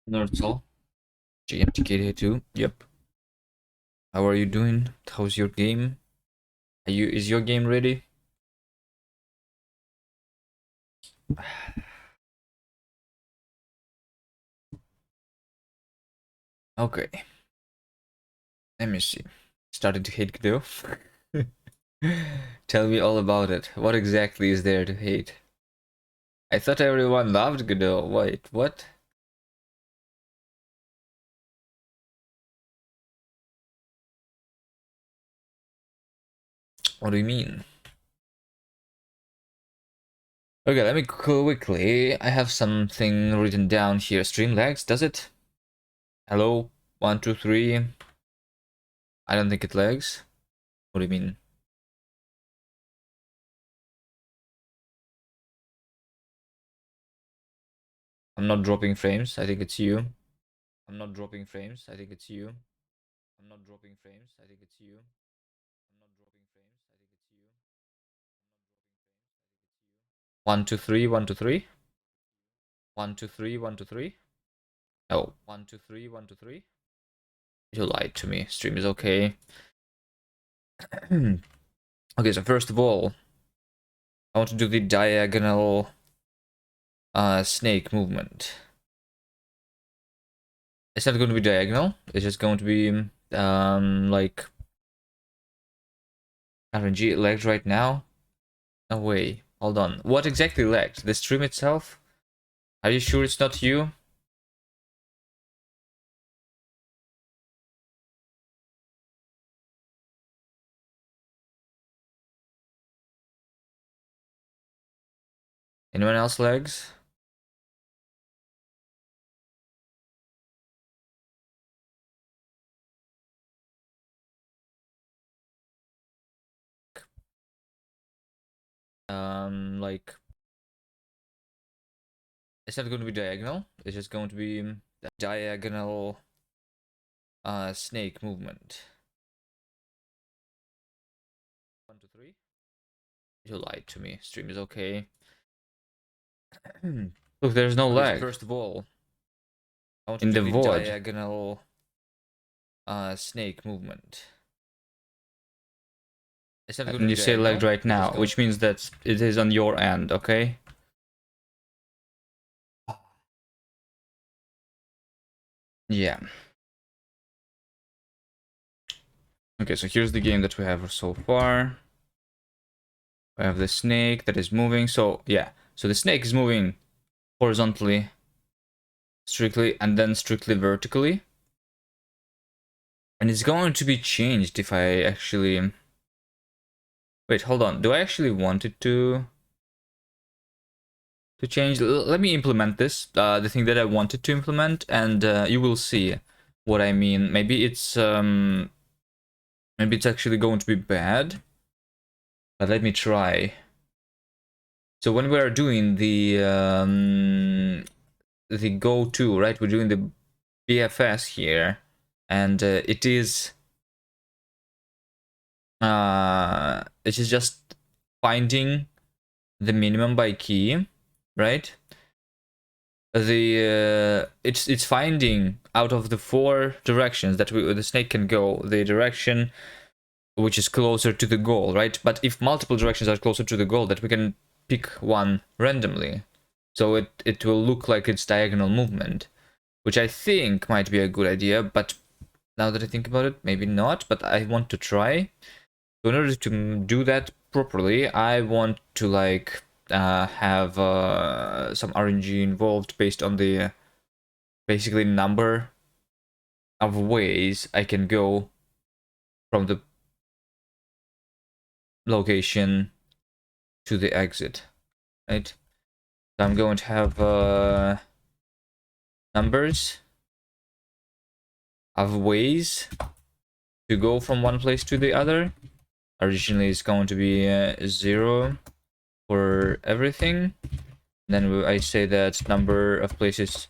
Nerdsoul. GMTK too. Yep. How are you doing? How's your game? Is your game ready? Okay. Let me see. Started to hate Godot. Tell me all about it. What exactly is there to hate? I thought everyone loved Godot. Wait, what? What do you mean? Okay, let me quickly. I have something written down here. Stream lags, does it? Hello? 1, 2, 3. I don't think it lags. What do you mean? I'm not dropping frames. I think it's you. I'm not dropping frames. I think it's you. I'm not dropping frames. I think it's you. I'm not dropping frames. I think it's you. 1, 2, 3, 1, 2, 3. 1, 2, 3, 1, 2, 3. Oh, 1, 2, 3, 1, 2, 3. You lied to me. Stream is okay. Okay, so first of all, I want to do the diagonal snake movement. It's not going to be diagonal. It's just going to be like RNG lagged right now. No way. Hold on. What exactly lagged? The stream itself? Are you sure it's not you? Anyone else lags? Like it's not going to be diagonal. It's just going to be diagonal snake movement. 1, 2, 3. You lied to me. Stream is okay. Look, there's no lag. So first of all, I want to do the VOD. Diagonal snake movement. It's not and you say lagged right now, which means that it is on your end, okay? Yeah. Okay, so here's the game that we have so far. We have the snake that is moving. So yeah, so the snake is moving horizontally, strictly, and then strictly vertically. And it's going to be changed if I actually... Wait, hold on. Do I actually want it to change? Let me implement this, the thing that I wanted to implement, and you will see what I mean. Maybe it's actually going to be bad, but let me try. So when we are doing the go-to, right? We're doing the BFS here, and it is just finding the minimum by key, right? It's finding out of the 4 directions that the snake can go, the direction which is closer to the goal, right? But if multiple directions are closer to the goal, that we can pick one randomly, so it will look like it's diagonal movement, which I think might be a good idea. But now that I think about it, maybe not. But I want to try. So in order to do that properly, I want to like have some RNG involved based on the basically number of ways I can go from the location to the exit, right? So I'm going to have numbers of ways to go from one place to the other. Originally, it's going to be 0 for everything. Then I say that number of places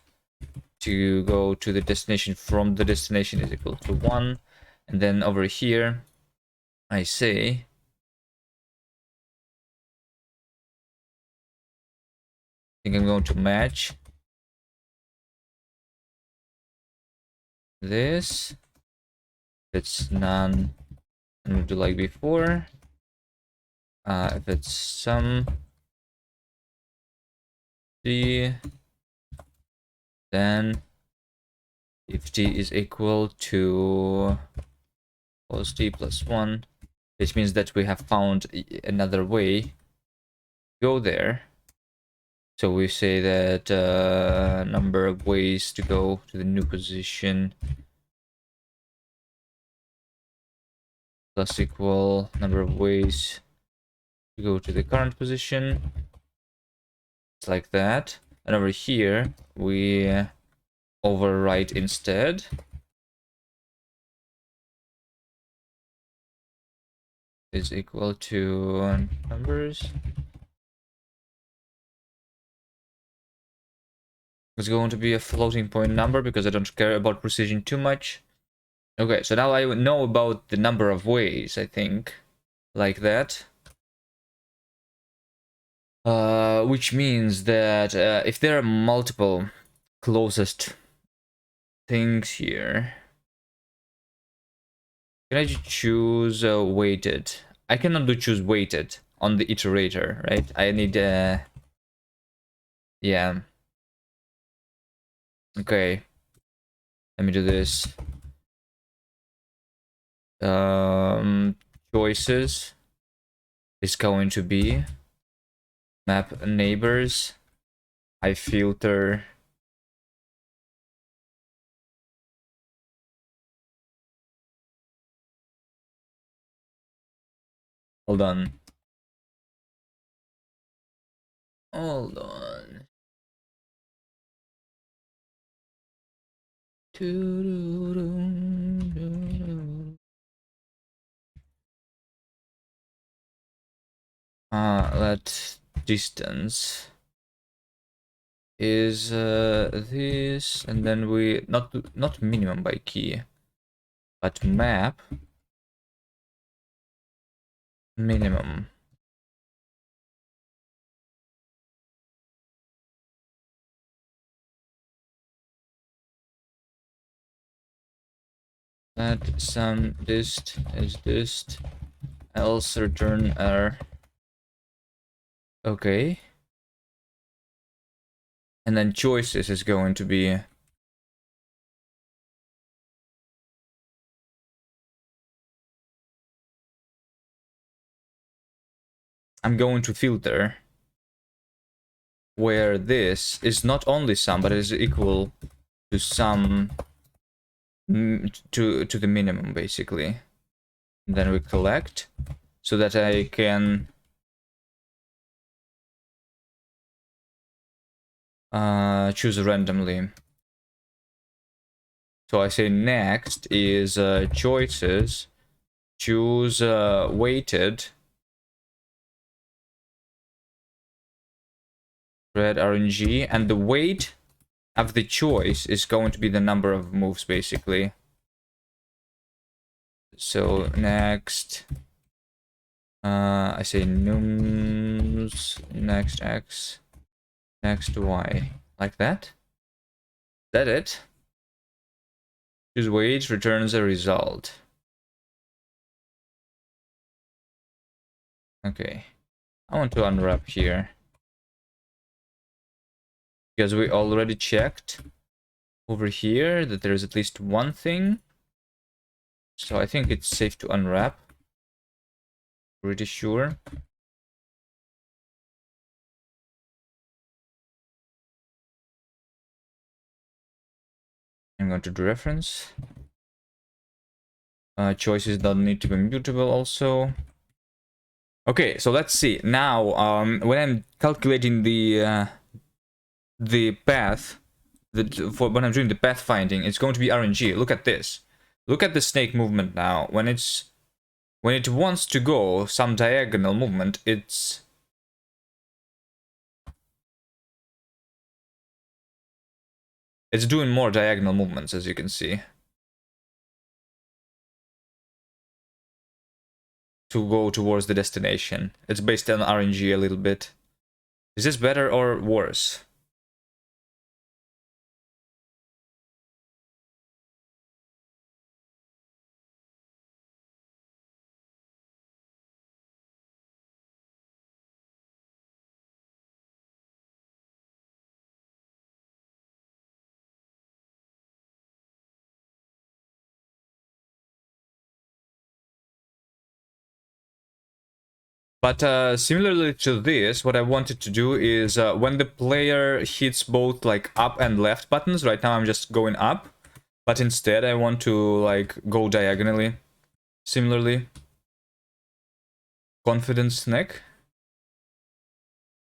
to go to the destination from the destination is equal to 1. And then over here, I say I think I'm going to match this. If it's none, and we do like before. If it's some t, then if t is equal to plus t plus 1, which means that we have found another way to go there. So we say that number of ways to go to the new position plus equal number of ways to go to the current position. It's like that. And over here, we overwrite instead. Is equal to numbers. It's going to be a floating point number because I don't care about precision too much. Okay, so now I know about the number of ways, I think. Like that. Which means that if there are multiple closest things here, can I just choose weighted? I cannot do choose weighted on the iterator, right? I need yeah. Okay. Let me do this. Choices is going to be map neighbors. I filter hold on. Hold on. Let distance is this, and then we not minimum by key, but map minimum. Let some dist is dist, else return error. Okay. And then choices is going to be I'm going to filter where this is not only sum, but is equal to sum to the minimum, basically. And then we collect so that I can choose randomly. So I say next is choices, choose weighted, red RNG, and the weight of the choice is going to be the number of moves, basically. So next, I say nums, next x, next y, like that. Is that it? Choose weight returns a result. Okay, I want to unwrap here because we already checked over here that there is at least one thing. So I think it's safe to unwrap. Pretty sure. I'm going to do reference. Choices don't need to be mutable also. Okay, so let's see. Now, when I'm calculating the path, when I'm doing the path finding, it's going to be RNG. Look at this. Look at the snake movement now. When it wants to go some diagonal movement, it's doing more diagonal movements, as you can see, to go towards the destination. It's based on RNG a little bit. Is this better or worse? But similarly to this, what I wanted to do is when the player hits both like up and left buttons, right now I'm just going up, but instead I want to like go diagonally. Similarly, confidence neck.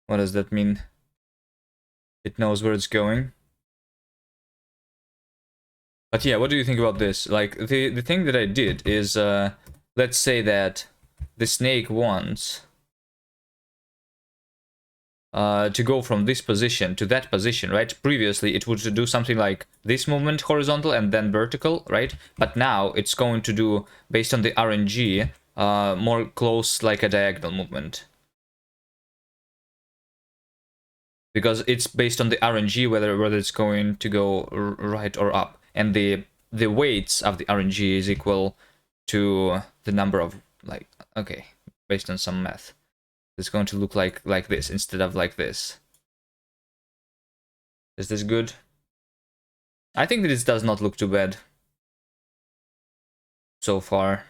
What does that mean? It knows where it's going. But yeah, what do you think about this? Like the thing that I did is let's say that the snake wants to go from this position to that position, right? Previously, it would do something like this movement, horizontal, and then vertical, right? But now it's going to do, based on the RNG, more close like a diagonal movement. Because it's based on the RNG whether it's going to go right or up. And the weights of the RNG is equal to the number of, like, okay, based on some math. It's going to look like this instead of like this. Is this good? I think this does not look too bad so far.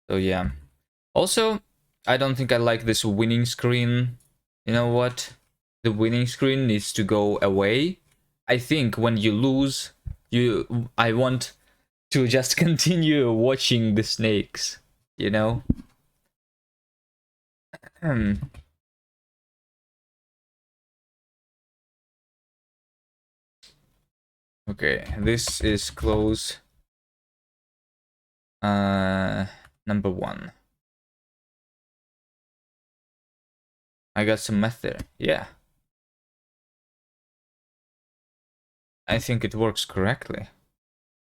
So yeah. Also, I don't think I like this winning screen. You know what? The winning screen needs to go away. I think when you lose, I want to just continue watching the snakes, you know? Hmm. Okay, this is close. Number 1. I got some math there. Yeah. I think it works correctly.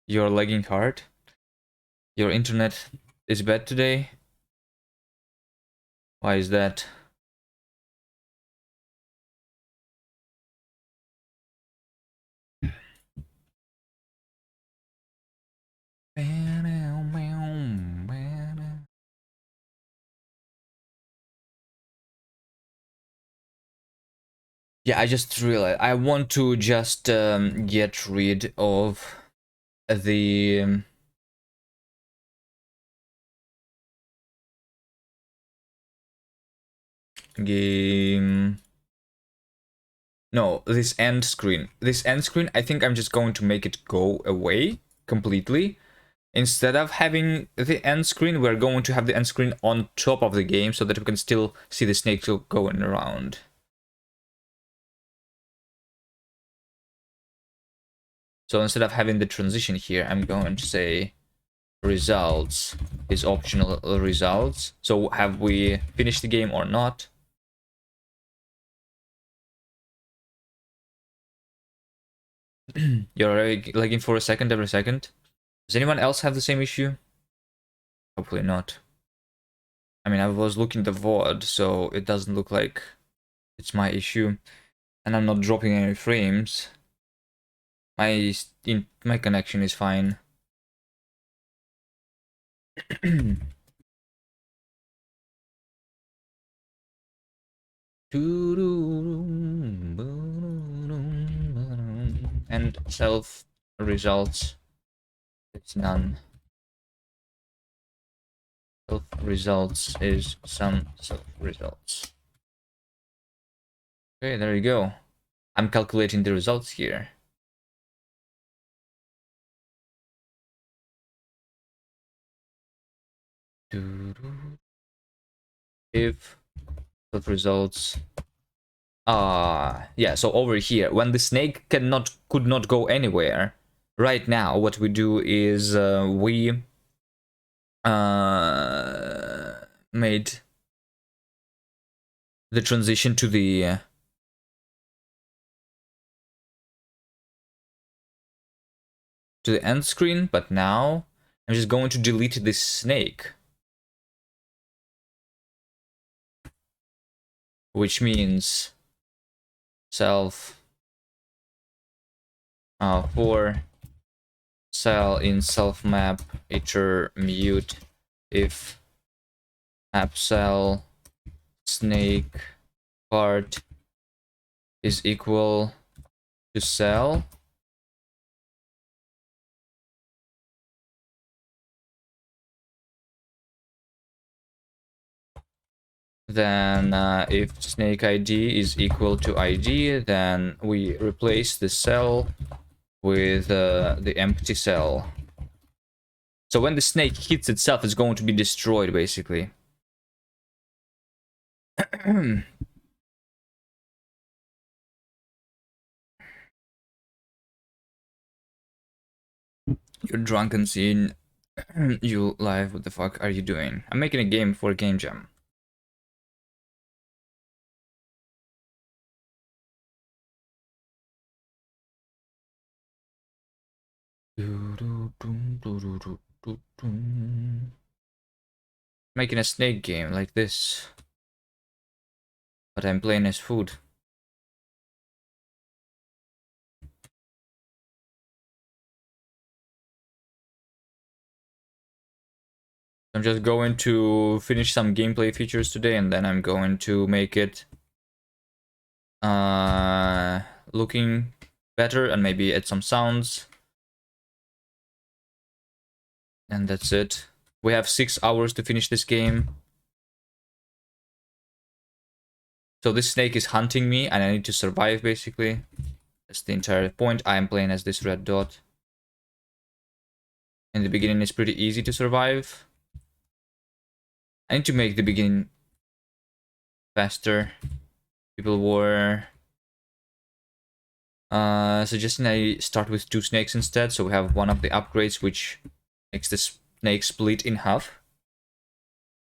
You're lagging hard. Your internet is bad today. Why is that? Yeah, I just realized I want to just get rid of the game. No, this end screen. This end screen, I think I'm just going to make it go away completely. Instead of having the end screen, we're going to have the end screen on top of the game so that we can still see the snake going around. So instead of having the transition here, I'm going to say results is optional results. So have we finished the game or not? You're lagging for a second every second. Does anyone else have the same issue? Hopefully not. I mean, I was looking the VOD, so it doesn't look like it's my issue. And I'm not dropping any frames. My connection is fine. And self results, it's none. Self results is some self results. Okay, there you go. I'm calculating the results here. If self results, yeah, so over here, when the snake could not go anywhere, right now what we do is we made the transition to the end screen, but now I'm just going to delete this snake, which means self for cell in self map iter mute if app cell snake part is equal to cell. Then if snake ID is equal to ID, then we replace the cell with the empty cell. So when the snake hits itself, it's going to be destroyed, basically. You're drunk and seeing you live. What the fuck are you doing? I'm making a game for a game jam. Making a snake game like this. But I'm playing as food. I'm just going to finish some gameplay features today, and then I'm going to make it looking better and maybe add some sounds. And that's it. We have 6 hours to finish this game. So this snake is hunting me and I need to survive, basically. That's the entire point. I am playing as this red dot. In the beginning it's pretty easy to survive. I need to make the beginning faster. People were suggesting I start with 2 snakes instead, so we have one of the upgrades which makes the snake split in half.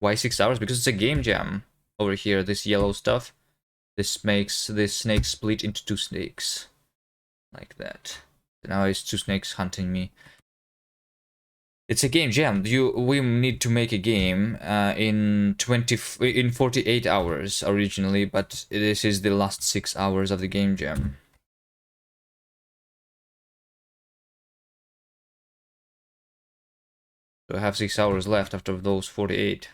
Why 6 hours? Because it's a game jam over here, this yellow stuff. This makes this snake split into 2 snakes. Like that. So now it's 2 snakes hunting me. It's a game jam. We need to make a game in 48 hours originally, but this is the last 6 hours of the game jam. So I have 6 hours left after those 48.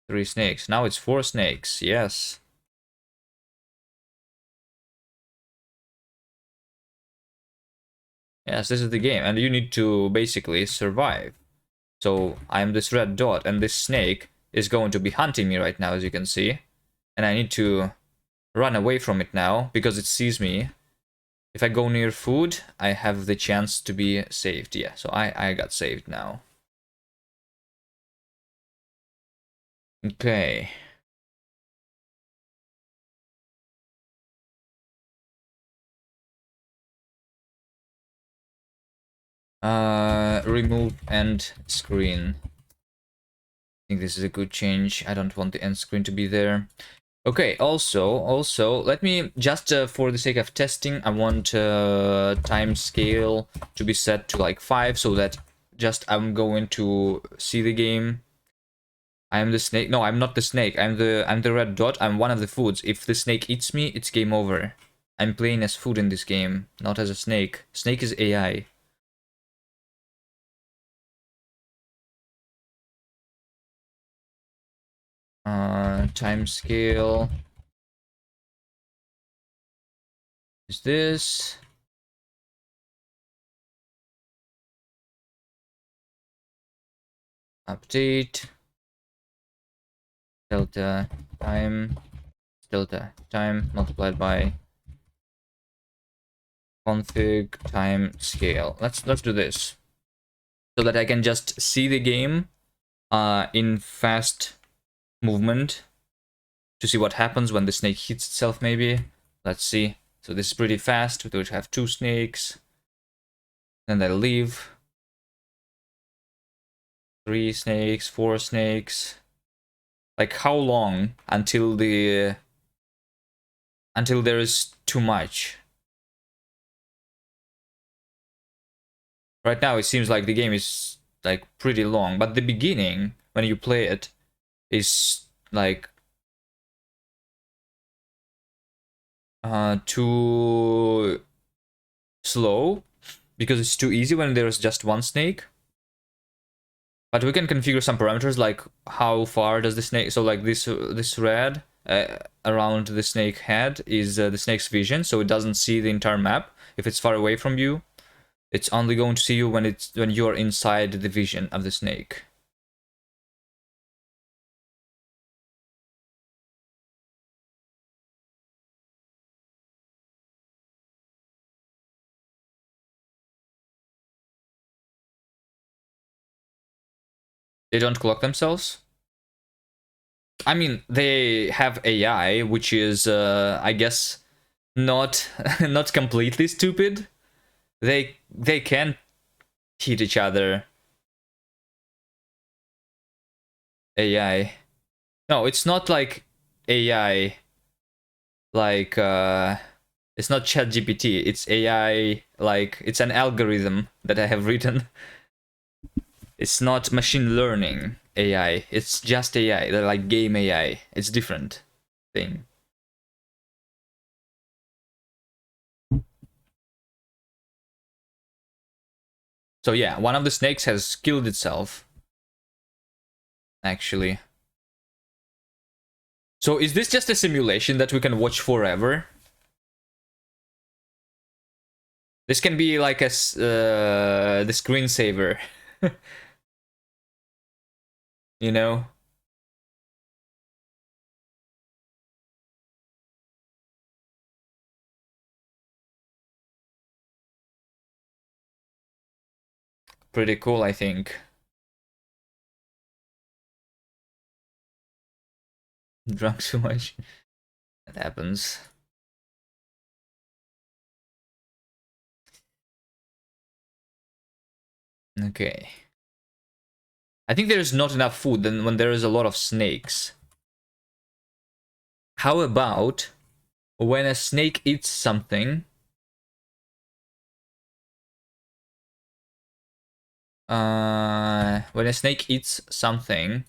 Three snakes. Now it's 4 snakes. Yes. Yes, this is the game, and you need to basically survive. So I'm this red dot, and this snake is going to be hunting me right now, as you can see. And I need to run away from it now, because it sees me. If I go near food, I have the chance to be saved. Yeah, so I got saved now. Okay. Remove end screen. I think this is a good change. I don't want the end screen to be there. Okay, also, let me just for the sake of testing, I want time scale to be set to like 5, so that just I'm going to see the game. I am the snake. No, I'm not the snake. I'm the red dot. I'm one of the foods. If the snake eats me, it's game over. I'm playing as food in this game, not as a snake. Snake is AI. Time scale is this. Update. Delta time multiplied by config time scale. Let's do this so that I can just see the game in fast movement to see what happens when the snake hits itself. Maybe let's see. So this is pretty fast. We would have 2 snakes, then they leave. 3 snakes, 4 snakes. Like how long until there is too much? Right now it seems like the game is like pretty long, but the beginning when you play it is like too slow because it's too easy when there's just 1 snake. But we can configure some parameters like how far does the snake, so like this red around the snake head is the snake's vision, so it doesn't see the entire map if it's far away from you. It's only going to see you when you're inside the vision of the snake. They don't clock themselves? I mean, they have AI, which is, I guess, not not completely stupid. They can hit each other. AI. No, it's not like AI. Like it's not ChatGPT. It's AI. Like it's an algorithm that I have written. It's not machine learning AI. It's just AI. They're like game AI. It's different thing. So yeah, one of the snakes has killed itself. Actually. So is this just a simulation that we can watch forever? This can be like a the screensaver. You know? Pretty cool, I think. Drunk too much. That happens. Okay. I think there's not enough food then when there is a lot of snakes. How about when a snake eats something? When a snake eats something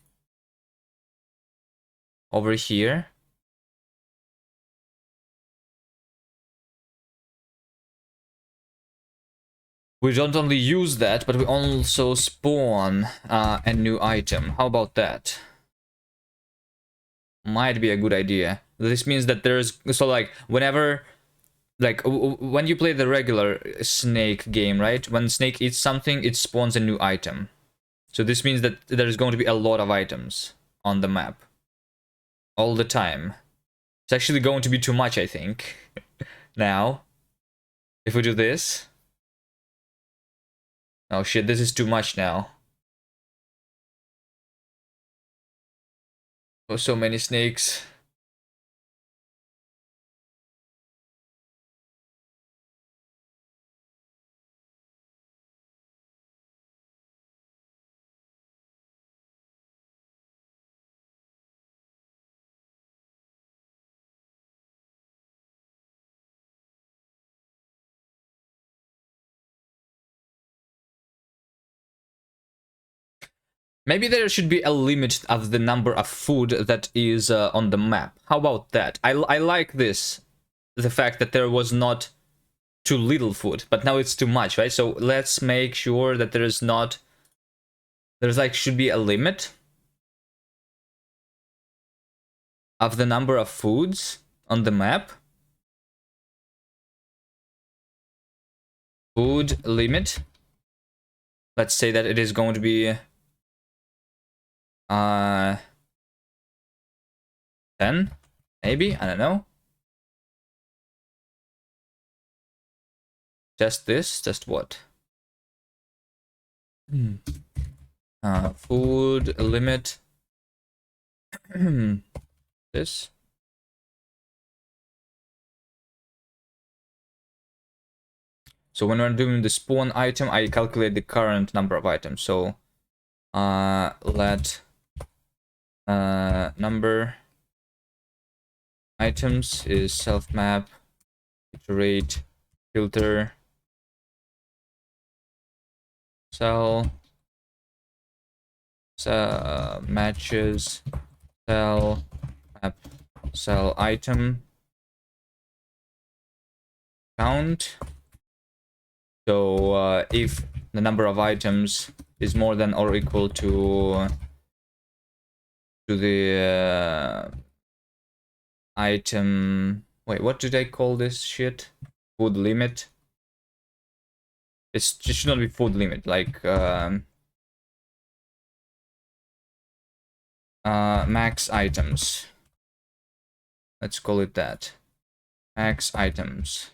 over here. We don't only use that, but we also spawn a new item. How about that? Might be a good idea. This means that there's so like whenever like when you play the regular snake game, right? When snake eats something, it spawns a new item. So this means that there's going to be a lot of items on the map all the time. It's actually going to be too much, I think. Now, if we do this. Oh shit, this is too much now. Oh, so many snakes. Maybe there should be a limit of the number of food that is on the map. How about that? I like this. The fact that there was not too little food, but now it's too much, right? So let's make sure that there is not... There's like, should be a limit of the number of foods on the map. Food limit. Let's say that it is going to be 10, maybe, I don't know. Just this, just what? Food limit. This. So when we're doing the spawn item, I calculate the current number of items. So let number items is self map iterate filter cell matches cell map cell item count. So if the number of items is more than or equal to the item, wait, what did I call this shit? Food limit. it should not be food limit, like max items. Let's call it that. Max items.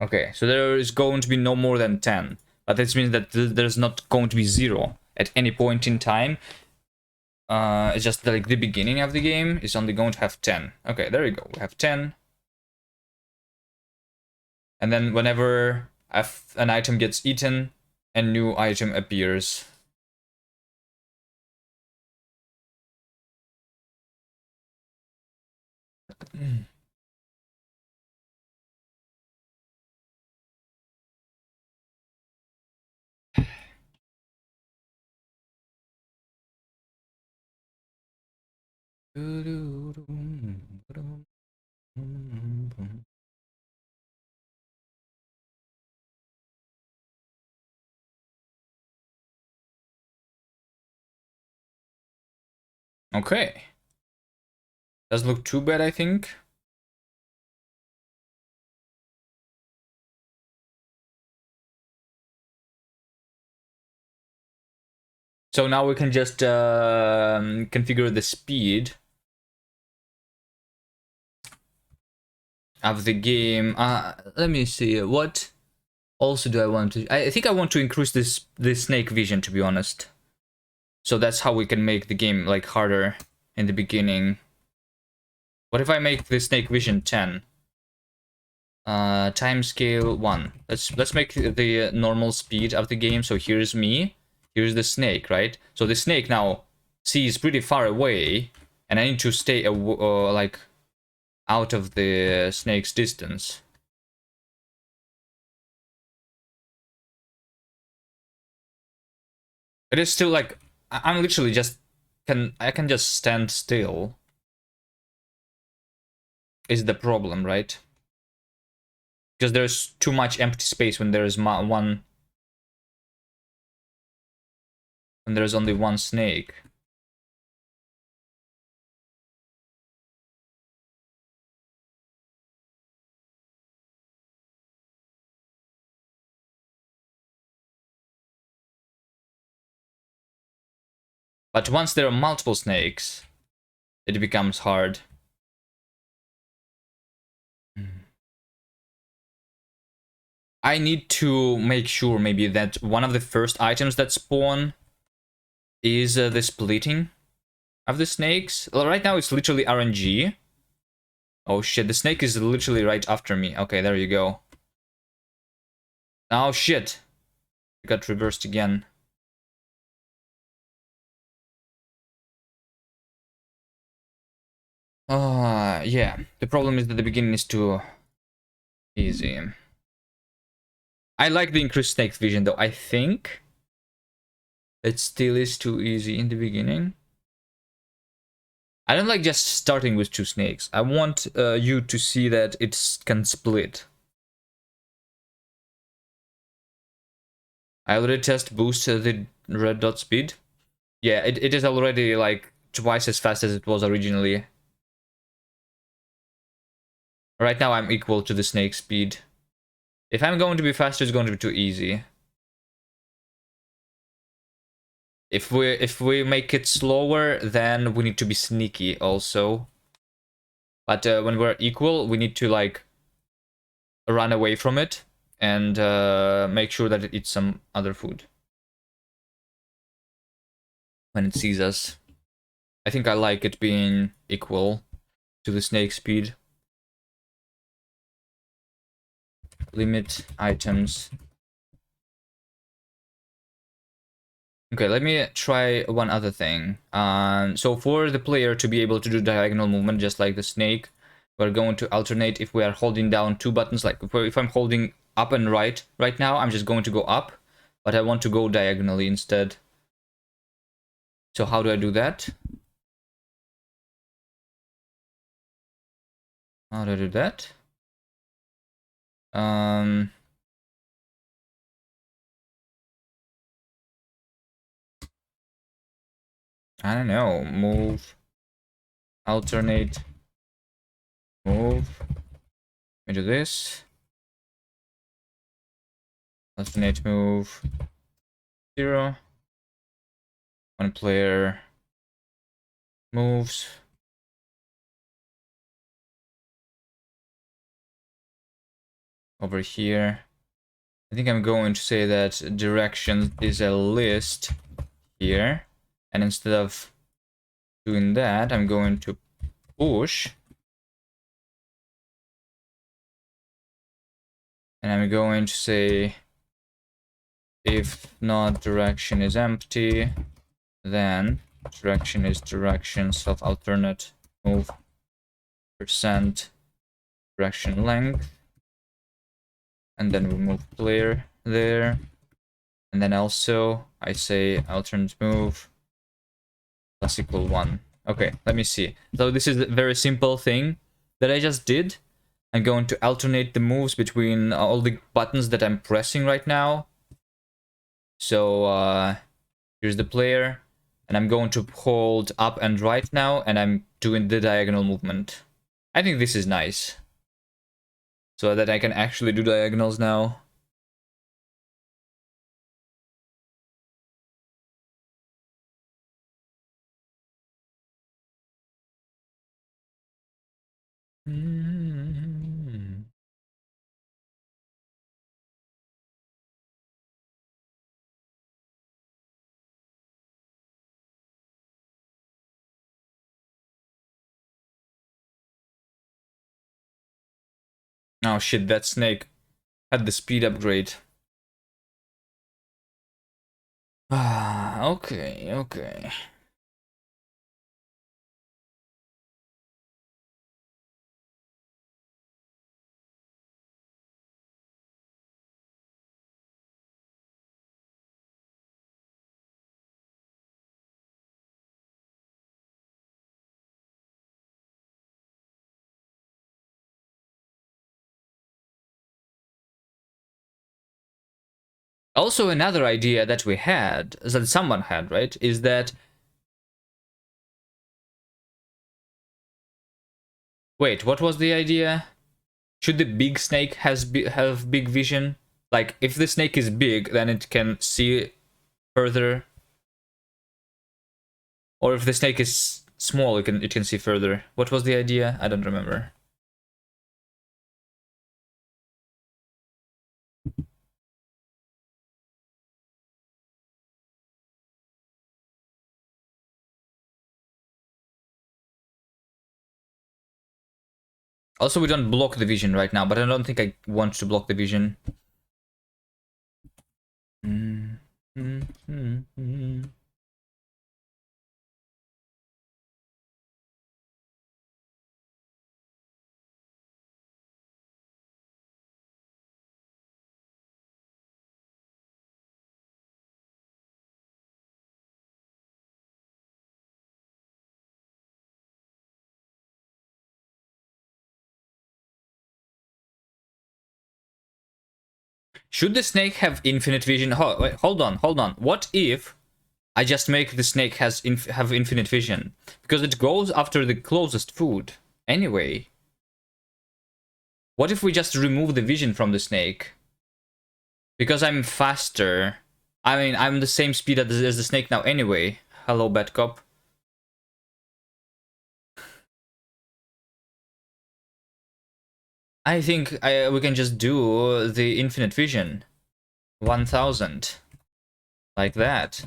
Okay, so there is going to be no more than 10. But this means that there's not going to be 0 at any point in time. It's just like the beginning of the game is only going to have 10. Okay, there you go. We have 10. And then whenever an item gets eaten, a new item appears. Okay. Doesn't look too bad, I think. So now we can just configure the speed of the game. Let me see. What also do I want to? I think I want to increase this snake vision, to be honest. So that's how we can make the game like harder in the beginning. What if I make the snake vision 10? Time scale 1. Let's make the normal speed of the game. So here's me. Here's the snake, right? So the snake now sees pretty far away, and I need to stay like out of the snake's distance. It is still like I'm literally just I can just stand still. Is the problem, right? Because there's too much empty space when there's when there's only one snake. But once there are multiple snakes, it becomes hard. I need to make sure maybe that one of the first items that spawn is the splitting of the snakes. Well, right now it's literally RNG. Oh shit, the snake is literally right after me. Okay, there you go. Oh shit. It got reversed again. Yeah. The problem is that the beginning is too easy. I like the increased snake vision though. I think it still is too easy in the beginning. I don't like just starting with 2 snakes. I want you to see that it can split. I already test boost the red dot speed. Yeah, it is already like twice as fast as it was originally. Right now I'm equal to the snake speed. If I'm going to be faster, it's going to be too easy. If we make it slower, then we need to be sneaky also. But when we're equal, we need to like run away from it and make sure that it eats some other food when it sees us. I think I like it being equal to the snake speed. Limit items. Okay, let me try one other thing. So for the player to be able to do diagonal movement just like the snake, we're going to alternate if we are holding down 2 buttons. Like if I'm holding up and right now, I'm just going to go up, but I want to go diagonally instead. So how do I do that? How do I do that? I don't know. Move, alternate, move. Let me do this. Alternate move 0. One player moves. Over here. I think I'm going to say that direction is a list here. And instead of doing that, I'm going to push. And I'm going to say if not direction is empty, then direction is direction self alternate move percent direction length. And then we move player there. And then also I say alternate move plus equal 1. Okay, let me see. So this is a very simple thing that I just did. I'm going to alternate the moves between all the buttons that I'm pressing right now. So here's the player, and I'm going to hold up and right now, and I'm doing the diagonal movement. I think this is nice. So that I can actually do diagonals now. Oh shit, that snake had the speed upgrade. Ah, okay, okay. Also, another idea that we had, that someone had, right, is that... Wait, what was the idea? Should the big snake have big vision? Like, if the snake is big, then it can see further. Or if the snake is small, it can see further. What was the idea? I don't remember. Also, we don't block the vision right now, but I don't think I want to block the vision. Should the snake have infinite vision? Wait, hold on. What if I just make the snake have infinite vision? Because it goes after the closest food. Anyway. What if we just remove the vision from the snake? Because I'm faster. I mean, I'm the same speed as the snake now anyway. Hello, bad cop. I think we can just do the infinite vision. 1000. Like that.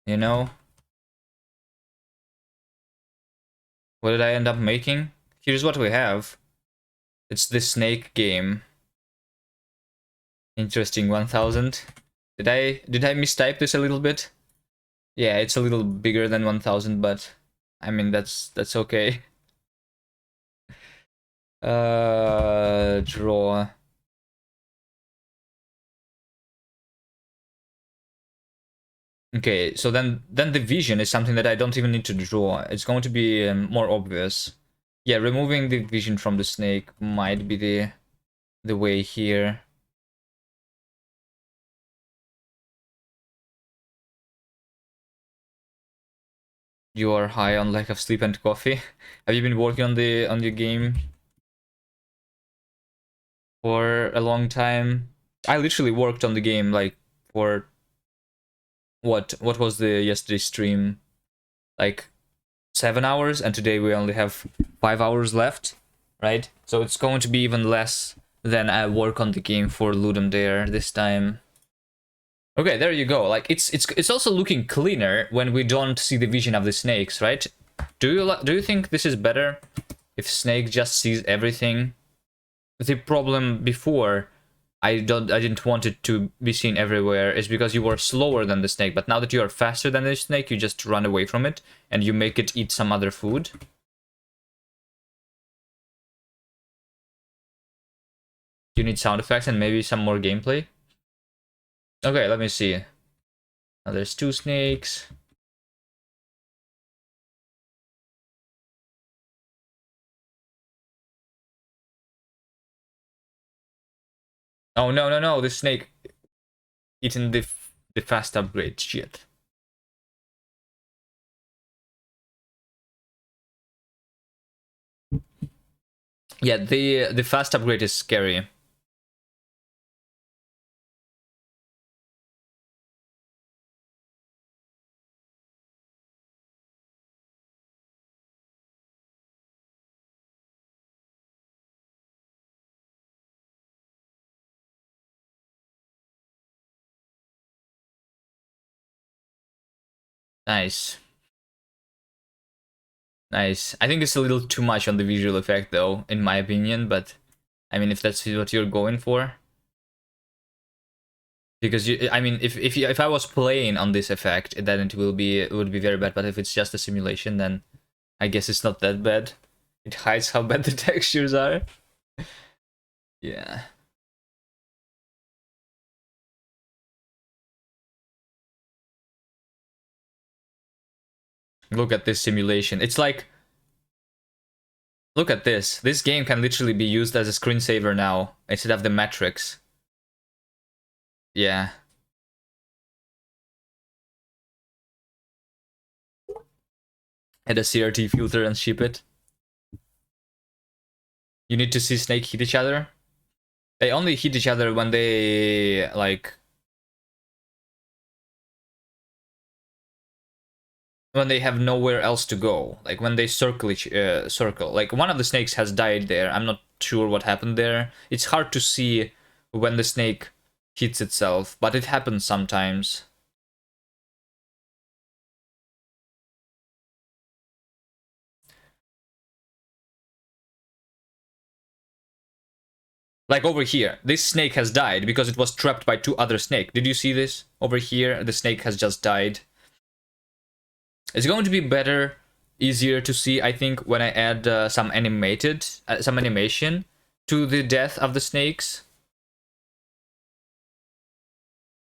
You know? What did I end up making? Here's what we have. It's the snake game. Interesting, 1000. Did I mistype this a little bit? Yeah, it's a little bigger than 1000, but I mean that's okay. Draw. Okay, so then the vision is something that I don't even need to draw. It's going to be more obvious. Yeah, removing the vision from the snake might be the way here. You are high on lack of sleep and coffee. Have you been working on the game for a long time? I literally worked on the game like for what was the yesterday stream, like 7 hours, and today we only have 5 hours left, right? So it's going to be even less than I work on the game for Ludum Dare this time. Okay, there you go. Like it's also looking cleaner when we don't see the vision of the snakes, right? Do you think this is better if Snake just sees everything? The problem before, I didn't want it to be seen everywhere, is because you were slower than the snake, but now that you are faster than the snake, you just run away from it and you make it eat some other food. You need sound effects and maybe some more gameplay. Okay, let me see. Now there's two snakes. Oh no, no, no, the snake eating the fast upgrade shit. Yeah, the fast upgrade is scary. Nice. Nice. I think it's a little too much on the visual effect though, in my opinion, but I mean if that's what you're going for. Because I mean if I was playing on this effect, then it would be very bad, but if it's just a simulation, then I guess it's not that bad. It hides how bad the textures are. Yeah. Look at this simulation. It's like, look at this. This game can literally be used as a screensaver now instead of the Matrix. Yeah. Add a CRT filter and ship it. You need to see Snake hit each other. They only hit each other when they like when they have nowhere else to go. Like when they circle. Like one of the snakes has died there. I'm not sure what happened there. It's hard to see when the snake hits itself, but it happens sometimes. Like over here, this snake has died because it was trapped by two other snakes. Did you see this? Over here, the snake has just died. It's going to be better, easier to see, I think, when I add some animation to the death of the snakes.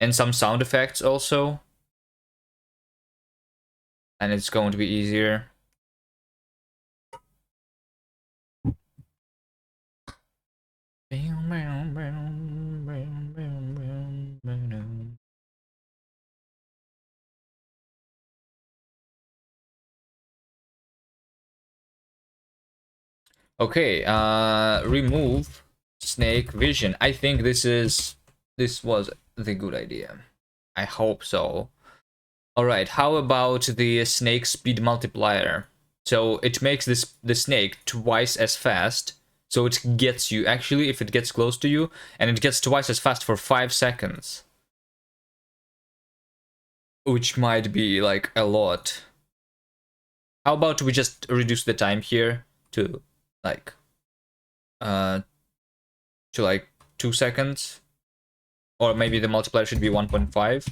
And some sound effects also. And it's going to be easier. Okay, remove snake vision. I think this was the good idea. I hope so. All right, how about the snake speed multiplier? So it makes the snake twice as fast. So it gets you, actually, if it gets close to you, and it gets twice as fast for 5 seconds. Which might be like a lot. How about we just reduce the time here to like uh to like 2 seconds, or maybe the multiplier should be 1.5,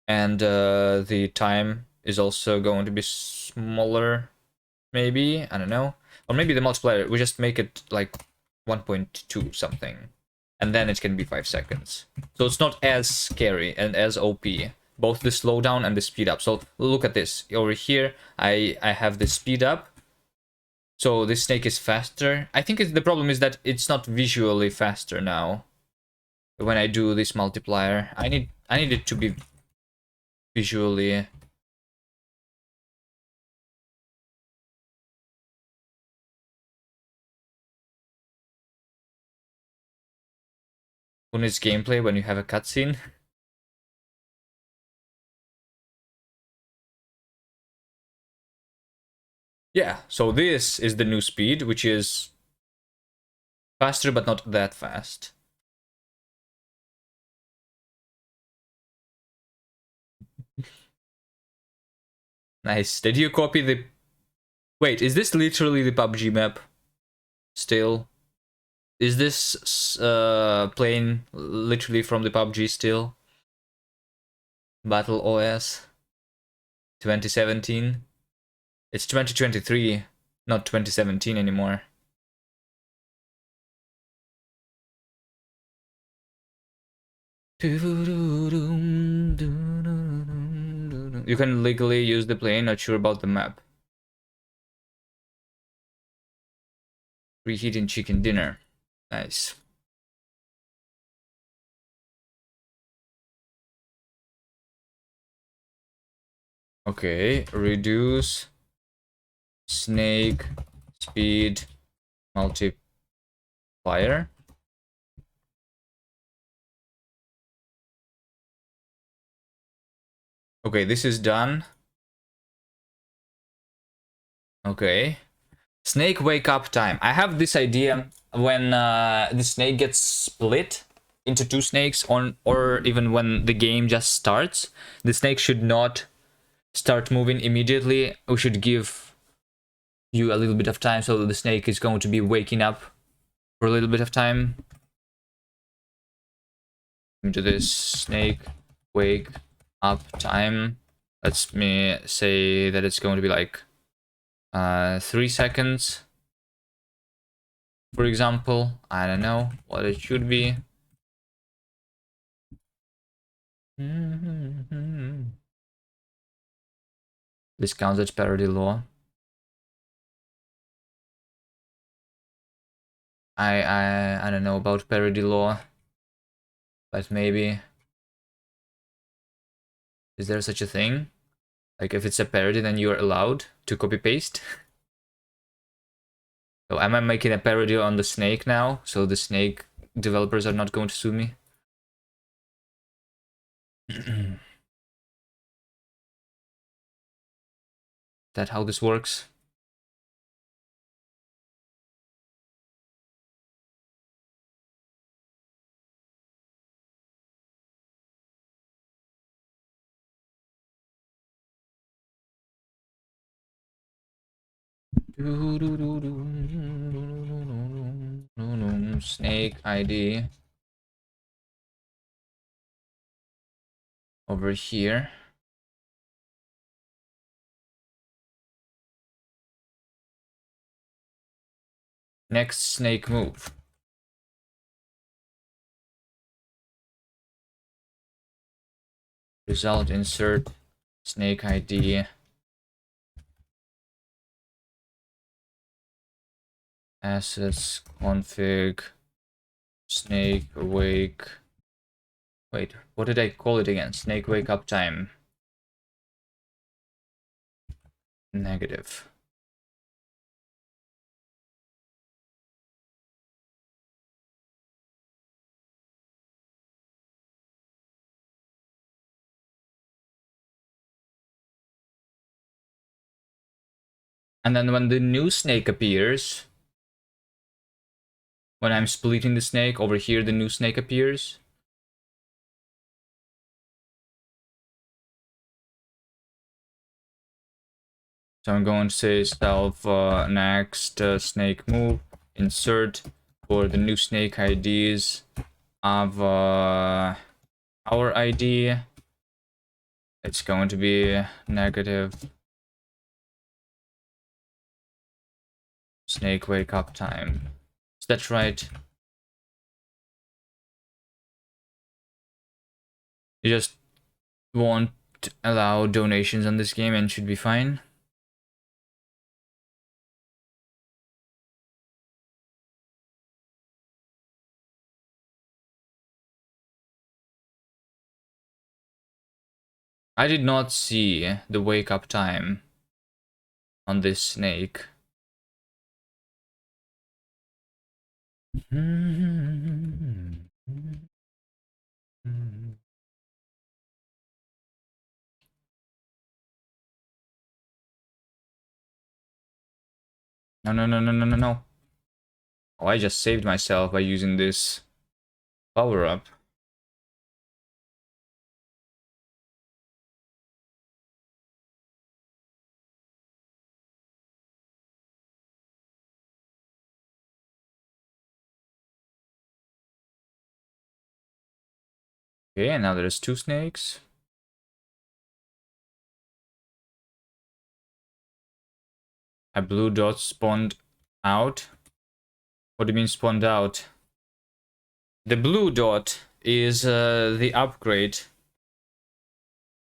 and the time is also going to be smaller, maybe, I don't know, or maybe the multiplier we just make it like 1.2 something, and then it can be 5 seconds, so it's not as scary and as OP, both the slowdown and the speed up. So look at this over here. I have the speed up. So this snake is faster. I think the problem is that it's not visually faster now. When I do this multiplier, I need it to be visually. Who needs gameplay when you have a cutscene? Yeah, so this is the new speed, which is faster but not that fast. Nice. Did you copy the... Wait, is this literally the PUBG map? Still? Is this plane literally from the PUBG still? Battle OS 2017? It's 2023, not 2017 anymore. You can legally use the plane, not sure about the map. Reheating chicken dinner. Nice. Okay, reduce snake speed multiplier. Okay, this is done. Okay. Snake wake up time. I have this idea when the snake gets split into two snakes, or even when the game just starts, the snake should not start moving immediately. We should give you a little bit of time, so the snake is going to be waking up for a little bit of time. Into this snake wake up time. Let's me say that it's going to be like 3 seconds. For example, I don't know what it should be. This counts as parody law. I don't know about parody law, but maybe. Is there such a thing? Like if it's a parody, then you're allowed to copy paste. So am I making a parody on the snake now? So the snake developers are not going to sue me? That how this works? Snake ID over here. Next snake move. Result insert snake ID. Assets config snake wake. Wait, what did I call it again? Snake wake up time. Negative. And then when the new snake appears, when I'm splitting the snake, over here the new snake appears. So I'm going to say self next snake move, insert for the new snake IDs of our ID. It's going to be negative snake wake up time. Is that right? You just won't allow donations on this game and should be fine. I did not see the wake up time on this snake. No, no, no, no, no, no, no. Oh, I just saved myself by using this power-up. Okay, and now there's 2 snakes. A blue dot spawned out. What do you mean spawned out? The blue dot is the upgrade.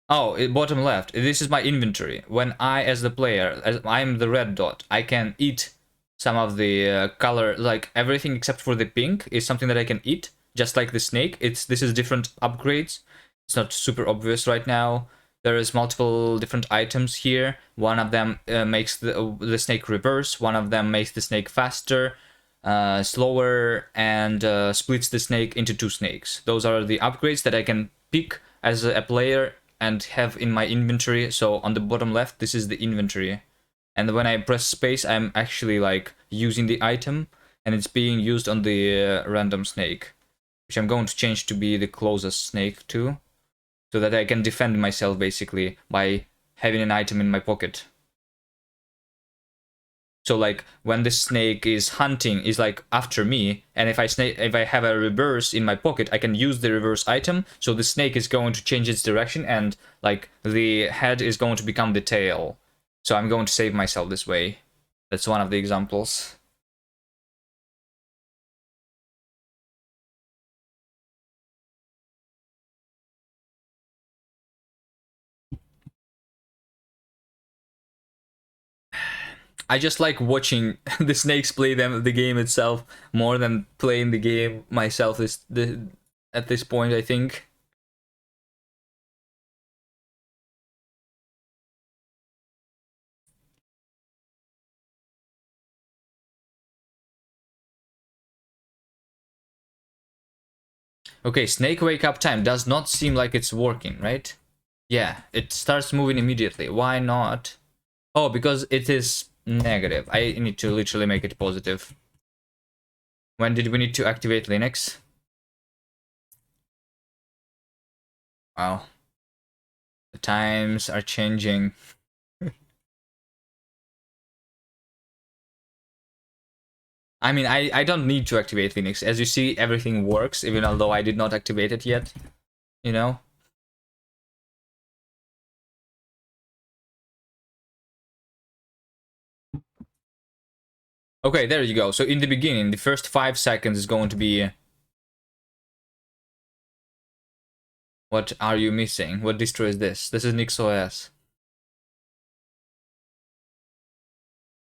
Oh, bottom left. This is my inventory. When I, as the player, as I'm the red dot, I can eat some of the color, like everything except for the pink is something that I can eat, just like the snake. This is different upgrades. It's not super obvious right now. There is multiple different items here. One of them makes the snake reverse. One of them makes the snake faster, slower, and splits the snake into 2 snakes. Those are the upgrades that I can pick as a player and have in my inventory. So on the bottom left, this is the inventory. And when I press space, I'm actually like using the item, and it's being used on the random snake, which I'm going to change to be the closest snake to, so that I can defend myself basically by having an item in my pocket. So like when the snake is hunting, is like after me, and if I have a reverse in my pocket, I can use the reverse item. So the snake is going to change its direction, and like the head is going to become the tail. So I'm going to save myself this way. That's one of the examples. I just like watching the snakes play the game itself more than playing the game myself. At this point, I think. Okay, snake wake up time does not seem like it's working, right? Yeah, it starts moving immediately. Why not? Oh, because it is negative. I need to literally make it positive. When did we need to activate Linux? Wow. The times are changing. I mean, I don't need to activate Linux. As you see, everything works, even although I did not activate it yet. You know? Okay, there you go. So in the beginning, the first 5 seconds is going to be... What are you missing? What distro is this? This is NixOS.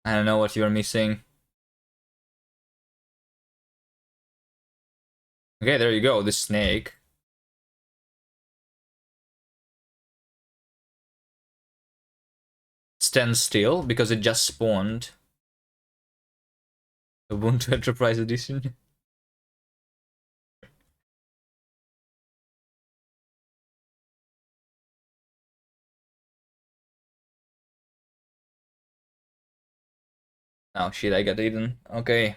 I don't know what you're missing. Okay, there you go, the snake. Stands still because it just spawned. Ubuntu Enterprise Edition. Oh shit, I got eaten. Okay.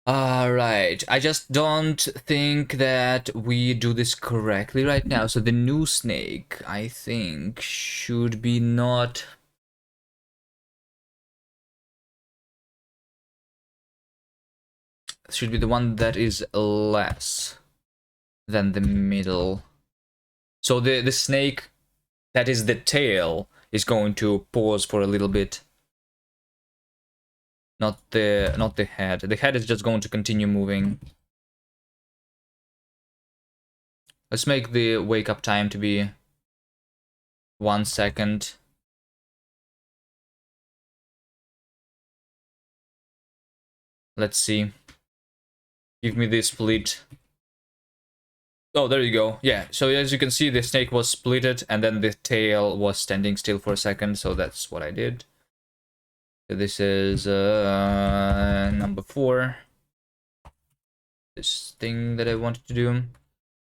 Alright, I just don't think that we do this correctly right now. So the new snake, I think, should be not... Should be the one that is less than the middle. So the snake that is the tail is going to pause for a little bit. Not the head. The head is just going to continue moving. Let's make the wake up time to be 1 second. Let's see. Give me the split. Oh, there you go. Yeah, so as you can see, the snake was splitted and then the tail was standing still for a second, so that's what I did. So this is number 4. This thing that I wanted to do.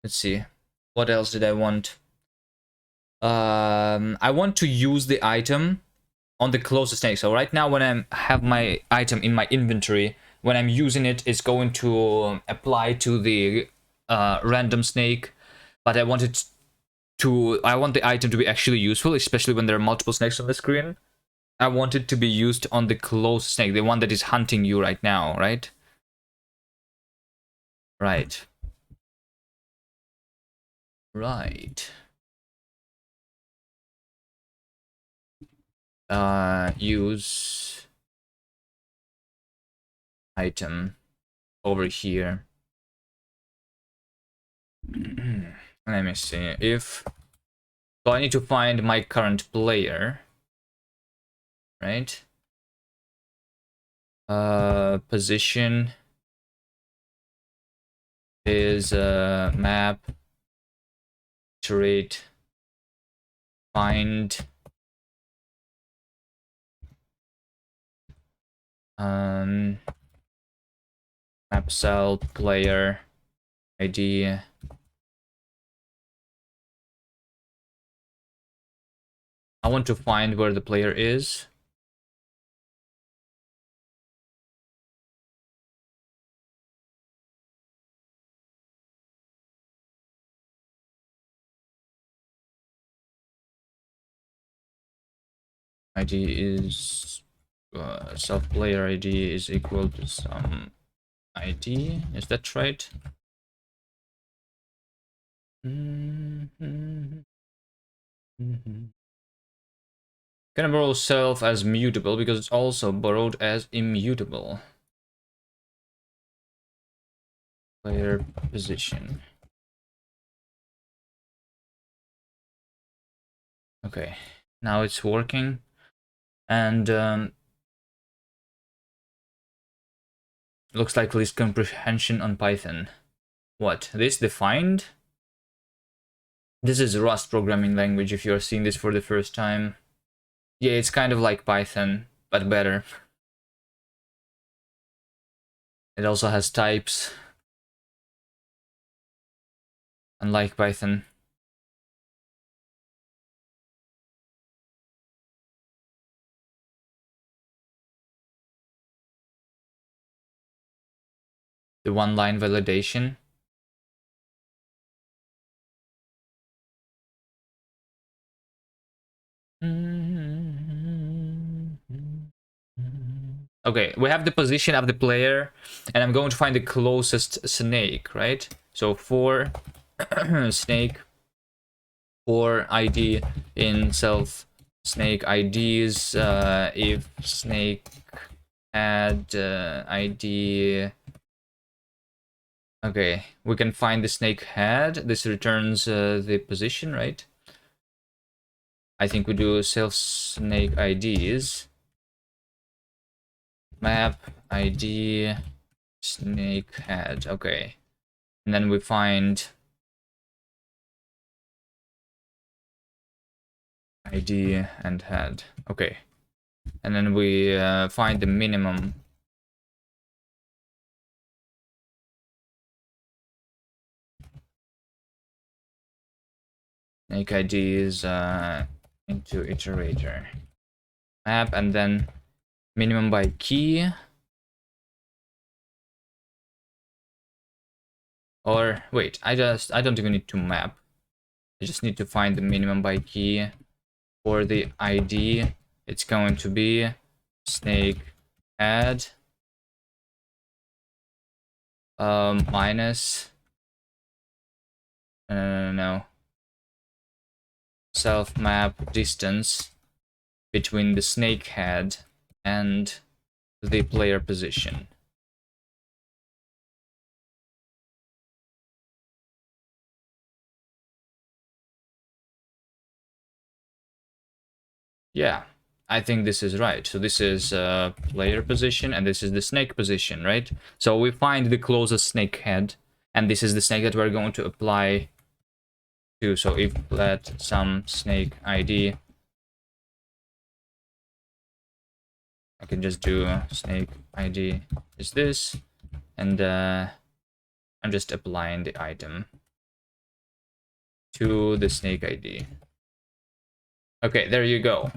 Let's see. What else did I want? I want to use the item on the closest snake. So right now when I have my item in my inventory, when I'm using it, it's going to apply to the random snake, but I want the item to be actually useful, especially when there are multiple snakes on the screen. I want it to be used on the closest snake, the one that is hunting you right now, right? Right. Right. Use item over here. Let me see. So I need to find my current player, right? Position is map, iterate, find, map cell, player, ID. I want to find where the player is. ID is self player ID is equal to some ID. Is that right? Can I borrow self as mutable because it's also borrowed as immutable. Player position. Okay, now it's working, and looks like list comprehension on Python. What? This defined? This is Rust programming language if you're seeing this for the first time. Yeah, it's kind of like Python, but better. It also has types, unlike Python. The one-line validation. Okay, we have the position of the player, and I'm going to find the closest snake, right? So for snake, for ID in self snake IDs, if snake had ID. Okay, we can find the snake head. This returns the position, right? I think we do self snake IDs. Map ID snake head. Okay, and then we find ID and head. Okay, and then we find the minimum. Snake ID is into iterator. Map and then minimum by key. Or wait, I don't even need to map. I just need to find the minimum by key. For the ID, it's going to be snake head minus no self map distance between the snake head and the player position. Yeah, I think this is right. So this is player position and this is the snake position, right? So we find the closest snake head, and this is the snake that we're going to apply to. So if let some snake ID, I can just do snake ID is this, and I'm just applying the item to the snake ID. Okay, there you go.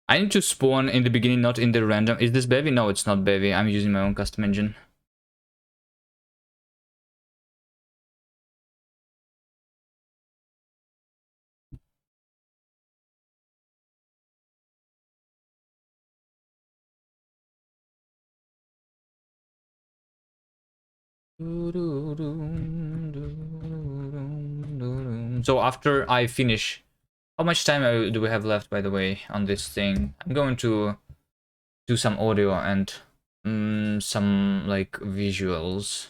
I need to spawn in the beginning, not in the random. Is this Bevy? No, it's not Bevy. I'm using my own custom engine. So after I finish, how much time do we have left, by the way, on this thing? I'm going to do some audio and some like visuals.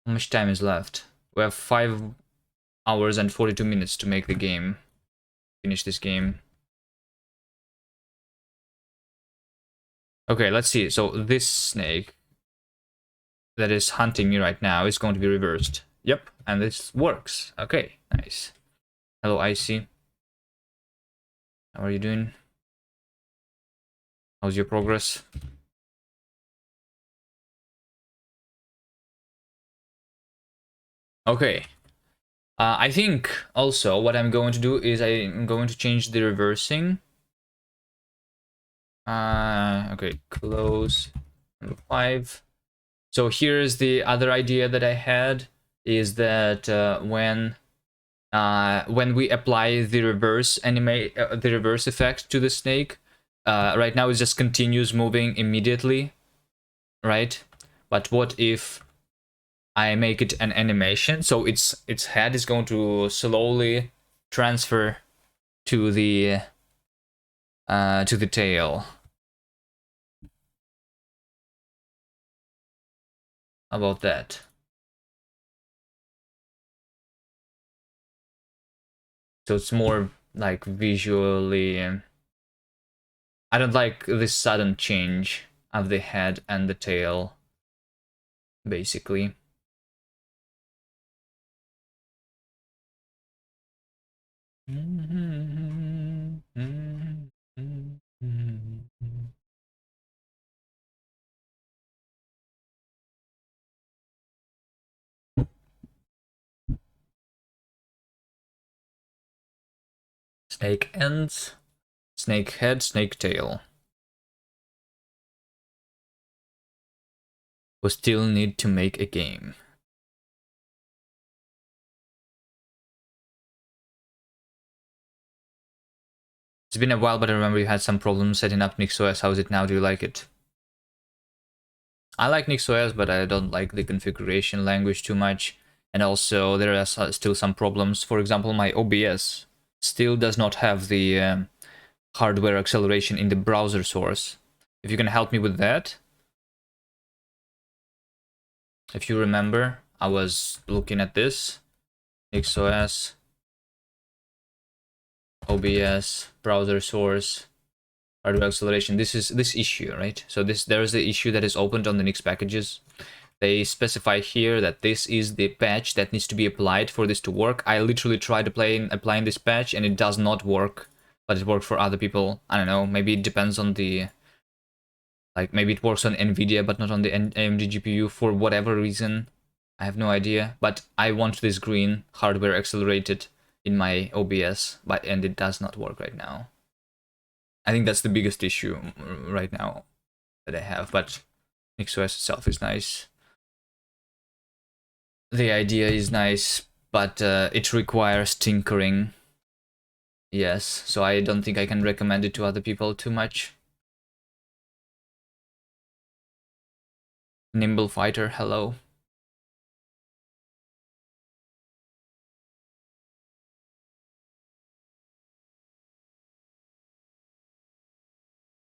How much time is left? We have 5 hours and 42 minutes to make the game. Finish this game. Okay, let's see. So this snake that is hunting me right now is going to be reversed. Yep, and this works. Okay, nice. Hello, Icy. How are you doing? How's your progress? Okay. I think also what I'm going to do is I'm going to change the reversing. Okay, close. Number 5. So here's the other idea that I had, is that when we apply the reverse the reverse effect to the snake, right now it just continues moving immediately, right? But what if I make it an animation, so its head is going to slowly transfer to the tail. How about that? So it's more like visually. I don't like this sudden change of the head and the tail, basically. Snake ends, snake head, snake tail. We still need to make a game. It's been a while, but I remember you had some problems setting up NixOS. How is it now? Do you like it? I like NixOS, but I don't like the configuration language too much. And also, there are still some problems. For example, my OBS still does not have the hardware acceleration in the browser source. If you can help me with that. If you remember, I was looking at this. NixOS, OBS, browser source, hardware acceleration. This is this issue, right? So there is the issue that is opened on the Nix packages. They specify here that this is the patch that needs to be applied for this to work. I literally tried applying this patch and it does not work, but it worked for other people. I don't know, maybe it depends on the, like maybe it works on NVIDIA but not on the AMD GPU for whatever reason. I have no idea, but I want this green hardware accelerated in my OBS, and it does not work right now. I think that's the biggest issue right now that I have, but NixOS itself is nice. The idea is nice, but it requires tinkering. Yes, so I don't think I can recommend it to other people too much. Nimble Fighter, hello.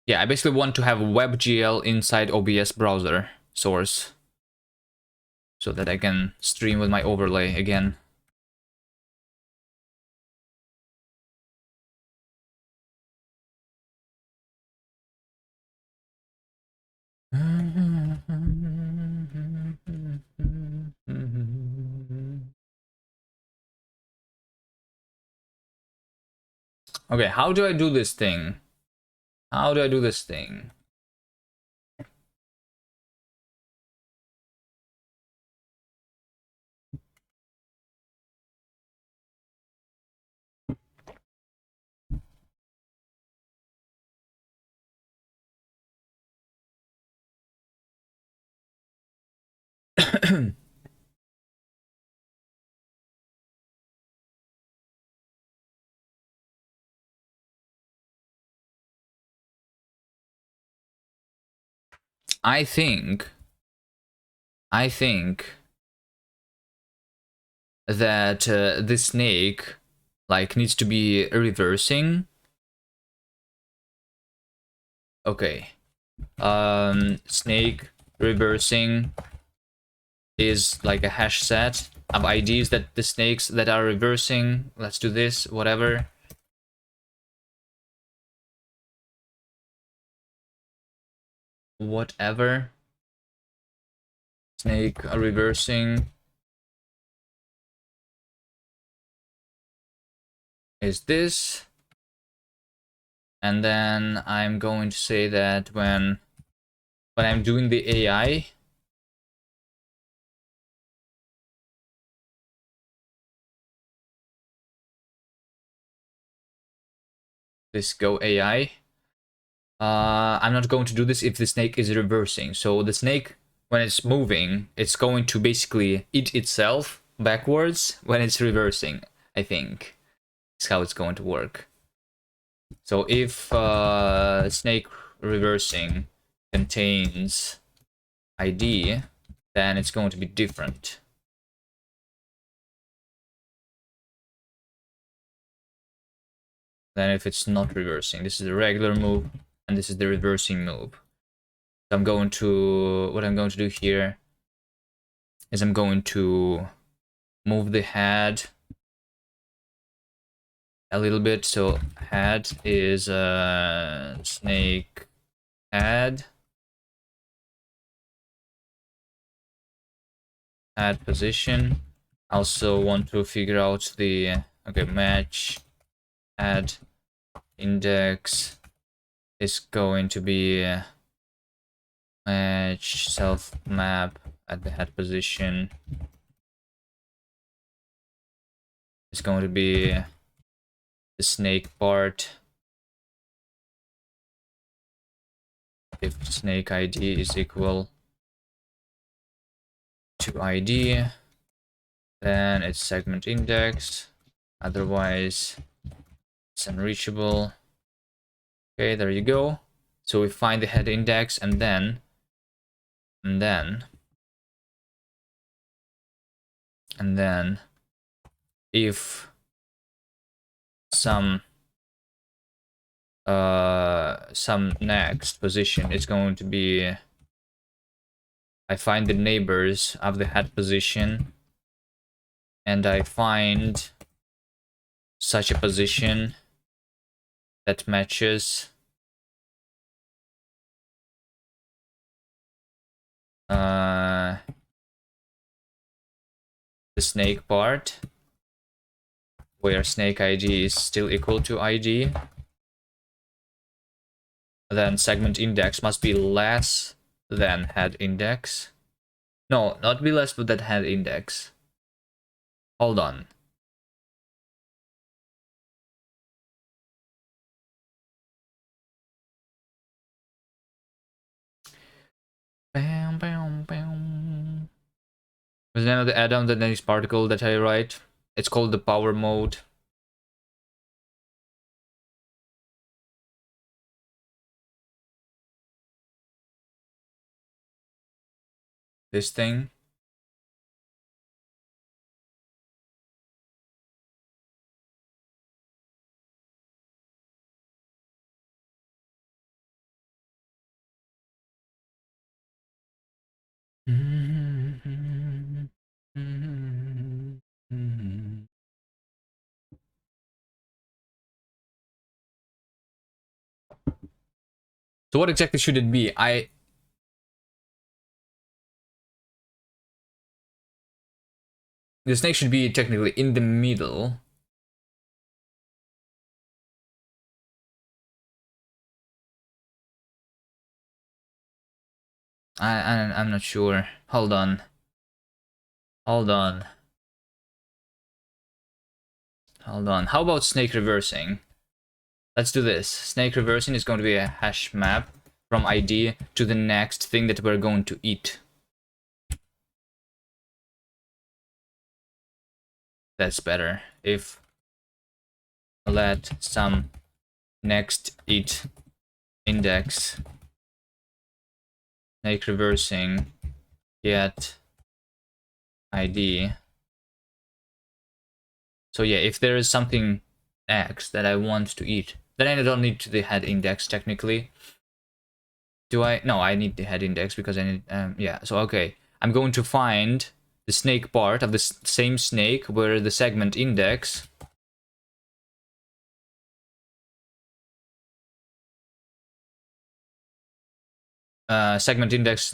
Yeah, I basically want to have WebGL inside OBS browser source so that I can stream with my overlay again. Okay, how do I do this thing? How do I do this thing? I think that the snake like needs to be reversing. Okay. Snake reversing is like a hash set of IDs that the snakes that are reversing. Let's do this, whatever. Whatever. Snake reversing is this. And then I'm going to say that when I'm doing the AI, this go AI, I'm not going to do this if the snake is reversing. So the snake, when it's moving, it's going to basically eat itself backwards when it's reversing, I think. That's how it's going to work. So if snake reversing contains ID, then it's going to be different. Than if it's not reversing. This is the regular move, and this is the reversing move. So I'm going to, what I'm going to do here is I'm going to move the head a little bit. So head is snake head position. Also want to figure out the okay, match head index is going to be match self map at the head position. It's going to be the snake part. If snake ID is equal to ID, then it's segment index. Otherwise, it's unreachable. Okay, there you go. So we find the head index, and then if some next position is going to be, I find the neighbors of the head position, and I find such a position that matches the snake part, where snake ID is still equal to ID, then segment index must be less than head index. No, not be less than head index. Hold on. Bam, bam, bam. What's the name of the add-on, the next particle that I write? It's called the power mode. This thing. So what exactly should it be? The snake should be technically in the middle. I'm not sure. Hold on. Hold on. Hold on. How about snake reversing? Let's do this. Snake reversing is going to be a hash map from ID to the next thing that we're going to eat. that's better. If let some next it index snake reversing get ID. So yeah, if there is something X that I want to eat, then I don't need the head index technically. Do I? No, I need the head index because I need, yeah, so okay. I'm going to find the snake part of the same snake where the segment index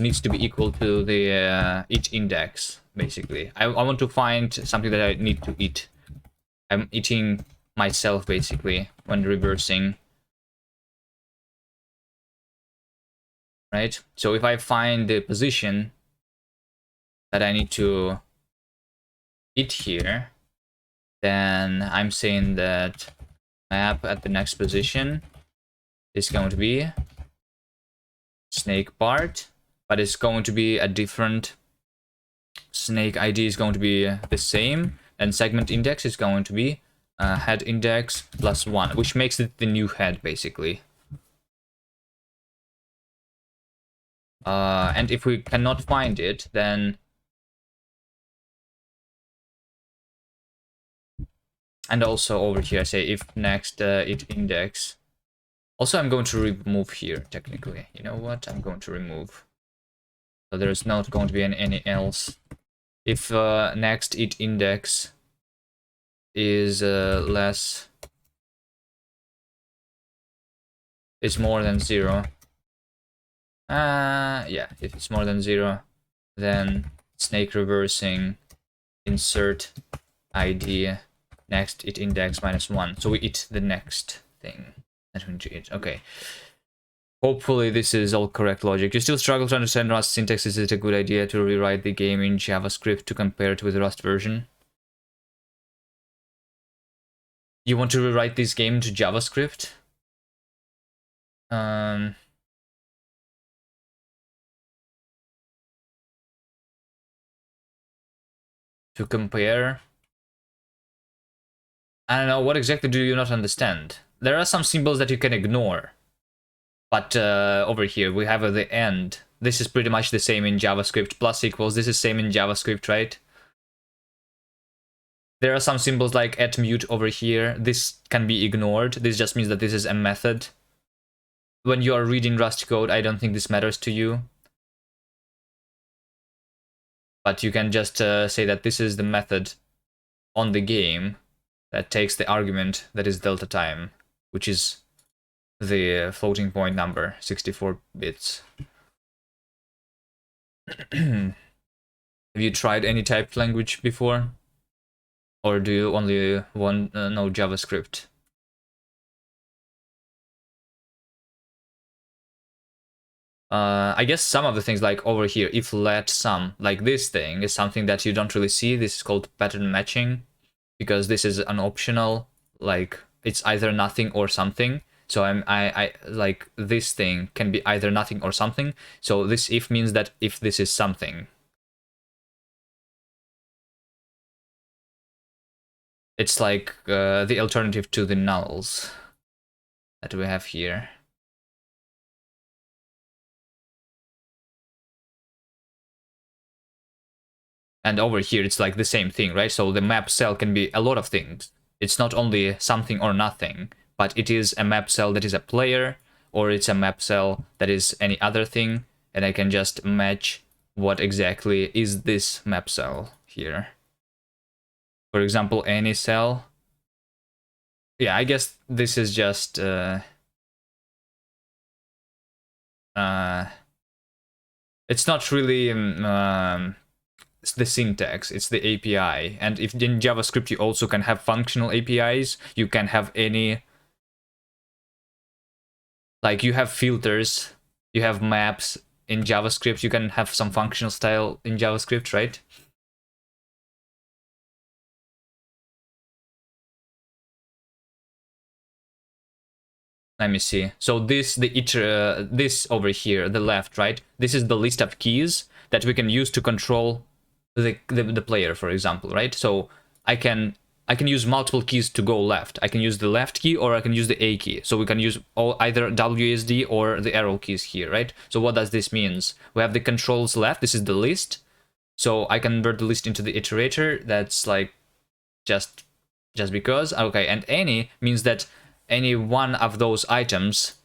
needs to be equal to the eat index, basically. I want to find something that I need to eat. I'm eating myself, basically, when reversing. Right? So if I find the position that I need to eat here, then I'm saying that map at the next position is going to be snake part, but it's going to be a different snake ID is going to be the same, and segment index is going to be head index plus 1, which makes it the new head, basically. And if we cannot find it, then and also over here I say if next it index. Also, I'm going to remove here, technically. You know what? I'm going to remove. So there's not going to be any else. If next it index is is more than 0. Yeah, if it's more than 0, then snake reversing insert ID next it index -1. So we eat the next thing. Okay. Hopefully this is all correct logic. You still struggle to understand Rust syntax. Is it a good idea to rewrite the game in JavaScript to compare it with the Rust version? You want to rewrite this game to JavaScript? To compare? I don't know, what exactly do you not understand? There are some symbols that you can ignore. But over here, we have the end. This is pretty much the same in JavaScript. Plus equals, this is same in JavaScript, right? There are some symbols like @mute over here. This can be ignored. This just means that this is a method. When you are reading Rust code, I don't think this matters to you. But you can just say that this is the method on the game that takes the argument that is delta time, which is the floating point number, 64 bits. Have you tried any typed language before? Or do you only want know JavaScript? I guess some of the things like over here, if let some, like this thing is something that you don't really see. This is called pattern matching, because this is an optional, like it's either nothing or something. So I like this thing can be either nothing or something. So this if means that if this is something. It's like the alternative to the nulls that we have here. And over here, it's like the same thing, right? So the map cell can be a lot of things. It's not only something or nothing, but it is a map cell that is a player, or it's a map cell that is any other thing, and I can just match what exactly is this map cell here. For example, any cell. Yeah, I guess this is just it's not really it's the syntax, it's the API. And if in JavaScript you also can have functional APIs, you can have any, like you have filters, you have maps in JavaScript, you can have some functional style in JavaScript, right? Let me see. So this, this over here, the left, right? This is the list of keys that we can use to control the player, for example, right? So I can I can use multiple keys to go left. I can use the left key or I can use the A key. So we can use either WASD or the arrow keys here, right? So what does this mean? We have the controls left. This is the list. So I convert the list into the iterator. That's like just because. Okay, and any means that any one of those items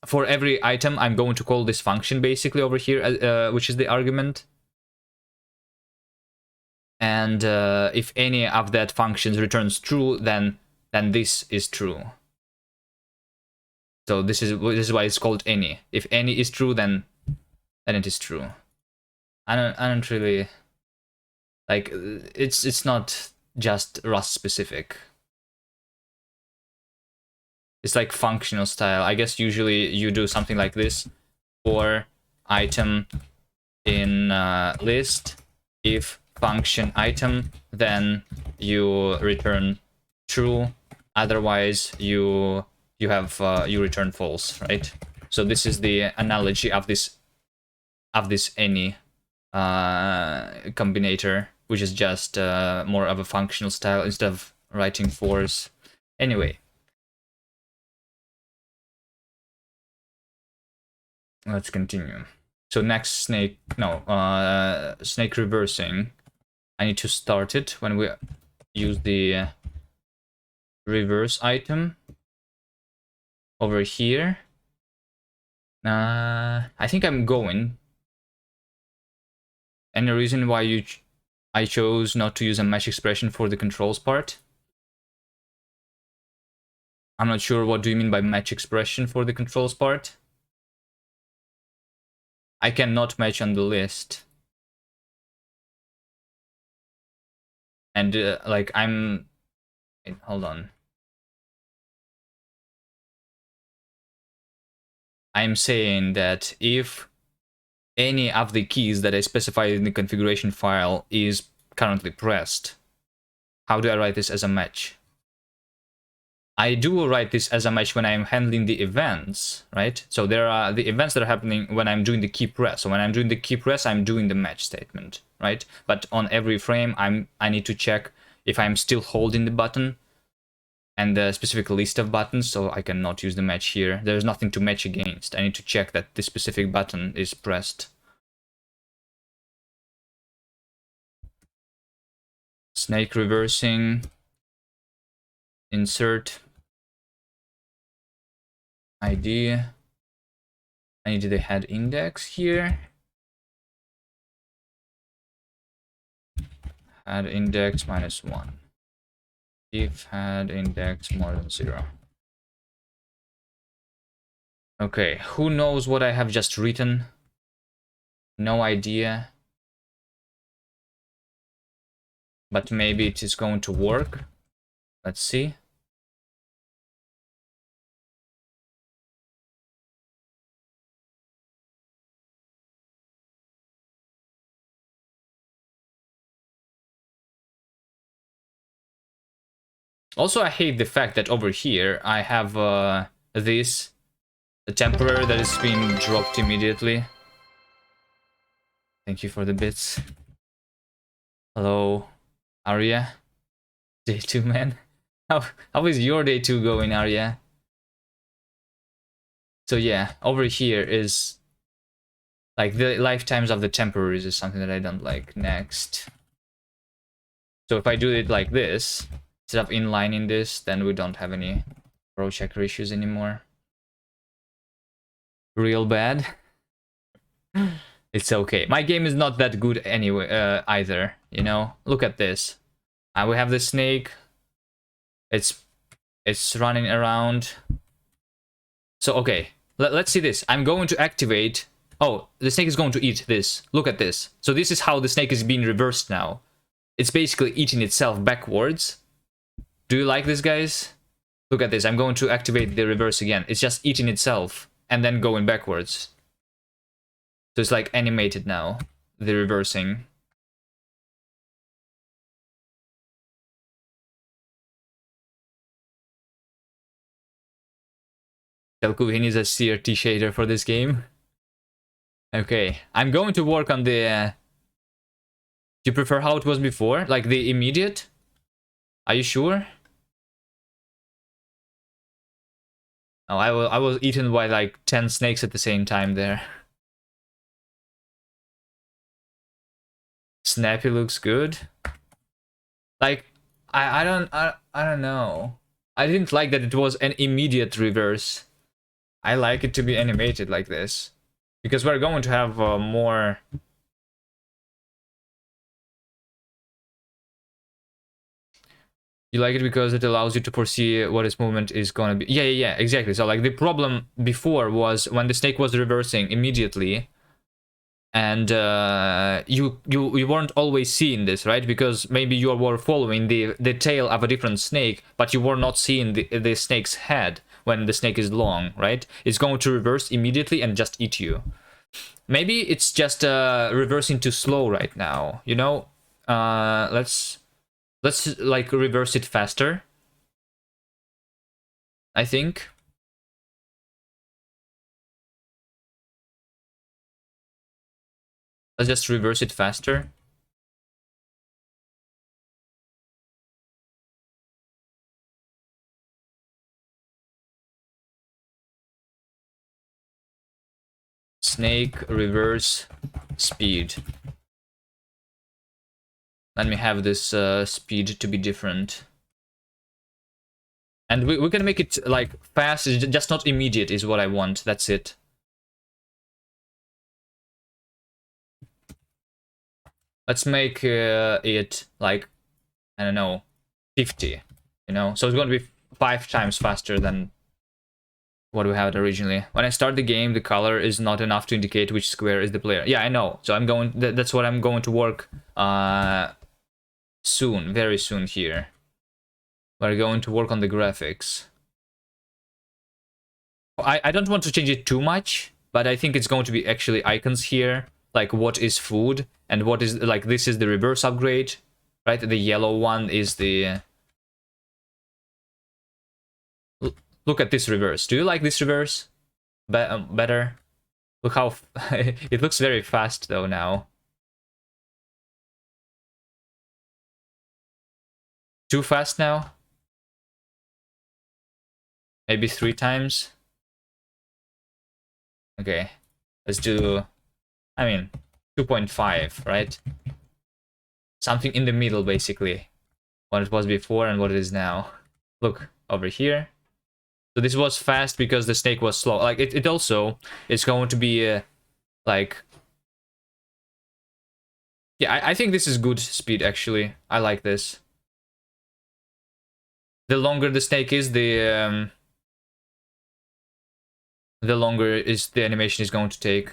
for every item, I'm going to call this function basically over here, which is the argument. And if any of that functions returns true, then this is true. So this is why it's called any. If any is true, then it is true. I don't really like. It's not just Rust specific. It's like functional style. I guess usually you do something like this for item in list. If function item, then you return true. Otherwise, you return false, right? So this is the analogy of this any combinator, which is just more of a functional style instead of writing fors. Anyway. Let's continue. So next snake reversing. I need to start it when we use the reverse item over here. I think I'm going. Any reason why I chose not to use a match expression for the controls part? I'm not sure what do you mean by match expression for the controls part. I cannot match on the list. And like wait, hold on. I'm saying that if any of the keys that I specified in the configuration file is currently pressed, how do I write this as a match? I do write this as a match when I'm handling the events, right? So there are the events that are happening when I'm doing the key press. So when I'm doing the key press, I'm doing the match statement, right? But on every frame, I need to check if I'm still holding the button and the specific list of buttons, so I cannot use the match here. There's nothing to match against. I need to check that this specific button is pressed. Snake reversing, insert ID. I need the head index here. Head index -1. If head index more than 0. Okay, who knows what I have just written? No idea. But maybe it is going to work. Let's see. Also, I hate the fact that over here I have this the temporary that is being dropped immediately. Thank you for the bits. Hello, Arya. Day 2, man. How is your day 2 going, Arya? So yeah, over here is like the lifetimes of the temporaries is something that I don't like. Next. So if I do it like this, instead of inlining this, then we don't have any row checker issues anymore. Real bad. It's okay. My game is not that good anyway, either, you know? Look at this. We have the snake. It's running around. So, okay. Let's see this. I'm going to activate... Oh, the snake is going to eat this. Look at this. So this is how the snake is being reversed now. It's basically eating itself backwards. Do you like this, guys? Look at this. I'm going to activate the reverse again. It's just eating itself and then going backwards. So it's like animated now, the reversing. Telku, he needs a CRT shader for this game. Okay, I'm going to work on the You prefer how it was before? Like the immediate? Are you sure? Oh, I was eaten by like 10 snakes at the same time there. Snappy looks good. Like, I don't know. I didn't like that it was an immediate reverse. I like it to be animated like this. Because we're going to have more... You like it because it allows you to foresee what its movement is gonna be. Yeah, exactly. So like the problem before was when the snake was reversing immediately, and you weren't always seeing this, right? Because maybe you were following the tail of a different snake, but you were not seeing the snake's head when the snake is long, right? It's going to reverse immediately and just eat you. Maybe it's just reversing too slow right now, you know? Let's like reverse it faster, I think. Let's just reverse it faster. Snake reverse speed. Let me have this speed to be different. And we can make it like fast, just not immediate is what I want. That's it. Let's make it like, I don't know, 50, you know? So it's going to be 5 times faster than what we had originally. When I start the game, the color is not enough to indicate which square is the player. Yeah, I know. So I'm going, that's what I'm going to work soon, very soon here. We're going to work on the graphics. I don't want to change it too much, but I think it's going to be actually icons here, like what is food, and what is, like, this is the reverse upgrade, right? The yellow one is the... Look at this reverse. Do you like this reverse better? Look how... it looks very fast, though, now. Too fast now? Maybe 3 times? Okay. Let's do... I mean, 2.5, right? Something in the middle, basically. What it was before and what it is now. Look, over here. So this was fast because the snake was slow. Like, it also is going to be, like... Yeah, I think this is good speed, actually. I like this. The longer the snake is, the longer is the animation is going to take.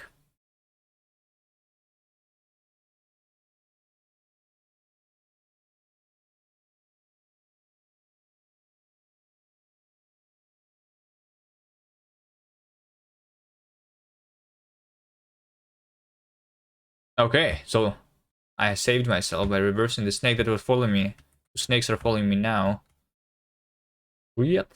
Okay, so I saved myself by reversing the snake that was following me. The snakes are following me now. Yep.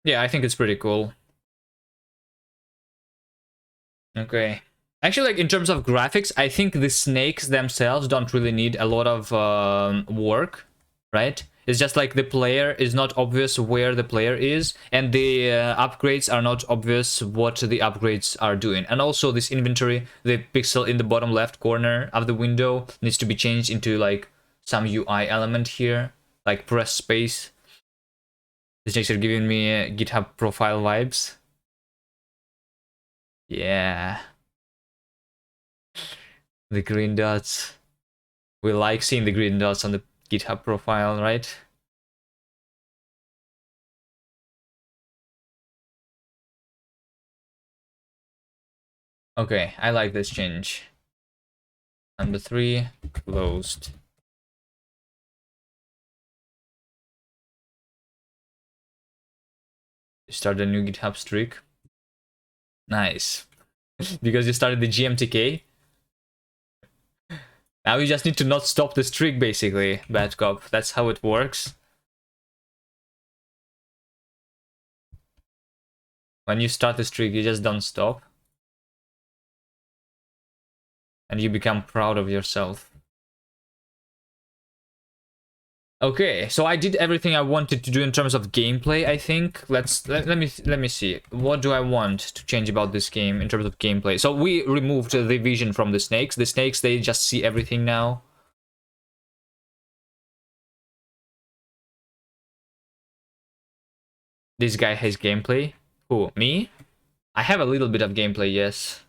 Yeah, I think it's pretty cool. Okay. Actually, like, in terms of graphics, I think the snakes themselves don't really need a lot of work, right? It's just like the player is not obvious where the player is, and the upgrades are not obvious what the upgrades are doing. And also this inventory, the pixel in the bottom left corner of the window needs to be changed into like some UI element here, like press space. The snakes are giving me GitHub profile vibes. Yeah. The green dots. We like seeing the green dots on the GitHub profile, right? Okay, I like this change. Number 3, closed. Start a new GitHub streak. Nice. Because you started the GMTK. Now you just need to not stop the streak, basically, Bad Cop. That's how it works. When you start the streak, you just don't stop. And you become proud of yourself. Okay, so I did everything I wanted to do in terms of gameplay, I think. Let me see. What do I want to change about this game in terms of gameplay? So we removed the vision from the snakes. The snakes, they just see everything now. This guy has gameplay. Who, me? I have a little bit of gameplay, yes.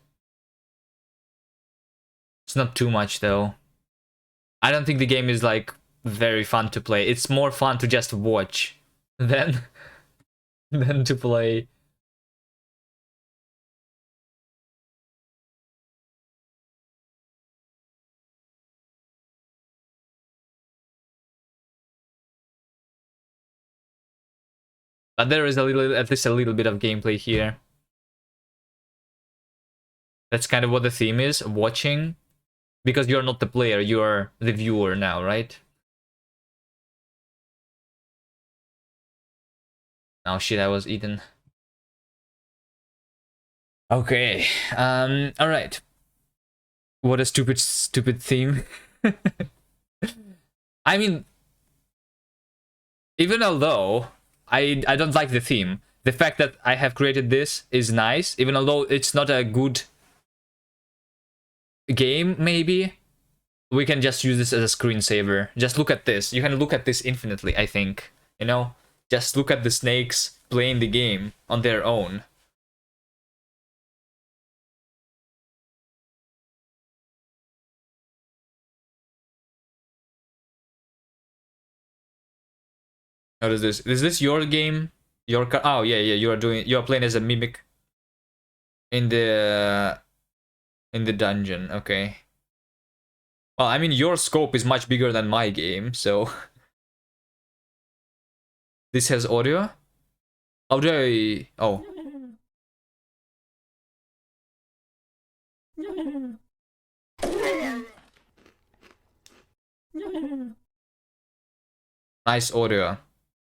It's not too much though. I don't think the game is like very fun to play. It's more fun to just watch than than to play. But there is a little, at least a little bit of gameplay here. That's kind of what the theme is, watching. Because you're not the player, you're the viewer now, right? Oh shit, I was eaten. Okay, alright. What a stupid theme. I mean, even although I don't like the theme, the fact that I have created this is nice, even although it's not a good game, maybe. We can just use this as a screensaver. Just look at this. You can look at this infinitely, I think. You know? Just look at the snakes playing the game on their own. What is this? Is this your game? Your car? Oh yeah, yeah. You are playing as a mimic in the dungeon. Okay. Well, I mean, your scope is much bigger than my game, so this has audio. How do I? Oh. Nice audio.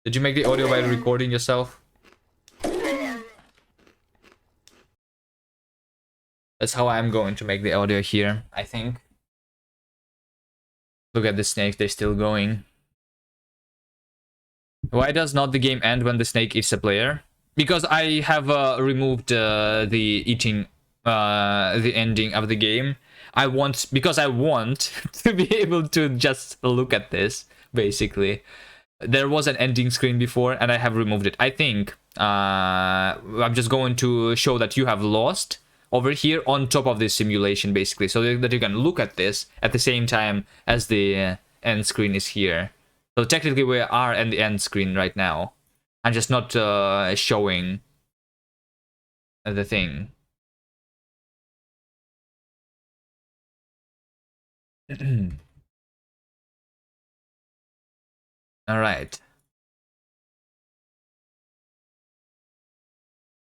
Did you make the audio by recording yourself? That's how I'm going to make the audio here, I think. Look at the snakes, they're still going. Why does not the game end when the snake eats a player? Because I have removed the eating, the ending of the game. Because I want to be able to just look at this, basically. There was an ending screen before, and I have removed it. I think I'm just going to show that you have lost over here on top of this simulation, basically, so that you can look at this at the same time as the end screen is here. So technically we are at the end screen right now. I'm just not showing the thing. All right.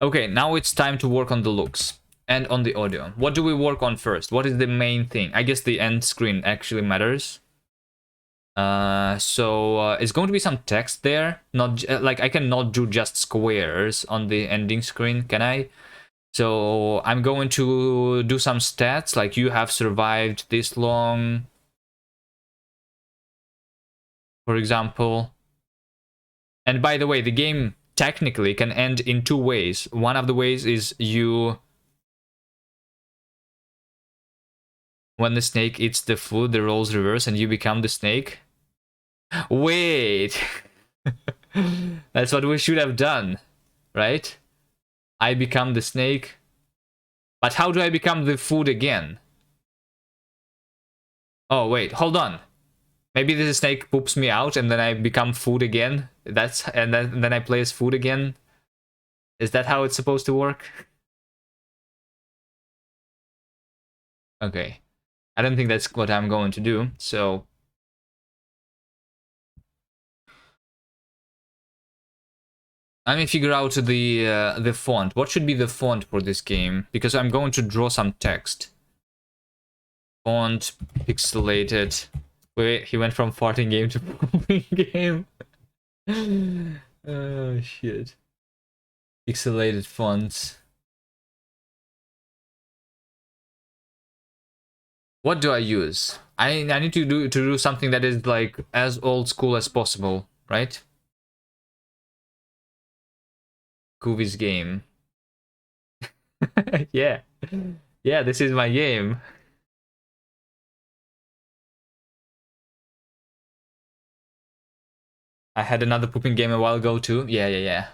Okay, now it's time to work on the looks and on the audio. What do we work on first? What is the main thing? I guess the end screen actually matters. So it's going to be some text there. Not like I cannot do just squares on the ending screen, can I? So I'm going to do some stats, like you have survived this long, for example. And by the way, the game technically can end in two ways. One of the ways is when the snake eats the food, the roles reverse and you become the snake. Wait. That's what we should have done, right? I become the snake. But how do I become the food again? Oh, wait, hold on. Maybe the snake poops me out and then I become food again. And then I play as food again. Is that how it's supposed to work? Okay. I don't think that's what I'm going to do, so let me figure out the font. What should be the font for this game? Because I'm going to draw some text. Font, pixelated. Wait, he went from farting game to pooping game. Oh shit. Pixelated fonts. What do I use? I need to do something that is like as old school as possible, right? Kuvi's game. Yeah. Yeah, this is my game. I had another pooping game a while ago too. Yeah, yeah, yeah.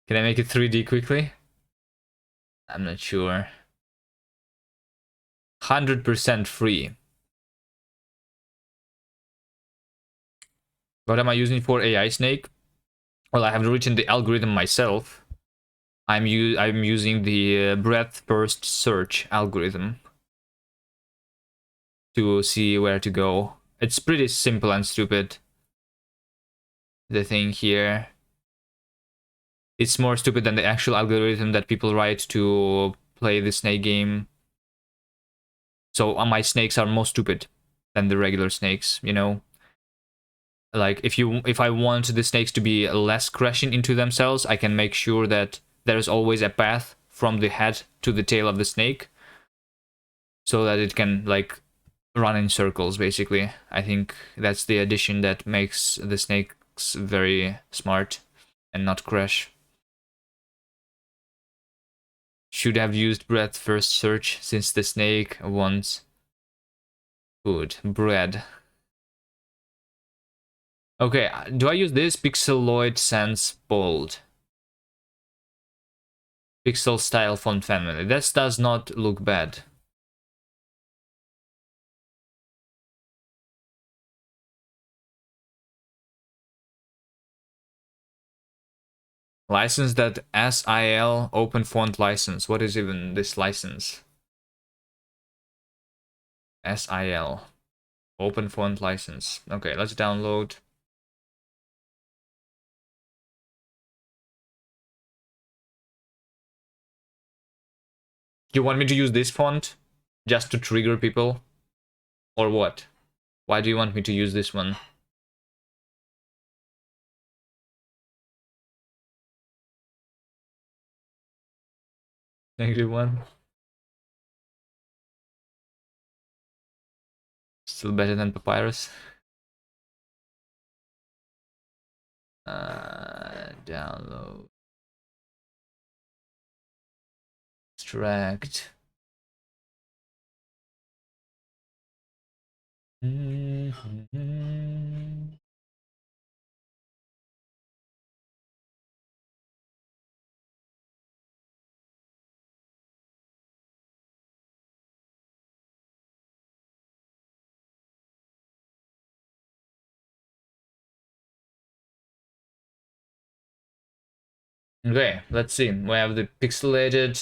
Can I make it 3D quickly? I'm not sure. 100% free. What am I using for AI Snake? Well, I have written the algorithm myself. I'm using the breadth first search algorithm to see where to go. It's pretty simple and stupid. The thing here, it's more stupid than the actual algorithm that people write to play the snake game. So my snakes are more stupid than the regular snakes, you know. Like if I want the snakes to be less crashing into themselves, I can make sure that there's always a path from the head to the tail of the snake, so that it can like run in circles. Basically, I think that's the addition that makes the snakes very smart and not crash. Should have used bread first search since the snake wants food. Bread. Okay, do I use this? Pixeloid Sans Bold. Pixel style font family. That does not look bad. License that SIL open font license. What is even this license? SIL open font license. Okay, let's download. You want me to use this font just to trigger people? Or what? Why do you want me to use this one? -1. Still better than Papyrus. Download. Extract. Okay, let's see. We have the Pixeloid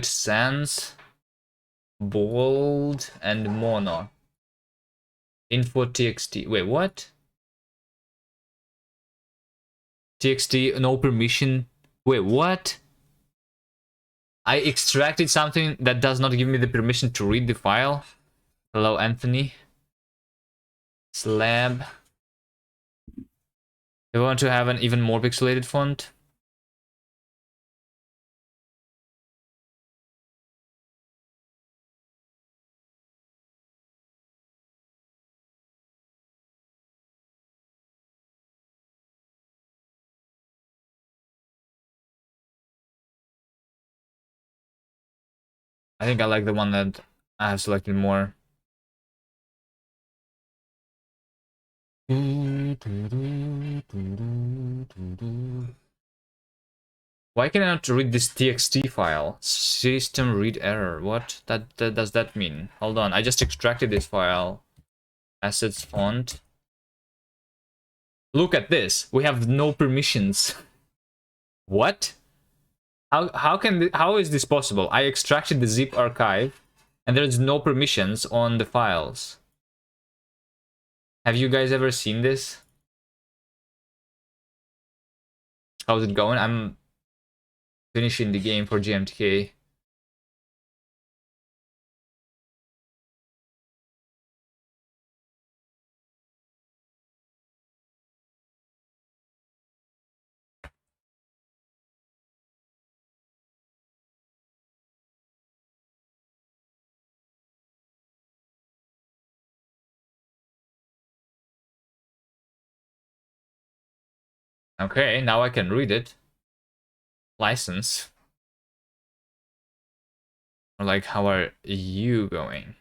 Sans, Bold, and Mono. Info TXT. Wait, what? TXT, no permission. Wait, what? I extracted something that does not give me the permission to read the file. Hello, Anthony. Slab. You want to have an even more pixelated font? I think I like the one that I have selected more. Why can I not read this txt file? System read error. What that does that mean? Hold on, I just extracted this file. Assets font. Look at this. We have no permissions. What? How is this possible? I extracted the zip archive and there's no permissions on the files. Have you guys ever seen this? How's it going? I'm finishing the game for GMTK. Okay, now I can read it. License. Or like, how are you going?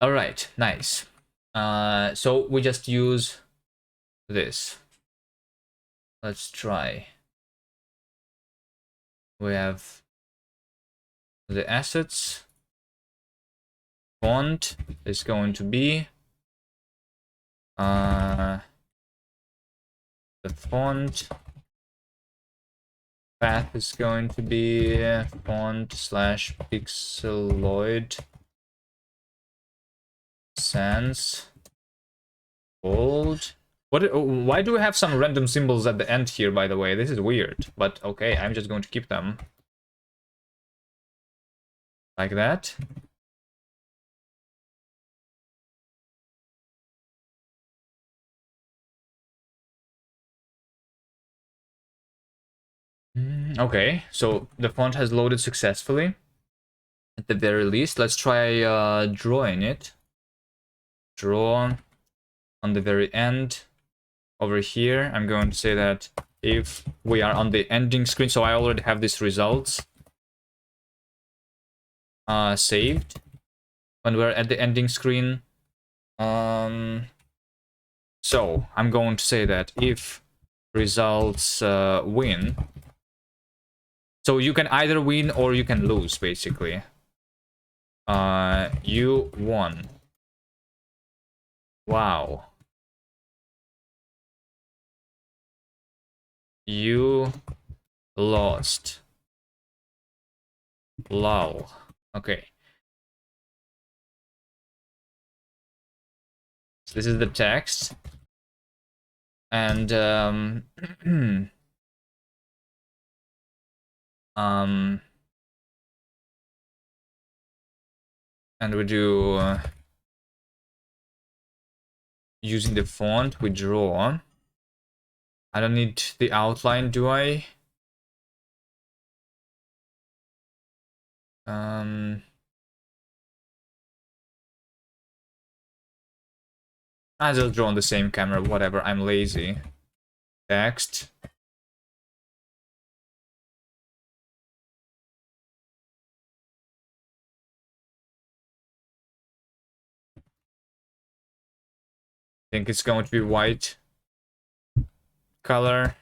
All right, nice. So we just use this. Let's try. We have the assets. Font is going to be the font. Path is going to be font slash pixeloid sans bold. What? Why do we have some random symbols at the end here, by the way? This is weird, but okay, I'm just going to keep them. Like that. Okay, so the font has loaded successfully. At the very least, let's try drawing it. Draw on the very end. Over here, I'm going to say that if we are on the ending screen, so I already have these results saved when we're at the ending screen. So I'm going to say that if results win, so you can either win or you can lose, basically. You won. Wow. You lost. Lol. Okay. So this is the text. And and we do using the font, we draw. I don't need the outline, do I? I just draw on the same camera, whatever, I'm lazy. Text. I think it's going to be white color.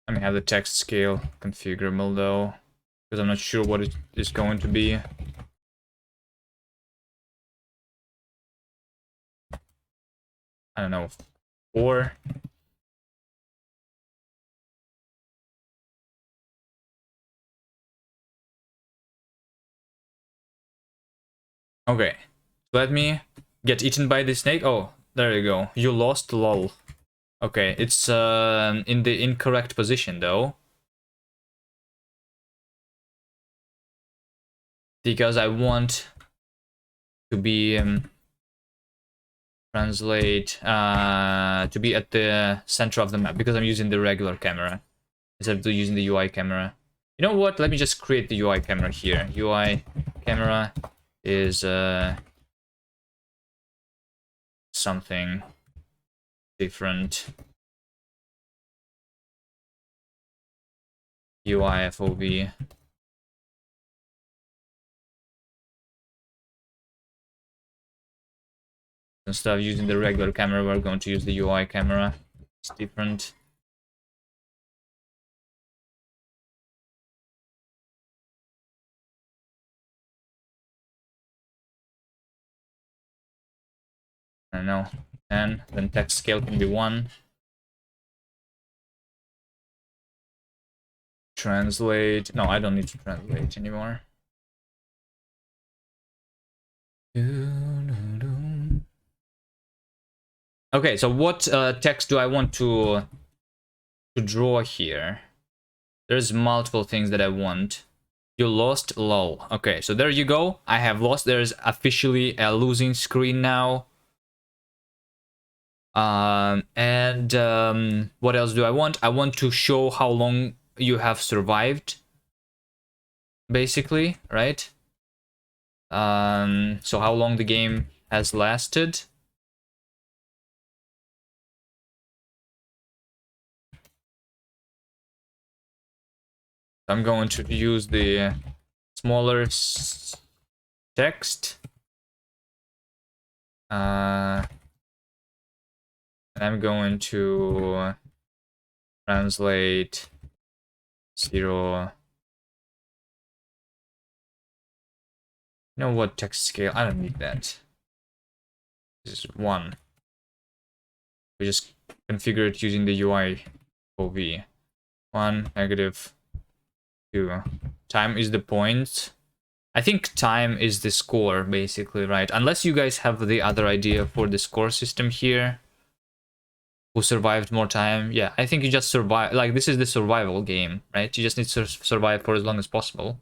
Let me have the text scale configurable though, because I'm not sure what it is going to be. I don't know, 4. Okay, let me get eaten by the snake. Oh, there you go. You lost, lol. Okay, it's in the incorrect position though. Because I want to be translate to be at the center of the map because I'm using the regular camera instead of using the UI camera. You know what? Let me just create the UI camera here. UI camera is something different. UI FOV. Instead of using the regular camera, we're going to use the UI camera. It's different. I don't know. 10. Then text scale can be 1. Translate. No, I don't need to translate anymore. Okay, so what text do I want to draw here? There's multiple things that I want. You lost, lol. Okay, so there you go. I have lost. There's officially a losing screen now. What else do I want? I want to show how long you have survived, basically, right? So how long the game has lasted. I'm going to use the smaller text. And I'm going to translate 0. You know what, text scale? I don't need that. This is 1. We just configure it using the UI OV. 1, -2. Time is the point. I think time is the score, basically, right? Unless you guys have the other idea for the score system here. Who survived more time? Yeah, I think you just survive. Like, this is the survival game, right? You just need to survive for as long as possible.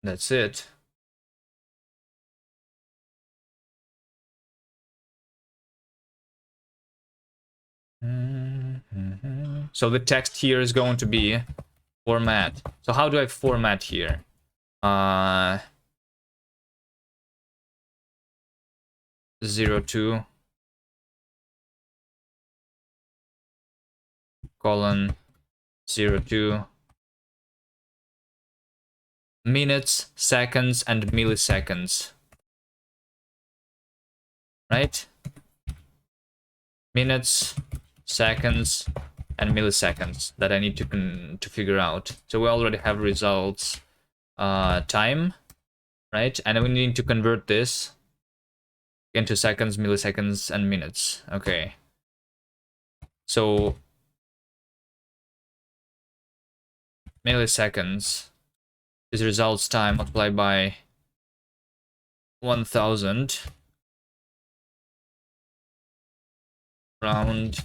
That's it. So the text here is going to be format. So how do I format here? 02 colon 02 minutes, seconds, and milliseconds. Right? Minutes, seconds, and milliseconds that I need to figure out. So we already have results. Time, right? And we need to convert this into seconds, milliseconds, and minutes. Okay. So milliseconds is results time multiplied by 1000. Round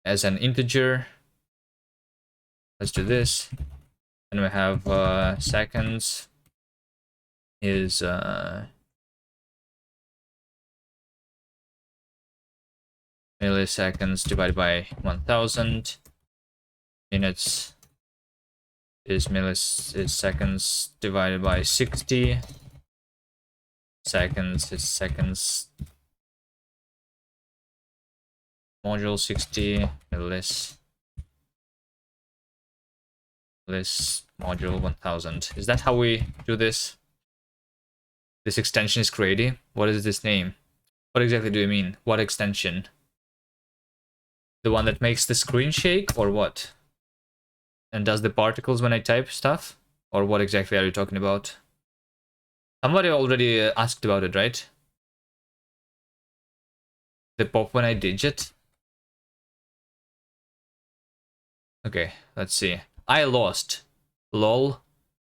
as an integer. Let's do this. And we have seconds is milliseconds divided by 1000. Minutes is seconds divided by 60. Seconds is seconds module 60. Millis module 1000. Is that how we do this? This extension is created. What is this name? What exactly do you mean? What extension? The one that makes the screen shake, or what? And does the particles when I type stuff? Or what exactly are you talking about? Somebody already asked about it, right? The pop when I digit? Okay, let's see. I lost. Lol.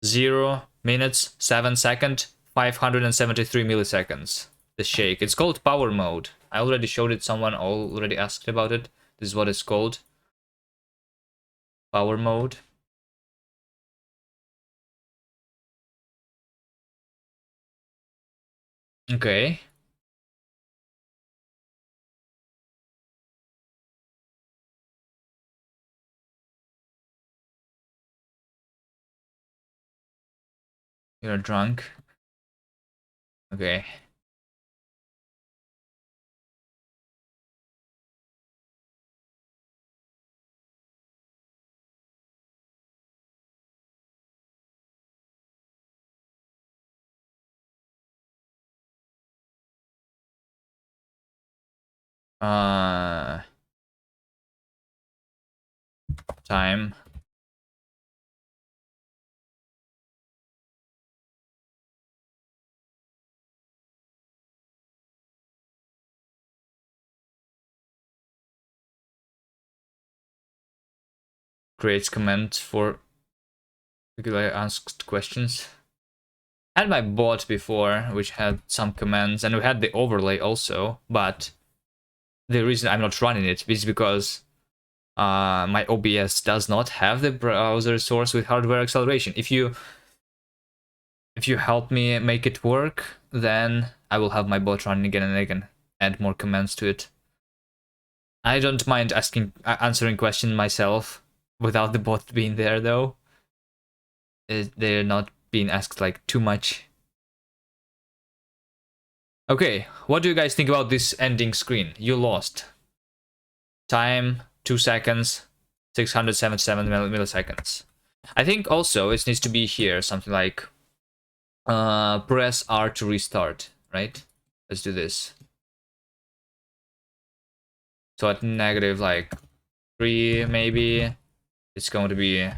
0 minutes, 7 second, 573 milliseconds. The shake. It's called power mode. I already showed it. Someone already asked about it. This is what it's called. Power mode. Okay. You're drunk. Okay. Time. Creates comment for because I asked questions. I had my bot before, which had some commands, and we had the overlay also, but the reason I'm not running it is because my OBS does not have the browser source with hardware acceleration. If you help me make it work, then I will have my bot running again and again, add more commands to it. I don't mind answering questions myself without the bot being there, though. They're not being asked like too much. Okay, what do you guys think about this ending screen? You lost. Time 2 seconds, 677 milliseconds. I think also it needs to be here, something like press R to restart, right? Let's do this. So at negative like 3 maybe, it's going to be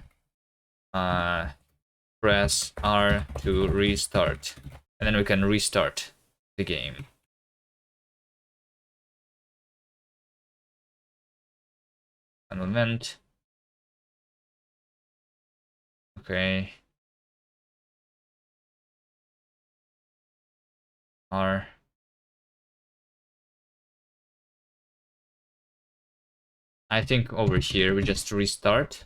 press R to restart. And then we can restart the game. One moment. Okay. R. I think over here we just restart.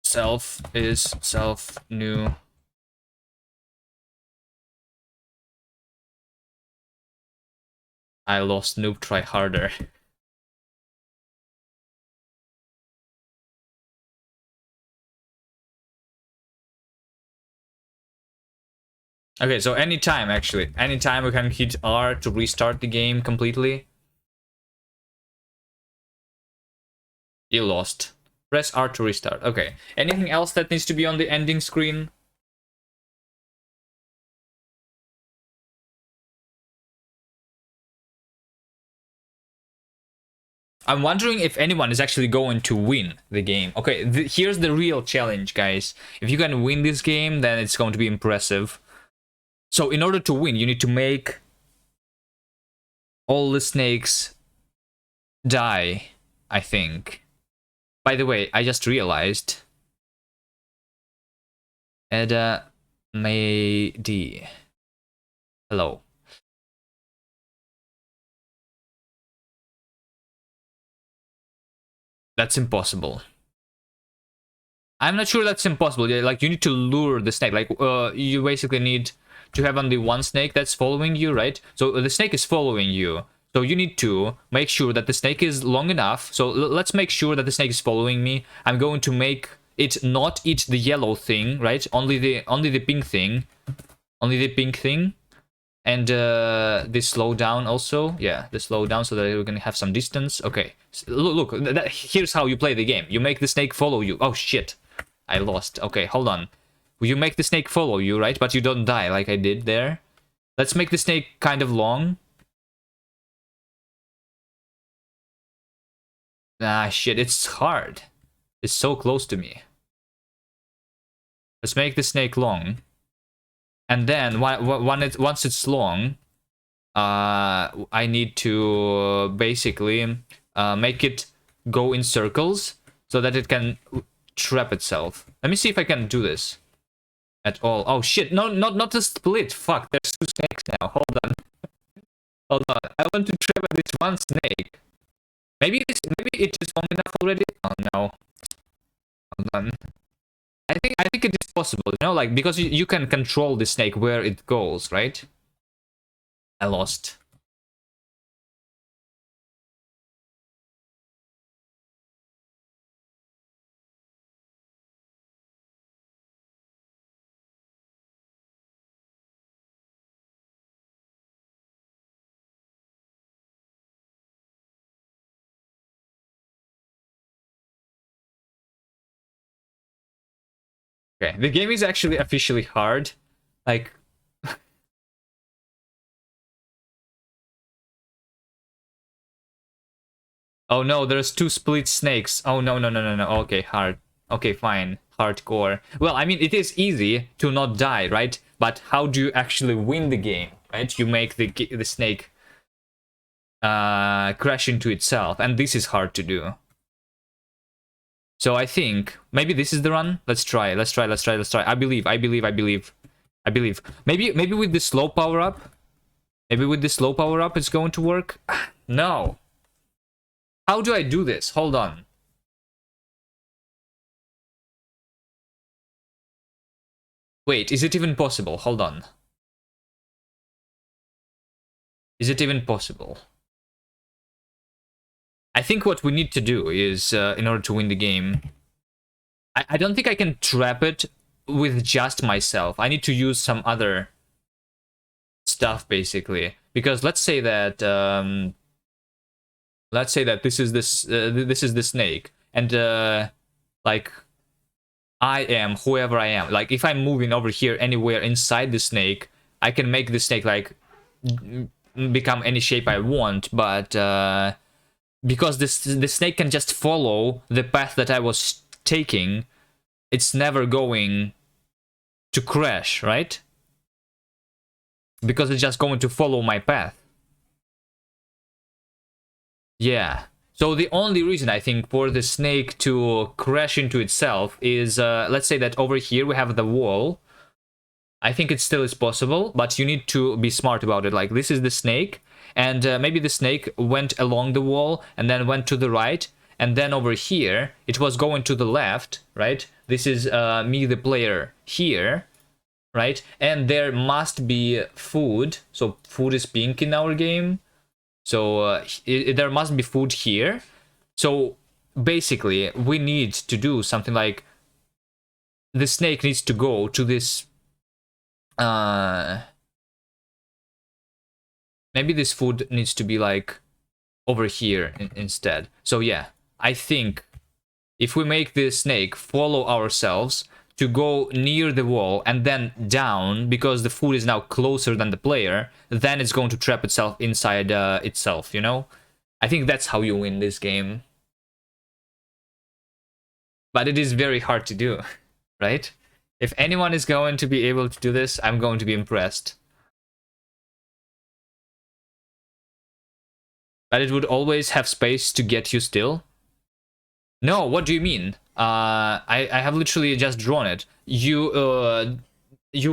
Self is self new. I lost noob, try harder. Okay, so anytime actually. Anytime we can hit R to restart the game completely. You lost. Press R to restart. Okay. Anything else that needs to be on the ending screen? I'm wondering if anyone is actually going to win the game. Okay, here's the real challenge, guys. If you can win this game, then it's going to be impressive. So in order to win, you need to make all the snakes die, I think. By the way, I just realized Eda May D. Hello. That's impossible. I'm not sure that's impossible. Like, you need to lure the snake. Like, you basically need to have only one snake that's following you, right? So the snake is following you. So you need to make sure that the snake is long enough. So let's make sure that the snake is following me. I'm going to make it not eat the yellow thing, right? Only the pink thing. Only the pink thing. And the slow down also. Yeah, the slow down so that we can have some distance. Okay. Look, here's how you play the game. You make the snake follow you. Oh, shit. I lost. Okay, hold on. You make the snake follow you, right? But you don't die like I did there. Let's make the snake kind of long. Ah, shit, it's hard. It's so close to me. Let's make the snake long. And then, once it's long, I need to basically make it go in circles so that it can trap itself. Let me see if I can do this at all. Oh shit, no, not a split. Fuck, there's two snakes now. Hold on. Hold on. I want to trap this one snake. Maybe it is long enough already. Oh no. Hold on. I think it is possible, you know, like, because you can control the snake where it goes, right? I lost. Okay, the game is actually officially hard. Like, oh no, there's two split snakes. Oh no, no, no, no, no. Okay, hard. Okay, fine. Hardcore. Well, I mean, it is easy to not die, right? But how do you actually win the game, right? You make the snake crash into itself, and this is hard to do. So I think maybe this is the run. Let's try. I believe. Maybe with the slow power up. Maybe with the slow power up it's going to work. No. How do I do this? Hold on. Wait, is it even possible? Hold on. Is it even possible? I think what we need to do is, in order to win the game, I don't think I can trap it with just myself. I need to use some other stuff, basically. Because let's say that this is the snake, and like I am whoever I am. Like if I'm moving over here anywhere inside the snake, I can make the snake like become any shape I want, but because the snake can just follow the path that I was taking, it's never going to crash, right? Because it's just going to follow my path. Yeah. So the only reason I think for the snake to crash into itself is, let's say that over here we have the wall. I think it still is possible, but you need to be smart about it. Like this is the snake, and maybe the snake went along the wall and then went to the right, and then over here it was going to the left, right? This is me, the player, here, right? And there must be food. So food is pink in our game. So there must be food here. So basically, we need to do something like the snake needs to go to this. Maybe this food needs to be like over here instead. So yeah, I think if we make the snake follow ourselves to go near the wall and then down, because the food is now closer than the player, then it's going to trap itself inside itself, you know? I think that's how you win this game. But it is very hard to do, right? If anyone is going to be able to do this, I'm going to be impressed. But it would always have space to get you still. No, what do you mean? I have literally just drawn it. You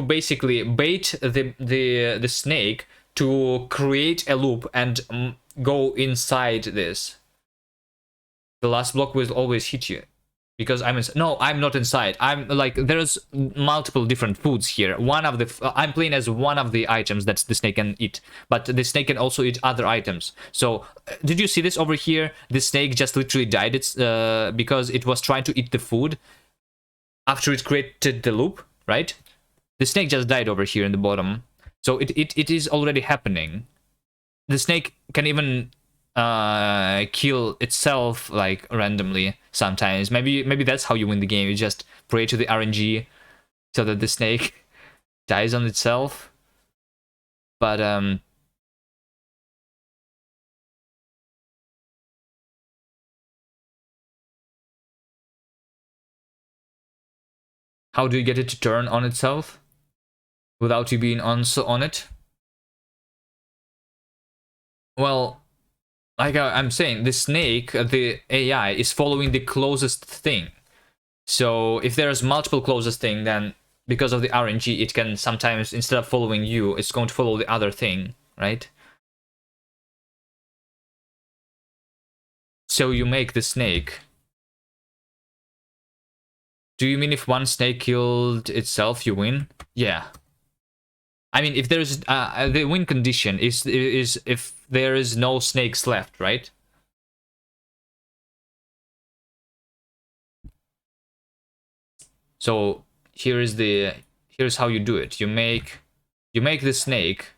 basically bait the snake to create a loop and go inside this. The last block will always hit you. Because no, I'm not inside. I'm like, there's multiple different foods here. I'm playing as one of the items that the snake can eat, but the snake can also eat other items. So did you see this over here? The snake just literally died because it was trying to eat the food after it created the loop, right? The snake just died over here in the bottom. So it is already happening. The snake can even kill itself like randomly sometimes. Maybe that's how you win the game. You just pray to the RNG so that the snake dies on itself. But how do you get it to turn on itself without you being on it? Well, like I'm saying, the snake, the AI, is following the closest thing. So if there's multiple closest thing, then because of the RNG, it can sometimes, instead of following you, it's going to follow the other thing, right? So you make the snake. Do you mean if one snake killed itself, you win? Yeah. I mean, if there's the win condition is if there is no snakes left, right? So here's how you do it. You make the snake,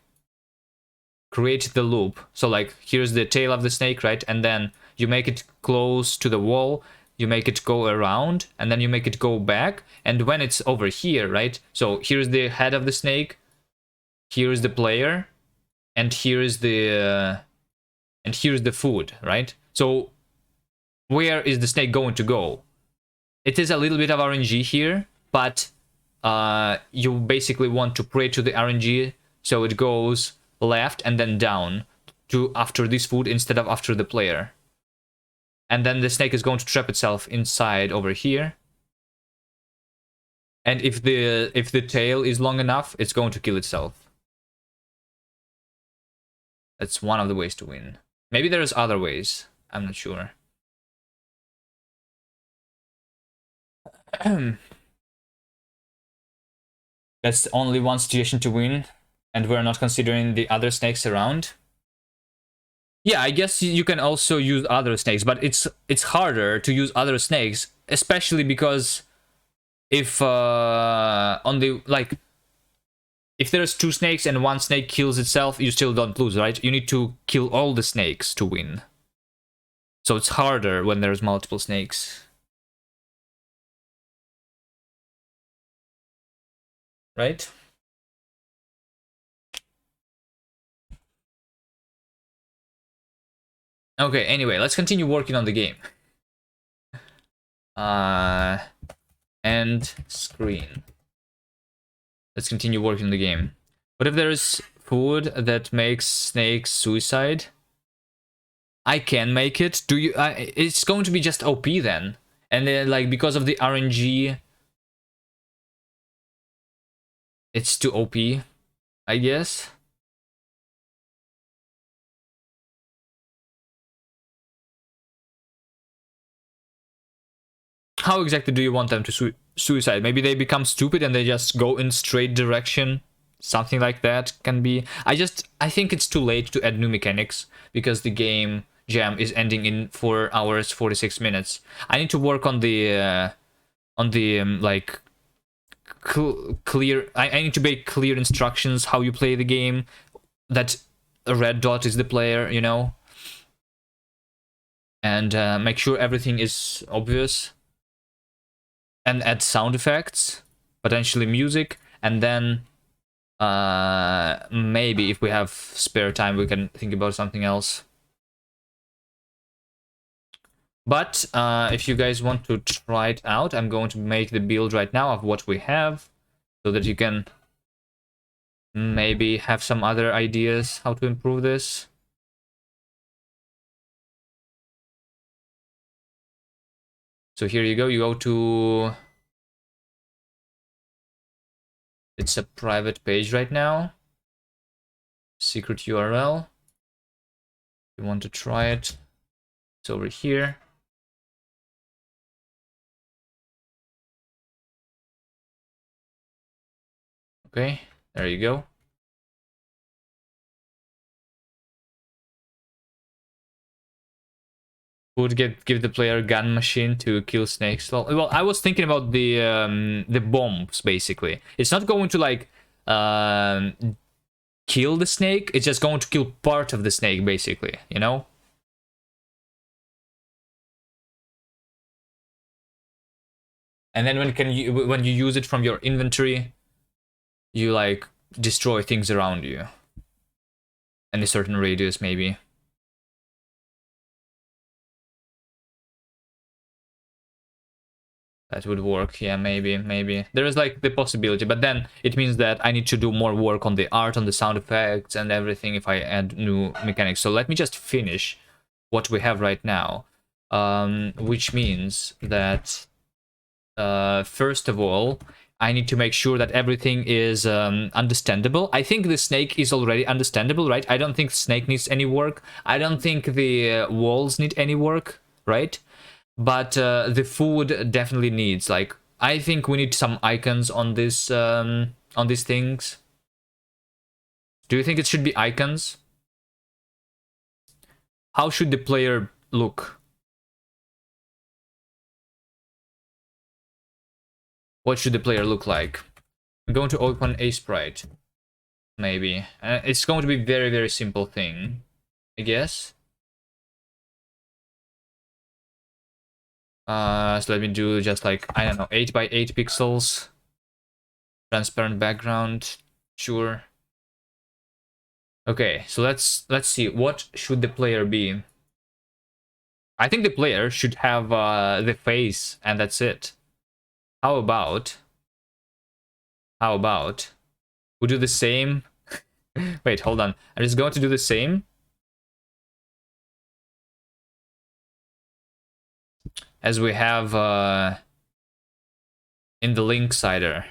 create the loop. So like here's the tail of the snake, right? And then you make it close to the wall. You make it go around, and then you make it go back. And when it's over here, right? So here's the head of the snake. Here's the player, and here's the food, right? So where is the snake going to go? It is a little bit of RNG here, but you basically want to pray to the RNG so it goes left and then down to after this food instead of after the player. and then the snake is going to trap itself inside over here. And if the tail is long enough, it's going to kill itself. That's one of the ways to win. Maybe there's other ways. I'm not sure. That's only one situation to win, and we're not considering the other snakes around. Yeah, I guess you can also use other snakes, but it's harder to use other snakes, especially because if on the like if there's two snakes and one snake kills itself, you still don't lose, right? You need to kill all the snakes to win. So it's harder when there's multiple snakes. Right? Okay, anyway, let's continue working on the game. End screen. Let's continue working on the game. What if there's food that makes snakes suicide? I can make it. Do you? It's going to be just OP then, and then like because of the RNG, it's too OP, I guess. How exactly do you want them to suicide? Maybe they become stupid and they just go in straight direction. Something like that can be. I think it's too late to add new mechanics because the game jam is ending in 4 hours 46 minutes. I need to work on the like clear. I need to make clear instructions how you play the game. That a red dot is the player, you know, and make sure everything is obvious. And add sound effects, potentially music, and then maybe if we have spare time, we can think about something else. But if you guys want to try it out, I'm going to make the build right now of what we have, so that you can maybe have some other ideas how to improve this. So here you go. You go to... It's a private page right now. Secret URL. You want to try it? It's over here. Okay, there you go. Would give the player a gun machine to kill snakes. Well, I was thinking about the bombs basically. It's not going to like kill the snake. It's just going to kill part of the snake basically. You know. And then when you use it from your inventory, you like destroy things around you. In a certain radius, maybe. That would work, yeah, maybe. There is like the possibility, but then it means that I need to do more work on the art, on the sound effects and everything if I add new mechanics. So let me just finish what we have right now, which means that first of all, I need to make sure that everything is understandable. I think the snake is already understandable, right? I don't think the snake needs any work. I don't think the walls need any work, right? But the food definitely needs, like, I think we need some icons on this on these things. Do you think it should be icons? How should the player look? What should the player look like? I'm going to open a sprite, maybe. It's going to be very, very simple thing, I guess. So let me do just like, I don't know, 8 by 8 pixels. Transparent background, sure. Okay, so let's see, what should the player be? I think the player should have the face, and that's it. How about we do the same? Wait, hold on. I'm just going to do the same. as we have in the link cider.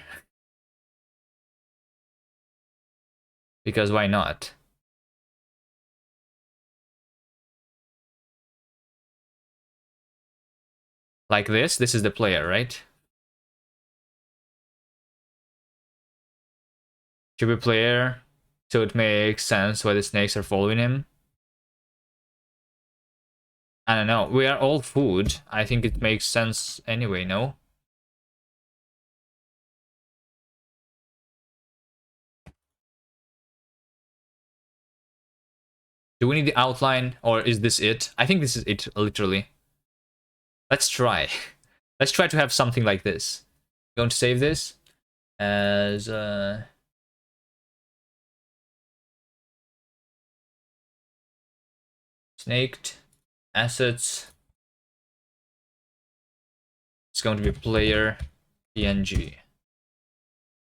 Because why not? Like this is the player, right? Should be player, so it makes sense why the snakes are following him. I don't know, we are all food. I think it makes sense anyway, no? Do we need the outline, or is this it? I think this is it, literally. Let's try. Let's try to have something like this. Going to save this as snaked assets. It's going to be player PNG.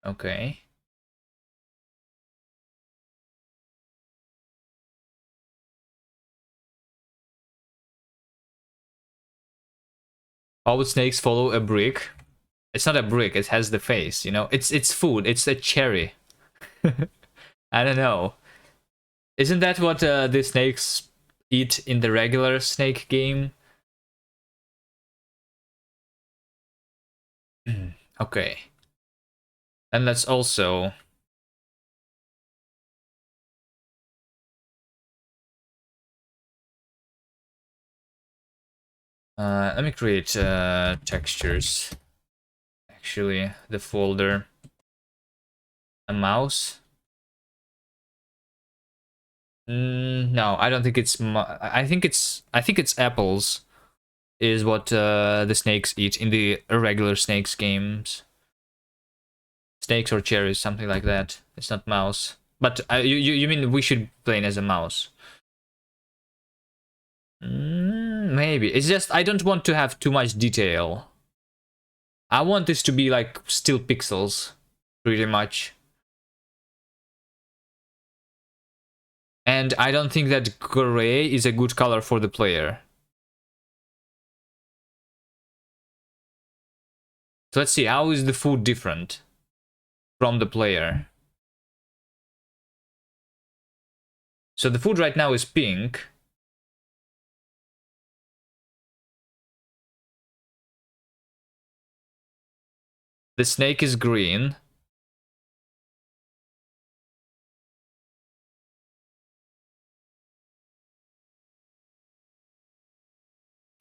Okay. All snakes follow a brick. It's not a brick, it has the face, you know? It's food, it's a cherry. I don't know. Isn't that what the snakes eat in the regular snake game? Okay. And let's also... let me create textures. Actually, the folder. A mouse. No, I don't think it's... I think it's apples is what the snakes eat in the regular snakes games. Snakes or cherries, something like that. It's not mouse. But you mean we should play as a mouse? Maybe. It's just I don't want to have too much detail. I want this to be like still pixels, pretty much. And I don't think that gray is a good color for the player. So let's see, how is the food different from the player? So the food right now is pink. The snake is green.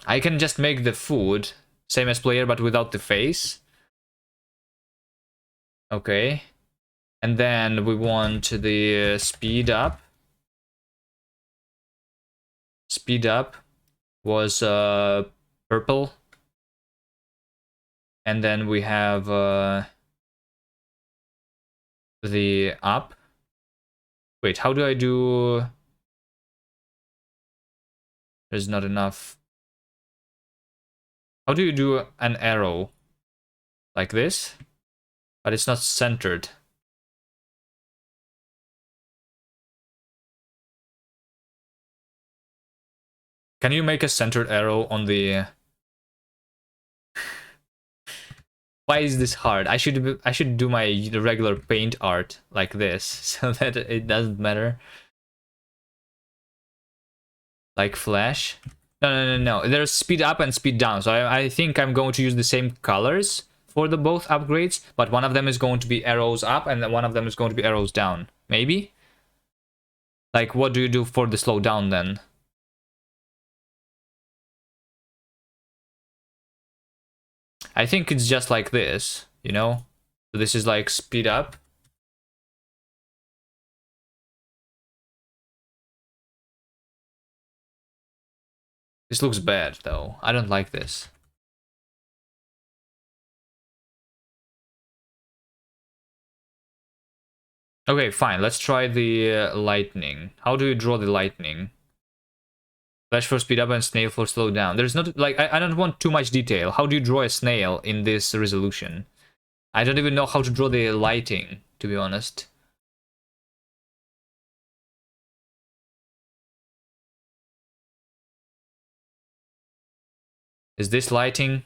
I can just make the food same as player but without the face. Okay. And then we want the speed up. Speed up was purple. And then we have the up. Wait, how do I do... There's not enough. How do you do an arrow? Like this? But it's not centered. Can you make a centered arrow on the... Why is this hard? I should do my regular paint art like this so that it doesn't matter. Like Flash. No. There's speed up and speed down. So I think I'm going to use the same colors for the both upgrades, but one of them is going to be arrows up and one of them is going to be arrows down. Maybe? Like, what do you do for the slow down then? I think it's just like this, you know? So this is like speed up. This looks bad, though. I don't like this. Okay, fine. Let's try the lightning. How do you draw the lightning? Flash for speed up and snail for slow down. There's not, like, I don't want too much detail. How do you draw a snail in this resolution? I don't even know how to draw the lighting, to be honest. Is this lighting?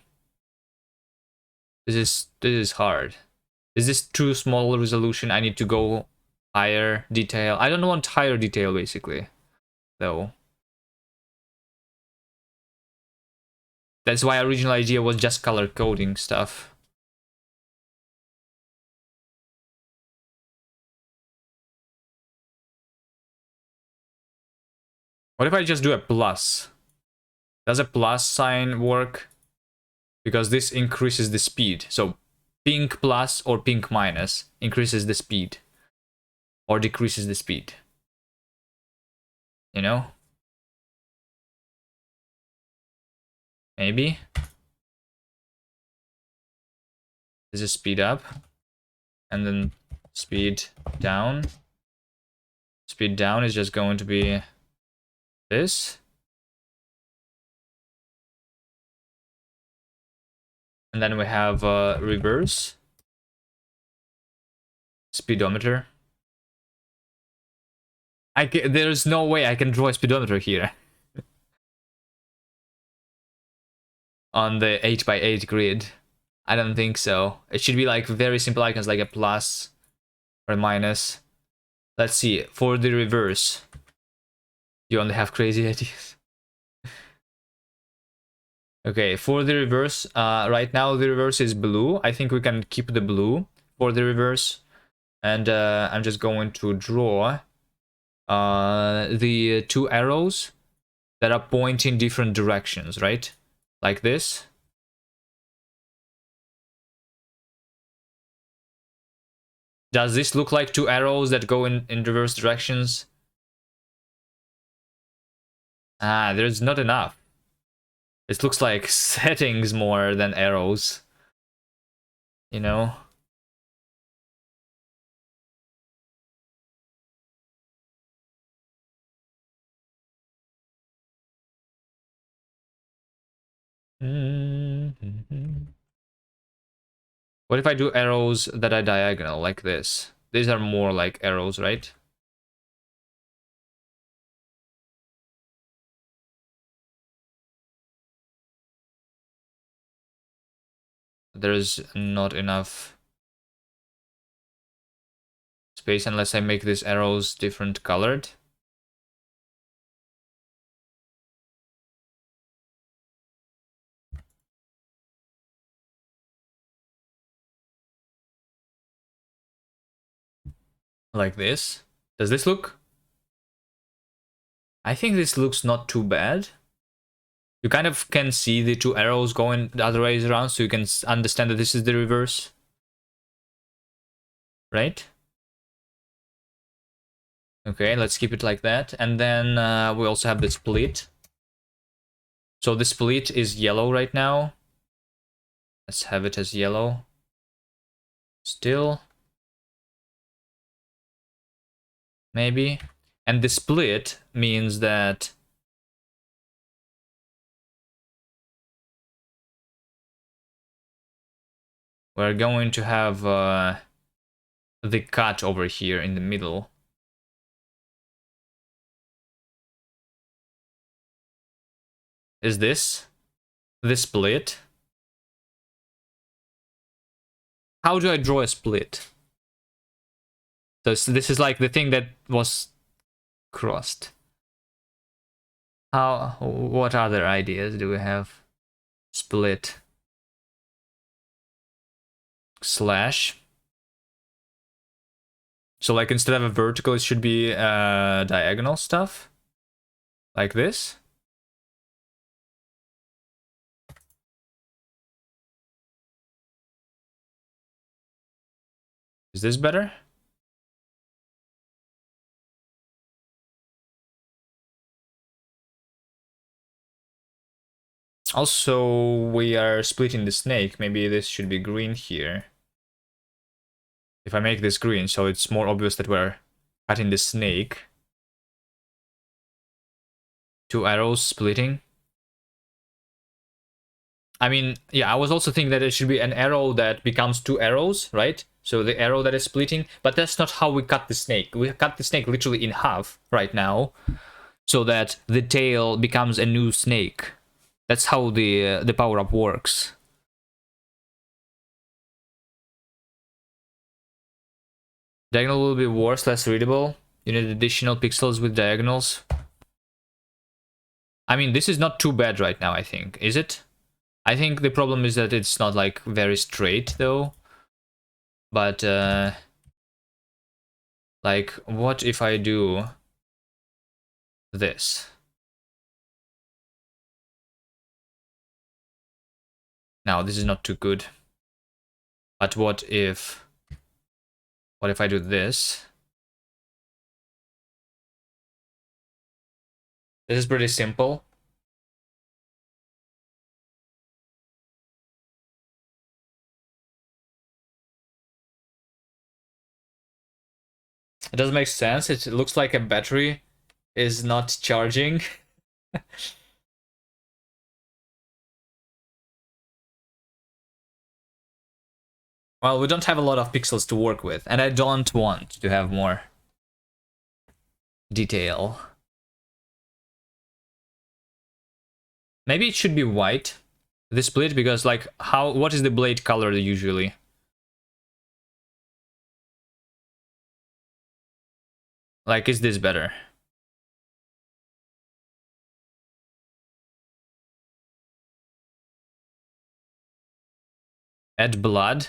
This is hard. Is this too small resolution? I need to go higher detail. I don't want higher detail basically, though. That's why original idea was just color coding stuff. What if I just do a plus? Does a plus sign work? Because this increases the speed. So pink plus or pink minus increases the speed or decreases the speed. You know? Maybe. This is speed up. And then speed down. Speed down is just going to be this. And then we have reverse. Speedometer. There's no way I can draw a speedometer here. On the 8x8 grid. I don't think so. It should be like very simple icons like a plus or a minus. Let's see, for the reverse. You only have crazy ideas. Okay, for the reverse, right now the reverse is blue. I think we can keep the blue for the reverse. And I'm just going to draw the two arrows that are pointing different directions, right? Like this. Does this look like two arrows that go in reverse directions? Ah, there's not enough. It looks like settings more than arrows. You know? What if I do arrows that are diagonal, like this? These are more like arrows, right? There's not enough space unless I make these arrows different colored. Like this. Does this look? I think this looks not too bad. You kind of can see the two arrows going the other ways around, so you can understand that this is the reverse. Right? Okay, let's keep it like that. And then we also have the split. So the split is yellow right now. Let's have it as yellow. Still. Maybe. And the split means that we're going to have the cut over here in the middle. Is this the split? How do I draw a split? So this is like the thing that was crossed. What other ideas do we have? Split. Slash. So like instead of a vertical, it should be diagonal stuff. Like this. Is this better? Also, we are splitting the snake. Maybe this should be green here. If I make this green, so it's more obvious that we're cutting the snake. Two arrows splitting. I mean, yeah, I was also thinking that it should be an arrow that becomes two arrows, right? So the arrow that is splitting, but that's not how we cut the snake. We cut the snake literally in half right now, so that the tail becomes a new snake That's how the power-up works. Diagonal will be worse, less readable. You need additional pixels with diagonals. I mean, this is not too bad right now, I think. Is it? I think the problem is that it's not like very straight though. But like, what if I do this? Now, this is not too good. But what if I do this? This is pretty simple. It doesn't make sense. It looks like a battery is not charging. Well, we don't have a lot of pixels to work with, and I don't want to have more detail. Maybe it should be white, the split, because like what is the blade color usually? Like, is this better? Add blood?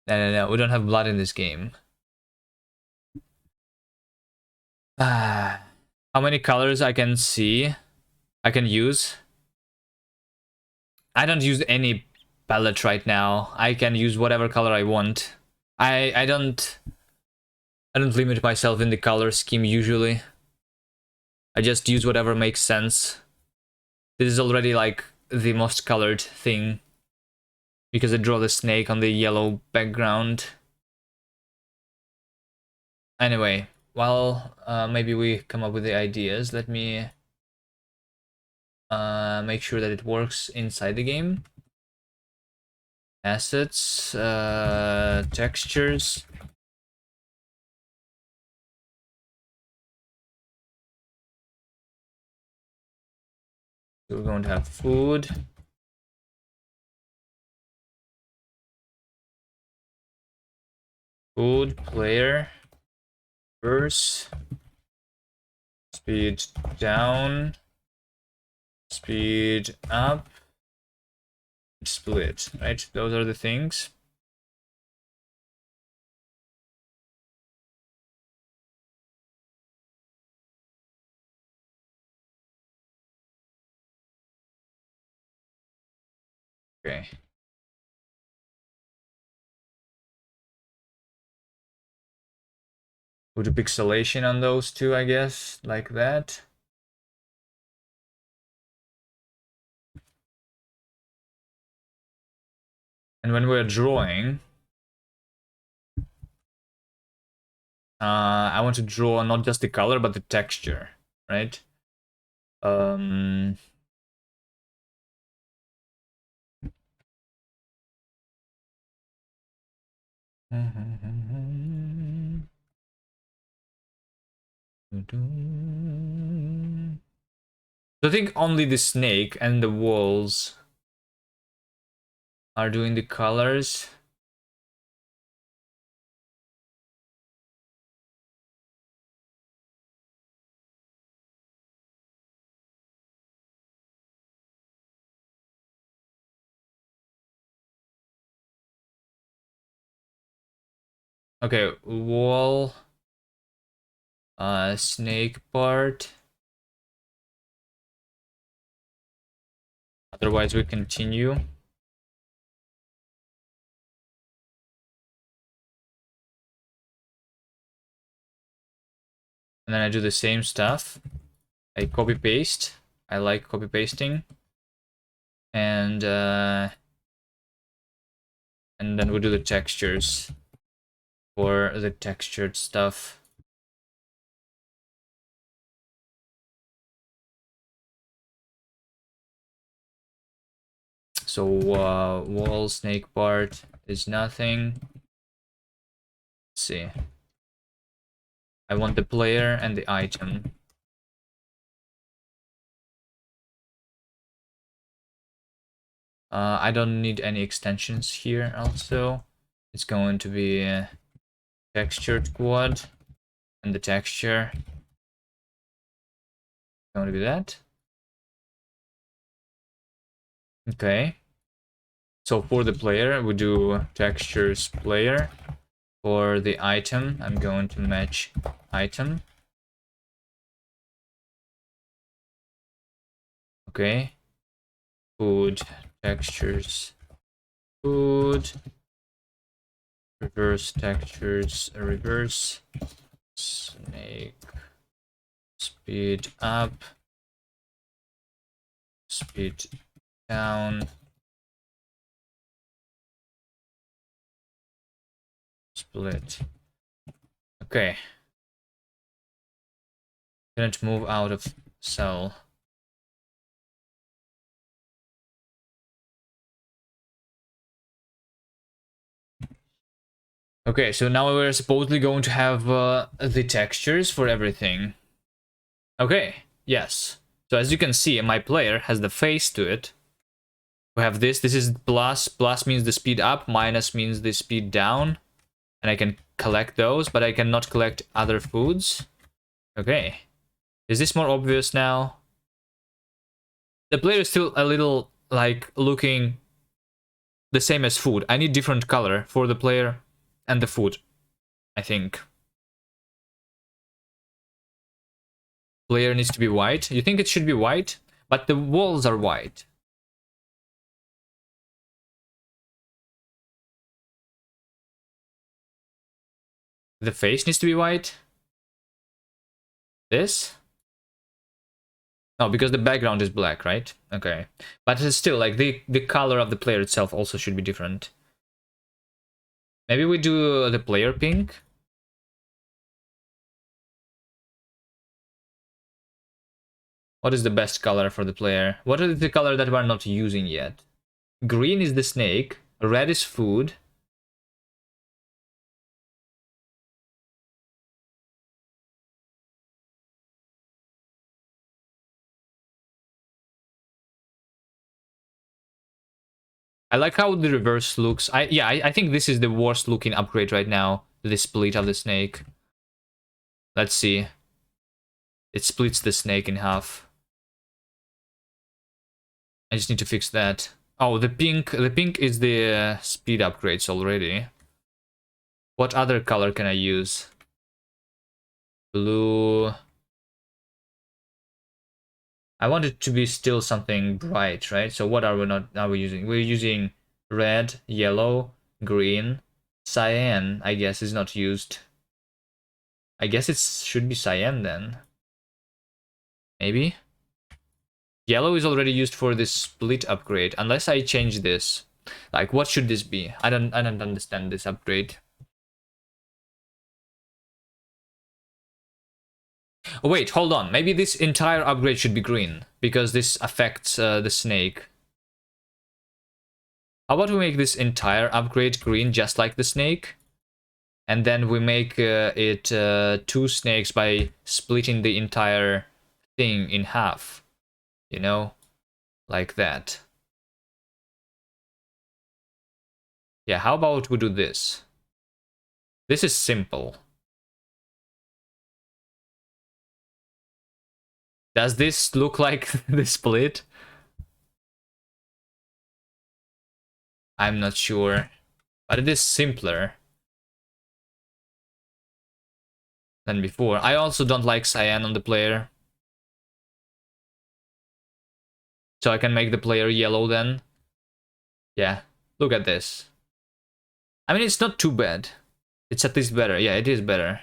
No, we don't have blood in this game. How many colors I can see? I can use? I don't use any palette right now. I can use whatever color I want. I don't limit myself in the color scheme usually. I just use whatever makes sense. This is already like the most colored thing because I draw the snake on the yellow background. Anyway, well, maybe we come up with the ideas. Let me make sure that it works inside the game. Assets, textures. So we're going to have food. Food, player, verse, speed down, speed up, split, right? Those are the things. Okay. Put a pixelation on those two, I guess, like that. And when we're drawing, I want to draw not just the color, but the texture, right? Um, I think only the snake and the walls are doing the colors. Okay, wall, snake part. Otherwise, we continue. And then I do the same stuff. I copy paste. I like copy pasting. And then we do the textures for the textured stuff. So wall snake part is nothing. Let's see. I want the player and the item. I don't need any extensions here also. It's going to be a textured quad, and the texture is going to be that. Okay. So for the player, we do textures player. For the item, I'm going to match item. Okay. Food, textures, food. Reverse textures, reverse. Snake. Speed up. Speed down. Split. Okay. Didn't move out of cell. Okay, so now we're supposedly going to have the textures for everything. Okay, yes. So as you can see, my player has the face to it. We have this. This is plus. Plus means the speed up. Minus means the speed down. And I can collect those, but I cannot collect other foods. Okay. Is this more obvious now? The player is still a little, like, looking the same as food. I need different color for the player and the food, I think. Player needs to be white. You think it should be white? But the walls are white. The face needs to be white. This? No, because the background is black, right? Okay. But it's still, like, the color of the player itself also should be different. Maybe we do the player pink? What is the best color for the player? What is the color that we're not using yet? Green is the snake. Red is food. I like how the reverse looks. I think this is the worst looking upgrade right now. The split of the snake. Let's see. It splits the snake in half. I just need to fix that. Oh, the pink is the speed upgrades already. What other color can I use? Blue. I want it to be still something bright, right? So what are we not are we using? We're using red, yellow, green, cyan, I guess is not used. I guess it should be cyan then. Maybe? Yellow is already used for this split upgrade, unless I change this. Like, what should this be? I don't understand this upgrade. Oh, wait, hold on. Maybe this entire upgrade should be green, because this affects the snake. How about we make this entire upgrade green, just like the snake? And then we make it two snakes by splitting the entire thing in half. You know? Like that. Yeah, how about we do this? This is simple. Does this look like the split? I'm not sure. But it is simpler than before. I also don't like cyan on the player. So I can make the player yellow then. Yeah, look at this. I mean, it's not too bad. It's at least better. Yeah, it is better.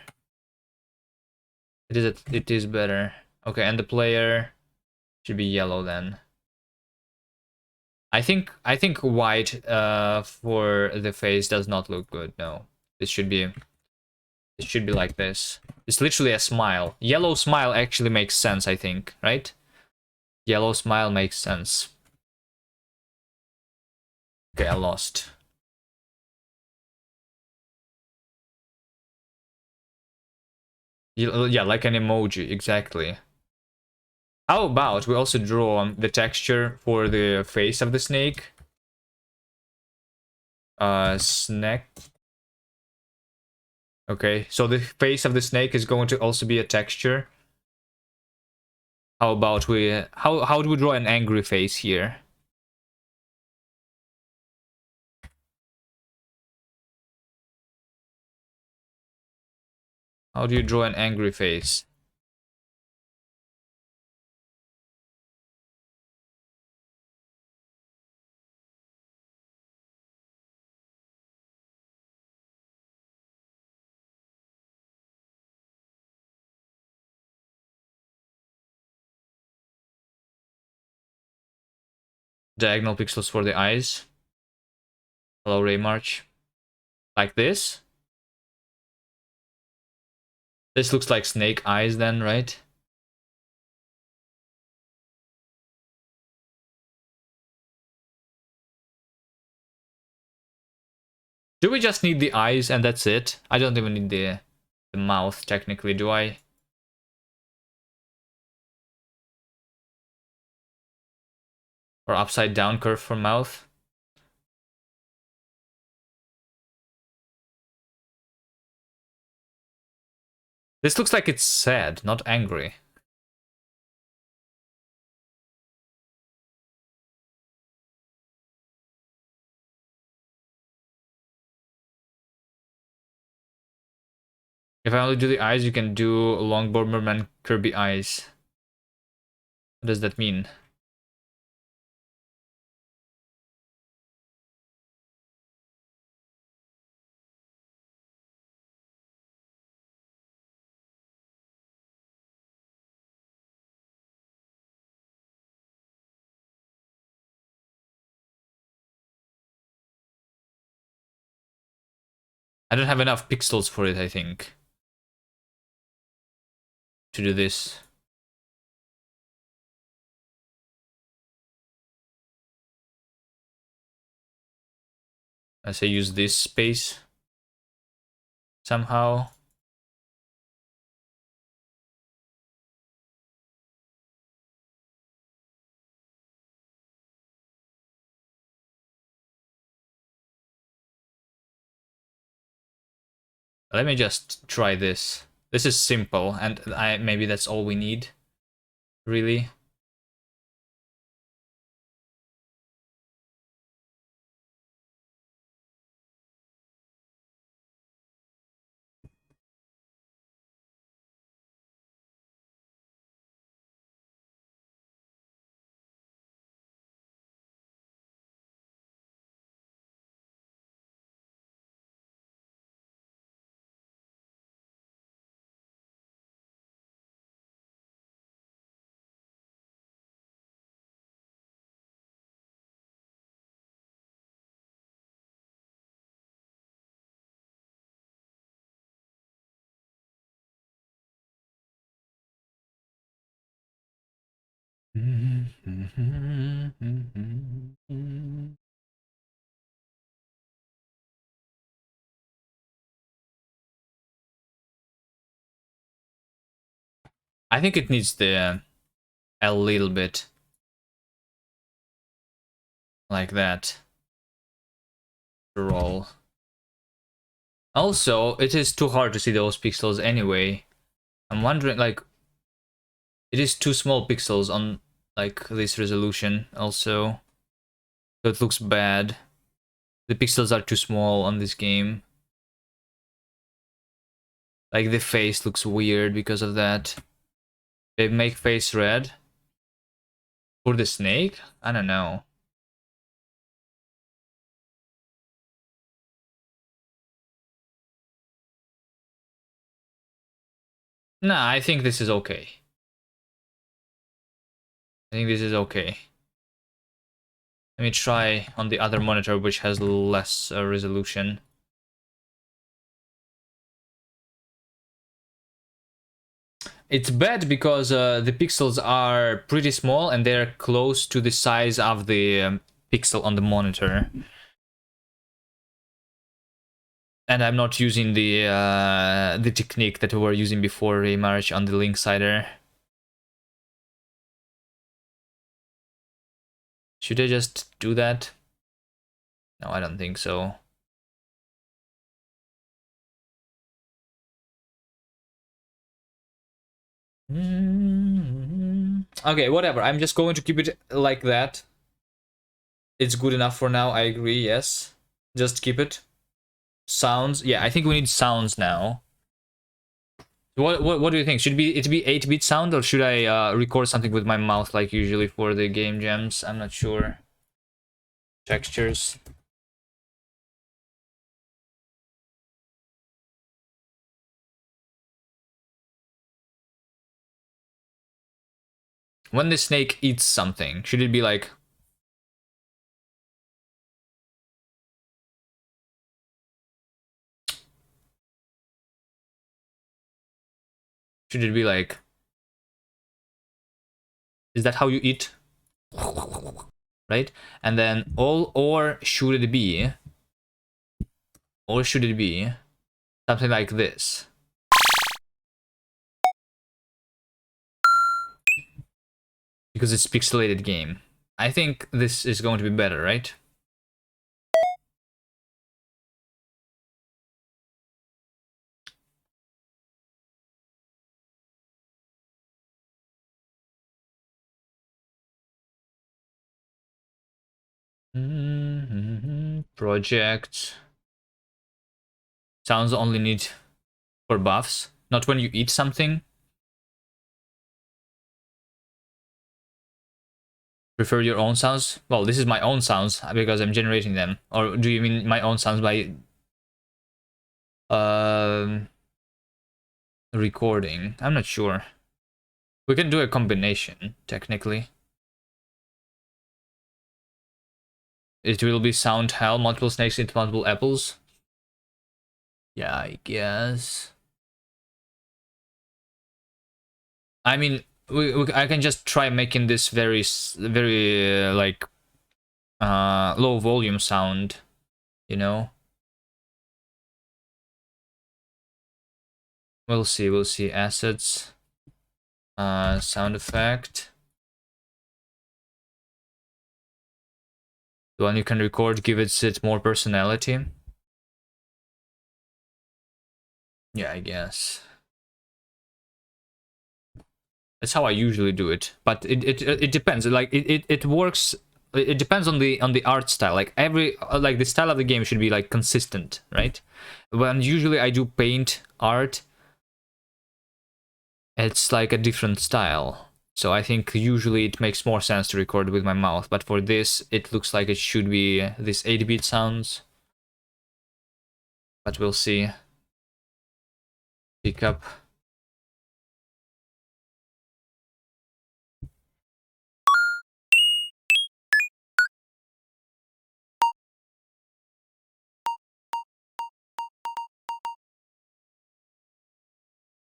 It is better. Okay, and the player should be yellow then. I think white for the face does not look good. No. It should be like this. It's literally a smile. Yellow smile actually makes sense, I think, right? Yellow smile makes sense. Okay, I lost. Yeah, like an emoji, exactly. How about we also draw the texture for the face of the snake? Snake. Okay, so the face of the snake is going to also be a texture. How about we... How do we draw an angry face here? How do you draw an angry face? Diagonal pixels for the eyes. Hello, Raymarch. Like this? This looks like snake eyes then, right? Do we just need the eyes and that's it? I don't even need the mouth, technically, do I? Or upside down curve for mouth? This looks like it's sad, not angry. If I only do the eyes, you can do long Bomberman Kirby eyes. What does that mean? I don't have enough pixels for it, I think, to do this. I say use this space somehow. Let me just try this. This is simple, and maybe that's all we need, really. I think it needs the a little bit like that to roll. Also, it is too hard to see those pixels anyway. I'm wondering, like, it is too small pixels on like this resolution also, so it looks bad. The pixels are too small on this game. Like the face looks weird because of that. They make face red for the snake? I don't know. Nah, I think this is okay. I think this is okay. Let me try on the other monitor, which has less resolution. It's bad because the pixels are pretty small and they're close to the size of the pixel on the monitor. And I'm not using the technique that we were using before remarriage on the Linksider. Should I just do that? No, I don't think so. Okay, whatever. I'm just going to keep it like that. It's good enough for now. I agree. Yes, just keep it. Sounds. Yeah, I think we need sounds now. What do you think? Should it be 8-bit sound, or should I record something with my mouth like usually for the game jams? I'm not sure. Textures. When the snake eats something, should it be like... Should it be like... Is that how you eat? Right? And then or should it be... Or should it be something like this? Because it's pixelated game. I think this is going to be better, right? Project. Sounds only need for buffs, not when you eat something. Prefer your own sounds? Well, this is my own sounds because I'm generating them. Or do you mean my own sounds by recording? I'm not sure. We can do a combination, technically. It will be sound hell, multiple snakes eat multiple apples. Yeah, I guess. I mean, I can just try making this very like low volume sound, you know. We'll see. Assets, sound effect. The one you can record, give it more personality. Yeah, I guess. That's how I usually do it, but it depends. Like it works. It depends on the art style. Like the style of the game should be like consistent, right? When usually I do paint art, it's like a different style. So I think usually it makes more sense to record with my mouth. But for this, it looks like it should be this 8-bit sounds. But we'll see. Pick up.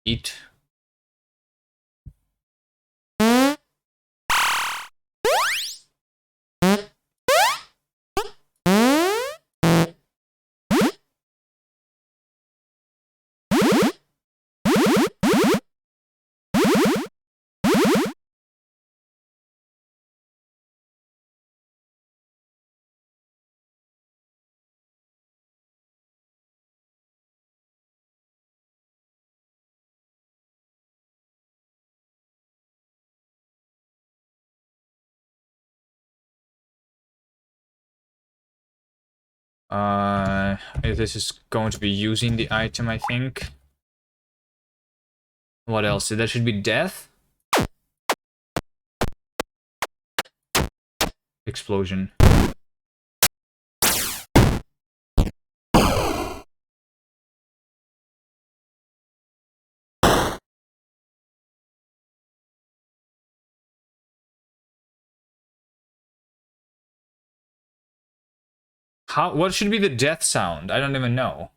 Eat. This is going to be using the item, I think. What else? There should be death. Explosion. What should be the death sound? I don't even know.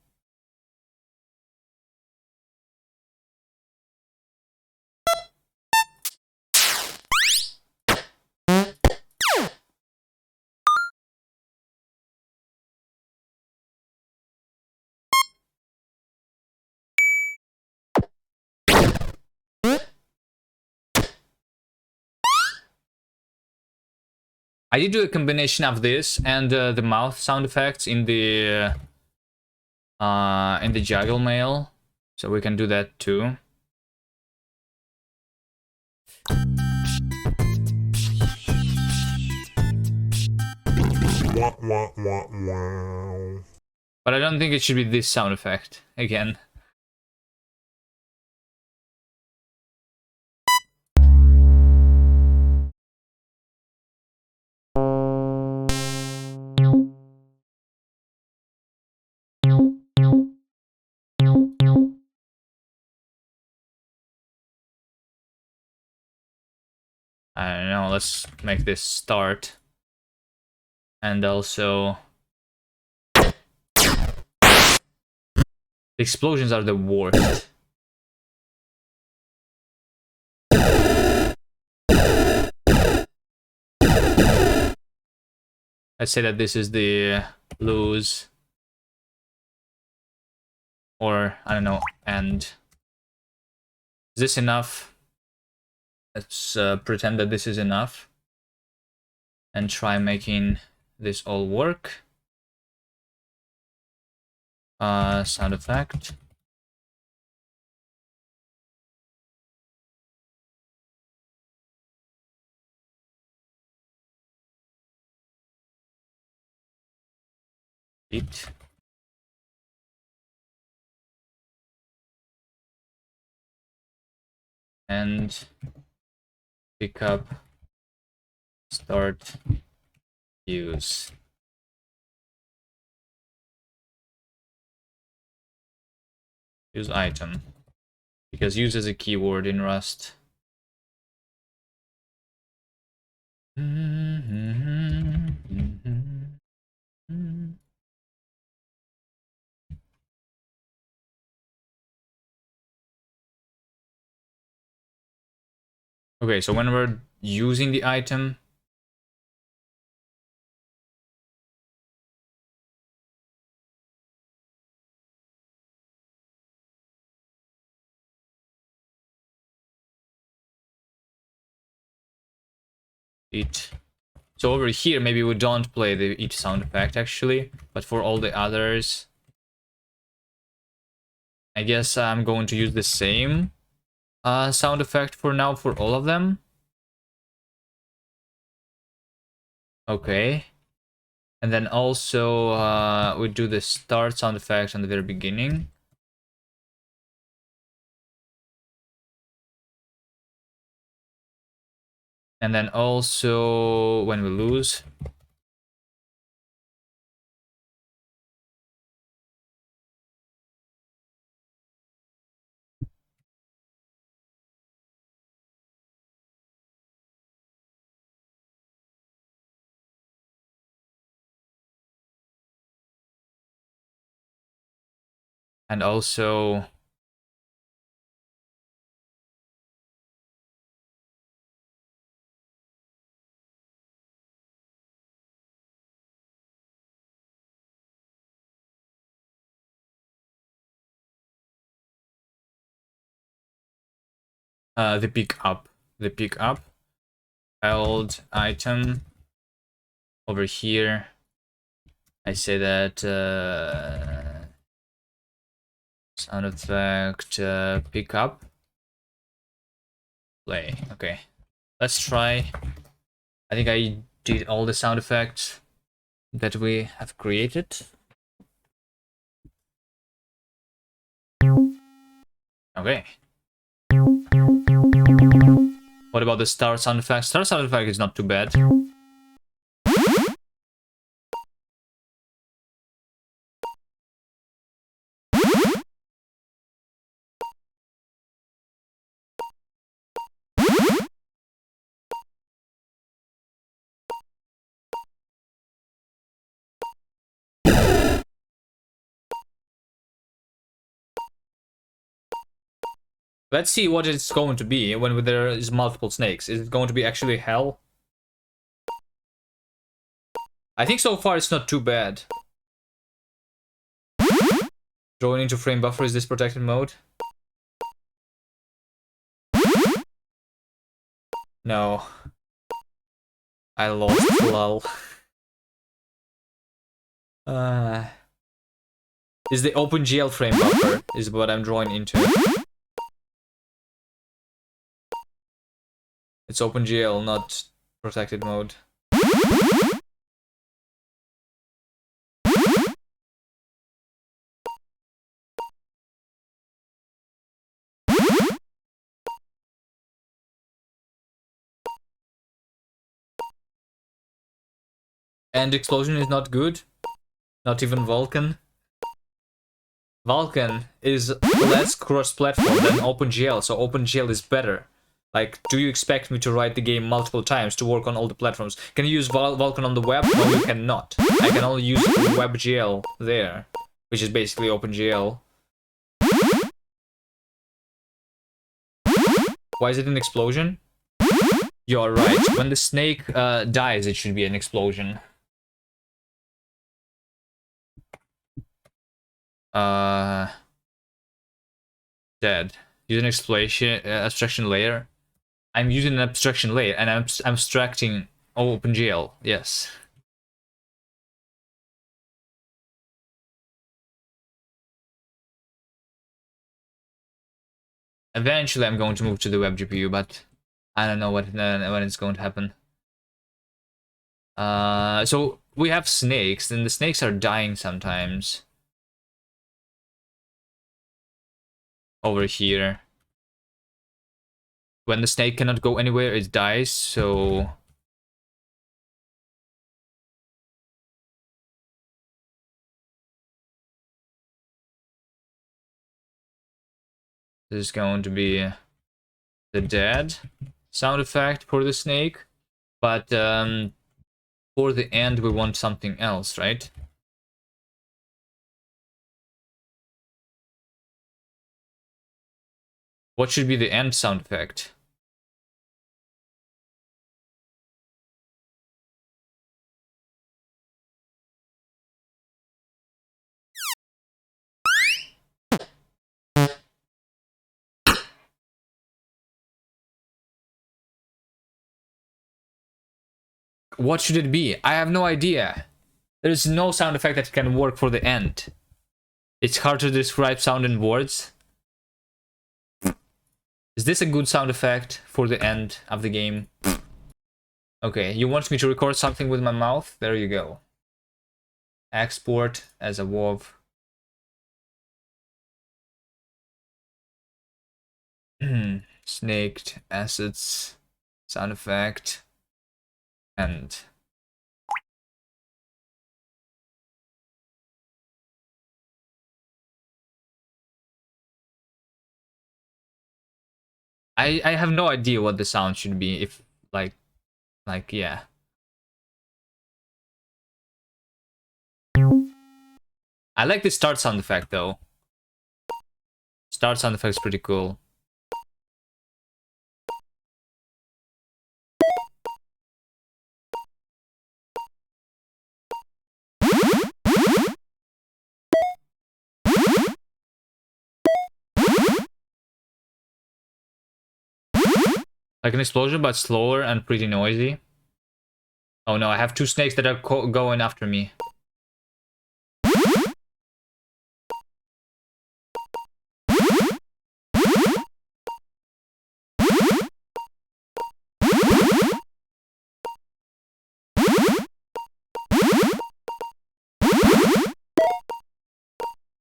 I did do a combination of this and the mouth sound effects in the juggle mail, so we can do that too. But I don't think it should be this sound effect again. I don't know, let's make this start. And also... the explosions are the worst. Let's say that this is the lose. Or, I don't know, end. Is this enough? Let's pretend that this is enough. And try making this all work. Sound effect. It. And pick up, start, use. Use item. Because use is a keyword in Rust. Okay, so when we're using the item, eat. So over here, maybe we don't play the eat sound effect actually, but for all the others, I guess I'm going to use the same sound effect for now for all of them. Okay. And then also we do the start sound effect on the very beginning. And then also when we lose. And also the pick up. The pick up. Held item. Over here, I say that sound effect pick up. Play. Okay. Let's try. I think I did all the sound effects that we have created. Okay. What about the star sound effect? Star sound effect is not too bad. Let's see what it's going to be when there is multiple snakes. Is it going to be actually hell? I think so far it's not too bad. Drawing into frame buffer, is this protected mode? No. I lost lol. Is the OpenGL frame buffer is what I'm drawing into. It's OpenGL, not protected mode. And explosion is not good. Not even Vulkan. Vulkan is less cross-platform than OpenGL, so OpenGL is better. Like, do you expect me to write the game multiple times to work on all the platforms? Can you use Vulkan on the web? No, you cannot. I can only use WebGL there, which is basically OpenGL. Why is it an explosion? You're right. When the snake dies, it should be an explosion. Dead. Use an abstraction layer. I'm using an abstraction layer, and I'm abstracting OpenGL. Yes. Eventually, I'm going to move to the web GPU, but I don't know when it's going to happen. So we have snakes, and the snakes are dying sometimes. Over here. When the snake cannot go anywhere, it dies, so... This is going to be the dead sound effect for the snake. But for the end, we want something else, right? What should be the end sound effect? What should it be? I have no idea. There's no sound effect that can work for the end. It's hard to describe sound in words. Is this a good sound effect for the end of the game? Okay, you want me to record something with my mouth? There you go. Export as a WAV. Snaked assets, sound effect, and I have no idea what the sound should be. If like yeah. I like the start sound effect though. Start sound effect is pretty cool. Like an explosion, but slower and pretty noisy. Oh no, I have two snakes that are going after me.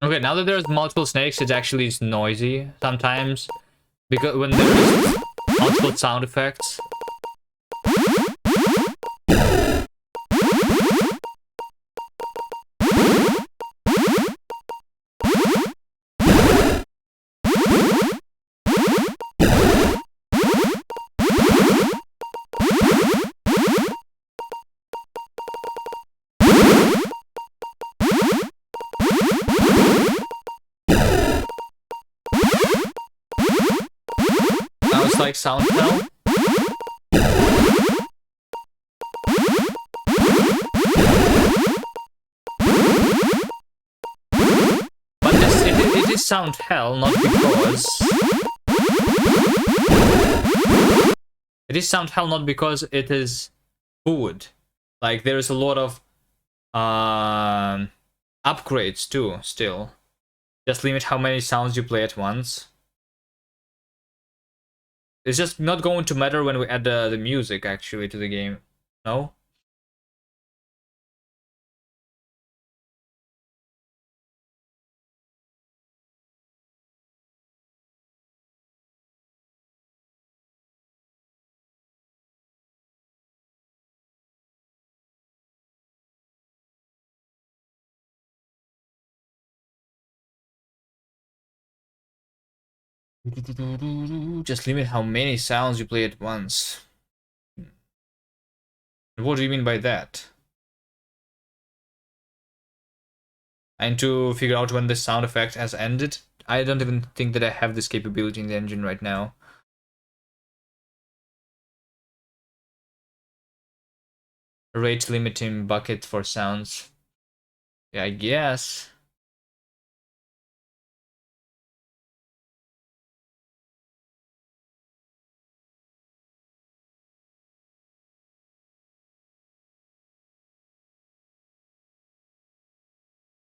Okay, now that there's multiple snakes, it actually is noisy sometimes. Because when there's multiple sound effects. Now it's like sound now. But it is sound hell, not because... It is sound hell not because it is food. Like, there's a lot of upgrades too, still. Just limit how many sounds you play at once. It's just not going to matter when we add the music actually to the game. No? Just limit how many sounds you play at once. What do you mean by that? And to figure out when the sound effect has ended? I don't even think that I have this capability in the engine right now. Rate limiting bucket for sounds. Yeah, I guess.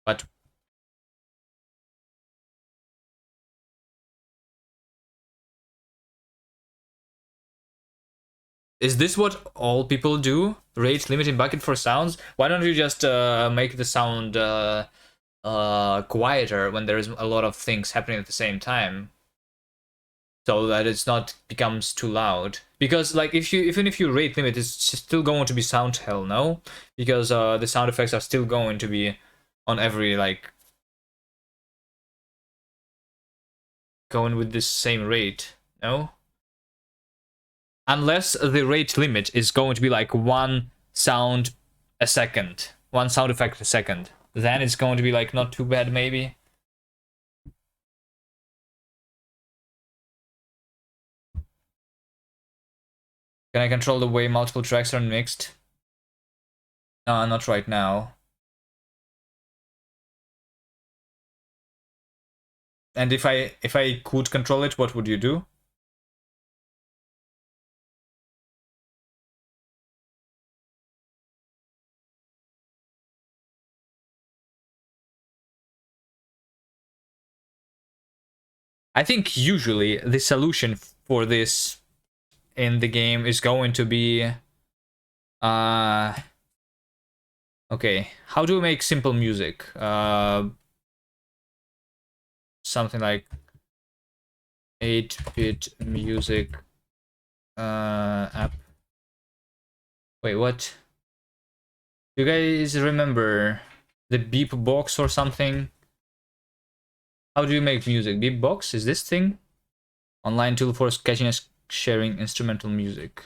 But is this what all people do? Rate limiting bucket for sounds? Why don't you just make the sound quieter when there's a lot of things happening at the same time, so that it's not becomes too loud? Because like if you even if you rate limit, it's still going to be sound hell, no? Because the sound effects are still going to be on every like going with this same rate, no? Unless the rate limit is going to be like one sound a second, one sound effect a second, then it's going to be like not too bad maybe. Can I control the way multiple tracks are mixed? No, not right now. And if I could control it, what would you do? I think usually the solution for this in the game is going to be okay, how do we make simple music? Something like 8-bit music app. Wait, what? Do you guys remember the beep box or something? How do you make music? Beatbox is this thing? Online tool for sketching and sharing instrumental music.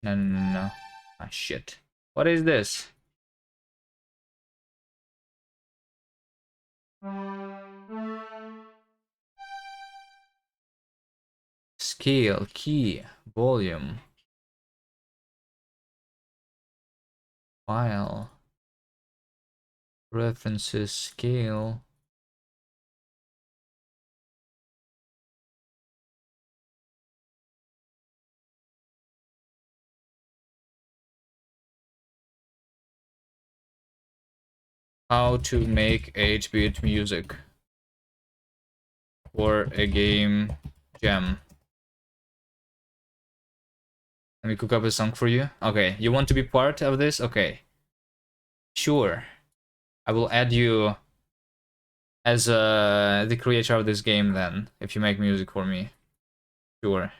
No, no, no, no. Ah, shit. What is this? Scale, key, volume, file, references, scale. How to make 8-bit music for a game jam. Let me cook up a song for you. Okay, you want to be part of this? Okay. Sure. I will add you as the creator of this game then, if you make music for me. Sure.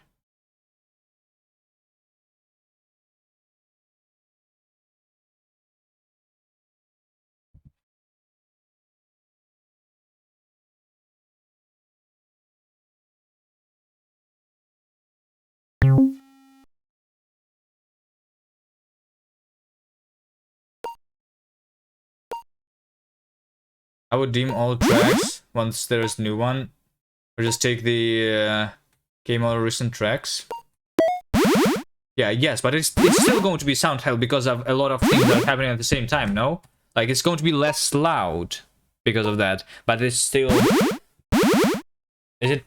I would deem all tracks once there's new one, or just take the game all recent tracks. Yeah, yes, but it's still going to be sound hell because of a lot of things that are happening at the same time, no? Like, it's going to be less loud because of that, but it's still... Is it...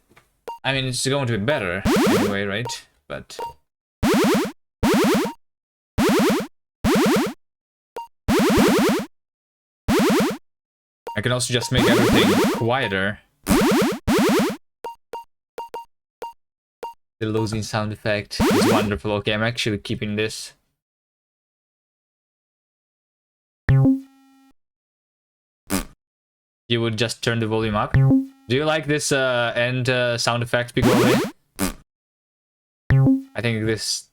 I mean, it's going to be better anyway, right? But... I can also just make everything quieter. The losing sound effect is wonderful. Okay, I'm actually keeping this. You would just turn the volume up. Do you like this end sound effect, Pigoli? I think this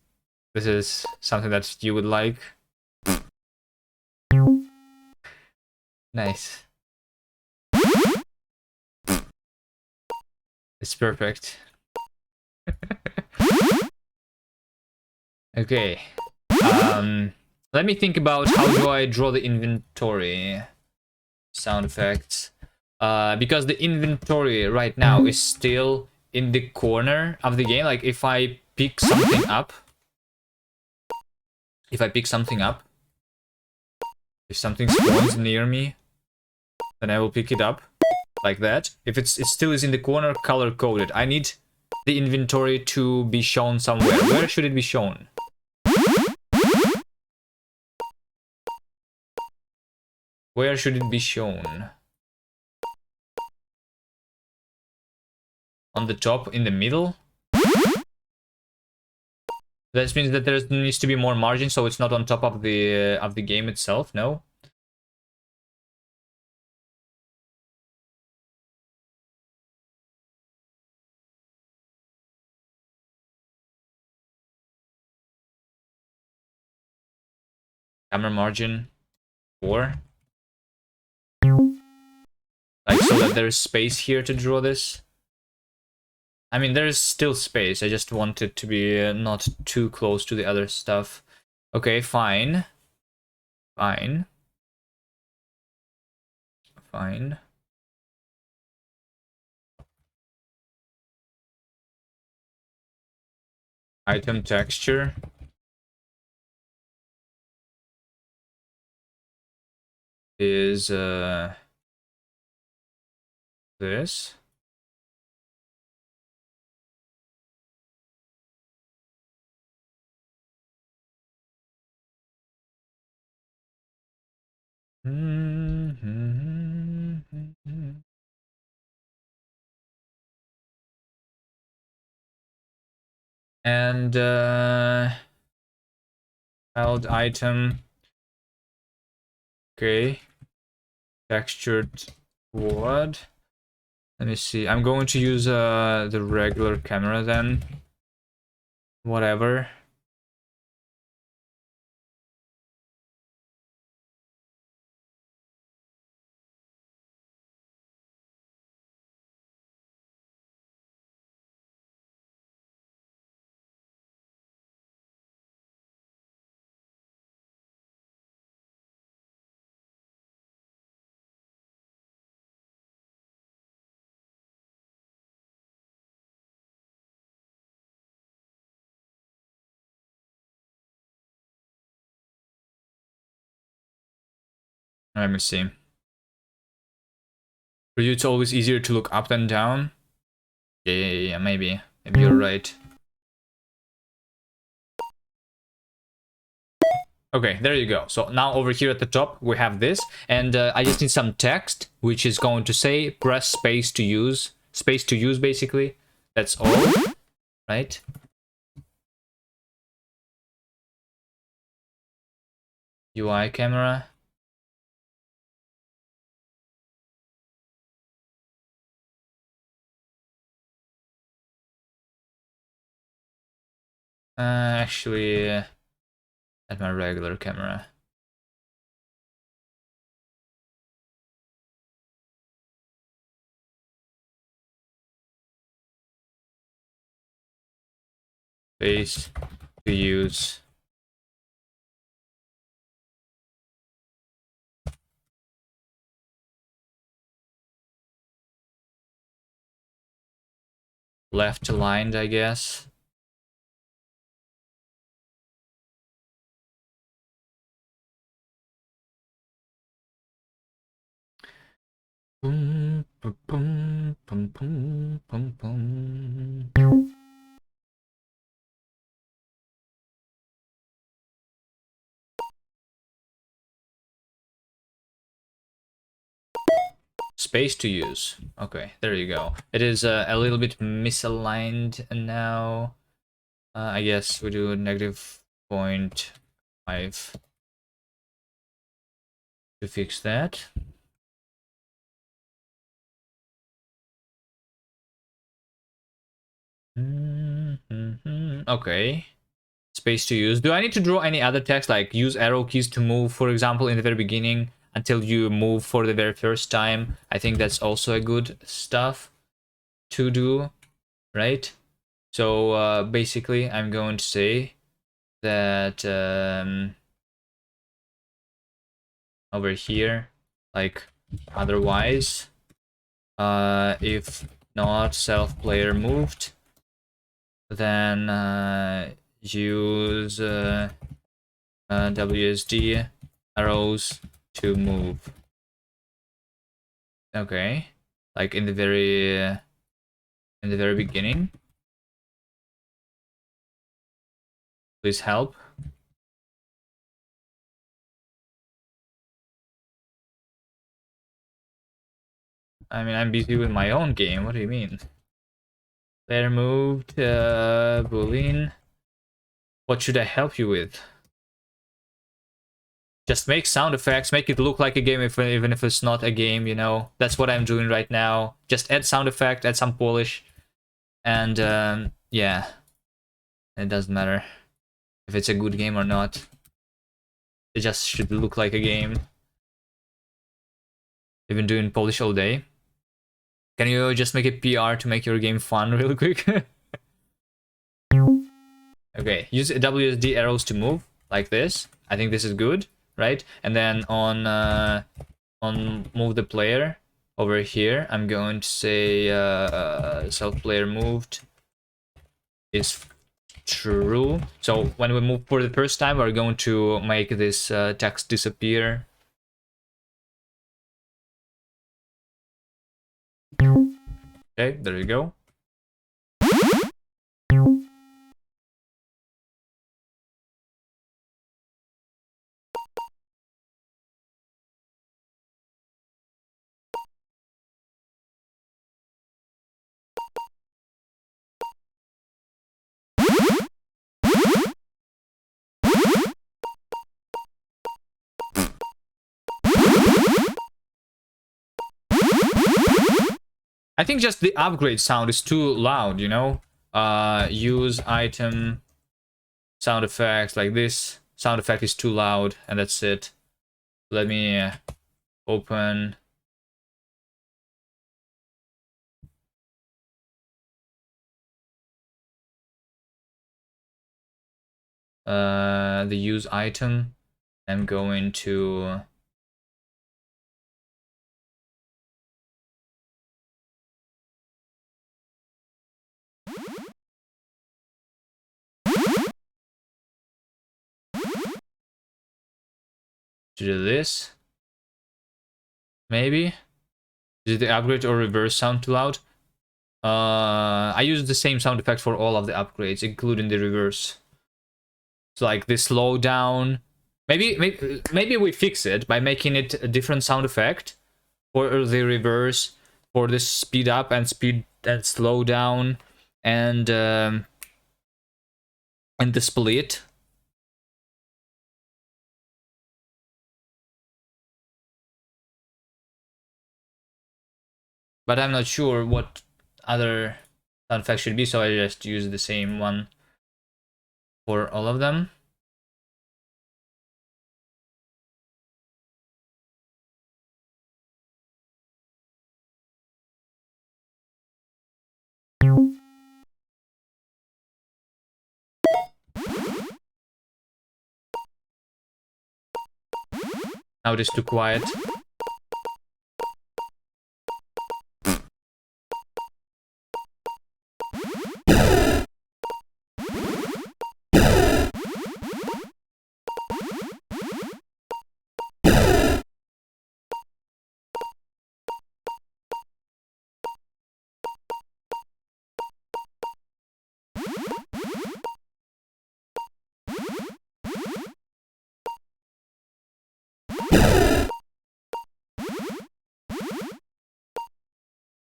is something that you would like. Nice. It's perfect. Okay. Let me think about how do I draw the inventory sound effects. Because the inventory right now is still in the corner of the game. Like if I pick something up, if something spawns near me, then I will pick it up like that. If it still is in the corner, color coded. I need the inventory to be shown somewhere. Where should it be shown? Where should it be shown? On the top, in the middle? That means that there needs to be more margin, so it's not on top of the game itself. No. Camera margin 4. Like so that there's space here to draw this. I mean, there's still space. I just want it to be not too close to the other stuff. Okay, fine. Fine. Fine. Item texture is this. And held item. Okay. Textured wood. Let me see. I'm going to use the regular camera then. Whatever. Let me see. For you, it's always easier to look up than down. Yeah, maybe. Maybe you're right. Okay, there you go. So now over here at the top, we have this. And I just need some text, which is going to say, press space to use. Space to use, basically. That's all, right? UI camera. Actually, at my regular camera. Space to use. Left aligned, I guess. Boom, boom, boom, boom, boom, boom, boom. space to use. Okay, there you go. It is a little bit misaligned now. I guess we do -0.5 to fix that. Okay. Space to use. Do I need to draw any other text, like use arrow keys to move, for example, in the very beginning until you move for the very first time? I think that's also a good stuff to do, right? So basically, I'm going to say that over here, like otherwise, if not self player moved, then use WSD arrows to move. Okay, like in the very beginning. Please help. I mean, I'm busy with my own game. What do you mean? Player moved, Boolean. What should I help you with? Just make sound effects, make it look like a game, even if it's not a game, you know. That's what I'm doing right now. Just add sound effect, add some polish, and yeah, it doesn't matter if it's a good game or not. It just should look like a game. I've been doing polish all day. Can you just make a PR to make your game fun real quick? Okay, use WSD arrows to move like this. I think this is good, right? And then on move the player over here, I'm going to say self player moved is true. So when we move for the first time, we're going to make this text disappear. Okay, there you go. I think just the upgrade sound is too loud, you know? Use item sound effects like this. Sound effect is too loud, and that's it. Let me open the use item. I'm going to do this. Maybe. Did the upgrade or reverse sound too loud? I use the same sound effect for all of the upgrades, including the reverse. So like the slowdown. Maybe we fix it by making it a different sound effect for the reverse, for the speed up and speed and slow down, and the split. But I'm not sure what other sound effects should be, so I just use the same one for all of them. Now it is too quiet.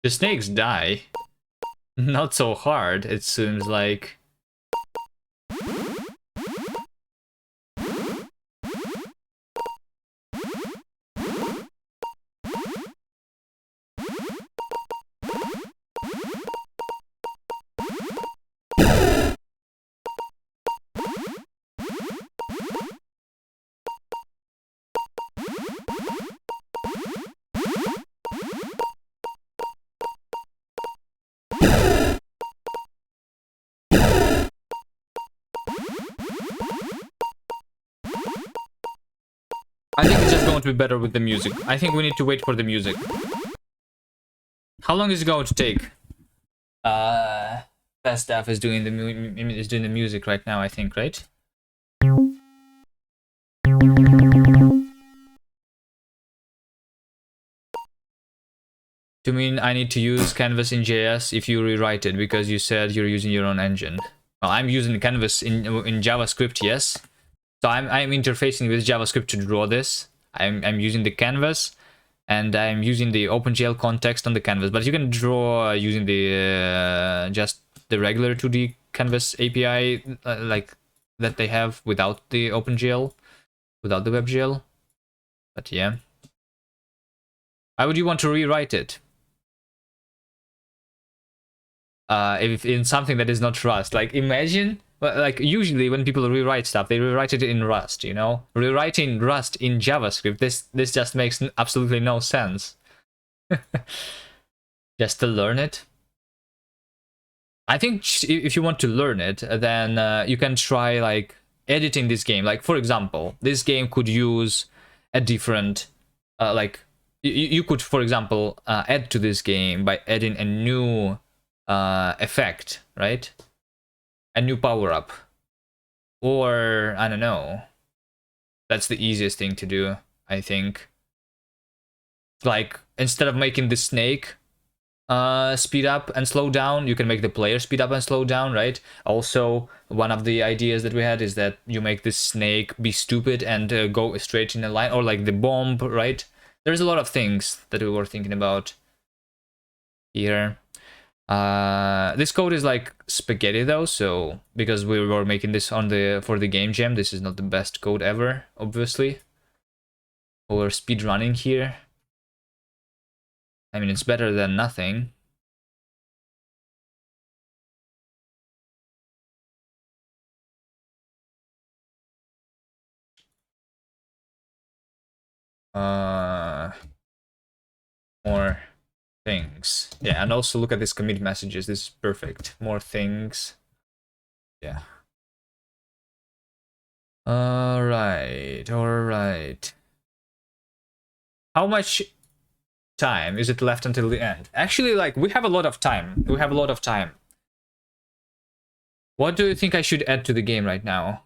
The snakes die. Not so hard, it seems like. I think it's just going to be better with the music. I think we need to wait for the music. How long is it going to take? Best staff is doing the music right now, I think, right? To mean I need to use Canvas in JS if you rewrite it, because you said you're using your own engine. Well, I'm using Canvas in JavaScript, yes. So I'm interfacing with JavaScript to draw this. I'm using the canvas, and I'm using the OpenGL context on the canvas. But you can draw using the just the regular 2D canvas API like that they have without the OpenGL, without the WebGL. But yeah, how would you want to rewrite it? If in something that is not Rust, like imagine. Like usually when people rewrite stuff, they rewrite it in Rust, you know? Rewriting Rust in JavaScript, this just makes absolutely no sense. Just to learn it. I think if you want to learn it, then you can try like editing this game. Like for example, this game could use a different, like you could, for example, add to this game by adding a new effect, right? A new power-up. Or, I don't know. That's the easiest thing to do, I think. Like, instead of making the snake speed up and slow down, you can make the player speed up and slow down, right? Also, one of the ideas that we had is that you make the snake be stupid and go straight in a line, or like the bomb, right? There's a lot of things that we were thinking about here. This code is like spaghetti though, so because we were making this on for the game jam, this is not the best code ever, obviously. We're speed running here. I mean, it's better than nothing. More things. Yeah, and also look at this commit messages. This is perfect. More things. Yeah. Alright. How much time is it left until the end? Actually, like, we have a lot of time. What do you think I should add to the game right now?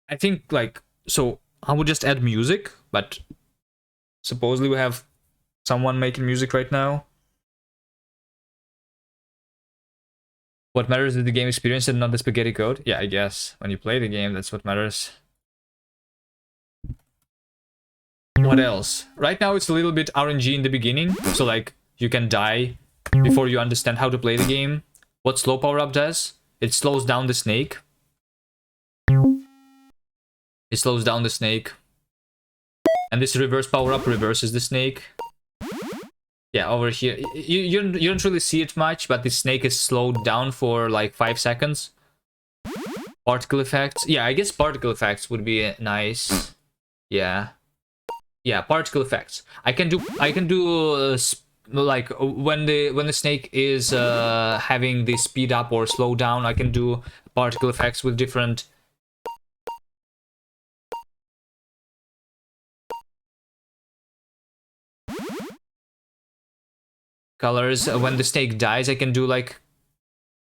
I think, like, so I would just add music, but supposedly we have someone making music right now. What matters is the game experience and not the spaghetti code. Yeah, I guess when you play the game, that's what matters. What else? Right now it's a little bit RNG in the beginning, so like you can die before you understand how to play the game. What slow power up does? It slows down the snake. It slows down the snake. And this reverse power up reverses the snake. Yeah, over here. You don't really see it much, but the snake is slowed down for like 5 seconds. Particle effects. Yeah, I guess particle effects would be nice. Yeah. Yeah, particle effects. I can do like when the snake is having the speed up or slow down, I can do particle effects with different colors. When the snake dies, I can do like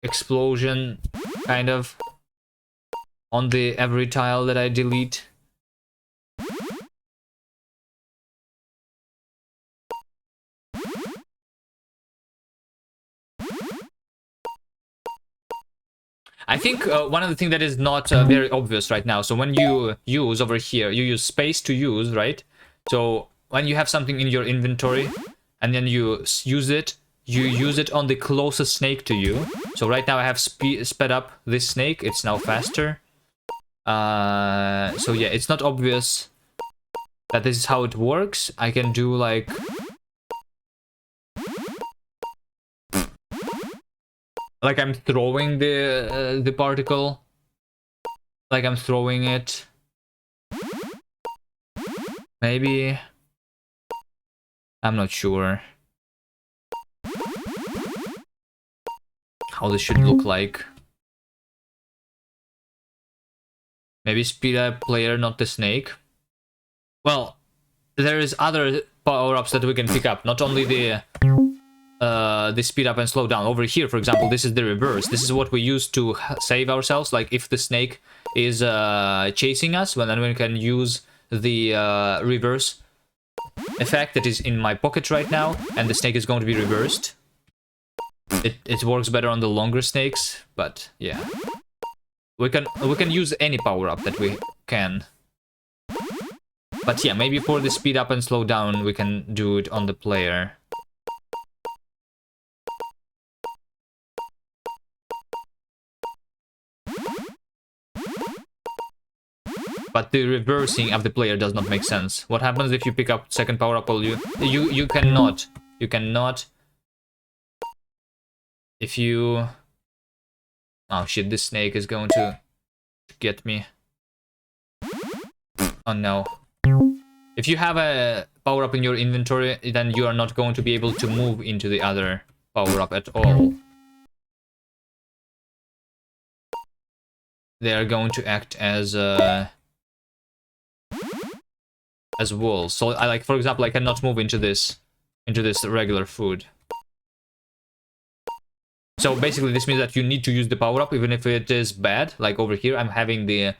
explosion kind of on the every tile that I delete. I think one of the things that is not very obvious right now, so when you use over here, you use space to use, right? So when you have something in your inventory and then you use it, you use it on the closest snake to you. So right now I have sped up this snake. It's now faster. So yeah, it's not obvious that this is how it works. I can do like... Like I'm throwing the particle. Like I'm throwing it. Maybe. I'm not sure how this should look like. Maybe speed up player, not the snake. Well, there is other power-ups that we can pick up. Not only the speed up and slow down. Over here, for example, this is the reverse. This is what we use to save ourselves. Like if the snake is chasing us, well, then we can use the reverse effect that is in my pocket right now, and the snake is going to be reversed. It works better on the longer snakes, but yeah, we can use any power up that we can. But yeah, maybe for the speed up and slow down, we can do it on the player. But the reversing of the player does not make sense. What happens if you pick up second power up? You cannot. You cannot. If you... Oh shit, this snake is going to get me. Oh no. If you have a power up in your inventory, then you are not going to be able to move into the other power up at all. They are going to act as walls. So I like, for example, I cannot move into this regular food. So basically this means that you need to use the power up even if it is bad. Like over here I'm having the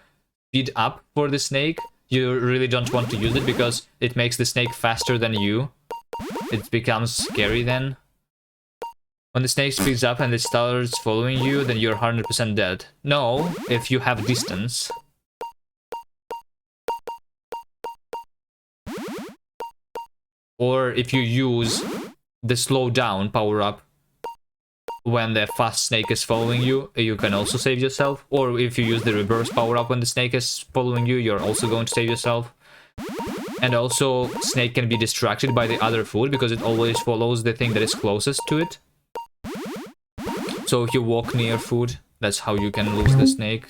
speed up for the snake. You really don't want to use it because it makes the snake faster than you. It becomes scary then. When the snake speeds up and it starts following you, then you're 100% dead. No, if you have distance. Or if you use the slow down power up when the fast snake is following you, you can also save yourself. Or if you use the reverse power up when the snake is following you, you're also going to save yourself. And also, snake can be distracted by the other food because it always follows the thing that is closest to it. So if you walk near food, that's how you can lose the snake.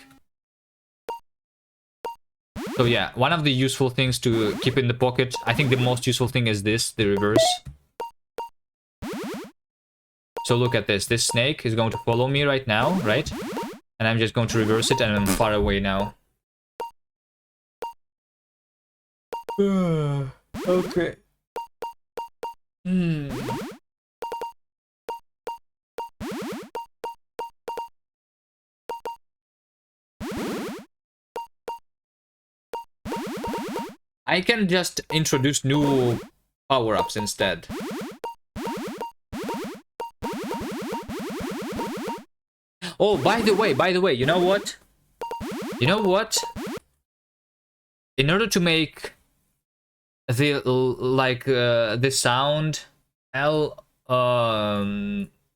So yeah, one of the useful things to keep in the pocket, I think the most useful thing is this, the reverse. So look at this. This snake is going to follow me right now, right? And I'm just going to reverse it and I'm far away now. Okay. I can just introduce new power-ups instead. Oh, by the way, you know what? You know what? In order to make the the sound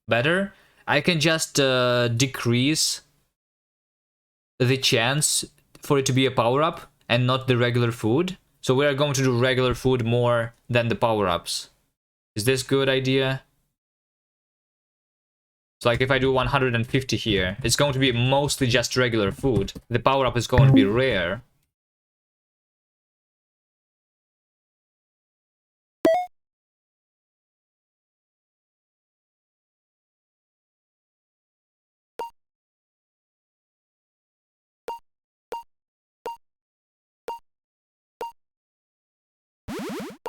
better, I can just decrease the chance for it to be a power-up and not the regular food. So we are going to do regular food more than the power-ups. Is this a good idea? So like if I do 150 here, it's going to be mostly just regular food. The power-up is going to be rare.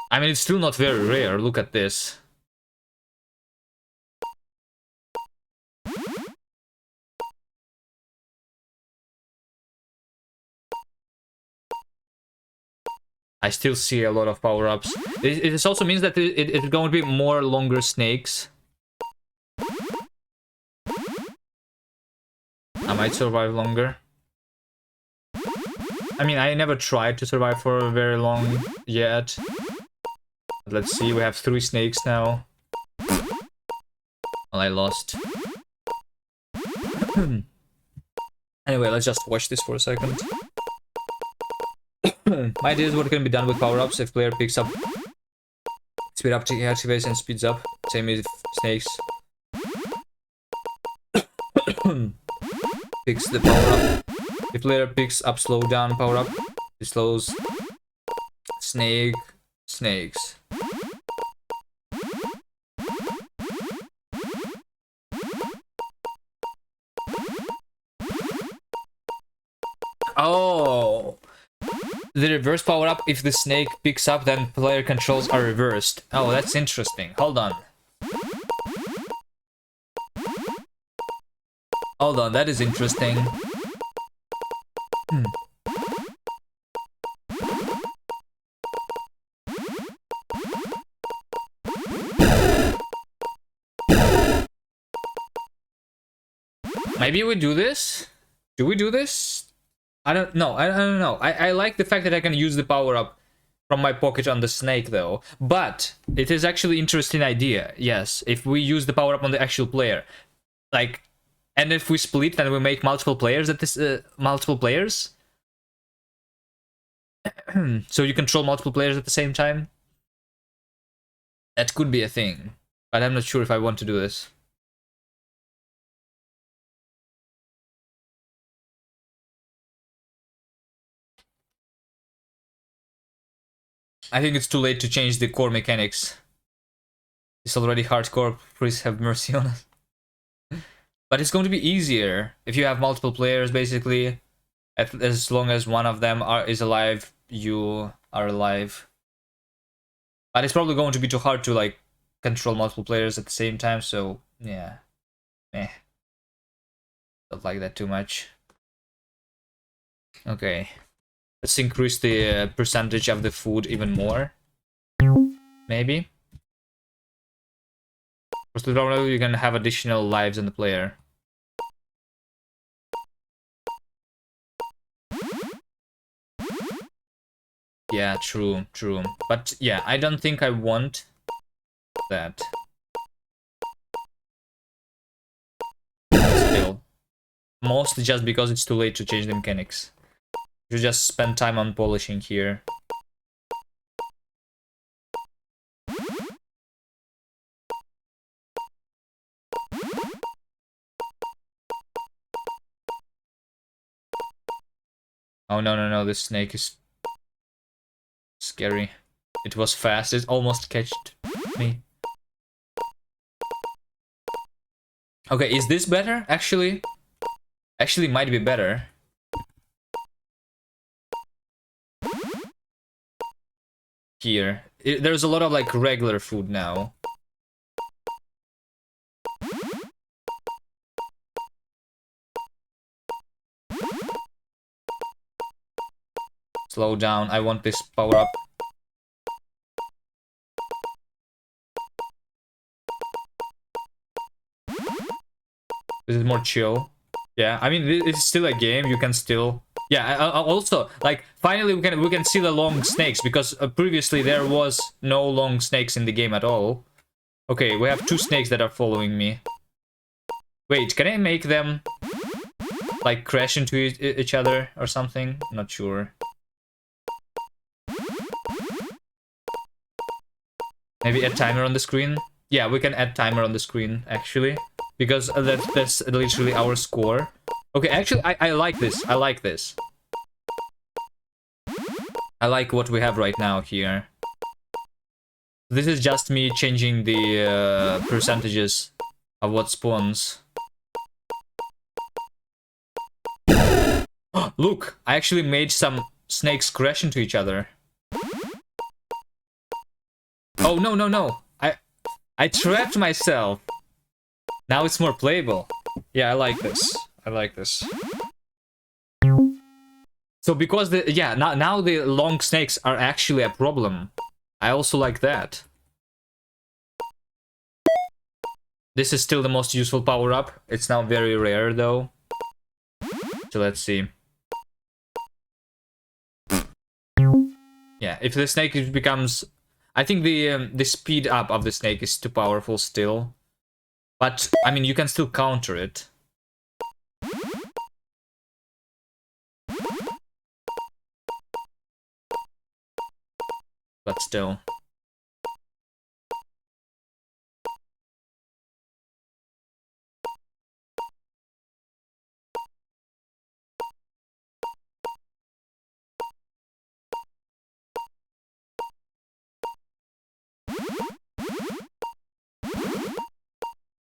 I mean, it's still not very rare. Look at this. I still see a lot of power-ups. It also means that it's going to be more longer snakes. I might survive longer. I mean, I never tried to survive for very long yet. Let's see, we have 3 snakes now. Well, I lost. Anyway, let's just watch this for a second. My idea is what can be done with power-ups if player picks up speed up, activates and speeds up. Same as snakes. Picks the power-up. If player picks up slow down power-up, it slows snakes. Oh, the reverse power up, if the snake picks up, then player controls are reversed. Oh, that's interesting. Hold on. Hold on, that is interesting. Maybe we do this? Do we do this? I don't know. I don't know. I like the fact that I can use the power up from my pocket on the snake though. But it is actually an interesting idea. Yes, if we use the power up on the actual player, like, and if we split, then we make multiple players at this multiple players. So you control multiple players at the same time. That could be a thing, but I'm not sure if I want to do this. I think it's too late to change the core mechanics. It's already hardcore, please have mercy on us. But it's going to be easier if you have multiple players, basically. As long as one of them is alive, you are alive. But it's probably going to be too hard to, like, control multiple players at the same time, so, yeah. Don't like that too much. Okay. Let's increase the percentage of the food even more. Maybe. First of all, you can have additional lives on the player. Yeah, true. But yeah, I don't think I want that. Still. Mostly just because it's too late to change the mechanics. You just spend time on polishing here. Oh no, this snake is scary. It was fast, it almost catched me. Okay, is this better? Actually might be better. Here. There's a lot of, like, regular food now. Slow down, I want this power up. This is more chill. Yeah, I mean, it's still a game, you can still... Yeah, also, like, finally we can see the long snakes, because previously there was no long snakes in the game at all. Okay, we have two snakes that are following me. Wait, can I make them, like, crash into each other or something? Not sure. Maybe add timer on the screen? Yeah, we can add timer on the screen, actually. Because that's literally our score. Okay, actually, I like this. I like this. I like what we have right now here. This is just me changing the percentages of what spawns. Look, I actually made some snakes crash into each other. Oh, no. I trapped myself. Now it's more playable. Yeah, I like this. So because now the long snakes are actually a problem. I also like that. This is still the most useful power-up. It's now very rare though. So let's see. Yeah, if the snake becomes... I think the speed up of the snake is too powerful still. But, I mean, you can still counter it. But still.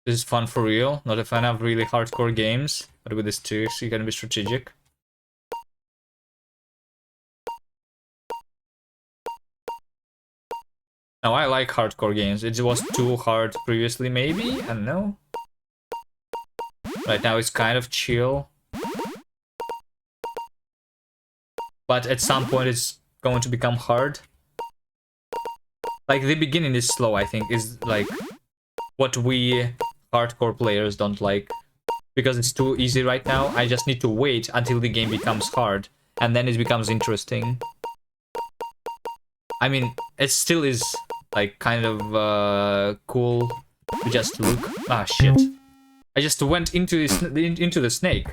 This is fun for real. Not a fan of really hardcore games, but with this too, so you can be strategic. Now, I like hardcore games. It was too hard previously, maybe? I don't know. Right now, it's kind of chill. But at some point, it's going to become hard. Like, the beginning is slow, I think, is like what we hardcore players don't like. Because it's too easy right now, I just need to wait until the game becomes hard. And then it becomes interesting. I mean, it still is, like, kind of cool to just look. Ah, shit. I just went into the snake.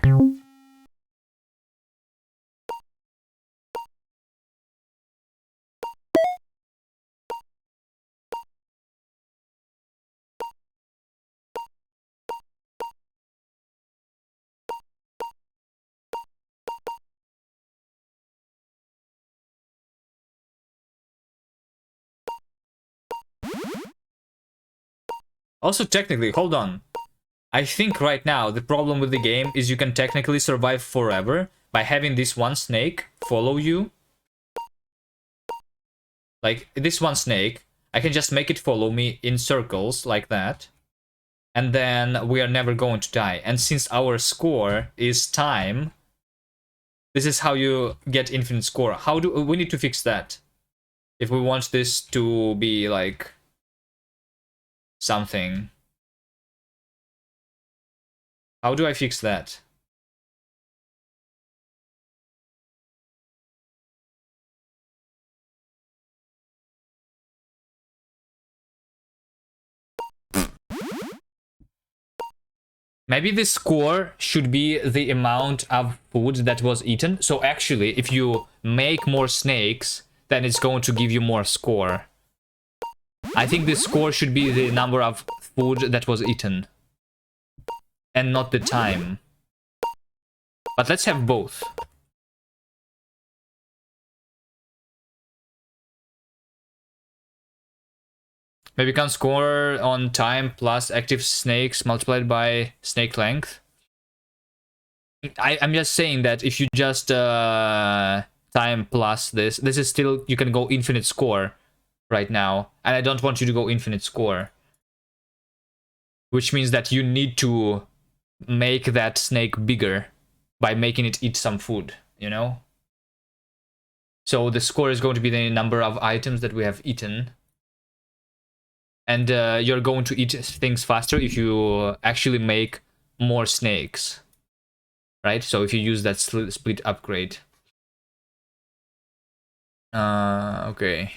Also, technically, hold on. I think right now the problem with the game is you can technically survive forever by having this one snake follow you. Like, this one snake, I can just make it follow me in circles like that. And then we are never going to die. And since our score is time, this is how you get infinite score. How do we need to fix that? If we want this to be like something. How do I fix that? Maybe the score should be the amount of food that was eaten. So actually, if you make more snakes, then it's going to give you more score. I think the score should be the number of food that was eaten. And not the time. But let's have both. Maybe we can score on time plus active snakes multiplied by snake length. I'm just saying that if you just time plus this is still, you can go infinite score right now. And I don't want you to go infinite score. Which means that you need to make that snake bigger by making it eat some food, you know? So the score is going to be the number of items that we have eaten. And you're going to eat things faster if you actually make more snakes. Right? So if you use that split upgrade. Okay.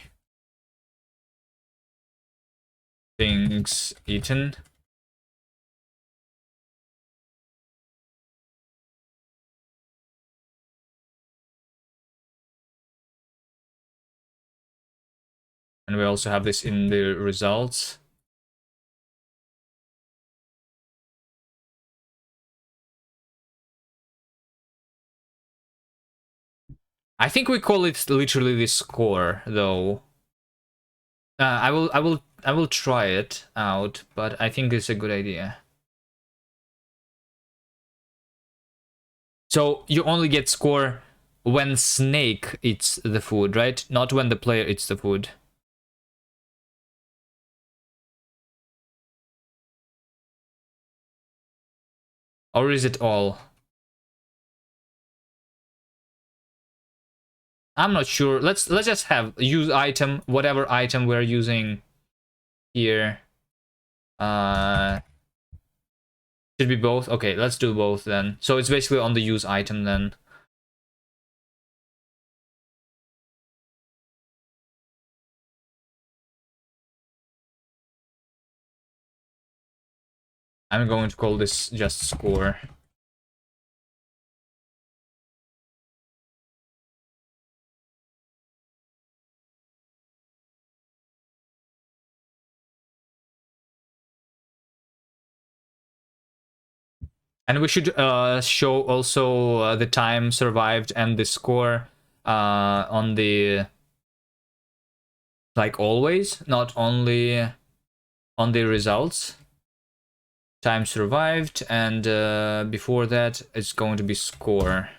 Things eaten. And we also have this in the results. I think we call it literally the score, though. I will try it out, but I think it's a good idea. So you only get score when snake eats the food, right? Not when the player eats the food. Or is it all? I'm not sure. Let's just have use item, whatever item we're using here. Should be both. Okay, let's do both then. So it's basically on the use item then. I'm going to call this just score. And we should show also the time survived and the score on the, like always, not only on the results. Time survived, and before that it's going to be score.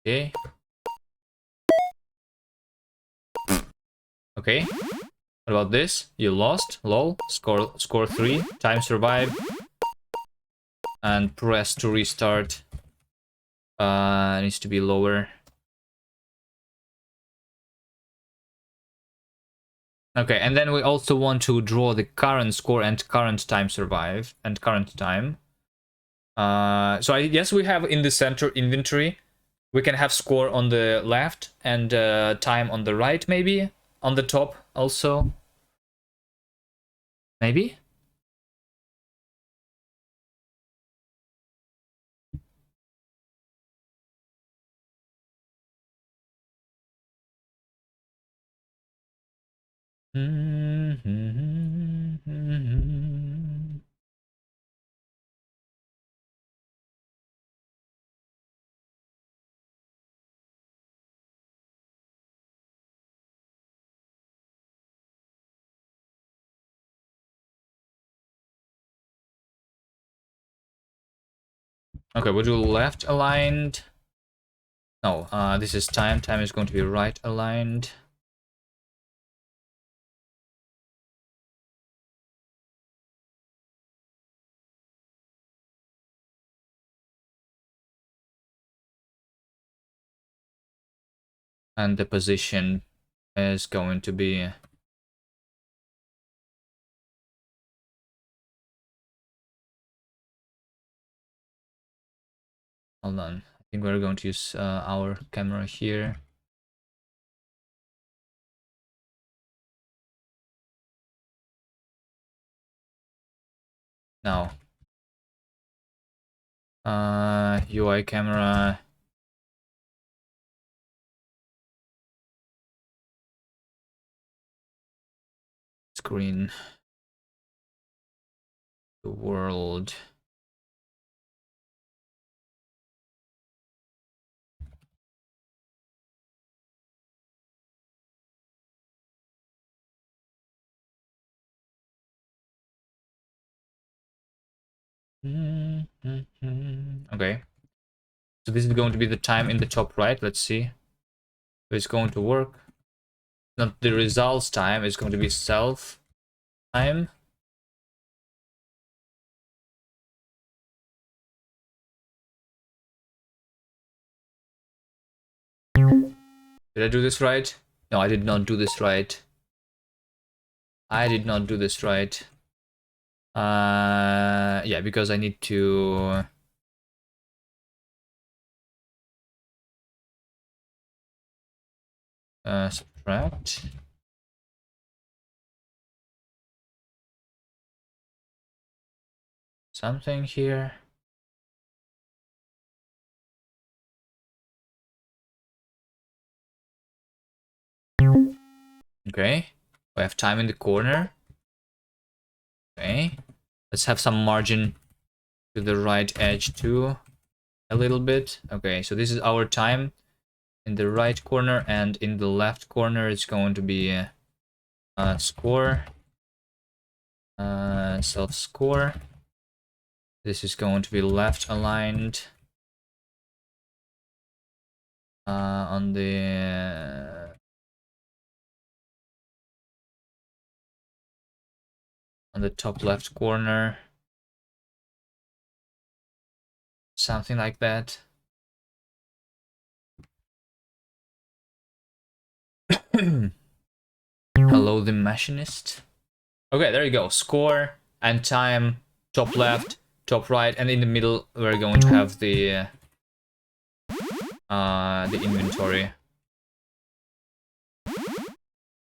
Okay. Okay. What about this? You lost. Lol. Score 3. Time survived. And press to restart. Needs to be lower. Okay, and then we also want to draw the current score and current time survive and current time. So I guess we have in the center inventory. We can have score on the left and time on the right, maybe on the top also. Maybe. Okay, we'll do left aligned. No, this is time. Time is going to be right aligned. And the position is going to be... Hold on. I think we're going to use our camera here. Now. UI camera. Screen. The world. Okay. So this is going to be the time in the top right. Let's see if it's going to work. Not the results time. It's going to be self time. Did I do this right? No, I did not do this right. I did not do this right. Yeah, because I need to... subtract. Something here. Okay. We have time in the corner. Okay. Let's have some margin to the right edge too. A little bit. Okay, so this is our time in the right corner, and in the left corner it's going to be score. Self score. This is going to be left aligned. On the top left corner, something like that. Hello, the machinist. Okay, there you go. Score and time, top left, top right, and in the middle we're going to have the inventory.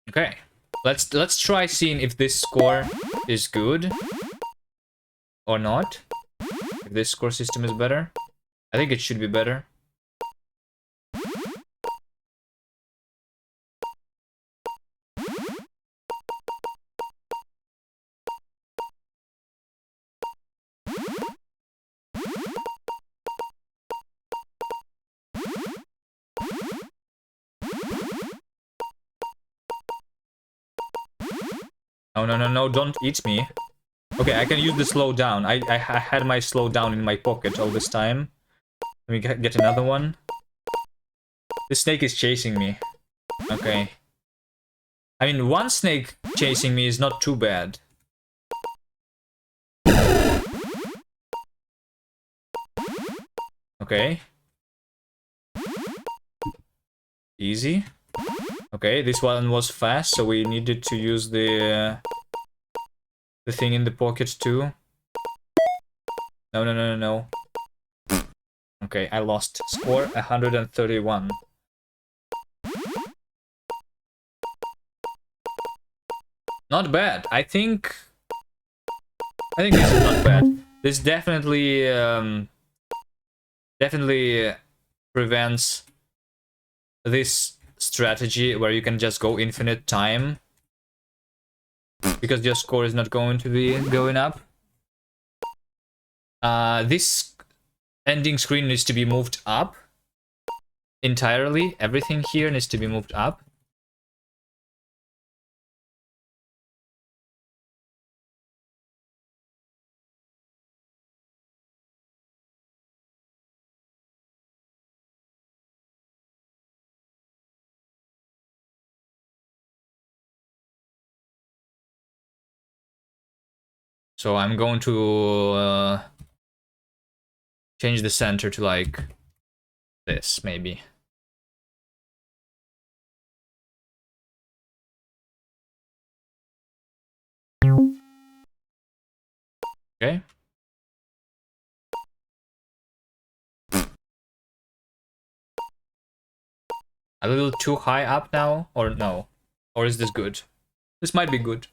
Okay, let's try seeing if this score is good or not. If this score system is better, I think it should be better. No, no, no, no, don't eat me. Okay, I can use the slow down. I had my slow down in my pocket all this time. Let me get another one. The snake is chasing me. Okay. I mean, one snake chasing me is not too bad. Okay. Easy. Okay, this one was fast, so we needed to use the thing in the pocket too. No, no, no, no, no. Okay, I lost. Score 131. Not bad. I think this is not bad. This definitely definitely prevents this strategy where you can just go infinite time because your score is not going to be going up. This ending screen needs to be moved up entirely. Everything here needs to be moved up. So I'm going to change the center to like this, maybe. Okay. A little too high up now, or no? Or is this good? This might be good.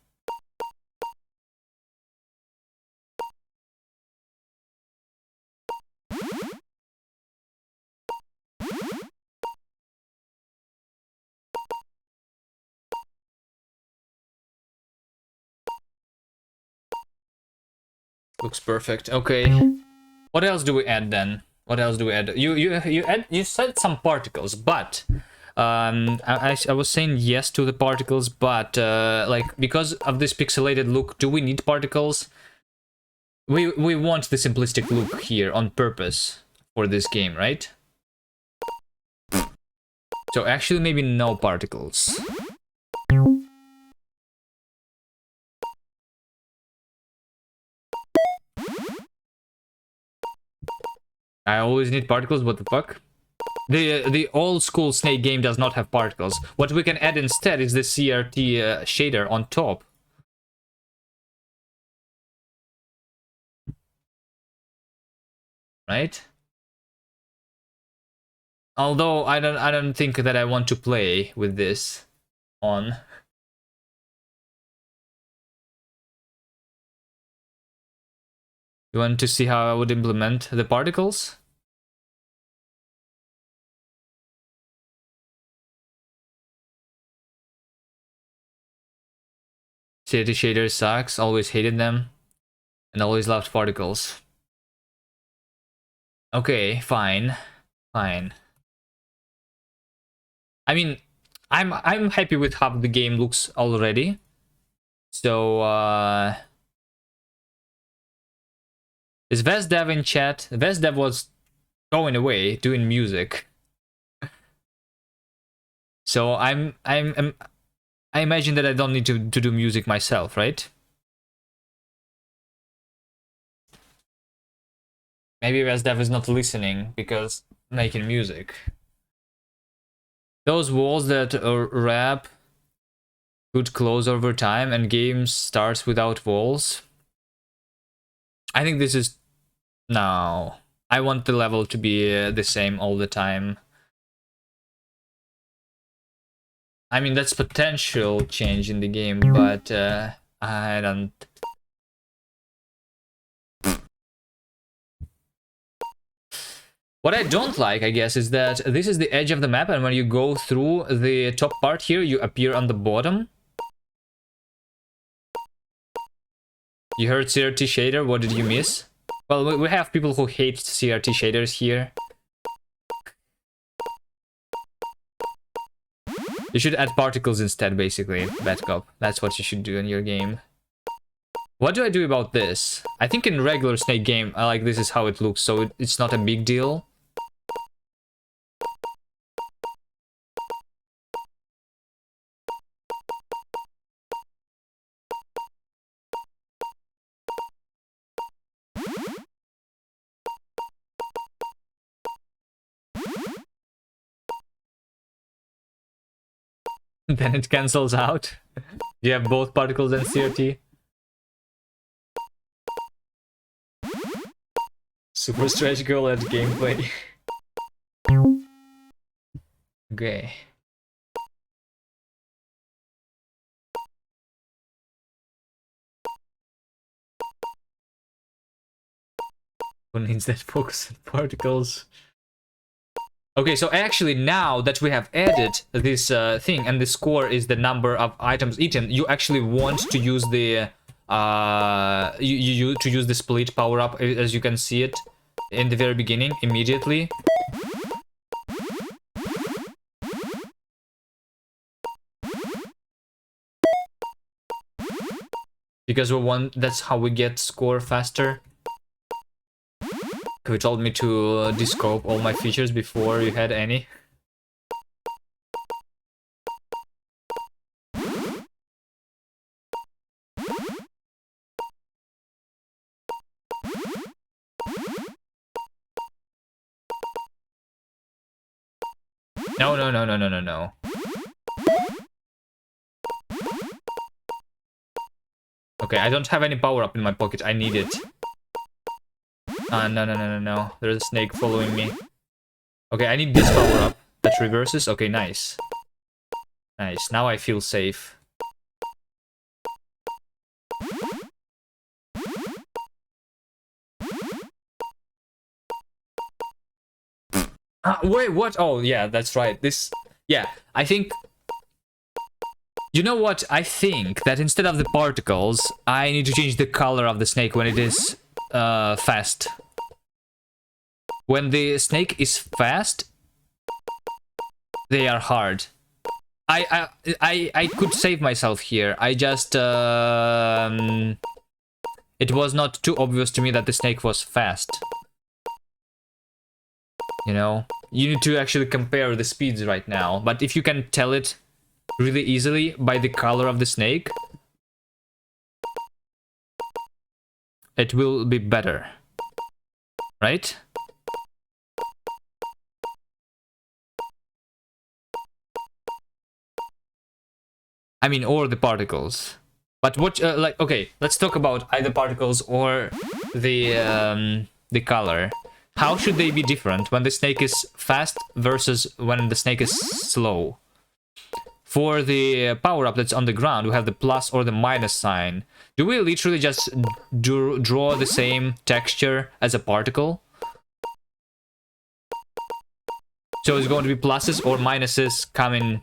Looks perfect. Okay. What else do we add then? What else do we add? You said some particles, but I was saying yes to the particles, but like because of this pixelated look, do we need particles? We want the simplistic look here on purpose for this game, right? So actually maybe no particles. I always need particles, what the fuck? The old school Snake game does not have particles. What we can add instead is the CRT shader on top. Right? Although I don't think that I want to play with this on. You want to see how I would implement the particles? CRT shader sucks, always hated them, and always loved particles. Okay, fine. Fine. I mean, I'm happy with how the game looks already. So is Vesdev in chat? Vesdev was going away doing music. So I imagine that I don't need to do music myself, right? Maybe ResDev is not listening because making music. Those walls that wrap could close over time and game starts without walls. I think this is... No. I want the level to be the same all the time. I mean, that's potential change in the game, but I don't... What I don't like, I guess, is that this is the edge of the map, and when you go through the top part here, you appear on the bottom. You heard CRT shader, what did you miss? Well, we have people who hate CRT shaders here. You should add particles instead, basically, Bad Cop. That's what you should do in your game. What do I do about this? I think in regular Snake game, I like this is how it looks, so it's not a big deal. Then it cancels out. You have both particles and CRT. Super stretch goal at gameplay. Okay. Who needs that focus on particles? Okay, so actually now that we have added this thing and the score is the number of items eaten, you actually want to use the to use the split power up, as you can see it in the very beginning immediately. Because we want, that's how we get score faster. You told me to descope all my features before you had any. No, no, no, no, no, no, no. Okay, I don't have any power up in my pocket. I need it. No, no, no, no, no. There's a snake following me. Okay, I need this power up that reverses. Okay, nice. Nice. Now I feel safe. Wait, what? Oh, yeah, that's right. This... Yeah, I think... You know what? I think that instead of the particles, I need to change the color of the snake when it is fast. When the snake is fast, they are hard. I could save myself here. I just... it was not too obvious to me that the snake was fast. You know? You need to actually compare the speeds right now. But if you can tell it really easily by the color of the snake, it will be better. Right? I mean, or the particles. But what, like, okay, let's talk about either particles or the color. How should they be different when the snake is fast versus when the snake is slow? For the power-up that's on the ground, we have the plus or the minus sign. Do we literally just draw the same texture as a particle? So it's going to be pluses or minuses coming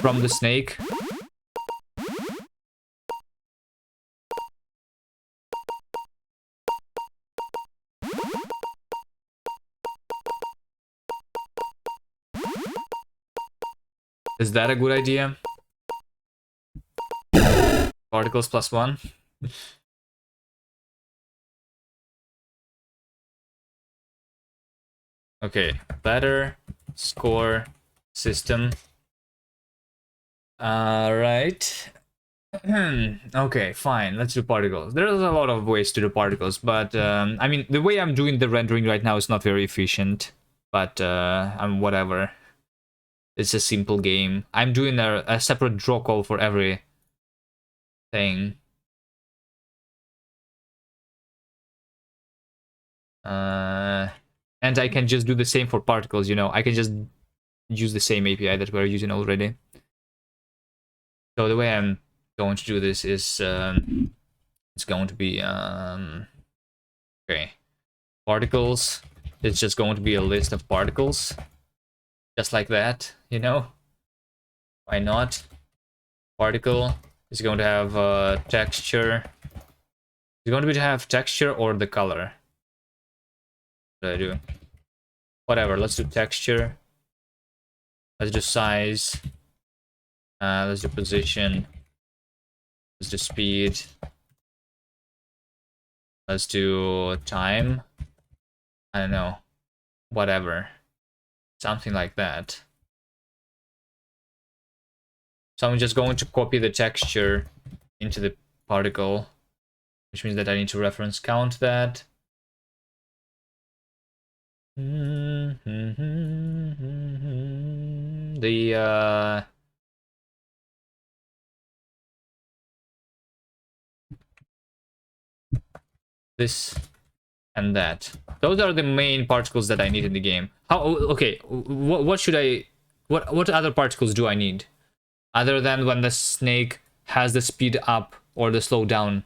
from the snake? Is that a good idea? Particles plus 1. Okay, better score system. Right. Okay, fine. Let's do particles. There's a lot of ways to do particles, but I mean, the way I'm doing the rendering right now is not very efficient. But I'm whatever. It's a simple game. I'm doing a separate draw call for every thing. And I can just do the same for particles. You know, I can just use the same API that we're using already. So the way I'm going to do this is it's going to be okay, particles. It's just going to be a list of particles, just like that. You know, why not? Particle is going to have texture. It's going to be to have texture or the color. What do I do? Whatever. Let's do texture. Let's do size. Let's do position. Let's do speed. Let's do time. I don't know. Whatever. Something like that. So I'm just going to copy the texture into the particle, which means that I need to reference count that. The this and that. Those are the main particles that I need in the game. How? Okay. What should I? What other particles do I need? Other than when the snake has the speed up or the slow down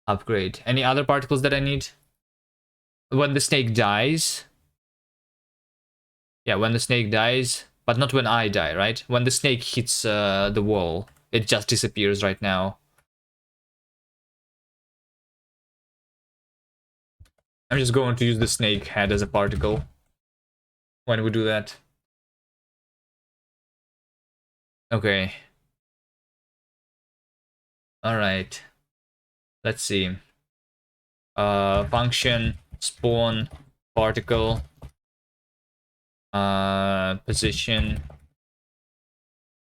upgrade. Any other particles that I need? When the snake dies. Yeah, when the snake dies, but not when I die, right? When the snake hits the wall, it just disappears right now. I'm just going to use the snake head as a particle when we do that. Okay. All right. Let's see. Function, spawn, particle, position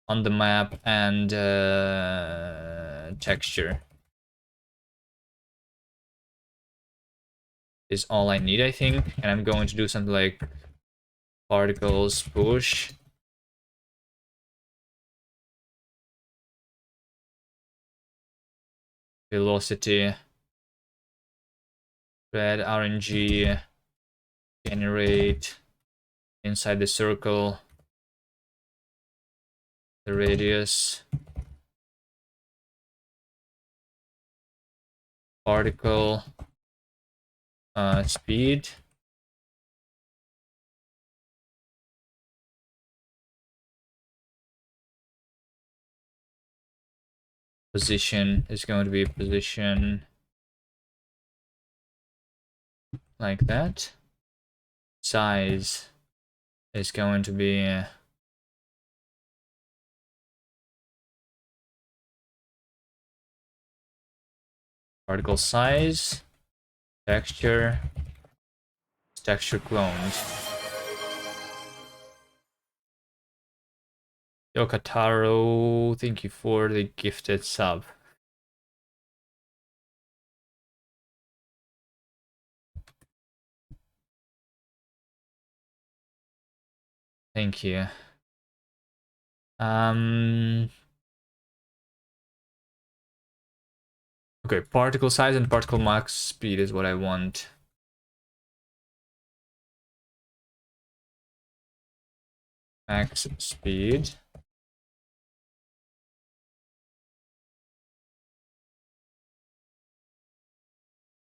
on the map, and texture is all I need, I think. And I'm going to do something like particles push. Velocity. Red RNG. Generate. Inside the circle. The radius. Particle. Speed. Position is going to be position like that. Size is going to be particle size, texture, texture clones. Yokataro, thank you for the gifted sub. Thank you. Okay, particle size and particle max speed is what I want. Max speed.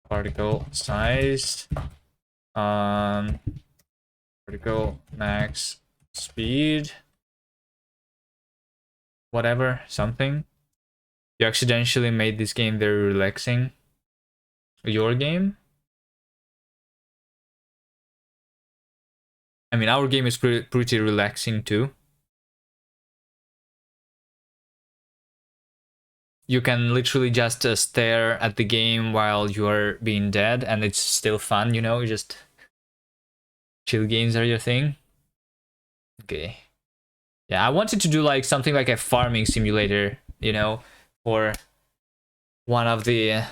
Particle size. Particle max speed. Whatever, something. You accidentally made this game very relaxing. Your game? I mean, our game is pretty relaxing too. You can literally just stare at the game while you are being dead, and it's still fun, you know? Just chill games are your thing. Okay. Yeah, I wanted to do like something like a farming simulator, you know, for one of the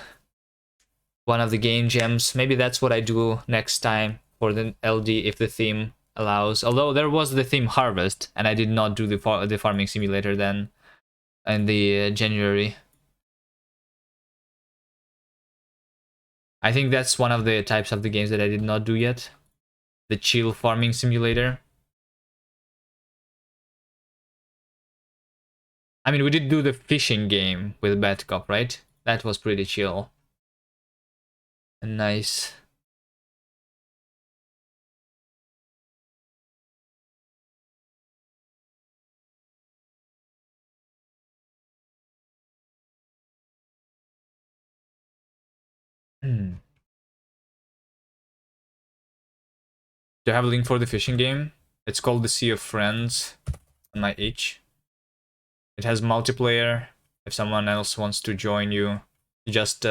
game gems. Maybe that's what I do next time for the LD if the theme allows. Although there was the theme harvest, and I did not do the farming simulator then in the January. I think that's one of the types of the games that I did not do yet. The chill farming simulator. I mean, we did do the fishing game with Batcop, right? That was pretty chill and nice. Do I have a link for the fishing game? It's called the Sea of Friends on my itch. It has multiplayer. If someone else wants to join you, you just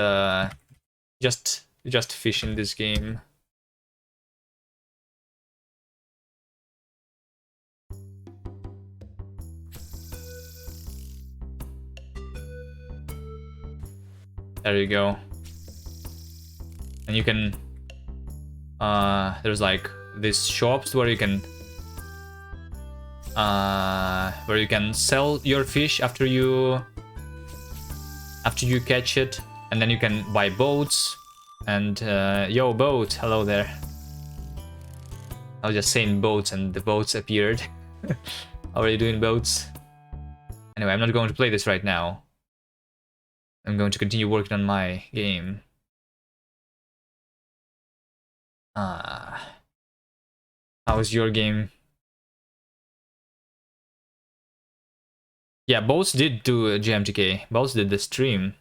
fish in this game. There you go. And you can there's like these shops where you can sell your fish after you catch it, and then you can buy boats. And yo, boat, hello there. I was just saying boats and the boats appeared. How are you doing, boats? Anyway, I'm not going to play this right now. I'm going to continue working on my game. How's your game? Yeah, both did do GMTK. Both did the stream.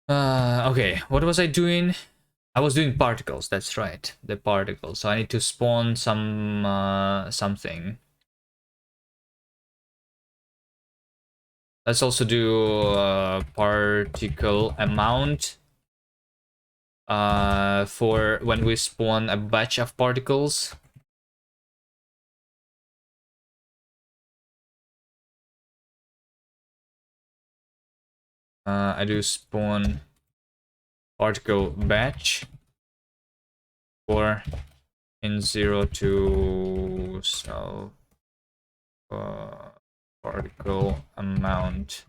Okay, what was I doing? I was doing particles, that's right. The particles. So I need to spawn some something. Let's also do particle amount for when we spawn a batch of particles. I do spawn particle batch for in 0 to so particle amount,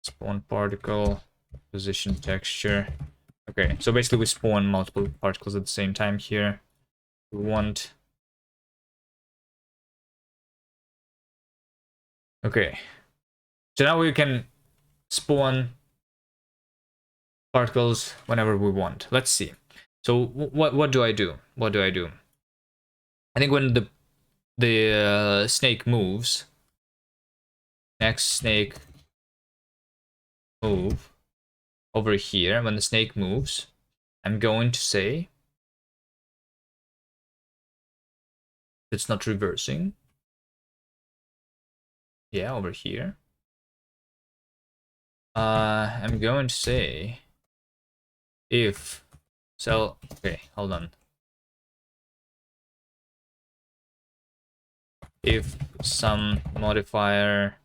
spawn particle, position texture. Okay, so basically we spawn multiple particles at the same time here. We want... Okay. So now we can spawn particles whenever we want. Let's see. So what do I do? What do I do? I think when the snake moves, next snake move over here. When the snake moves, I'm going to say it's not reversing. Yeah, over here. I'm going to say if so. Okay, hold on. If some modifier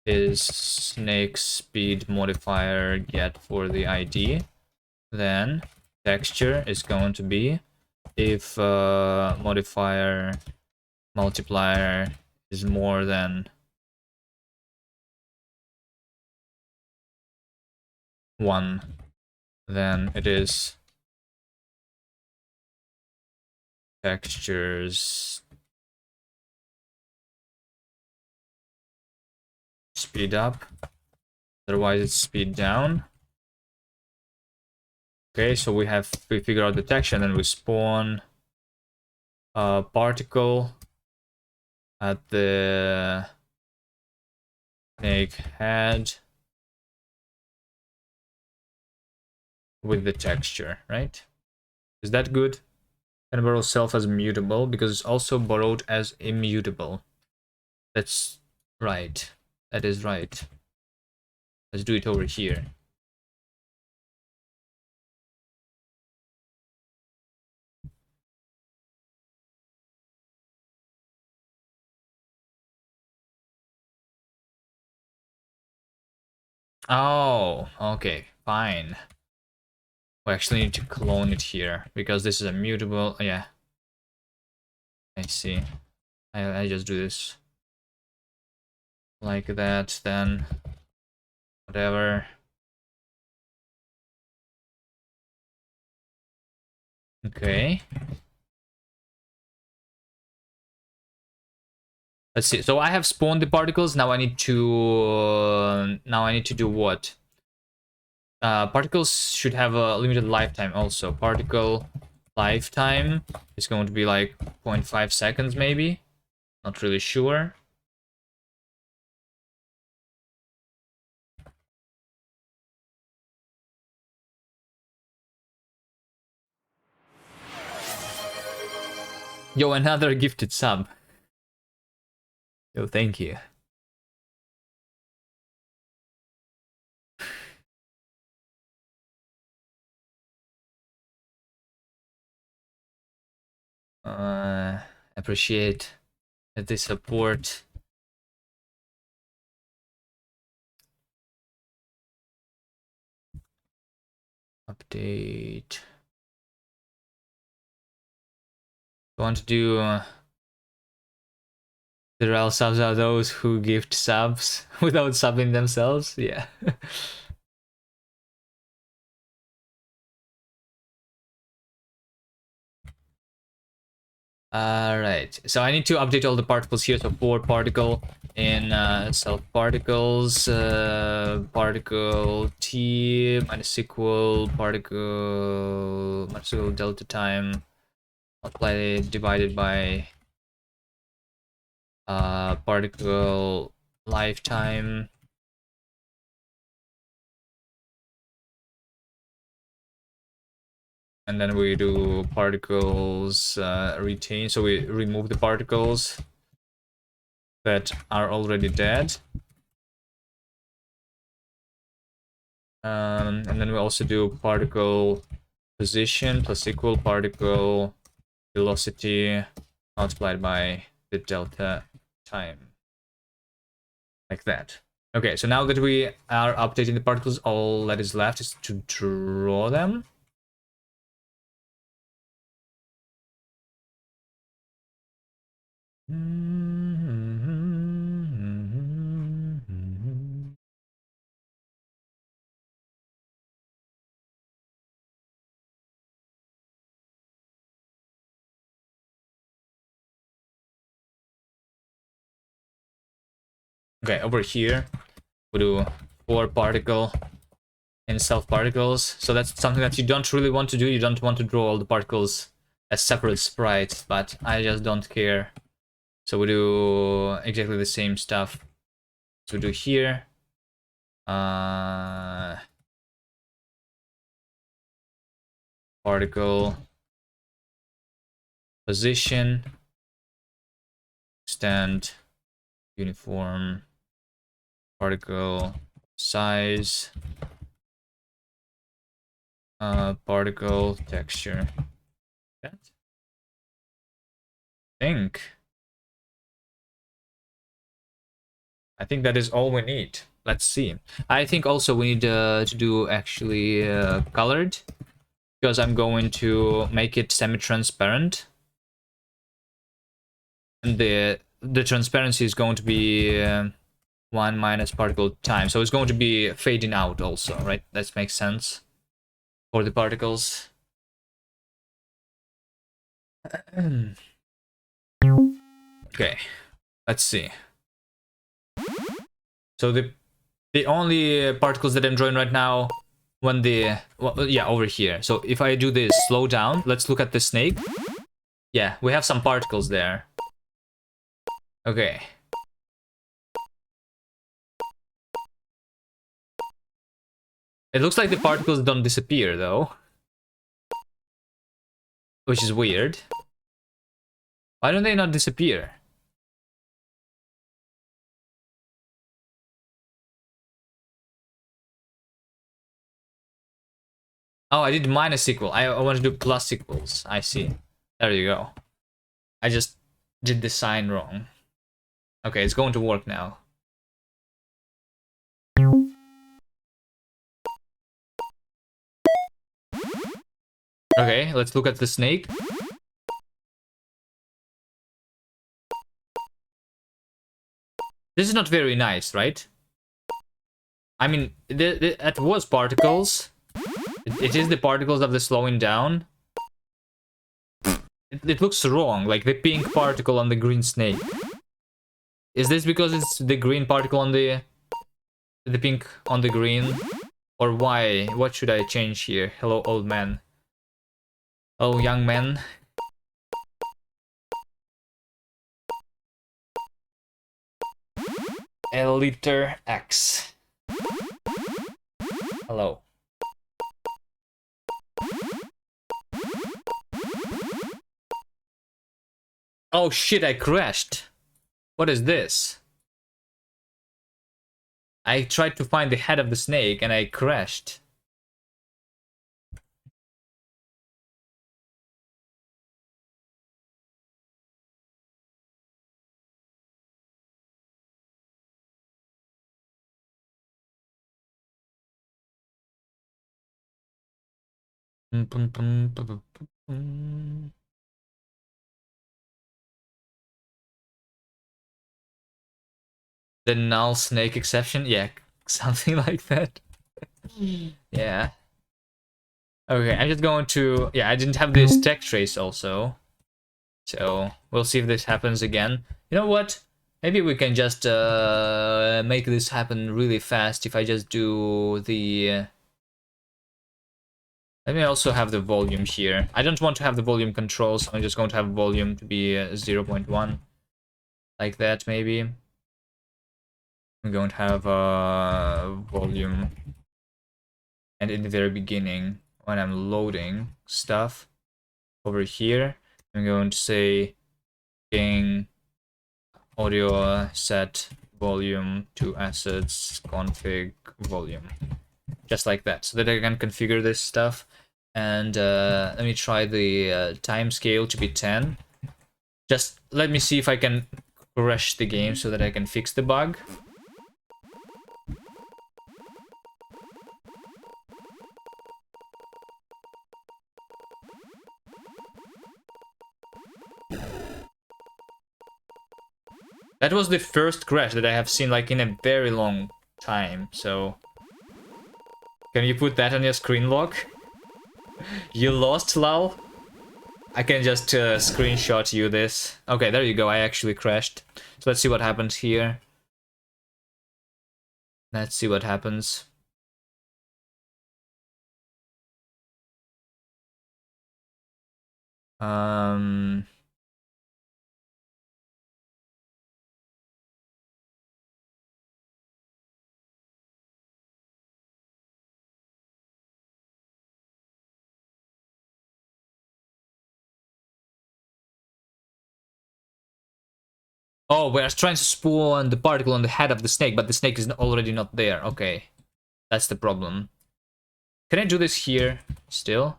is snake speed modifier get for the ID, then texture is going to be if modifier multiplier is more than 1, then it is textures speed up, otherwise it's speed down. Okay, so we figure out the texture, and then we spawn a particle at the snake head with the texture, right? Is that good? Can borrow self as mutable because it's also borrowed as immutable. That's right. That is right. Let's do it over here. Oh, okay, fine. We actually need to clone it here because this is a mutable. Yeah, I see. I just do this like that, then whatever. Okay. Let's see. So I have spawned the particles. Now I need to do what? Particles should have a limited lifetime also. Particle lifetime is going to be like 0.5 seconds maybe. Not really sure. Yo, another gifted sub. Yo, thank you. Appreciate the support. Update. I want to do the real subs are those who gift subs without subbing themselves. Yeah. Alright, so I need to update all the particles here. So 4 particle in self particles, particle t minus equal particle minus equal delta time multiply divided by particle lifetime. And then we do particles retain, so we remove the particles that are already dead. And then we also do particle position plus equal particle velocity multiplied by the delta time. Like that. Okay, so now that we are updating the particles, all that is left is to draw them. Okay, over here we do 4 particle in self particles. So that's something that you don't really want to do. You don't want to draw all the particles as separate sprites, but I just don't care. So we do exactly the same stuff. So we do here. Particle position, extend, uniform, particle size, particle texture. That I think that is all we need. Let's see. I think also we need to do actually colored, because I'm going to make it semi-transparent, and the transparency is going to be 1 minus particle time, so it's going to be fading out also, right? That makes sense for the particles. Okay, let's see. So the only particles that I'm drawing right now, when the well, yeah, over here. So if I do this slow down, let's look at the snake. Yeah, we have some particles there. Okay. It looks like the particles don't disappear though, which is weird. Why don't they not disappear? Oh, I did minus equal. I want to do plus equals. I see. There you go. I just did the sign wrong. Okay, it's going to work now. Okay, let's look at the snake. This is not very nice, right? I mean, it was particles. It is the particles of the slowing down. It looks wrong, like the pink particle on the green snake. Is this because it's the green particle on the pink on the green? Or why? What should I change here? Hello, old man. Oh, young man. Liter X. Hello. Oh shit, I crashed. What is this? I tried to find the head of the snake and I crashed. The null snake exception? Yeah, something like that. Yeah. Okay, I'm just going to... Yeah, I didn't have this tech trace also. So, we'll see if this happens again. You know what? Maybe we can just make this happen really fast if I just do the... Let me also have the volume here. I don't want to have the volume control, so I'm just going to have volume to be 0.1. Like that, maybe. I'm going to have volume. And in the very beginning, when I'm loading stuff over here, I'm going to say gain audio set volume to assets config volume. Just like that, so that I can configure this stuff. And let me try the time scale to be 10. Just let me see if I can crash the game so that I can fix the bug. That was the first crash that I have seen like in a very long time, so... Can you put that on your screen lock? You lost, lol? I can just screenshot you this. Okay, there you go, I actually crashed. So let's see what happens here. Let's see what happens. Oh, we're trying to spawn the particle on the head of the snake, but the snake is already not there. Okay, that's the problem. Can I do this here still?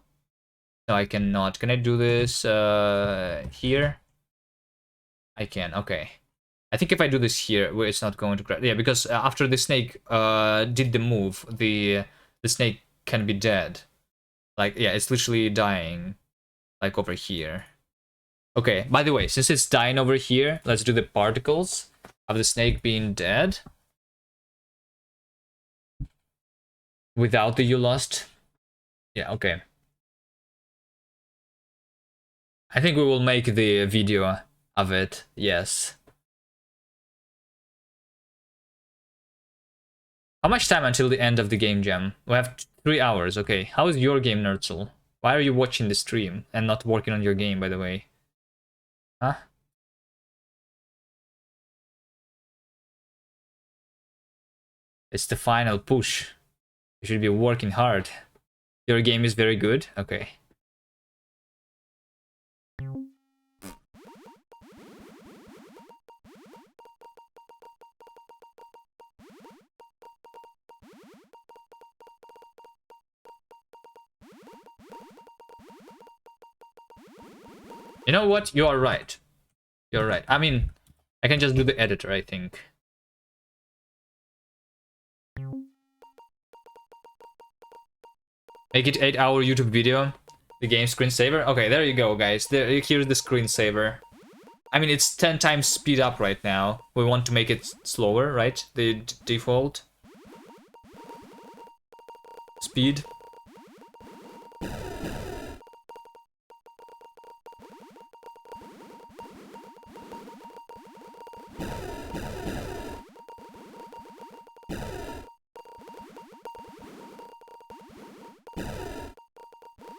No, I cannot. Can I do this here? I can, okay. I think if I do this here, where it's not going to crash. Yeah, because after the snake did the move, the snake can be dead. Like, yeah, it's literally dying. Like over here. Okay, by the way, since it's dying over here, let's do the particles of the snake being dead. Without the you lost. Yeah, okay. I think we will make the video of it, yes. How much time until the end of the game jam? We have 3 hours, okay. How is your game, Nurtle? Why are you watching the stream and not working on your game, by the way? Huh? It's the final push. You should be working hard. Your game is very good? Okay. You know what? You are right. You're right. I mean, I can just do the editor, I think. Make it 8-hour YouTube video. The game screensaver? Okay, there you go, guys. Here's the screensaver. I mean, it's 10 times speed up right now. We want to make it slower, right? The default speed.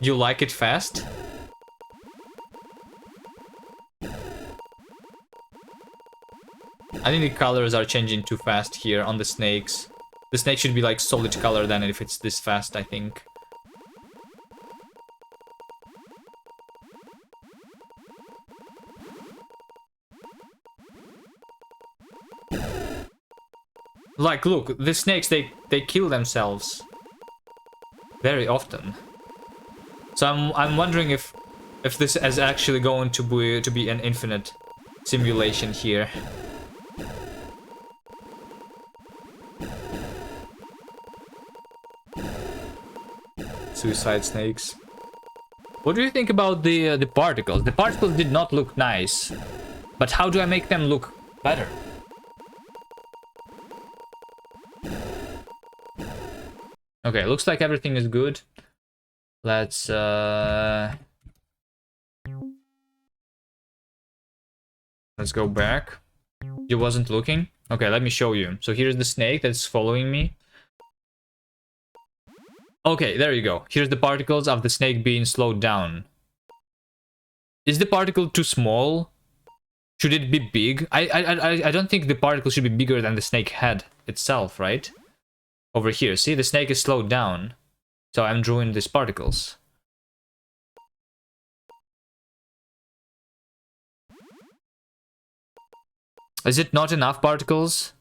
You like it fast? I think the colors are changing too fast here on the snakes. The snake should be like solid color then if it's this fast, I think. Like, look, the snakes, they kill themselves very often. So I'm wondering if this is actually going to be an infinite simulation here. Suicide snakes. What do you think about the particles? The particles did not look nice, but how do I make them look better? Okay, looks like everything is good. Let's go back. You wasn't looking? Okay, let me show you. So here's the snake that's following me. Okay, there you go. Here's the particles of the snake being slowed down. Is the particle too small? Should it be big? I don't think the particle should be bigger than the snake head itself, right? Over here, see, the snake is slowed down. So I'm drawing these particles. Is it not enough particles?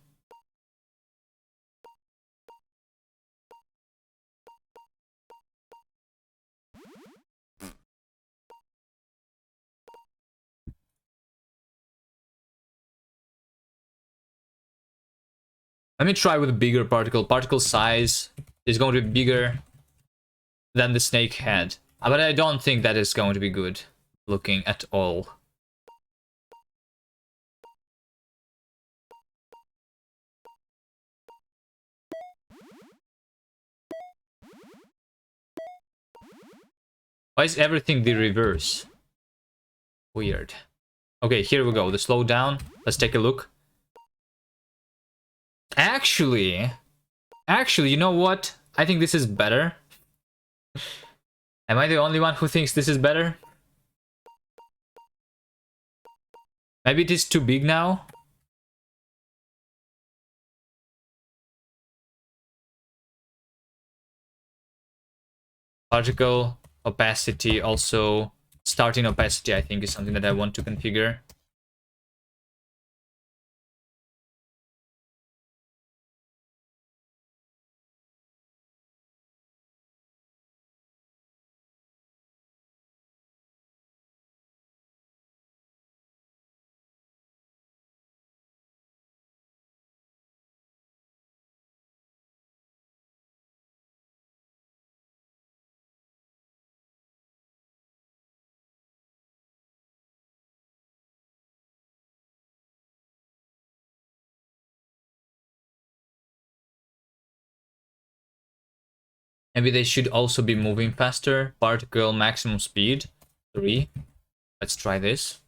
Let me try with a bigger particle. Particle size is going to be bigger than the snake head. But I don't think that is going to be good looking at all. Why is everything the reverse? Weird. Okay, here we go. The slowdown. Let's take a look. Actually, you know what? I think this is better. Am I the only one who thinks this is better? Maybe it is too big now? Particle opacity, also starting opacity, I think is something that I want to configure. Maybe they should also be moving faster. Particle maximum speed 3. Let's try this.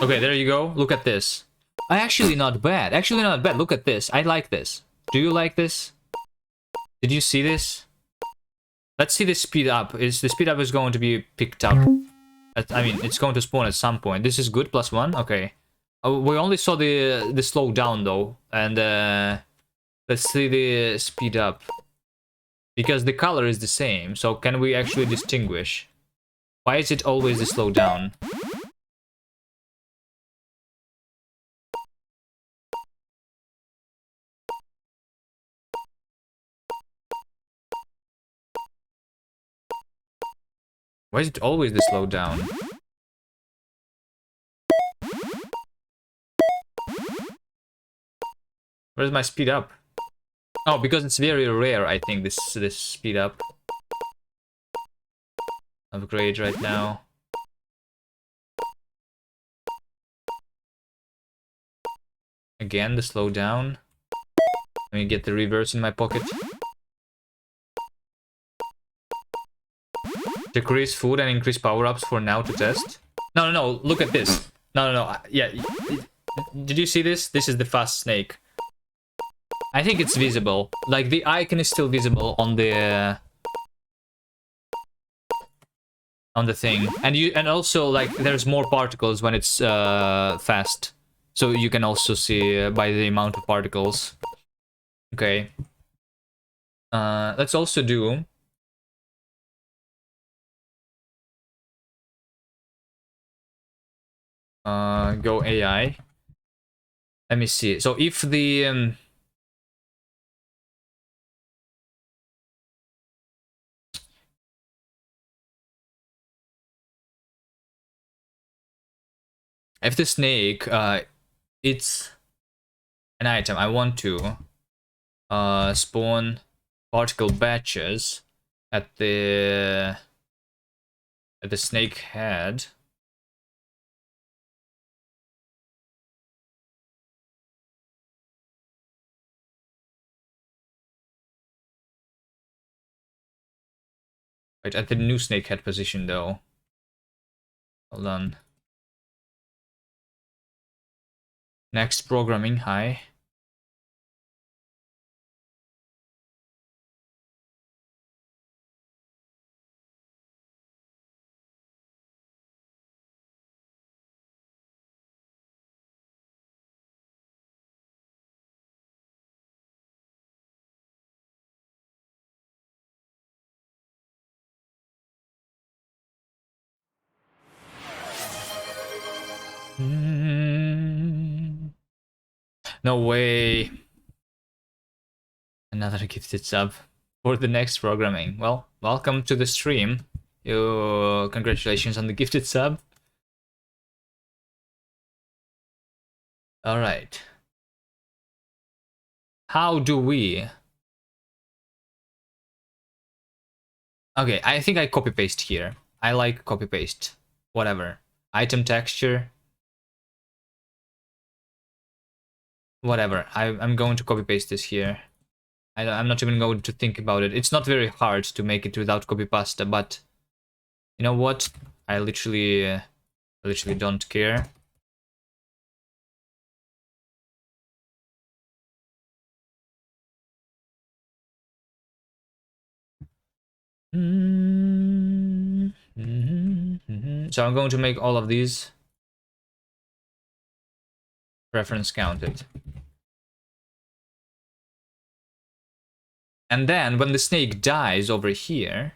Okay, there you go. Look at this. Actually not bad. Actually not bad. Look at this. I like this. Do you like this? Did you see this? Let's see the speed up. The speed up is going to be picked up. I mean, it's going to spawn at some point. This is good, +1, okay. We only saw the slow down though, and let's see the speed up. Because the color is the same, so can we actually distinguish? Why is it always the slow down? Why is it always the slow down? Where's my speed up? Oh, because it's very rare, I think, this speed up. Upgrade right now. Again, the slow down. Let me get the reverse in my pocket. Decrease food and increase power-ups for now to test. No, no, no, look at this. No, no, no, yeah. Did you see this? This is the fast snake. I think it's visible. Like, the icon is still visible on the thing. And also, like, there's more particles when it's fast. So you can also see by the amount of particles. Okay. Let's also do... go AI. Let me see. So if the... if the snake, it's an item, I want to spawn particle batches at the snake head. Right, at the new snake head position though. Hold on. Next programming, hi. No way. Another gifted sub for the next programming. Well, welcome to the stream. Congratulations on the gifted sub. All right. How do we... Okay, I think I copy paste here. I like copy paste. Whatever. Item texture. Whatever. I'm going to copy paste this here. I'm not even going to think about it. It's not very hard to make it without copy pasta, but you know what? I literally don't care. So I'm going to make all of these reference counted. And then when the snake dies over here,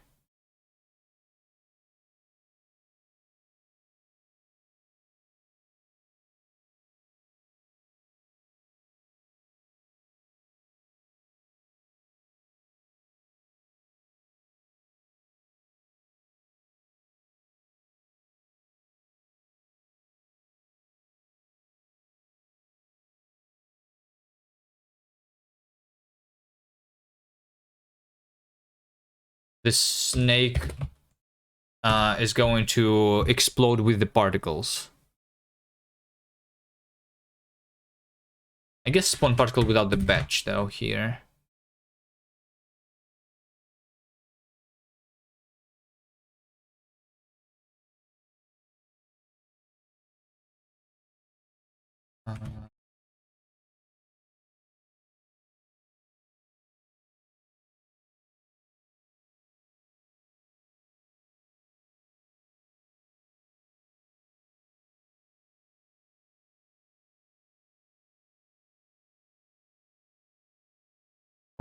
the snake is going to explode with the particles. I guess spawn particle without the batch though here.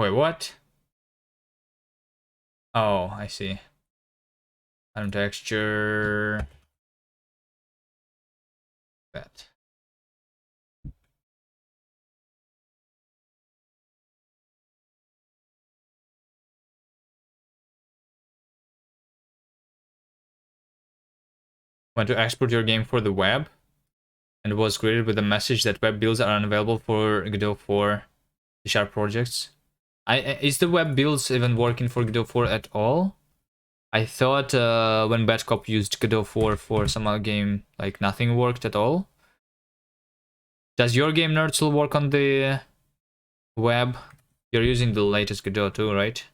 Wait, what? Oh, I see. Atom texture. That. Want to export your game for the web? And was greeted with a message that web builds are unavailable for Godot 4 C# projects. Is the web builds even working for Godot 4 at all? I thought when Badcop used Godot 4 for some other game, like nothing worked at all. Does your game Nerdsul work on the web? You're using the latest Godot too, right?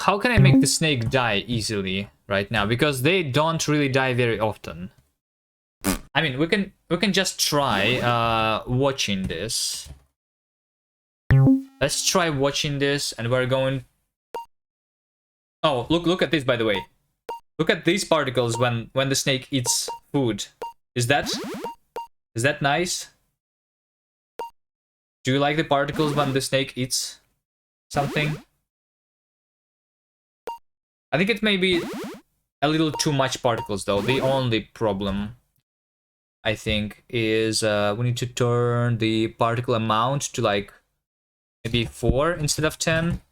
How can I make the snake die easily right now? Because they don't really die very often. I mean, we can just try watching this. Let's try watching this, and we're going. Oh, look at this, by the way. Look at these particles when the snake eats food. Is that nice? Do you like the particles when the snake eats something? I think it may be a little too much particles though. The only problem, I think, is we need to turn the particle amount to like maybe 4 instead of 10.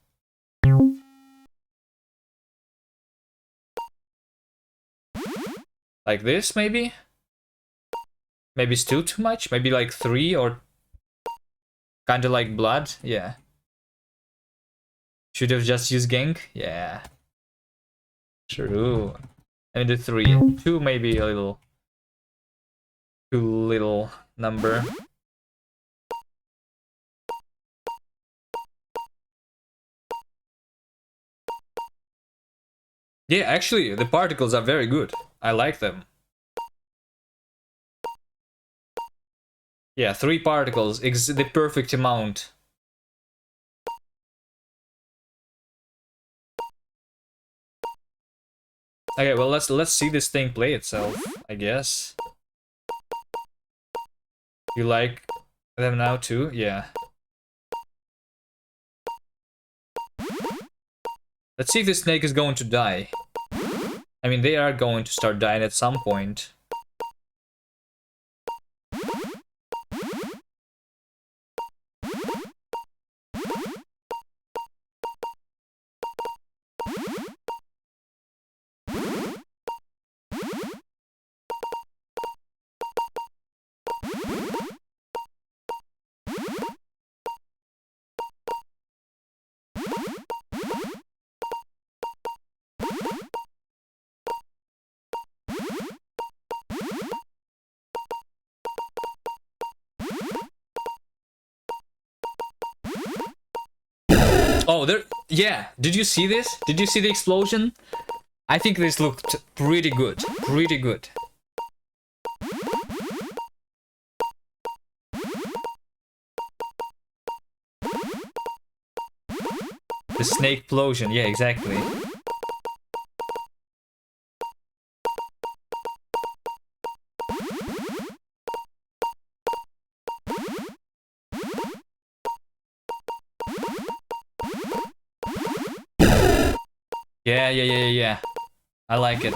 Like this, maybe? Maybe still too much? Maybe like 3 or kind of like blood? Yeah. Should have just used Genk? Yeah. True. Let me do 3. 2 maybe a little too little number. Yeah, actually, the particles are very good. I like them. Yeah, 3 particles, the perfect amount. Okay, well let's see this thing play itself, I guess. You like them now too? Yeah. Let's see if this snake is going to die. I mean, they are going to start dying at some point. Oh, there. Yeah. Did you see this? Did you see the explosion? I think this looked pretty good. Pretty good. The snake explosion. Yeah, exactly. Yeah. I like it.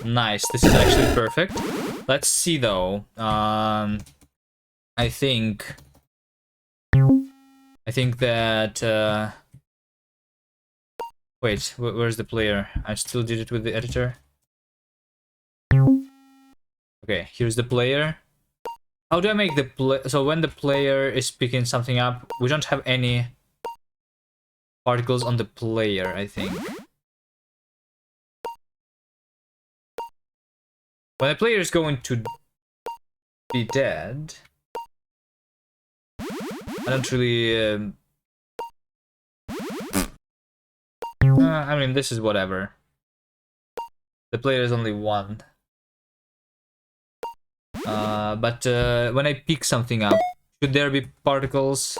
Nice. This is actually perfect. Let's see though. I think that wait, where's the player? I still did it with the editor. Okay, here's the player. How do I make the play? So when the player is picking something up, we don't have any particles on the player, I think. When the player is going to be dead, I don't really... I mean, this is whatever. The player is only one. But when I pick something up, should there be particles?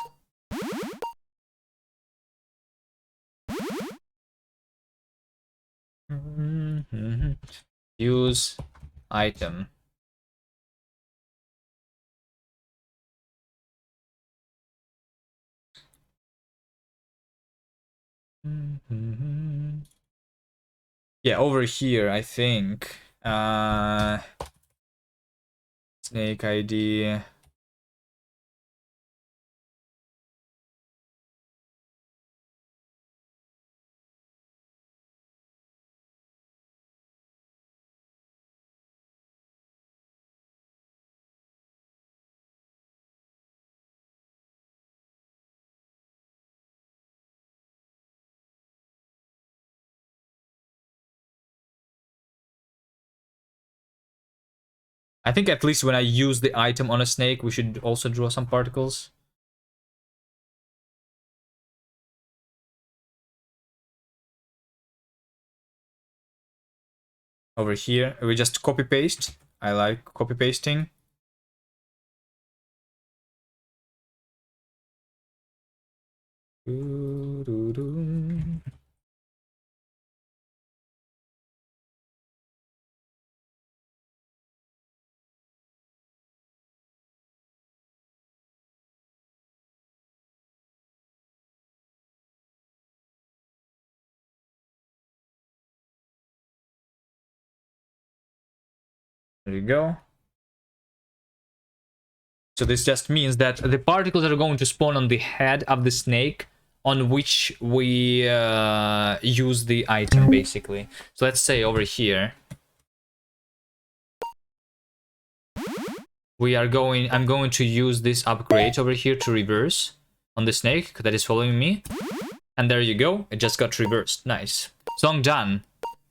Use item. Yeah, over here, I think. Snake ID. I think at least when I use the item on a snake, we should also draw some particles. Over here, we just copy paste. I like copy pasting. There you go. So this just means that the particles are going to spawn on the head of the snake on which we use the item, basically. So let's say over here, I'm going to use this upgrade over here to reverse on the snake that is following me. And there you go, it just got reversed. Nice. Song done.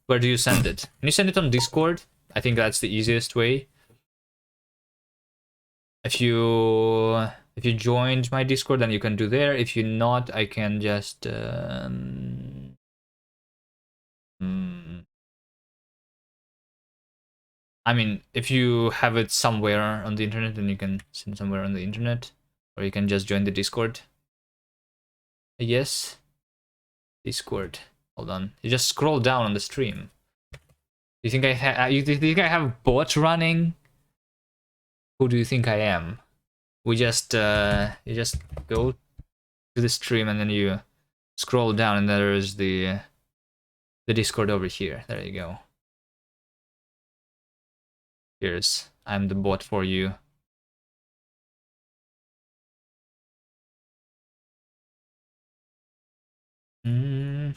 Where do you send it? Can you send it on Discord? I think that's the easiest way. If you joined my Discord, then you can do there. If you're not, I can just I mean, if you have it somewhere on the internet, then you can send somewhere on the internet, or you can just join the Discord. Yes, Discord. Hold on. You just scroll down on the stream. You think I have bot running? Who do you think I am? You just go to the stream and then you scroll down and there is the Discord over here. There you go. I'm the bot for you.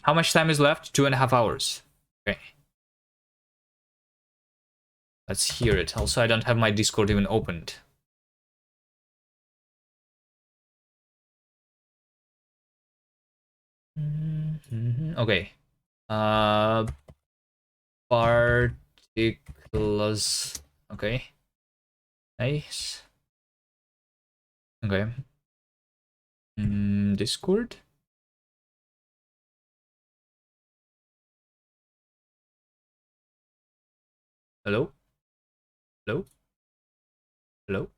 How much time is left? 2.5 hours. Okay. Let's hear it. Also, I don't have my Discord even opened. Okay. Particles. Okay. Nice. Okay. Discord. Hello? Hello? Hello?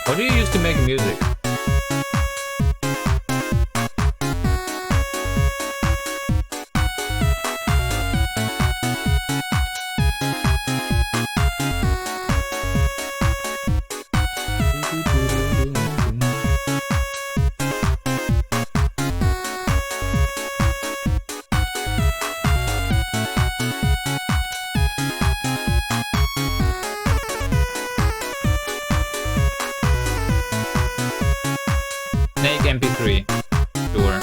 How do you used to make music? MP3. Sure.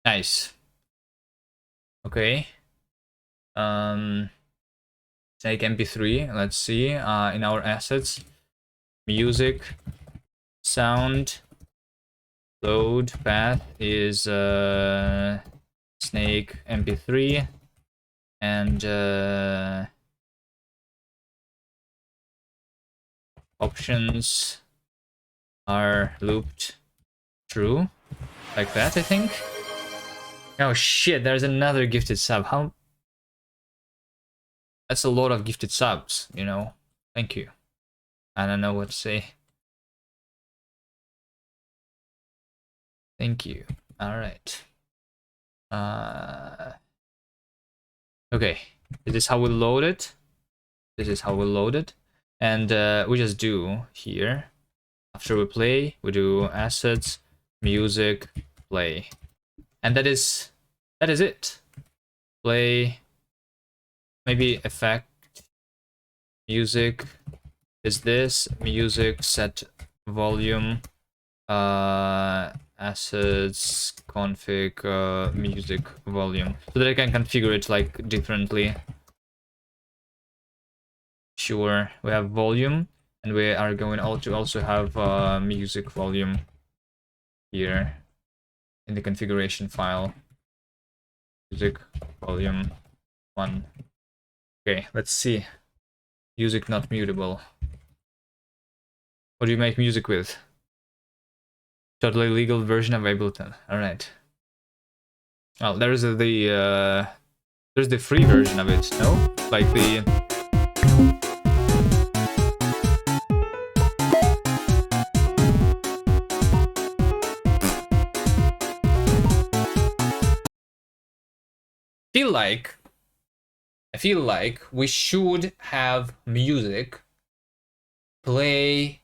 Nice. Okay. Take MP3. Let's see. In our assets, music, sound, load path is snake MP3, and options are looped true, like that, I think. Oh shit! There's another gifted sub. How? That's a lot of gifted subs, you know. Thank you. I don't know what to say. Thank you. All right. Okay. This is how we load it. This is how we load it, and we just do here. After we play, we do assets, music, play, and that is it. Play. Maybe effect. Music is this. Music set volume. Assets config music volume, so that I can configure it like differently. Sure, we have volume, and we are going to also have music volume here in the configuration file. Music volume 1. Okay, let's see. Music not mutable. What do you make music with? Totally legal version of Ableton. All right. Oh, there's the free version of it. No, like the. I feel like we should have music play,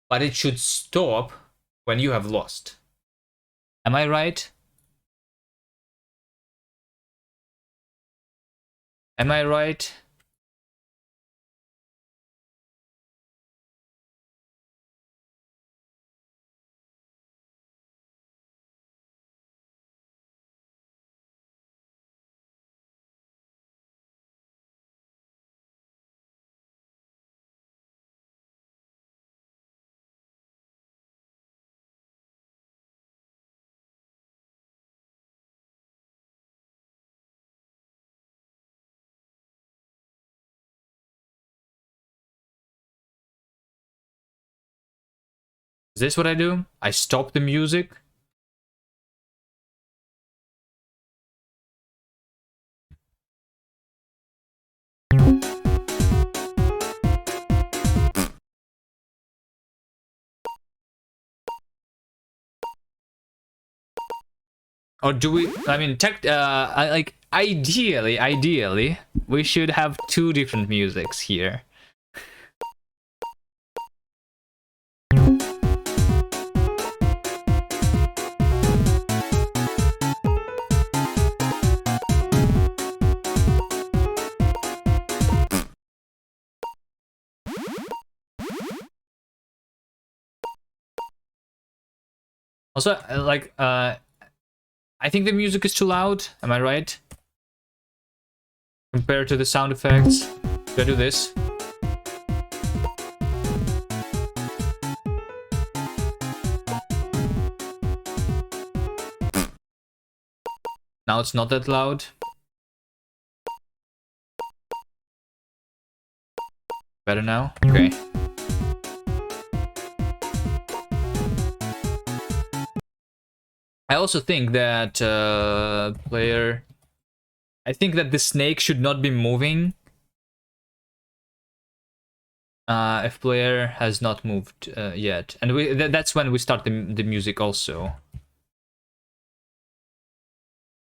but it should stop when you have lost. Am I right? Am I right? Is this what I do? I stop the music. Or do we? I mean, like ideally, we should have two different musics here. Also, I think the music is too loud. Am I right? Compared to the sound effects. Do I do this? Now it's not that loud. Better now? Okay. I also think that player... I think that the snake should not be moving if player has not moved yet. And that's when we start the music also.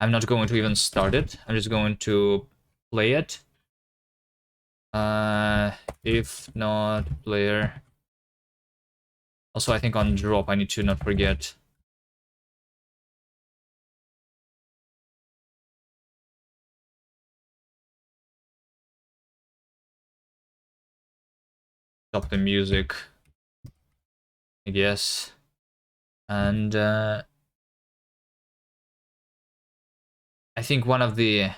I'm not going to even start it. I'm just going to play it. If not player... Also, I think on drop, I need to not forget. Stop the music, I guess. And I think one of the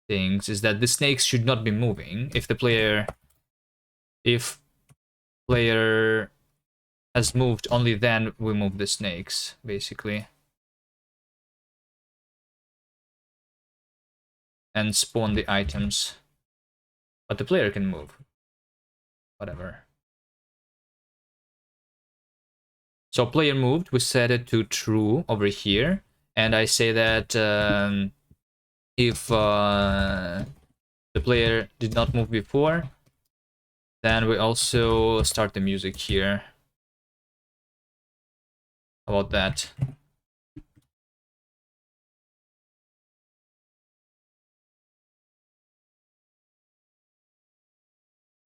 things is that the snakes should not be moving. If player has moved, only then we move the snakes, basically. And spawn the items. But the player can move. Whatever. So player moved, we set it to true over here. And I say that if the player did not move before, then we also start the music here. How about that?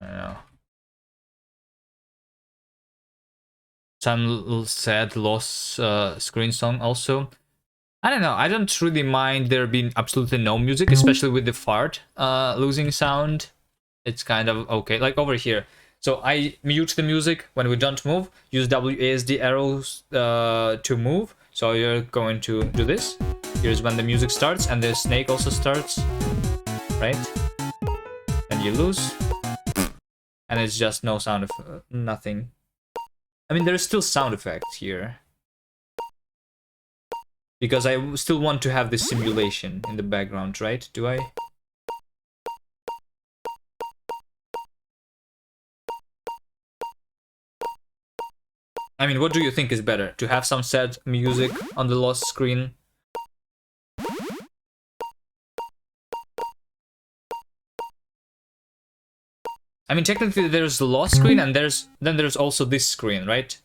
I don't know. Some sad lost screen song also. I don't know. I don't really mind there being absolutely no music, especially with the fart losing sound. It's kind of okay. Like over here. So I mute the music when we don't move. Use WASD arrows to move. So you're going to do this. Here's when the music starts, and the snake also starts, right? And you lose, and it's just no sound of nothing. I mean, there's still sound effects here, because I still want to have this simulation in the background, right? Do I? I mean, what do you think is better? To have some sad music on the lost screen? I mean, technically there's the lost screen, and then there's also this screen, right?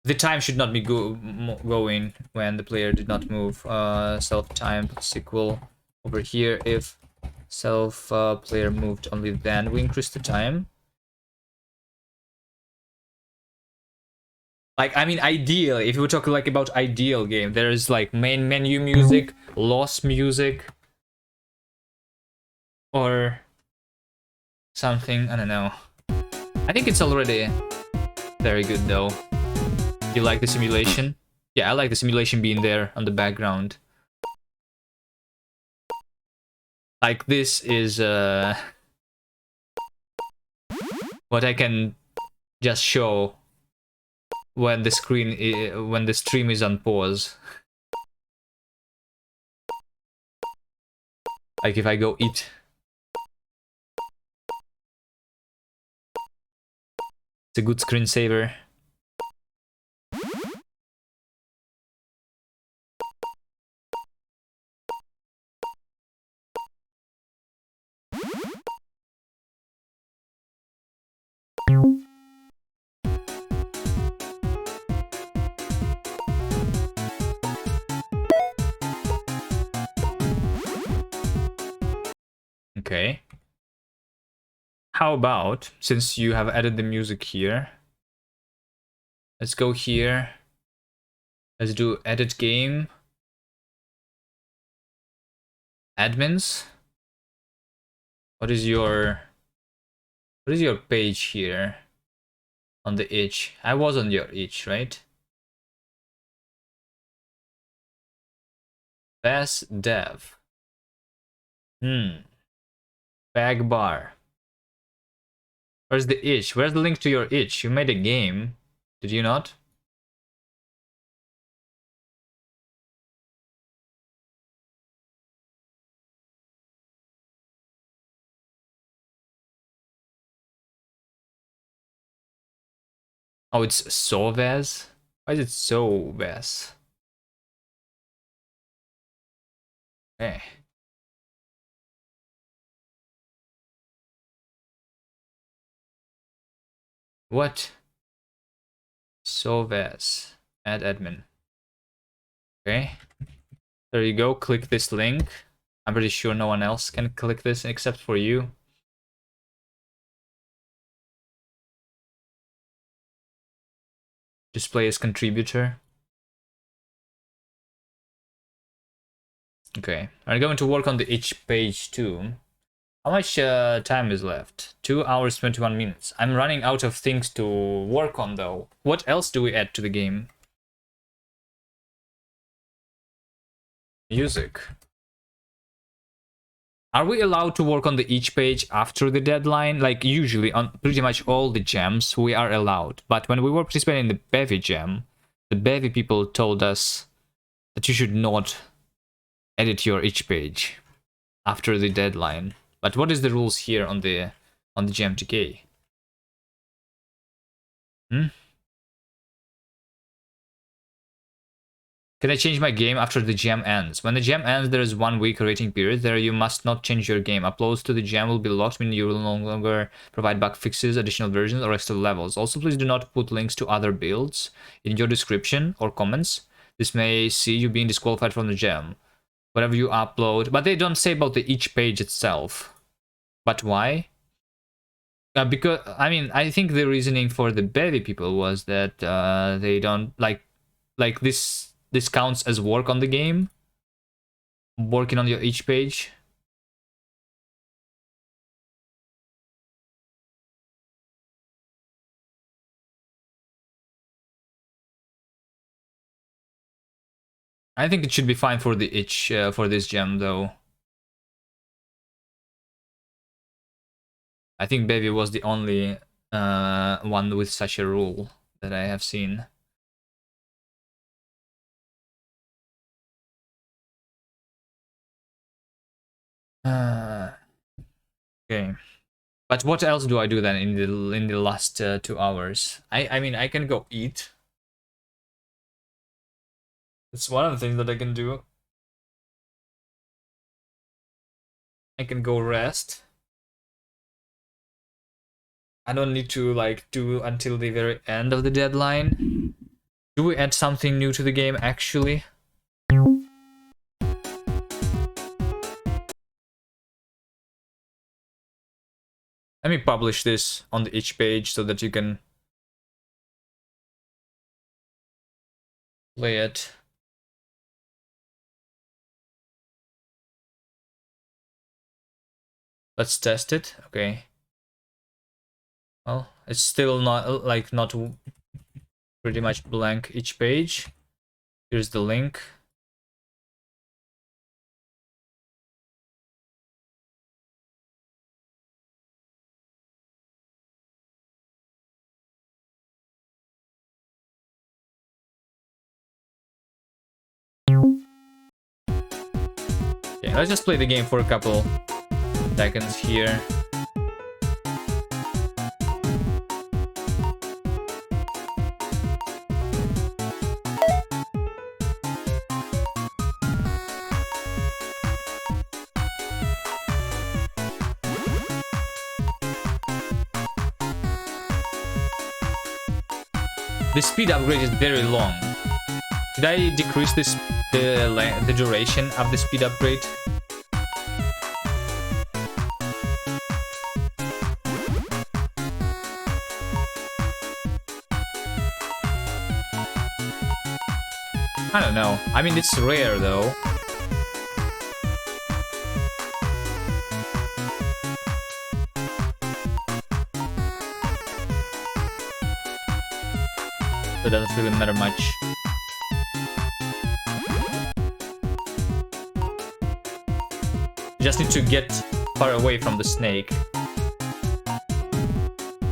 The time should not be going when the player did not move. Self-time sequel over here. If player moved, only then we increase the time. Like, I mean, ideal. If we talk like about ideal game, there is like main menu music, lost music, or something. I don't know. I think it's already very good though. You like the simulation? Yeah, I like the simulation being there on the background. Like, this is what I can just show when the when the stream is on pause. Like if I go eat. It's a good screensaver. Okay. How about, since you have added the music here, let's go here. Let's do edit game. Admins. What is your page here? On the itch. I was on your itch, right? Best dev. Bag bar. Where's the itch? Where's the link to your itch? You made a game. Did you not? Oh, it's Sovez? Why is it Sovez? Okay. What? Sovez. Add admin. Okay. There you go. Click this link. I'm pretty sure no one else can click this except for you. Display as contributor. Okay. I'm going to work on the itch page too. How much time is left? 2 hours 21 minutes. I'm running out of things to work on though. What else do we add to the game? Music. Are we allowed to work on the each page after the deadline? Like usually on pretty much all the gems we are allowed. But when we were participating in the Bevy gem, the Bevy people told us that you should not edit your each page after the deadline. But what is the rules here on the GMTK? Can I change my game after the gem ends? When the gem ends, there is 1 week rating period. There you must not change your game. Uploads to the gem will be locked, meaning you will no longer provide bug fixes, additional versions, or extra levels. Also, please do not put links to other builds in your description or comments. This may see you being disqualified from the gem. Whatever you upload. But they don't say about the each page itself. But why? Because, I mean, I think the reasoning for the Bevy people was that they don't like this counts as work on the game, working on your each page. I think it should be fine for the itch for this gem though. I think Bevy was the only one with such a rule that I have seen. Okay, but what else do I do then in the last 2 hours? I mean, I can go eat. It's one of the things that I can do. I can go rest. I don't need to like do until the very end of the deadline. Do we add something new to the game actually? Let me publish this on the each page so that you can play it. Let's test it. Okay. Well, it's still not like not pretty much blank each page. Here's the link. Okay, let's just play the game for a couple seconds here. The speed upgrade is very long. Did I decrease the duration of the speed upgrade? I don't know. I mean, it's rare though. So it doesn't really matter much. You just need to get far away from the snake.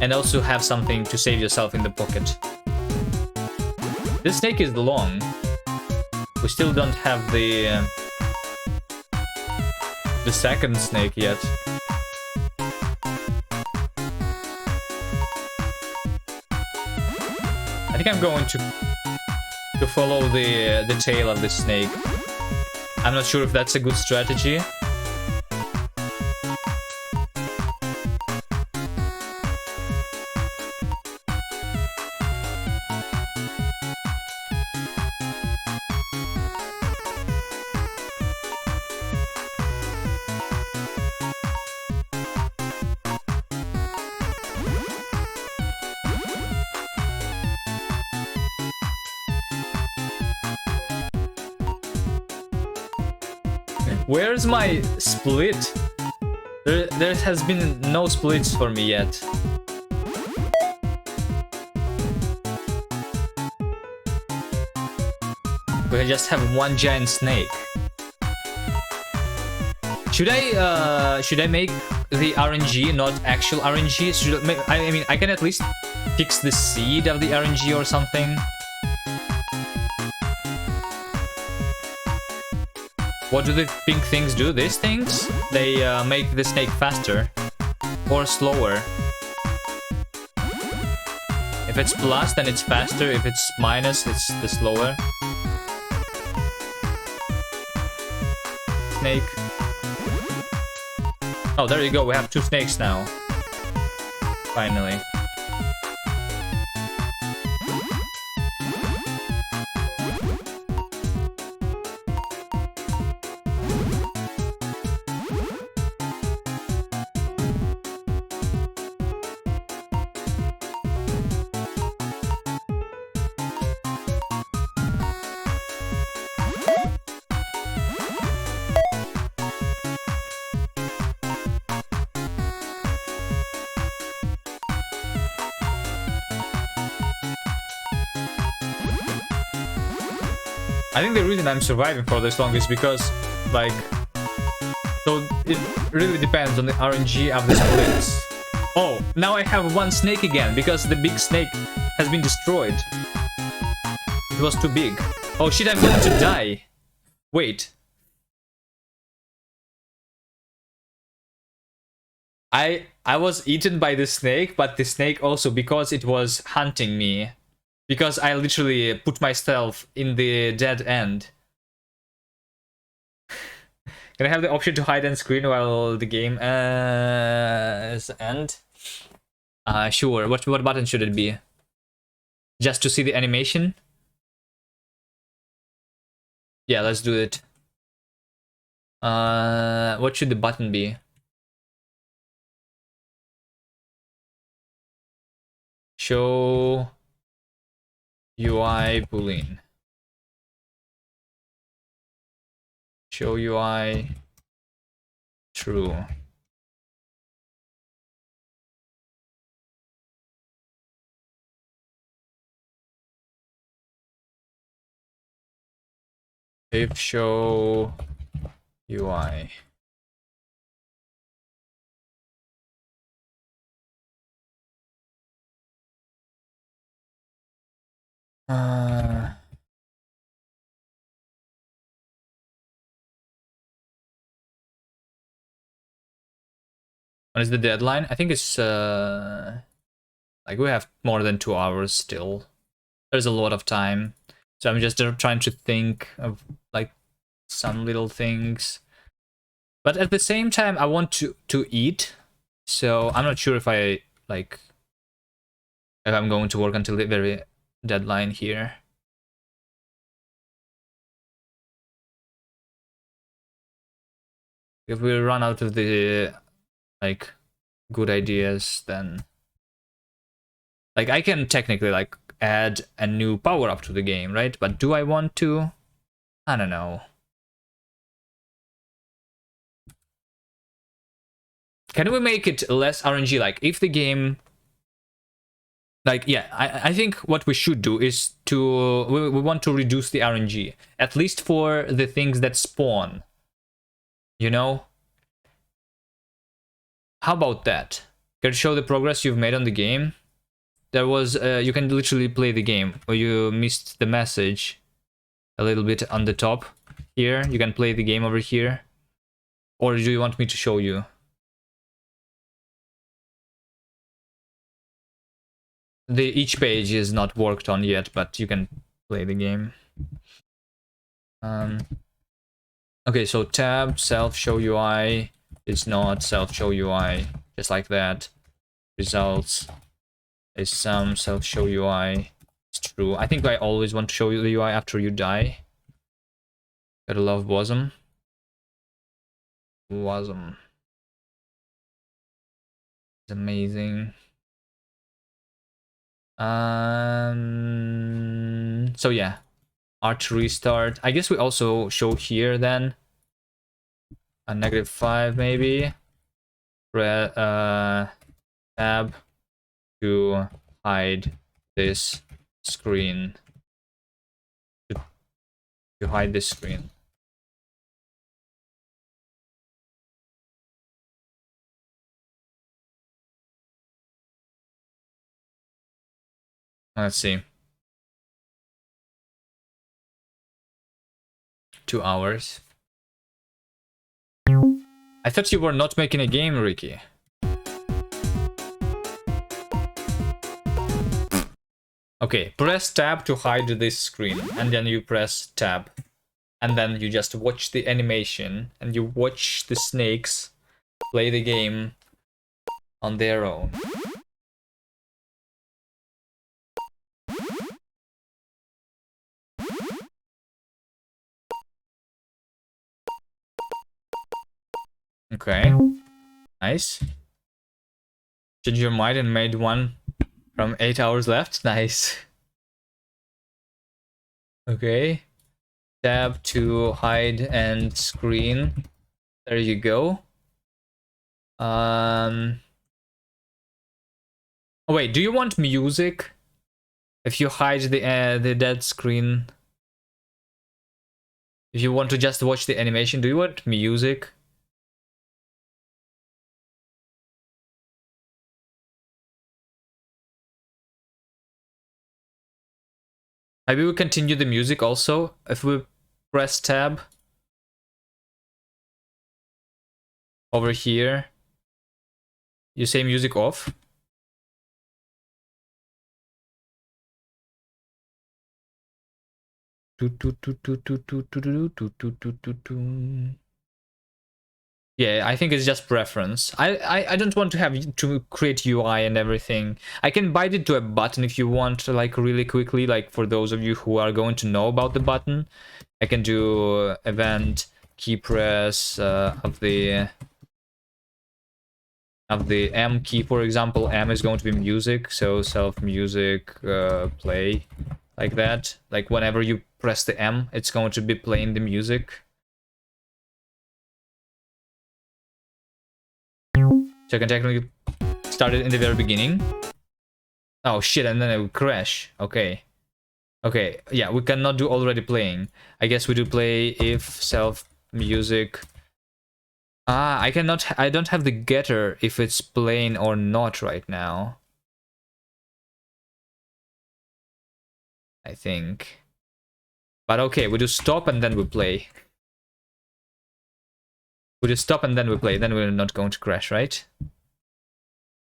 And also have something to save yourself in the pocket. This snake is long. We still don't have the second snake yet. I think I'm going to follow the tail of the snake. I'm not sure if that's a good strategy. Where's my split? There has been no splits for me yet. We just have one giant snake. Should I make the RNG not actual RNG? I mean, I can at least fix the seed of the RNG or something. What do the pink things do? These things? They make the snake faster or slower. If it's plus, then it's faster. If it's minus, it's the slower. Snake. Oh, there you go. We have 2 snakes now. Finally. I think the reason I'm surviving for this long is because, like, so it really depends on the RNG of the splits. Oh, now I have 1 snake again because the big snake has been destroyed. It was too big. Oh shit, I'm going to die. Wait. I was eaten by the snake, but the snake also, because it was hunting me. Because I literally put myself in the dead end. Can I have the option to hide and screen while the game is end? Sure. What button should it be? Just to see the animation? Yeah, let's do it. What should the button be? Show UI boolean. Show UI true. If show UI. When is the deadline? I think it's like we have more than 2 hours still. There's a lot of time. So I'm just trying to think of like some little things. But at the same time I want to eat. So I'm not sure if I like if I'm going to work until the very deadline here. If we run out of the like good ideas, then like I can technically like add a new power up to the game, right? But do I want to? I don't know. Can we make it less RNG? Like if the game, like, yeah, I think what we should do is we want to reduce the RNG, at least for the things that spawn, you know? How about that? Can you show the progress you've made on the game? There was, you can literally play the game, or you missed the message a little bit on the top here. You can play the game over here. Or do you want me to show you? Each page is not worked on yet, but you can play the game. Okay, so tab, self show UI. It's not self show UI, just like that. Results is some self show UI. It's true. I think I always want to show you the UI after you die. Gotta love Wasm. Wasm. It's amazing. So yeah, arch restart. I guess we also show here then a -5 maybe. tab to hide this screen. To hide this screen. Let's see. 2 hours. I thought you were not making a game, Ricky. Okay, press tab to hide this screen, and then you press tab. And then you just watch the animation, and you watch the snakes play the game on their own. Okay, nice. Changed your mind and made one from 8 hours left. Nice. Okay. Tab to hide and screen. There you go. Oh wait, do you want music? If you hide the dead screen, if you want to just watch the animation, do you want music? Maybe we continue the music also if we press tab over here. You say music off. Yeah, I think it's just preference. I don't want to have to create UI and everything. I can bind it to a button if you want, like really quickly, like for those of you who are going to know about the button. I can do event key press of the M key, for example. M is going to be music, so self music play, like that. Like whenever you press the M, it's going to be playing the music. So I can technically start it in the very beginning. Oh shit, and then it will crash. Okay. Okay, yeah, we cannot do already playing. I guess we do play if self music. Ah, I don't have the getter if it's playing or not right now. I think. But okay, we do stop and then we play. We just stop and then we play. Then we're not going to crash, right?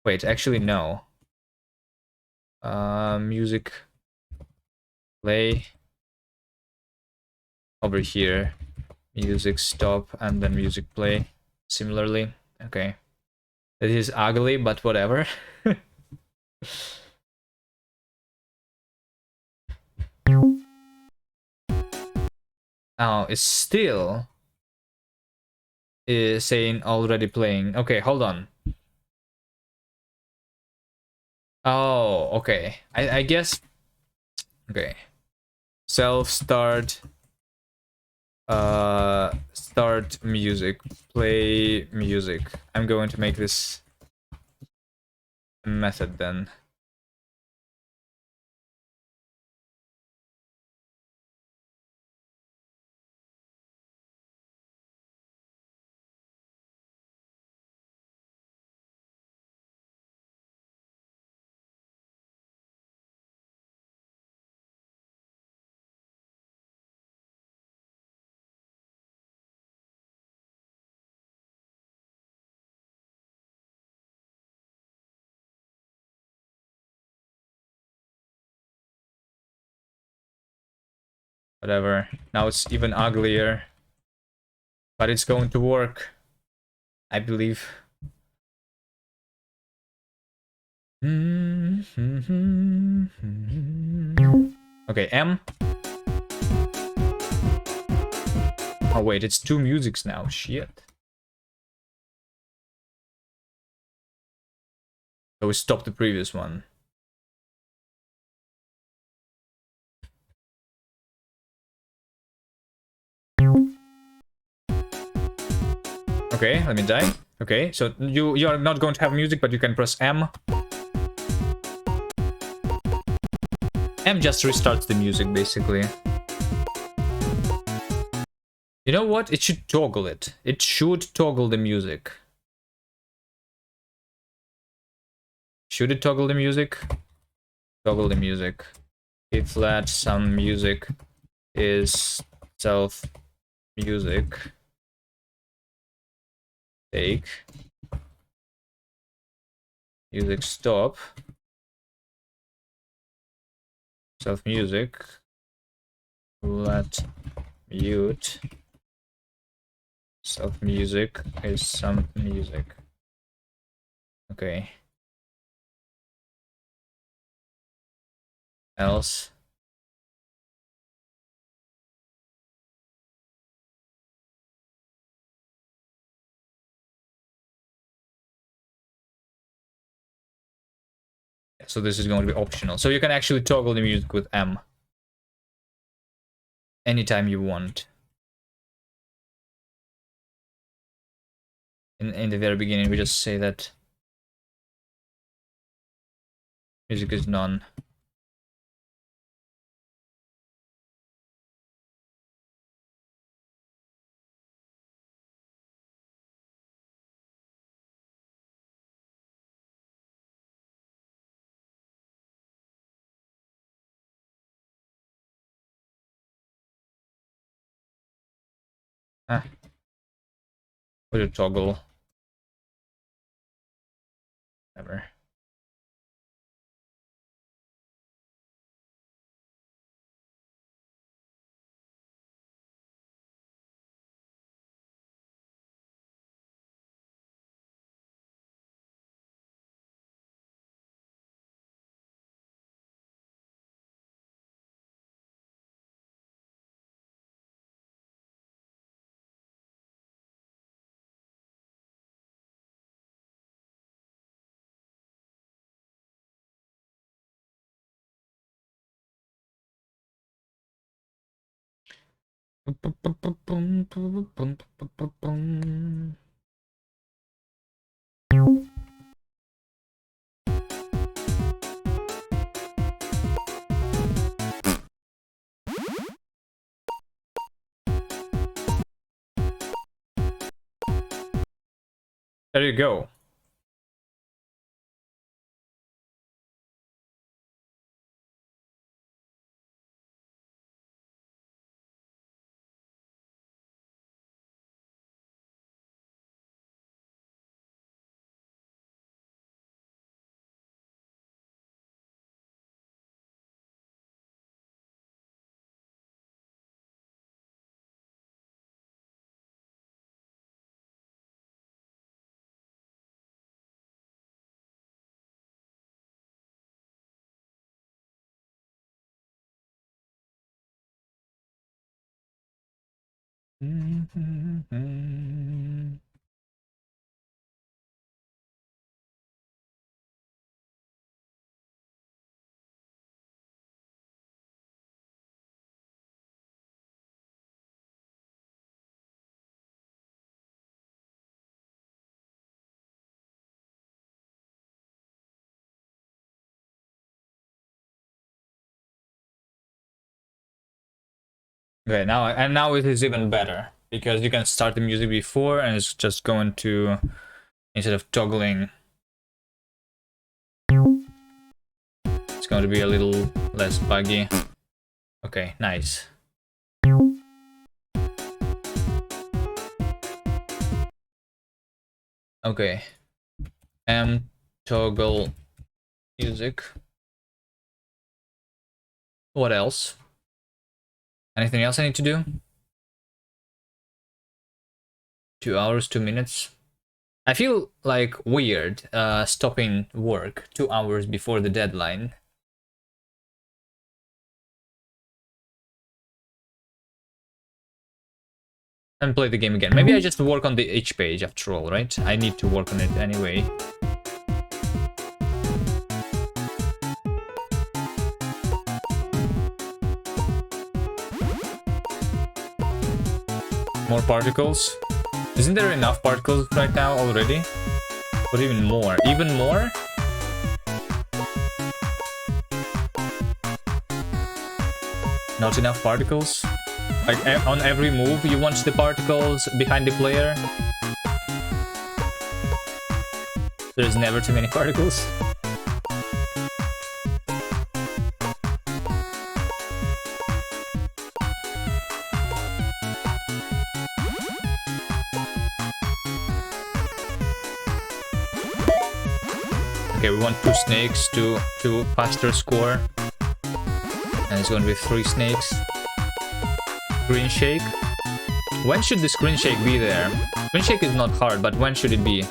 Wait, actually no. Music play over here. Music stop and then music play. Similarly, okay. It is ugly, but whatever. Now it's still is saying already playing. Okay, hold on. Oh, okay. I guess. Okay. Self start. Start music. Play music. I'm going to make this method then. Whatever. Now it's even uglier. But it's going to work. I believe. Okay, M. Oh wait, it's two musics now. Shit. So we stopped the previous one. Okay, let me die. Okay, so you are not going to have music, but you can press M. M just restarts the music, basically. You know what? It should toggle it. It should toggle the music. Should it toggle the music? Toggle the music. A flat some music is self music. Take. Music stop. Self music. Let mute. Self music is some music. Okay. Else. So this is going to be optional. So you can actually toggle the music with M anytime you want. In the very beginning, we just say that music is none. Ah, put a toggle. Never. There you go. Okay, now it is even better because you can start the music before and it's just going to, instead of toggling, it's going to be a little less buggy. Okay, nice. Okay. Toggle music. What else? Anything else I need to do? 2 hours, 2 minutes. I feel like weird stopping work 2 hours before the deadline. And play the game again. Maybe I just work on the H page after all, right? I need to work on it anyway. More particles. Isn't there enough particles right now already? Or even more? Even more? Not enough particles? Like on every move you want the particles behind the player? There's never too many particles. Okay, we want 2 snakes to faster score. And it's going to be 3 snakes. Screen shake. When should the screen shake be there? Screen shake is not hard, but when should it be?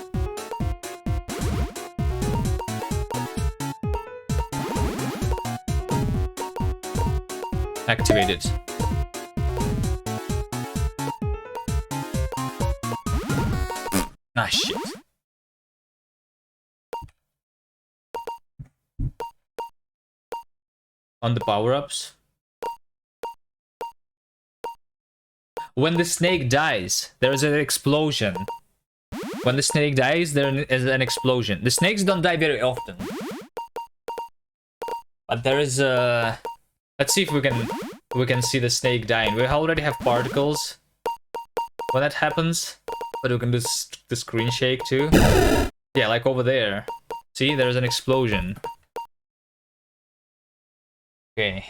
Activate it. Ah, shit. On the power-ups. When the snake dies, there is an explosion. When the snake dies, there is an explosion. The snakes don't die very often. But there is a... Let's see if we can see the snake dying. We already have particles when that happens. But we can do the screen shake too. Yeah, like over there. See, there's an explosion. Okay.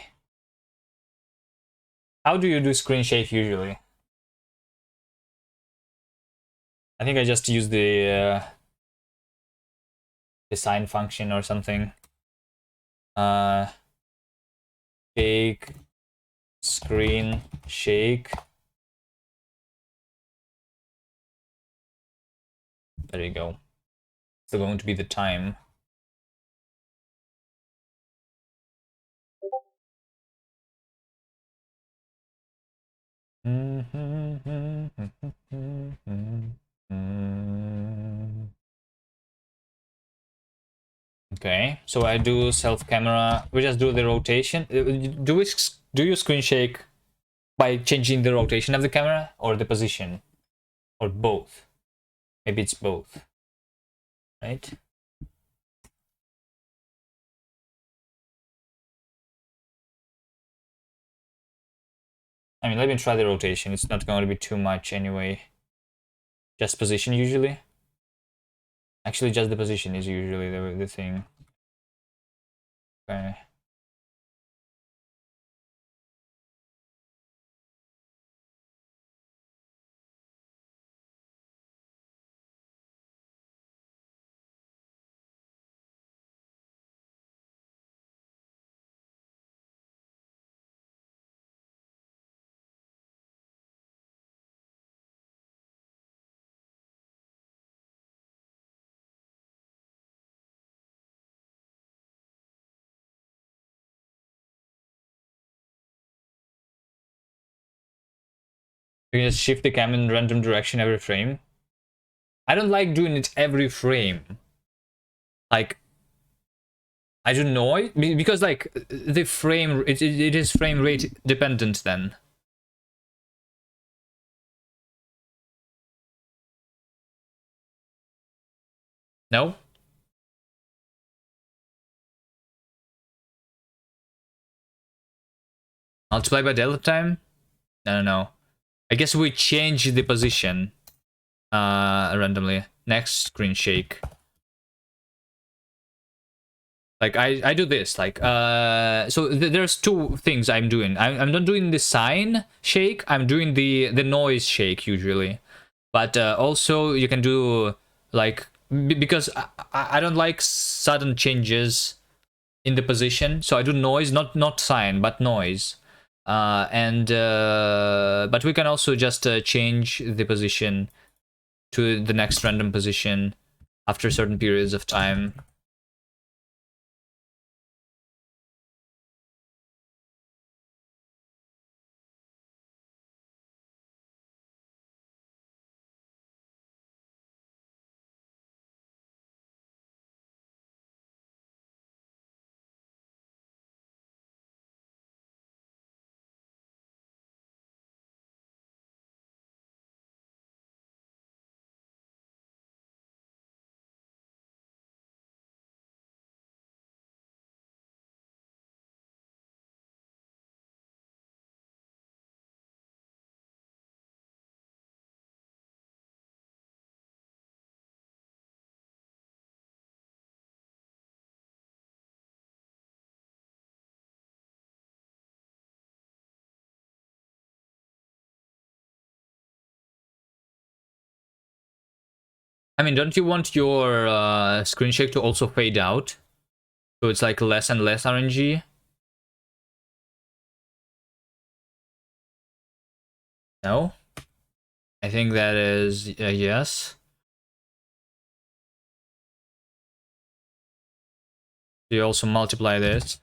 How do you do screen shake usually? I think I just use the sign function or something. Shake, screen, shake. There you go. It's going to be the time. Okay, so I do self camera. We just do the rotation. Do you screen shake by changing the rotation of the camera or the position, or both? Maybe it's both, right? I mean, let me try the rotation. It's not going to be too much anyway. Just position usually. Actually, just the position is usually the thing. Okay. You can just shift the cam in random direction every frame. I don't like doing it every frame. Like, I don't know, because like the frame, it is frame rate dependent then. No? Multiply by delta time? I don't know. I guess we change the position randomly. Next screen shake. Like I do this, like so there's 2 things I'm doing. I'm not doing the sign shake, I'm doing the noise shake usually. But also you can do like because I don't like sudden changes in the position, so I do noise, not sign, but noise. But we can also just change the position to the next random position after certain periods of time. I mean, don't you want your screen shake to also fade out? So it's like less and less RNG? No? I think that is a yes. You also multiply this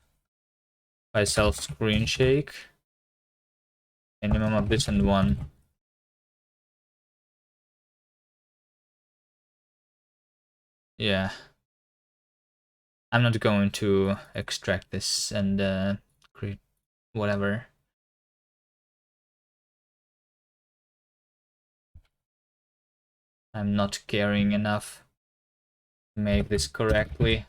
by self screen shake. Minimum of this and one. Yeah. I'm not going to extract this and create whatever. I'm not caring enough to make this correctly.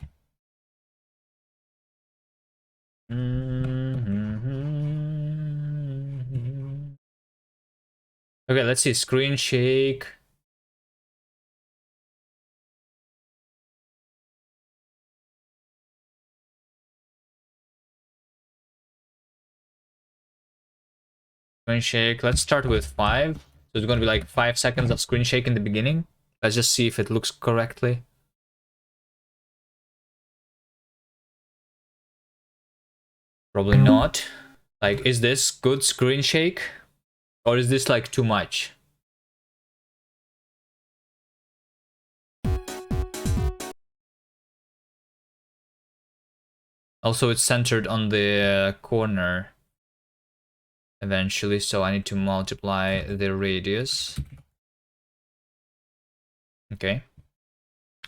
Okay, let's see. Screen shake. Screen shake. Let's start with 5. So it's going to be like 5 seconds of screen shake in the beginning. Let's just see if it looks correctly. Probably not. Like, is this good screen shake? Or is this like too much? Also, it's centered on the corner eventually, so I need to multiply the radius. Okay.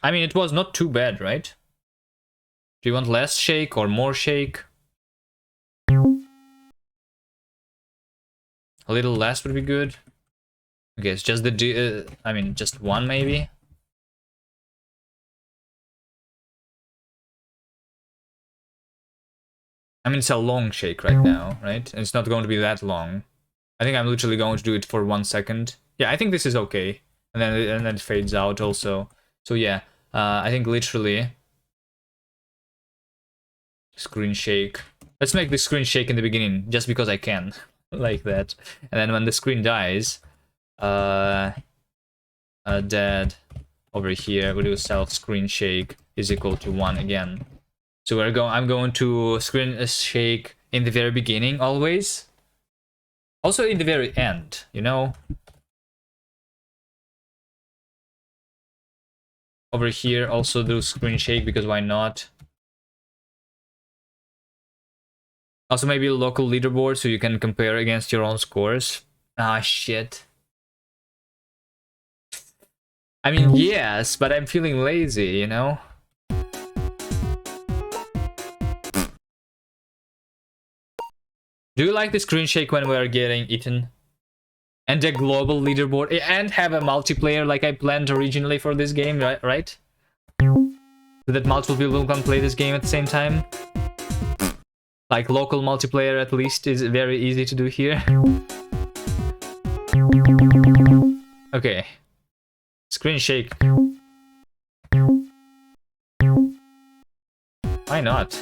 I mean, it was not too bad, right? Do you want less shake or more shake? A little less would be good. Okay, it's just the I mean, just one maybe. I mean, it's a long shake right now, right? And it's not going to be that long. I think I'm literally going to do it for 1 second. Yeah, I think this is okay. And then it fades out also. So yeah, I think literally screen shake. Let's make the screen shake in the beginning, just because I can, like that. And then when the screen dies, dead over here, we do self screen shake is equal to 1 again. So I'm going to screen shake in the very beginning always. Also in the very end, you know. Over here also do screen shake because why not? Also maybe a local leaderboard so you can compare against your own scores. Ah shit. I mean yes, but I'm feeling lazy, you know? Do you like the screen shake when we are getting eaten? And a global leaderboard and have a multiplayer like I planned originally for this game, right? So that multiple people can play this game at the same time. Like local multiplayer at least is very easy to do here. Okay. Screen shake. Why not?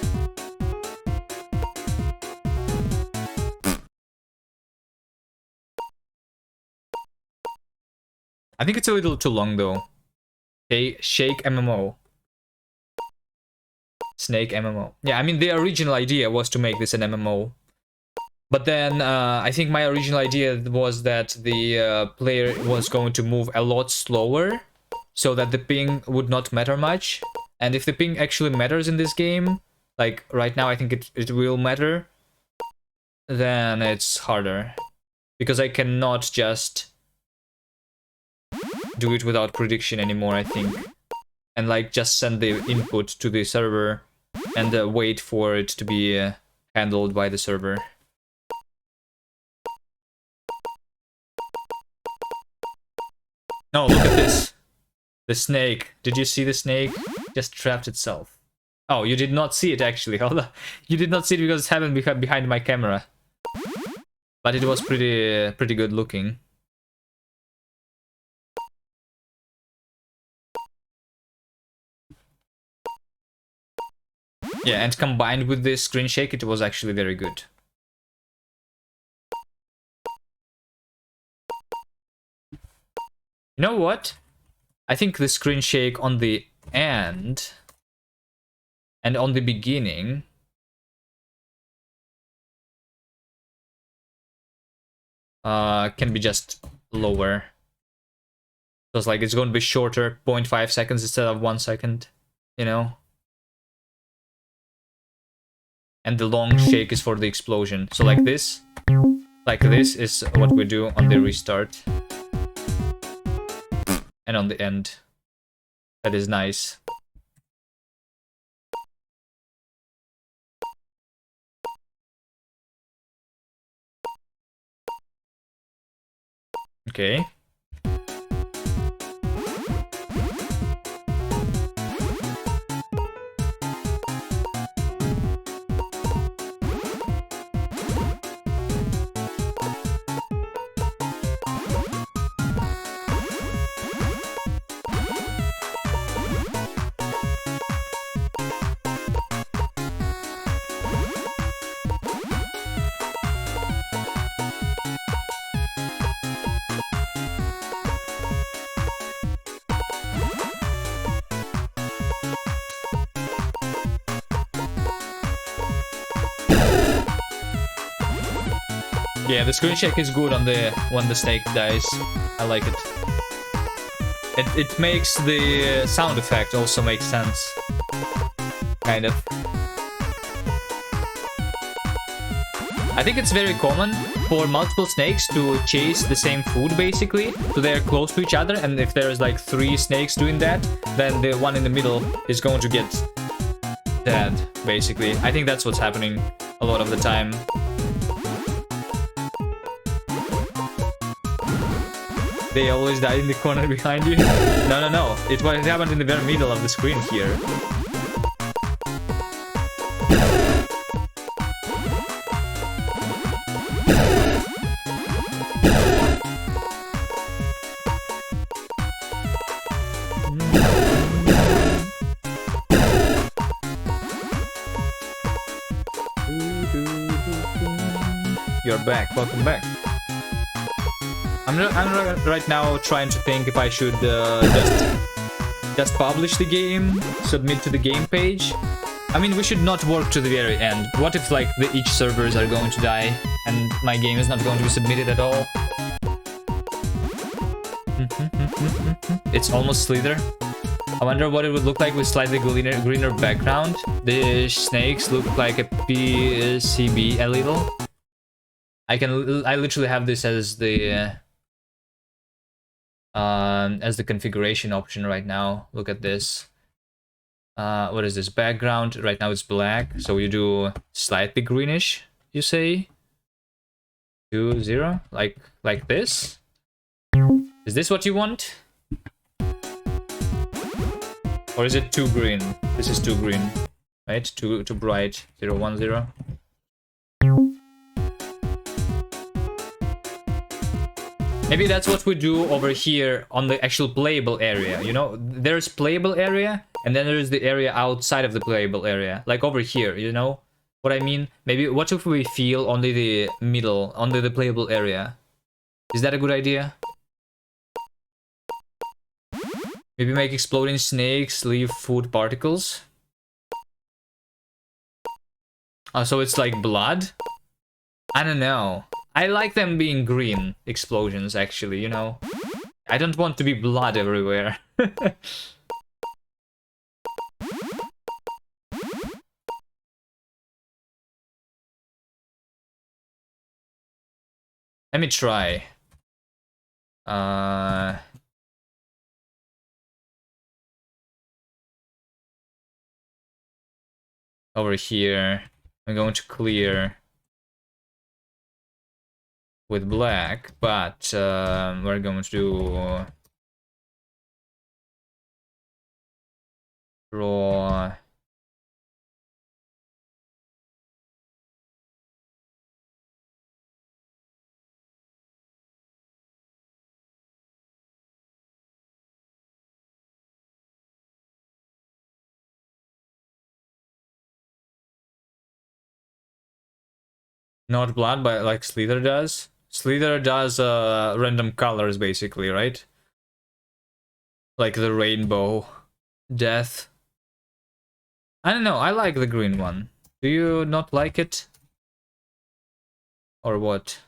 I think it's a little too long though. Okay, Shake MMO. Snake MMO. Yeah, I mean the original idea was to make this an MMO. But then I think my original idea was that the player was going to move a lot slower so that the ping would not matter much. And if the ping actually matters in this game, like right now I think it will matter, then it's harder. Because I cannot just do it without prediction anymore, I think. And like just send the input to the server and wait for it to be handled by the server. No, look at this. The snake. Did you see the snake? Just trapped itself. Oh, you did not see it actually. Hold on. You did not see it because it's happened behind my camera. But it was pretty good looking. Yeah, and combined with the screen shake, it was actually very good. You know what? I think the screen shake on the end and on the beginning can be just lower. So it's like it's going to be shorter, 0.5 seconds instead of 1 second, you know? And the long shake is for the explosion. So like this is what we do on the restart. And on the end. That is nice. Okay. Yeah, the screen shake is good on the when the snake dies. I like it. It makes the sound effect also make sense. Kind of. I think it's very common for multiple snakes to chase the same food, basically. So they're close to each other, and if there's like 3 snakes doing that, then the one in the middle is going to get dead, basically. I think that's what's happening a lot of the time. They always die in the corner behind you. No. It happened in the very middle of the screen here. You're back. Welcome back. I'm right now trying to think if I should just publish the game, submit to the game page. I mean, we should not work to the very end. What if like each servers are going to die and my game is not going to be submitted at all? It's almost Slither. I wonder what it would look like with slightly greener background. The snakes look like a PCB a little. I literally have this as the configuration option right now. Look at this. What is this background? Right now it's black, so you do slightly greenish, you say? 2 0, like this? Is this what you want? Or is it too green? This is too green, right? Too bright. 0 1 0. Maybe that's what we do over here on the actual playable area, you know? There's playable area, and then there's the area outside of the playable area. Like over here, you know what I mean? Maybe what if we feel only the middle, only the playable area? Is that a good idea? Maybe make exploding snakes leave food particles? Oh, so it's like blood? I don't know. I like them being green explosions, actually, you know? I don't want to be blood everywhere. Let me try. Over here, I'm going to clear with black, but we're going to do draw not blood, but like Slither does. Slither does random colors, basically, right? Like the rainbow. Death. I don't know, I like the green one. Do you not like it? Or what?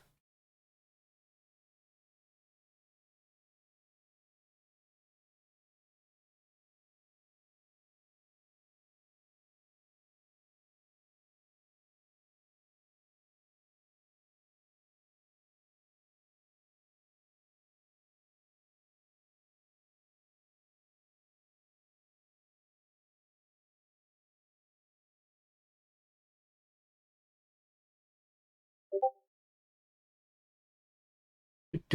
It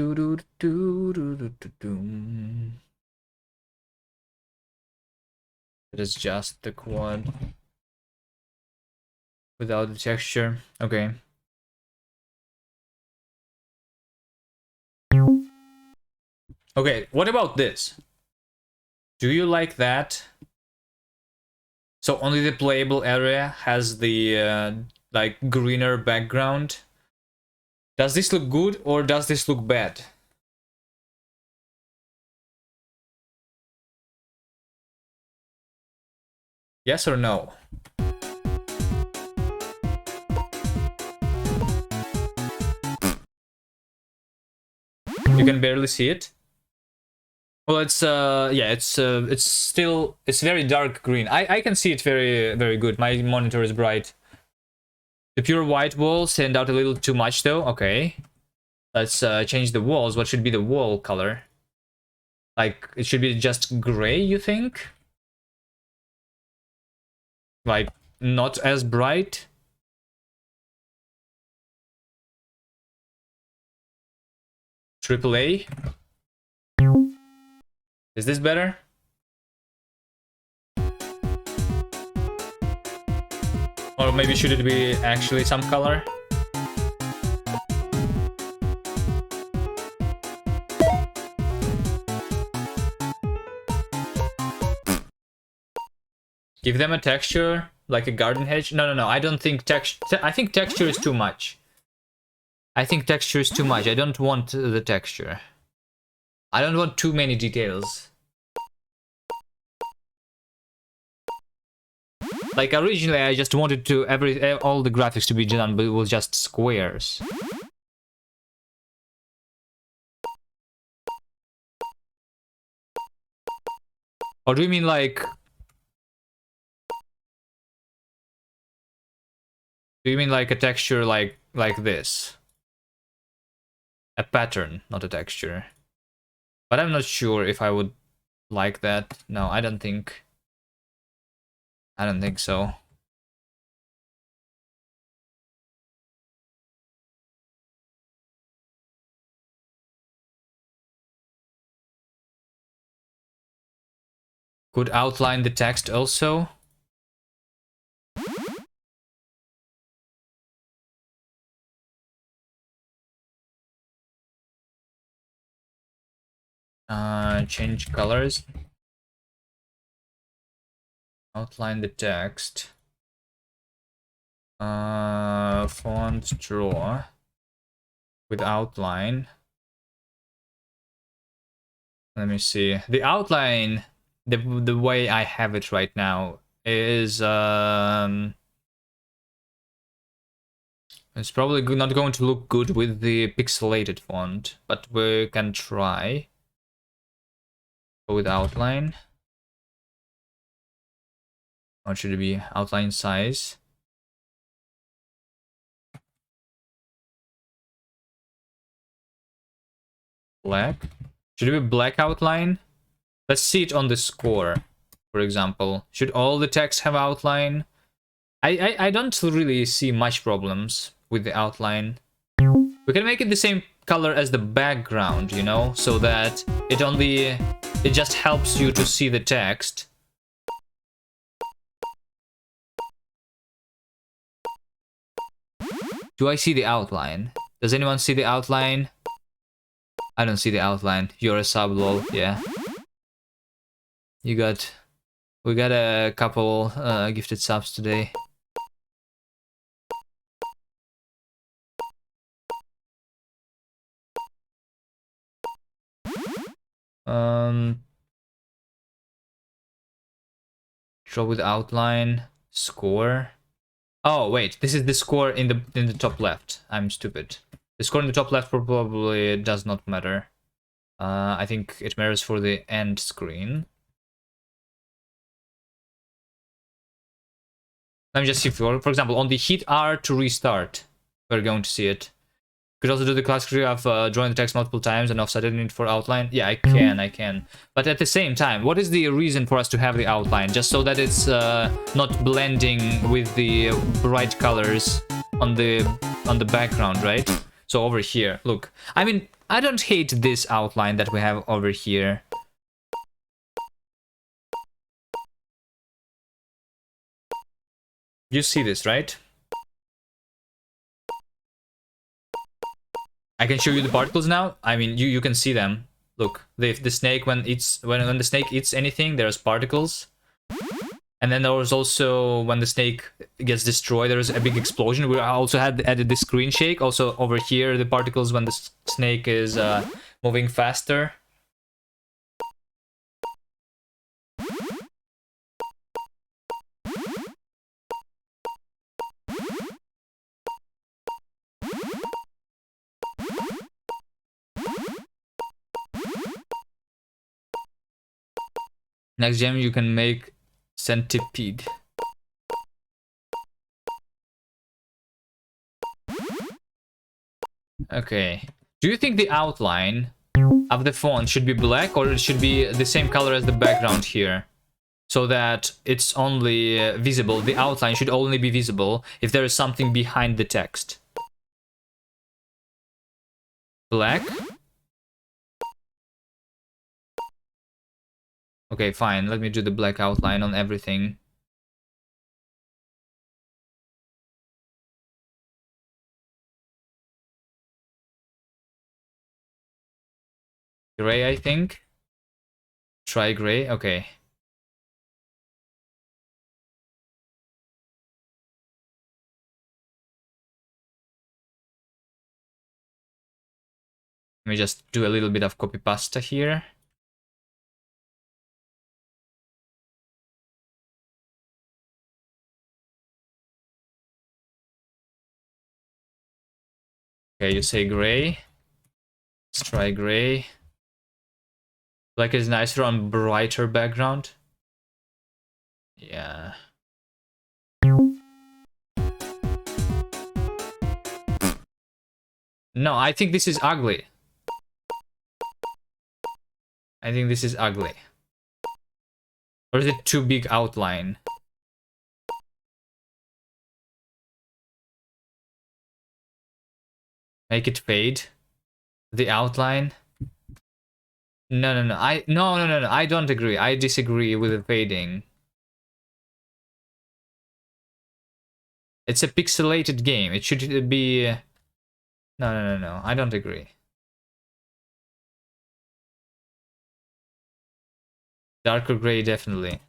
is just the quad without the texture. Okay. Okay, what about this? Do you like that? So only the playable area has the like greener background. Does this look good or does this look bad? Yes or no? You can barely see it. Well, it's yeah, it's still it's very dark green. I can see it very good. My monitor is bright. The pure white walls stand out a little too much though. Okay. Let's change the walls. What should be the wall color? Like it should be just gray, you think? Like not as bright? Triple A? Is this better? Or maybe should it be actually some color? Give them a texture, like a garden hedge? No, I don't think texture... I think texture is too much. I think texture is too much. I don't want the texture. I don't want too many details. Like originally I just wanted to all the graphics to be done but with just squares. Or do you mean like... Do you mean like a texture like this? A pattern, not a texture. But I'm not sure if I would like that. No, I don't think. I don't think so. Could outline the text also. Change colors. Outline the text. Font draw with outline. Let me see. The outline, the way I have it right now is it's probably not going to look good with the pixelated font, but we can try. Go with outline. What should it be? Outline size. Black. Should it be black outline? Let's see it on the score, for example. Should all the text have outline? I don't really see much problems with the outline. We can make it the same color as the background, you know, so that it just helps you to see the text. Do I see the outline? Does anyone see the outline? I don't see the outline. You're a sub, lol. Yeah. We got a couple gifted subs today. Draw with outline. Score. Oh wait, this is the score in the top left. I'm stupid. The score in the top left probably does not matter. I think it matters for the end screen. Let me just see, for example, on the hit R to restart, we're going to see it. Could also do the classic trick of drawing the text multiple times and offsetting it for outline. Yeah, I can. But at the same time, what is the reason for us to have the outline? Just so that it's not blending with the bright colors on the background, right? So over here, look. I mean, I don't hate this outline that we have over here. You see this, right? I can show you the particles now. I mean, you can see them. Look, the snake when the snake eats anything, there's particles. And then there was also when the snake gets destroyed, there's a big explosion. We also added the screen shake. Also over here, the particles when the snake is moving faster. Next gem, you can make centipede. Okay. Do you think the outline of the font should be black, or it should be the same color as the background here? So that it's only visible, the outline should only be visible if there is something behind the text. Black? Okay, fine. Let me do the black outline on everything. Gray, I think. Try gray. Okay. Let me just do a little bit of copy pasta here. Okay, you say gray. Let's try gray. Black is nicer on brighter background. Yeah. No, I think this is ugly. I think this is ugly. Or is it too big outline? Make it fade. The outline. No. No. I don't agree. I disagree with the fading. It's a pixelated game. It should be... No. I don't agree. Darker gray, definitely.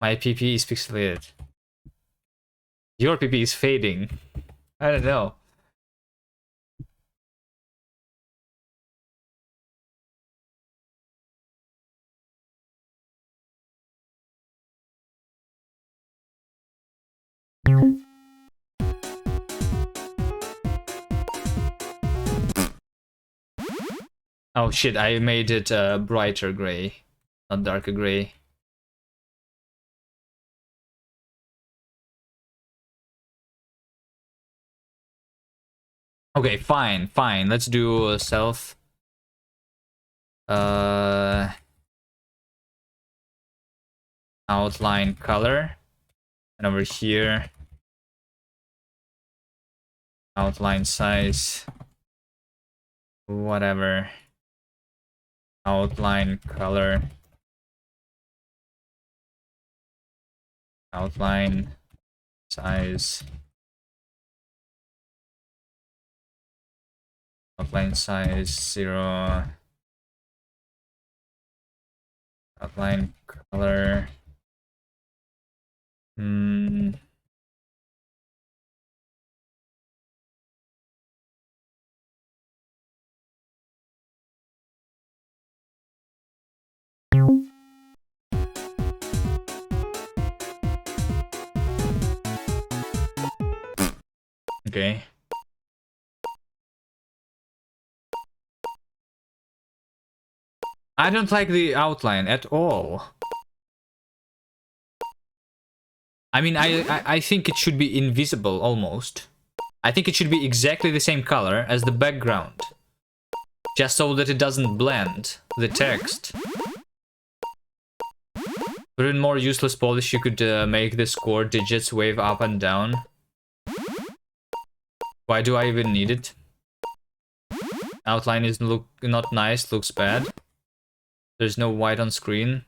My PP is pixelated. Your PP is fading. I don't know. Oh shit, I made it brighter gray, not darker gray. Okay, fine. Let's do self. Outline color. And over here, outline size. Whatever. Outline color. Outline size. Outline size 0. Outline color. Okay. I don't like the outline at all. I mean, I think it should be invisible almost. I think it should be exactly the same color as the background. Just so that it doesn't blend the text. But in more useless polish, you could make the score digits wave up and down. Why do I even need it? Outline is not nice, looks bad. There's no white on screen.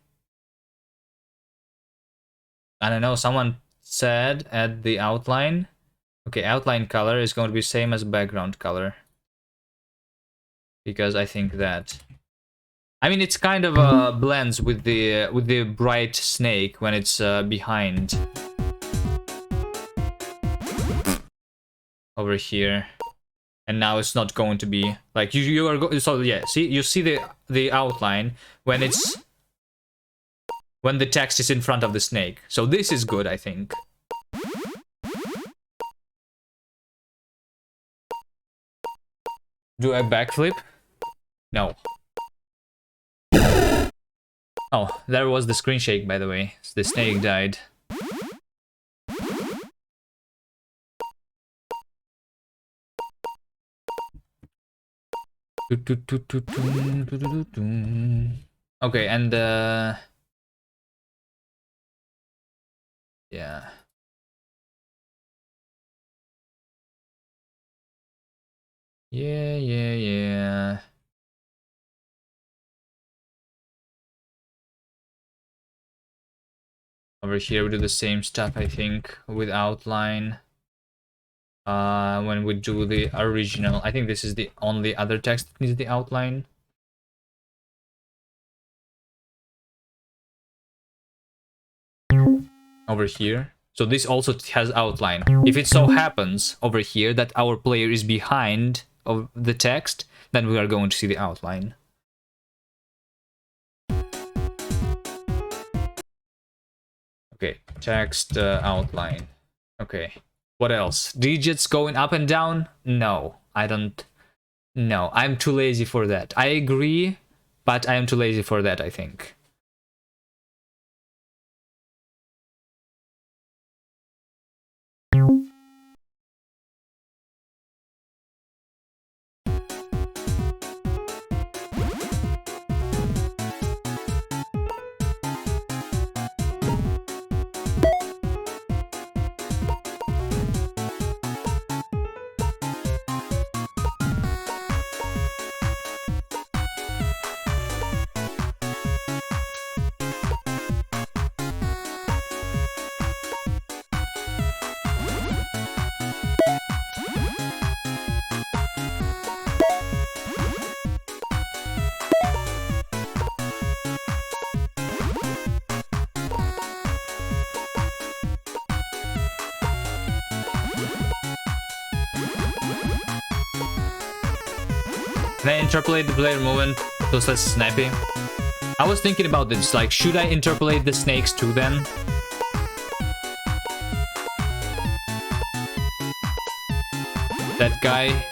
I don't know, someone said add the outline. Okay, outline color is going to be same as background color. Because I think that. I mean, it's kind of blends with the bright snake when it's behind. Over here. And now it's not going to be like you are so yeah, see, you see the outline when the text is in front of the snake. So this is good, I think. Do I backflip? No. Oh, there was the screen shake, by the way. The snake died. Okay, and yeah. Yeah. Over here we do the same stuff, I think, with outline. When we do the original, I think this is the only other text that needs the outline. Over here. So this also has outline. If it so happens over here that our player is behind of the text, then we are going to see the outline. Okay, text outline. Okay, what else? Digits going up and down? No, I don't. No, I'm too lazy for that. I agree, but I am too lazy for that, I think. Can I interpolate the player movement so it's less snappy? I was thinking about this, like, should I interpolate the snakes too then? That guy,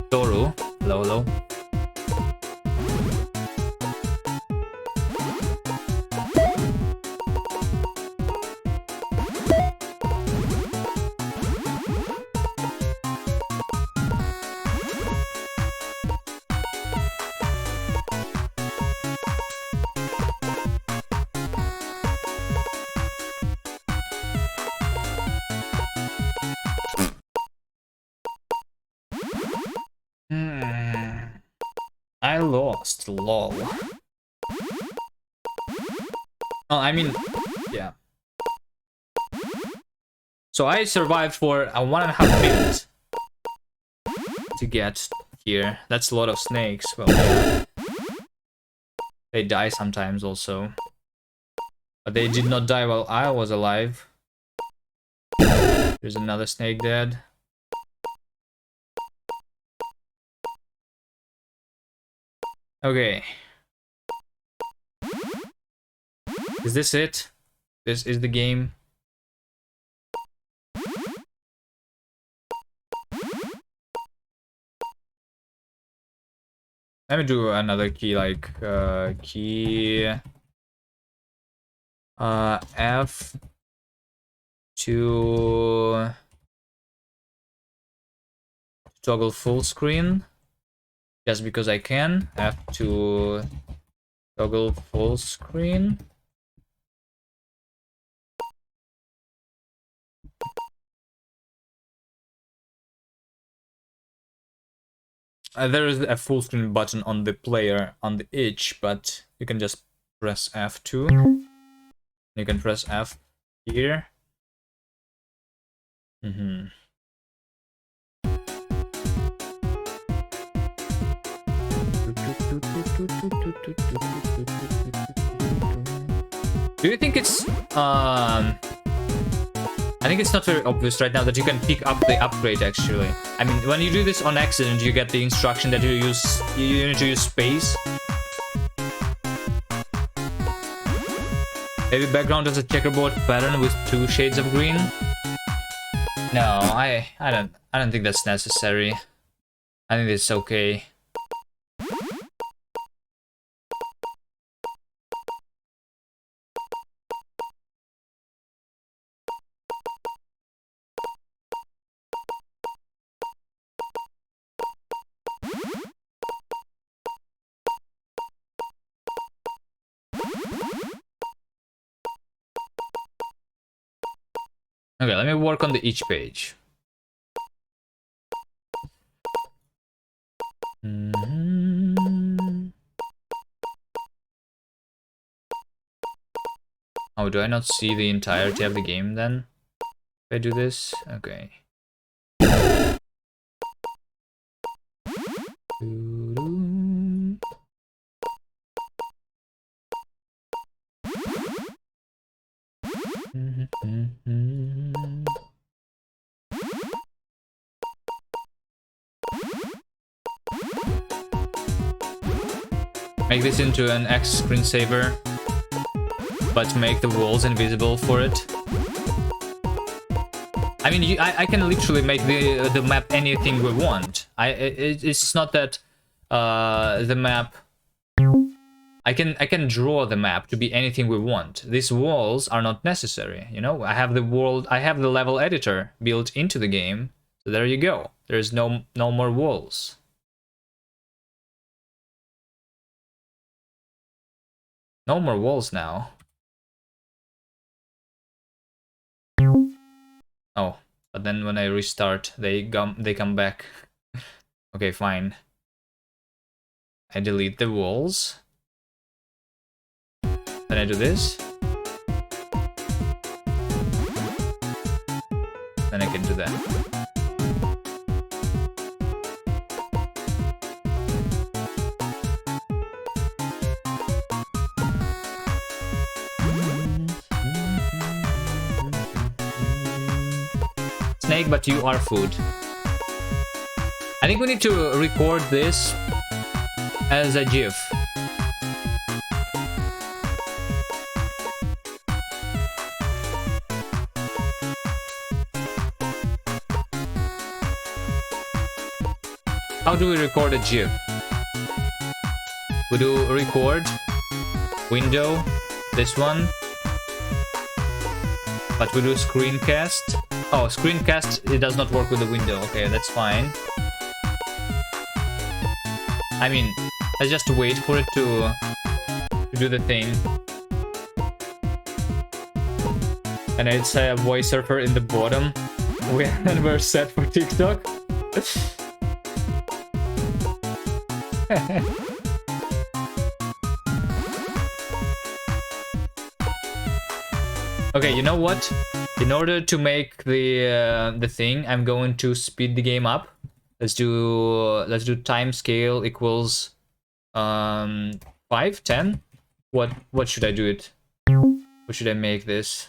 Toru, Lolo. I lost, lol. Oh, I mean, yeah. So I survived for 1.5 minutes to get here. That's a lot of snakes. Well, yeah. They die sometimes also. But they did not die while I was alive. There's another snake dead. Okay. Is this it? This is the game. Let me do another key, like key F to toggle full screen, just because I can. F to toggle full screen. There is a full screen button on the player on the edge, but you can just press F2. You can press F here. Do you think it's I think it's not very obvious right now that you can pick up the upgrade actually. I mean, when you do this on accident, you get the instruction that you need to use space. Maybe background has a checkerboard pattern with 2 shades of green. No, I don't think that's necessary. I think it's okay. Okay, let me work on the each page. Oh, do I not see the entirety of the game then? If I do this? Okay. Make this into an X screensaver, but make the walls invisible for it. I mean, I can literally make the map anything we want. It's not that the map. I can draw the map to be anything we want. These walls are not necessary. You know, I have the level editor built into the game. So there you go. There's no more walls. No more walls now. Oh, but then when I restart, they come back. Okay, fine. I delete the walls. Then I do this. Then I can do that. Snake, but you are food. I think we need to record this as a GIF. How do we record a GIF? We do record, window, this one, but we do screencast. Oh, screencast, it does not work with the window. Okay, that's fine. I mean, let's just wait for it to do the thing. And it's a voice surfer in the bottom. And we're set for TikTok. Okay, you know what? In order to make the thing, I'm going to speed the game up. Let's do time scale equals 5, 10. What should I do it? What should I make this?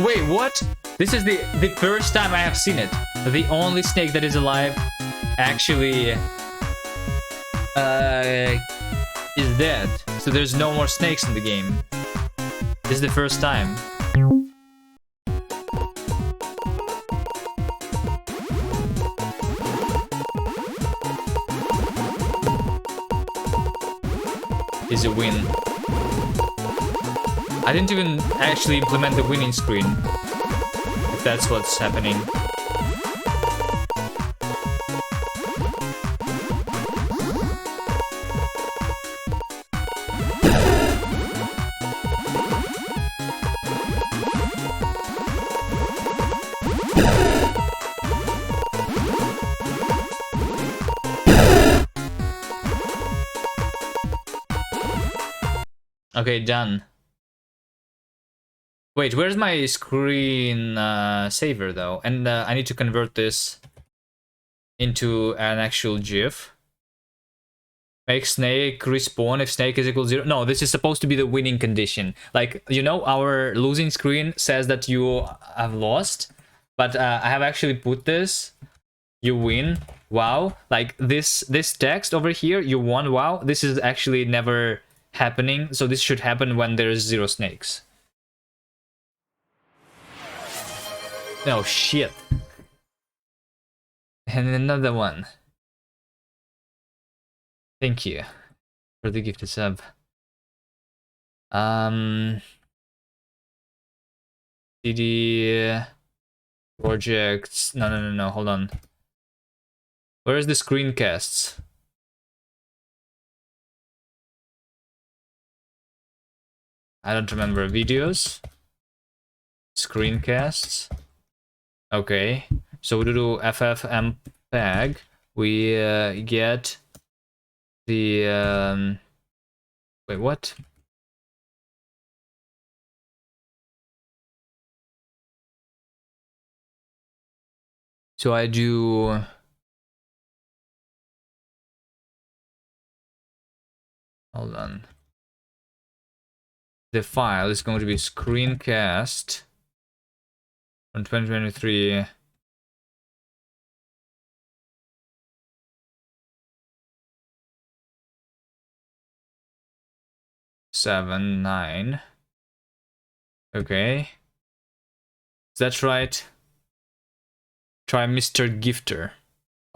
Wait, what? This is the first time I have seen it. The only snake that is alive actually is dead. So there's no more snakes in the game. This is the first time. Is a win. I didn't even actually implement the winning screen, if that's what's happening. Okay, done. Wait, where's my screen saver though? And I need to convert this into an actual GIF. Make snake respawn if snake is equal 0. No, this is supposed to be the winning condition. Like, you know, our losing screen says that you have lost, but I have actually put this. You win. Wow. Like this text over here, you won. Wow. This is actually never happening. So this should happen when there's 0 snakes. Oh shit. And another one. Thank you for the gifted sub. CD projects. No. Hold on. Where is the screencasts? I don't remember. Videos. Screencasts. Okay. So we do ffmpeg. We get the wait, what? So I do hold on. The file is going to be screencast from 2023. Seven, 9. Okay. Is that right? Try Mr. Gifter.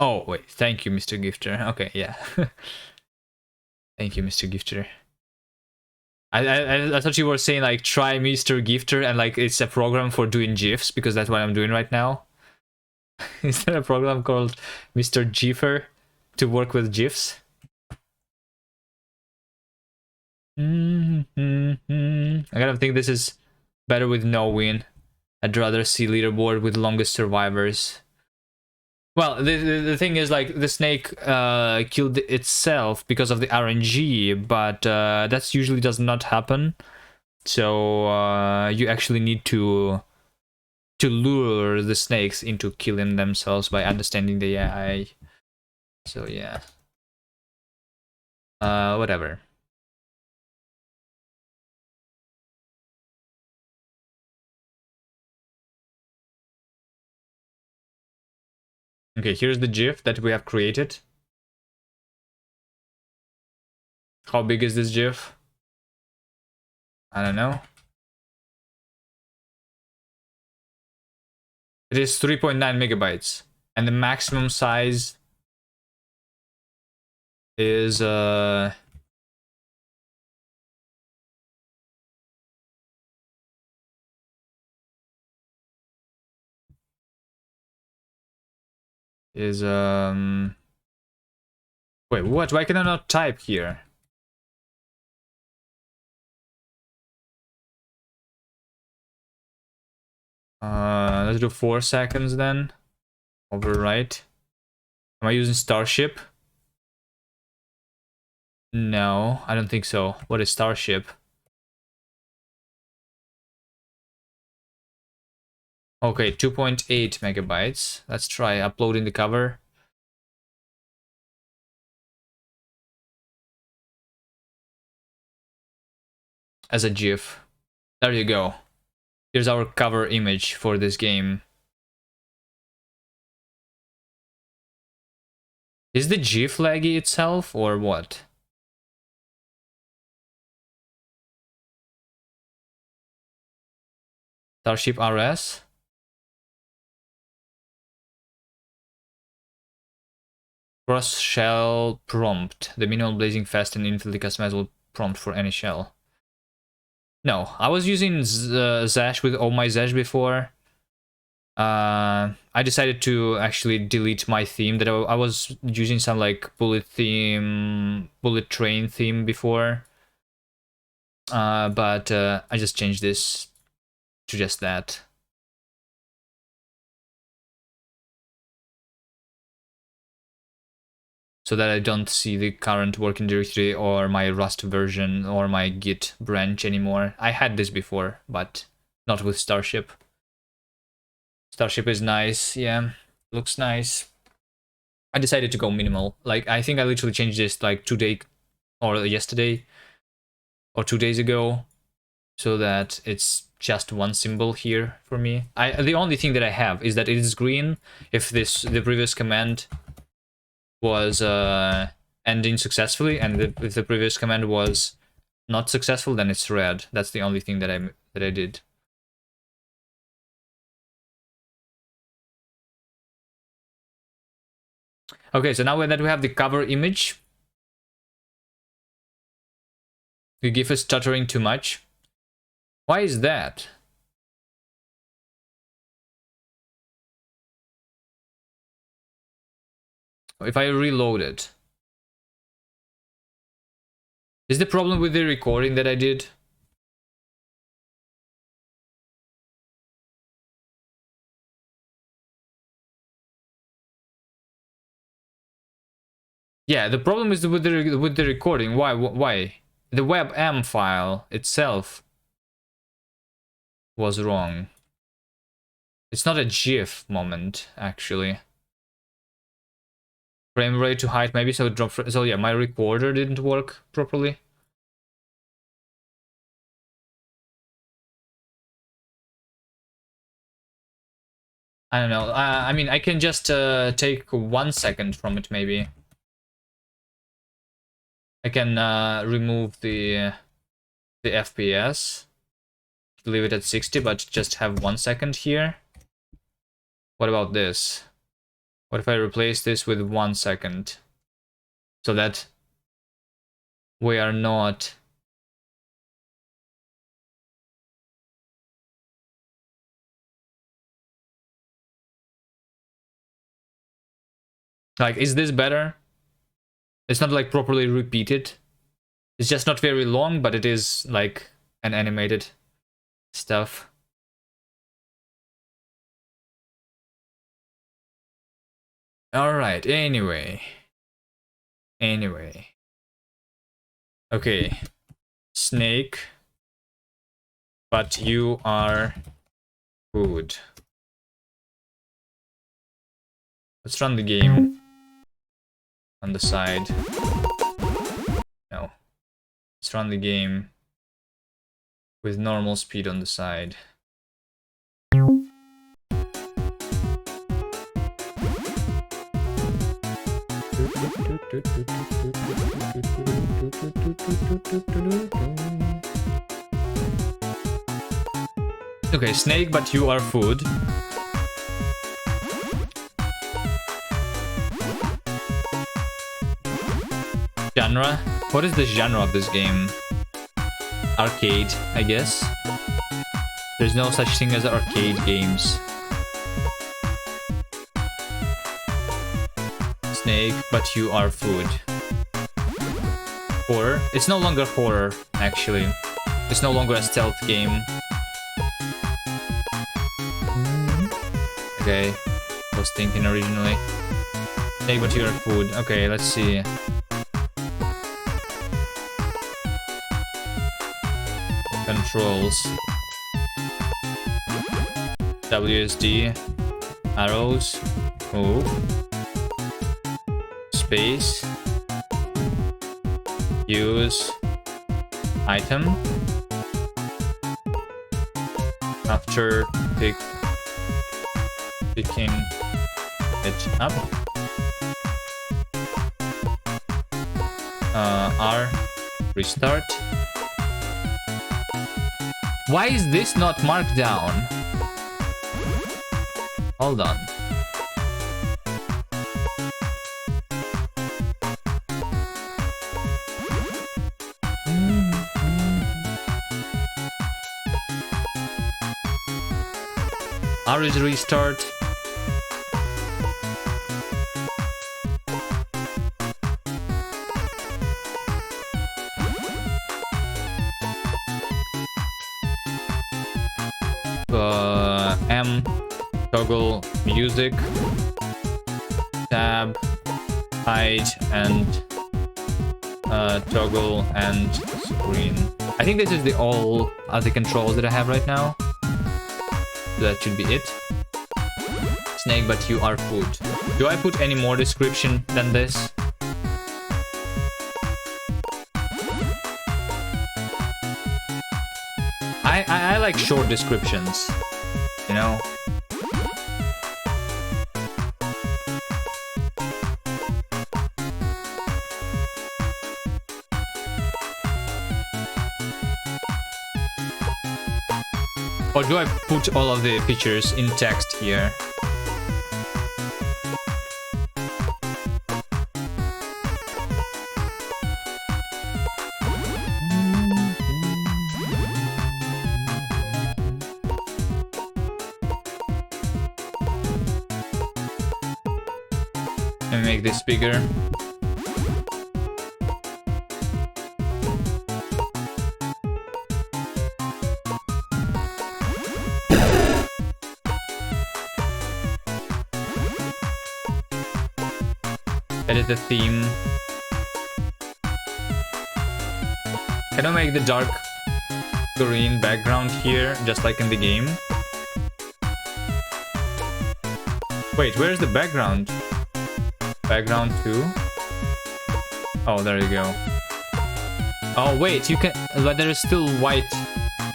Oh, wait. Thank you, Mr. Gifter. Okay, yeah. Thank you, Mr. Gifter. I thought you were saying, like, try Mr. Gifter and, like, it's a program for doing GIFs, because that's what I'm doing right now. Is there a program called Mr. Giffer to work with GIFs? I kind of think this is better with no win. I'd rather see leaderboard with longest survivors. Well, the thing is, like, the snake killed itself because of the RNG, but that usually does not happen. So you actually need to lure the snakes into killing themselves by understanding the AI. So yeah. Whatever. Okay, here's the GIF that we have created. How big is this GIF? I don't know. It is 3.9 megabytes, and the maximum size is wait, what? Why can I not type here? Let's do 4 seconds then. Overwrite. Am I using Starship? No, I don't think so. What is Starship? Okay, 2.8 megabytes. Let's try uploading the cover. As a GIF. There you go. Here's our cover image for this game. Is the GIF laggy itself or what? Starship RS? Cross shell prompt. The minimal blazing fast and infinitely customizable prompt for any shell. No, I was using Zash with Oh My Zash before. I decided to actually delete my theme that I was using some like bullet train theme before. But I just changed this to just that. So that I don't see the current working directory or my Rust version or my Git branch anymore. I had this before, but not with Starship. Starship is nice, yeah, looks nice. I decided to go minimal. Like, I think I literally changed this like yesterday or 2 days ago, so that it's just one symbol here for me. The only thing that I have is that it is green if the previous command was ending successfully, and if the previous command was not successful, then it's red. That's the only thing that I did. Okay, so now that we have the cover image, the GIF is stuttering too much. Why is that? If I reload it, is the problem with the recording that I did? Yeah, the problem is with the recording. Why? The WebM file itself was wrong. It's not a GIF moment, actually. Frame rate to height, maybe, so it dropped. So yeah, my recorder didn't work properly. I don't know. I mean, I can just take 1 second from it, maybe. I can remove the FPS, leave it at 60, but just have 1 second here. What about this? What if I replace this with 1 second? So that we are not... Like, is this better? It's not like properly repeated. It's just not very long, but it is like an animated stuff. Alright, anyway. Okay. Snake. But you are food. Let's run the game on the side. No. Let's run the game with normal speed on the side. Okay, snake, but you are food. Genre? What is the genre of this game? Arcade, I guess. There's no such thing as arcade games. Snake, but you are food. Horror? It's no longer horror, actually. It's no longer a stealth game. Okay, I was thinking originally. Snake, but you are food. Okay, let's see. Controls. WSD. Arrows. Move. Space. Use. Item. after picking it up. R, restart. Why is this not marked down? Hold on. R is restart. M, toggle music, tab, hide, and toggle and screen. I think this is the all other controls that I have right now. That should be it. Snake, but you are food. Do I put any more description than this? I like short descriptions, you know? Or do I put all of the pictures in text here? Let me make this bigger. Edit the theme. Can I make the dark green background here, just like in the game? Wait, where's the background? Background 2? Oh, there you go. Oh, wait, you can... But there is still white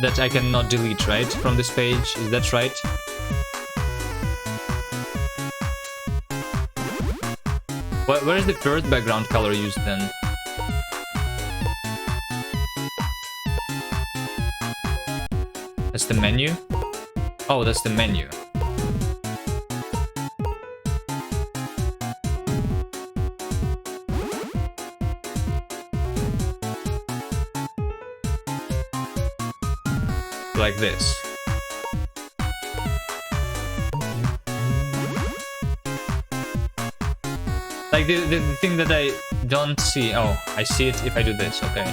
that I cannot delete, right? From this page, is that right? Where is the first background color used then? That's the menu? Oh, that's the menu. Like this. Like the thing that I don't see. Oh, I see it if I do this. Okay.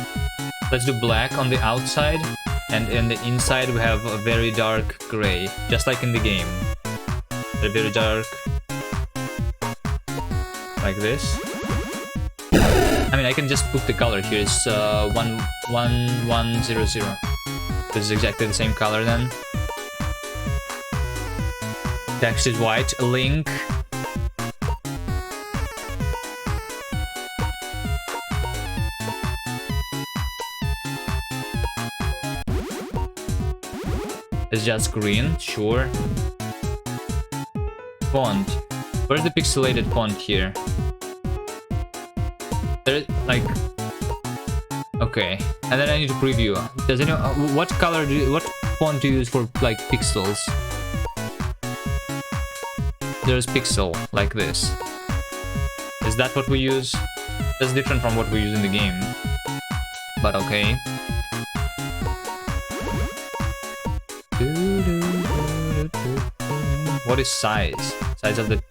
Let's do black on the outside, and in the inside we have a very dark gray, just like in the game. They're very dark. Like this. I mean, I can just put the color here. It's 11100. This is exactly the same color then. Text is white. Link. It's just green, sure. Font. Where's the pixelated font here? There, like... Okay, and then I need to preview. Does anyone... what color do you... What font do you use for, like, pixels? There's pixel, like this. Is that what we use? That's different from what we use in the game. But okay. What is size? Size of the...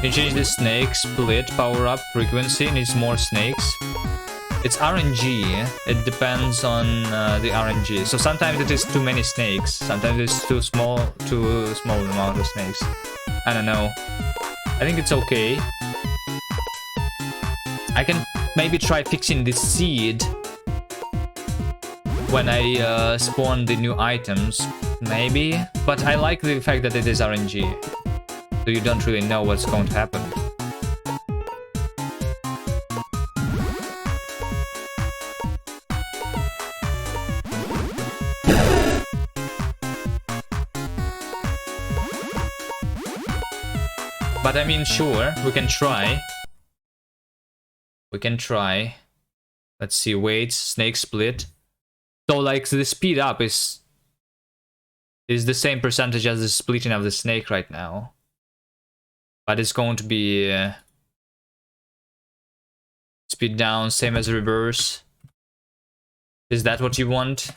Can you change the snake, split, power up, frequency, needs more snakes. It's RNG, it depends on the RNG. So sometimes it is too many snakes, sometimes it's too small amount of snakes. I don't know. I think it's okay. I can maybe try fixing the seed when I spawn the new items, maybe. But I like the fact that it is RNG. So you don't really know what's going to happen. But I mean, sure, we can try. We can try. Let's see, weights, snake split. So like the speed up is the same percentage as the splitting of the snake right now. But it's going to be speed down, same as reverse. Is that what you want?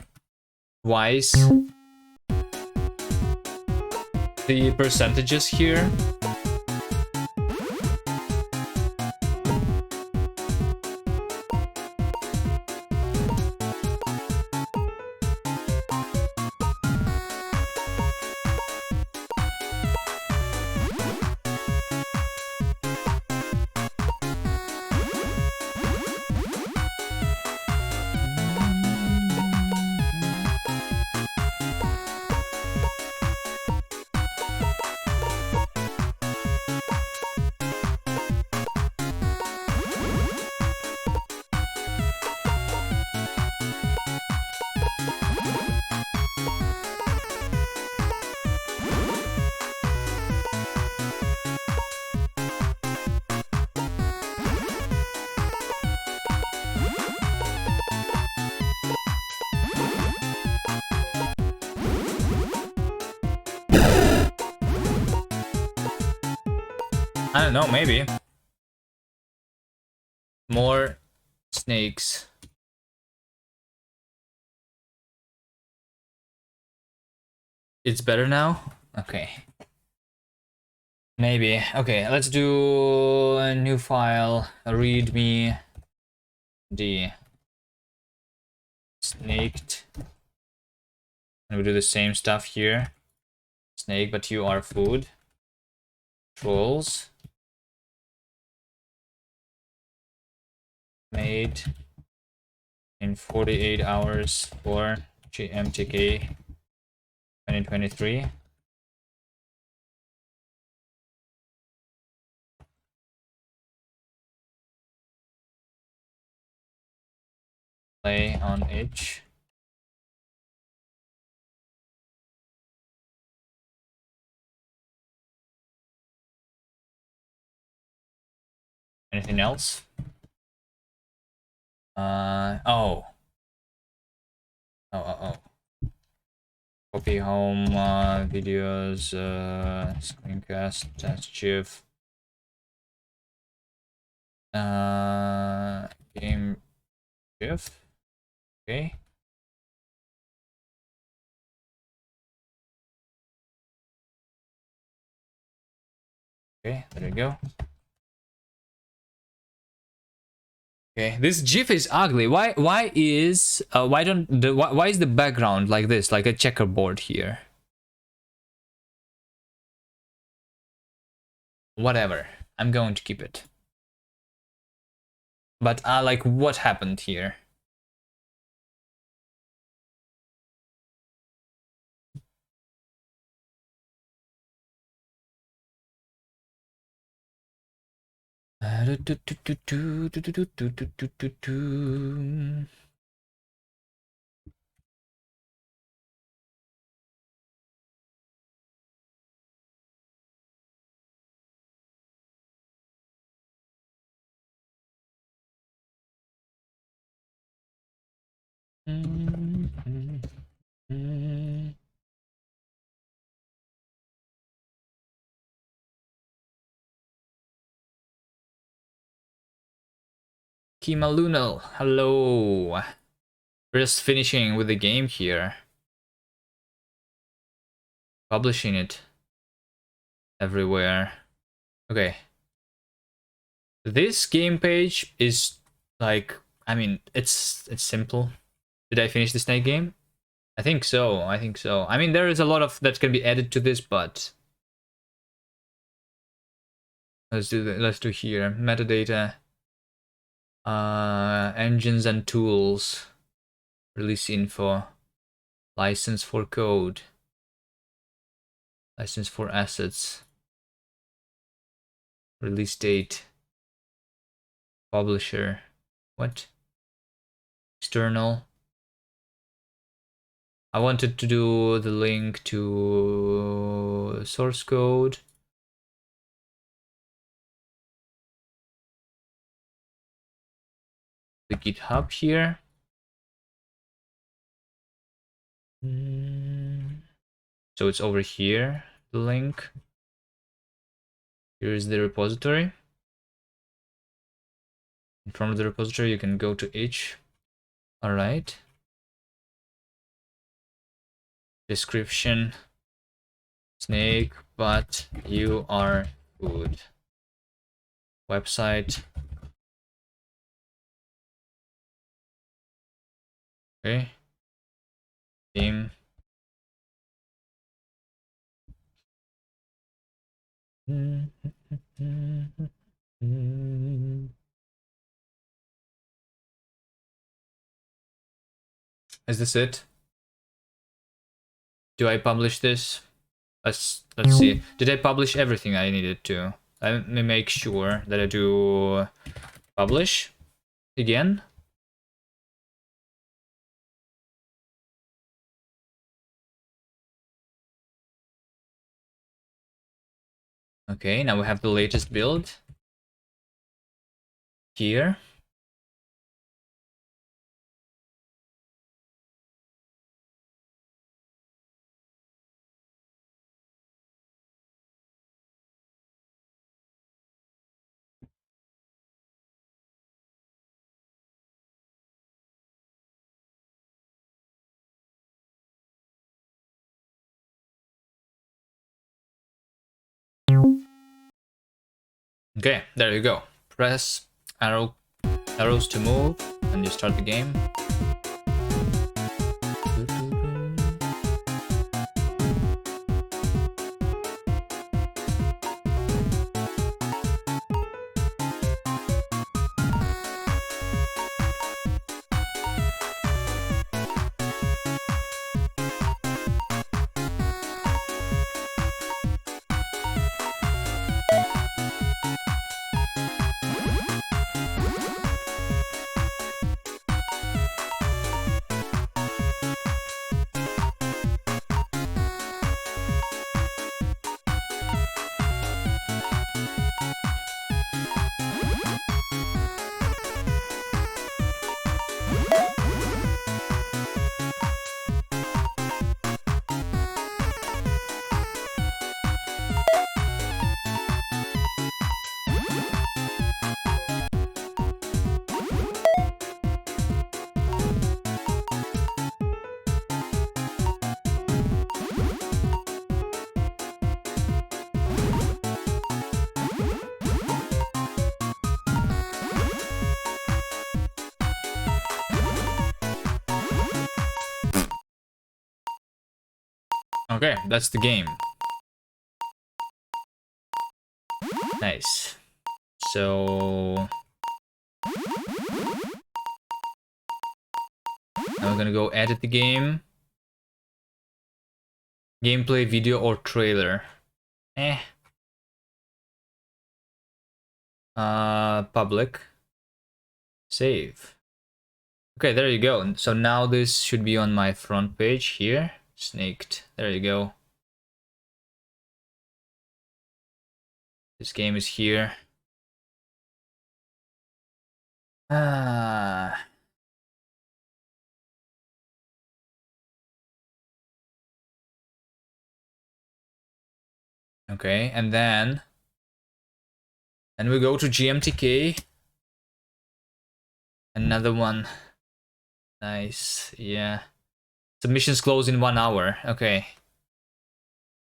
Wise. The percentages here. I don't know, maybe. More snakes. It's better now? Okay. Maybe. Okay, let's do a new file. Readme d snaked. And we do the same stuff here. Snake, but you are food. Trolls. Made in 48 hours for GMTK 2023. Play on itch. Anything else? Oh. Copy home, videos, screencast, test GIF. Game GIF. Okay. Okay, there you go. Okay, this GIF is ugly. Why is why is the background like this, like a checkerboard here? Whatever. I'm going to keep it. But like, what happened here? Kimalunal, hello. We're just finishing with the game here. Publishing it everywhere. Okay. This game page is like, I mean, it's simple. Did I finish the snake game? I think so. I think so. I mean, there is a lot of that can be added to this, but let's do here metadata, engines and tools, release info, license for code, license for assets, release date, publisher, what? External. I wanted to do the link to source code. the GitHub here. So it's over here, the link. Here's the repository. In front of the repository, you can go to each. All right. Description. Snake, but you are food. Website. Okay. Theme. Is this it? Do I publish this? Let's see. Did I publish everything I needed to? Let me make sure that I do publish again. Okay, now we have the latest build here. Okay, there you go. Press arrows to move, and you start the game. Okay, that's the game. Nice. So now we're gonna go edit the game. Gameplay, video, or trailer. Public. Save. Okay, there you go. So now this should be on my front page here. Snaked. There you go. This game is here. Okay, and then we go to GMTK. Another one. Nice. Yeah. Submissions close in 1 hour. Okay.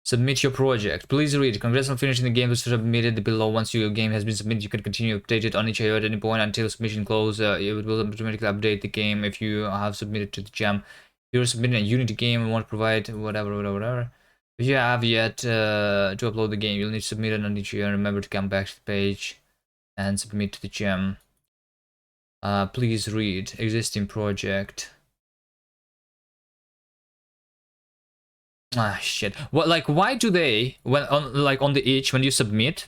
Submit your project. Please read. Congrats on finishing the game. Was submitted below. Once your game has been submitted, you can continue to update it on itch.io at any point until submission close. It will automatically update the game if you have submitted to the gem. If you're submitting a Unity game and want to provide whatever. If you have yet to upload the game, you'll need to submit it on itch.io and remember to come back to the page and submit to the gem. Please read. Existing project. Ah, shit. What, like, why do they, when on, like, on the itch, when you submit?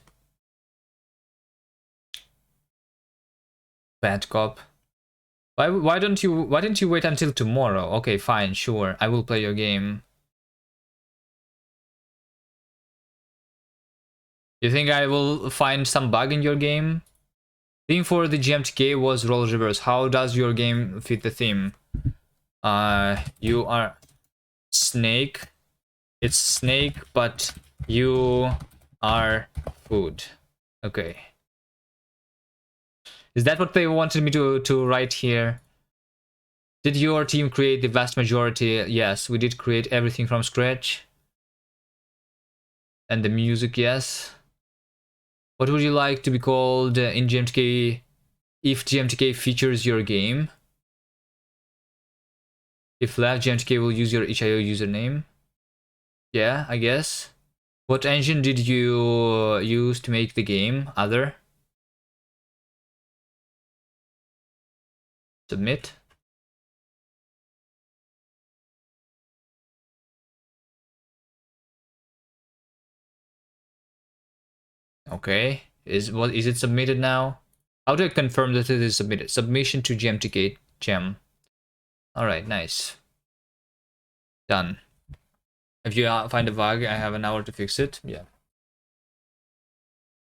Bad cop. Why didn't you wait until tomorrow? Okay, fine, sure. I will play your game. You think I will find some bug in your game? Theme for the GMTK was role reverse. How does your game fit the theme? You are snake. It's snake, but you are food. Okay. Is that what they wanted me to write here? Did your team create the vast majority? Yes, we did create everything from scratch. And the music, yes. What would you like to be called in GMTK if GMTK features your game? If left, GMTK will use your itch.io username. Yeah, I guess. What engine did you use to make the game? Other? Submit. Okay. Is it submitted now? How do I confirm that it is submitted? Submission to GMTK gem. Alright, nice. Done. If you find a bug, I have an hour to fix it. Yeah.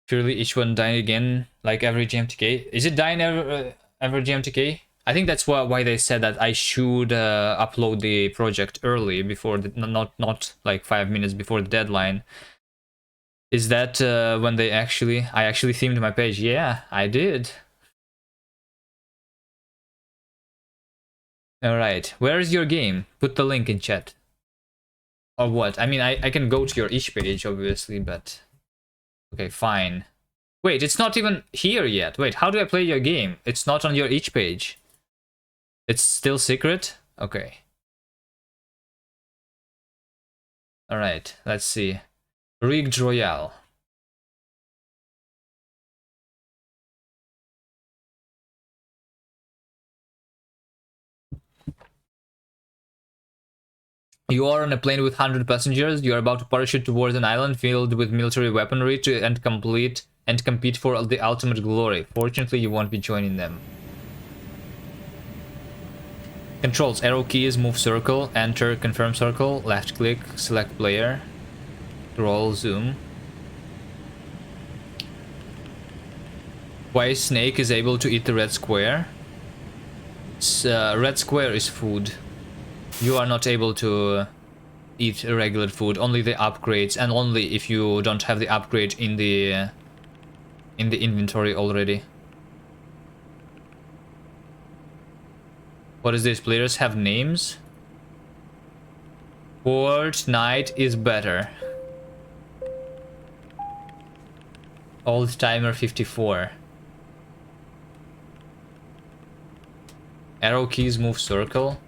Surely each one dying again, like every GMTK. Is it dying every GMTK? I think that's why they said that I should upload the project early before the, not like 5 minutes before the deadline. Is that when I actually themed my page? Yeah, I did. All right, where is your game? Put the link in chat. Or what? I mean, I can go to your itch page, obviously, but... Okay, fine. Wait, it's not even here yet. Wait, how do I play your game? It's not on your itch page. It's still secret? Okay. Alright, let's see. Rigged Royale. You are on a plane with 100 passengers. You are about to parachute towards an island filled with military weaponry and compete for the ultimate glory. Fortunately, you won't be joining them. Controls: arrow keys, move circle, enter, confirm circle, left click, select player, scroll, zoom. Why Snake is able to eat the red square? Red square is food. You are not able to eat regular food, only the upgrades, and only if you don't have the upgrade in the inventory already. What is this? Players have names? Fortnite is better. Old timer 54. Arrow keys, move circle.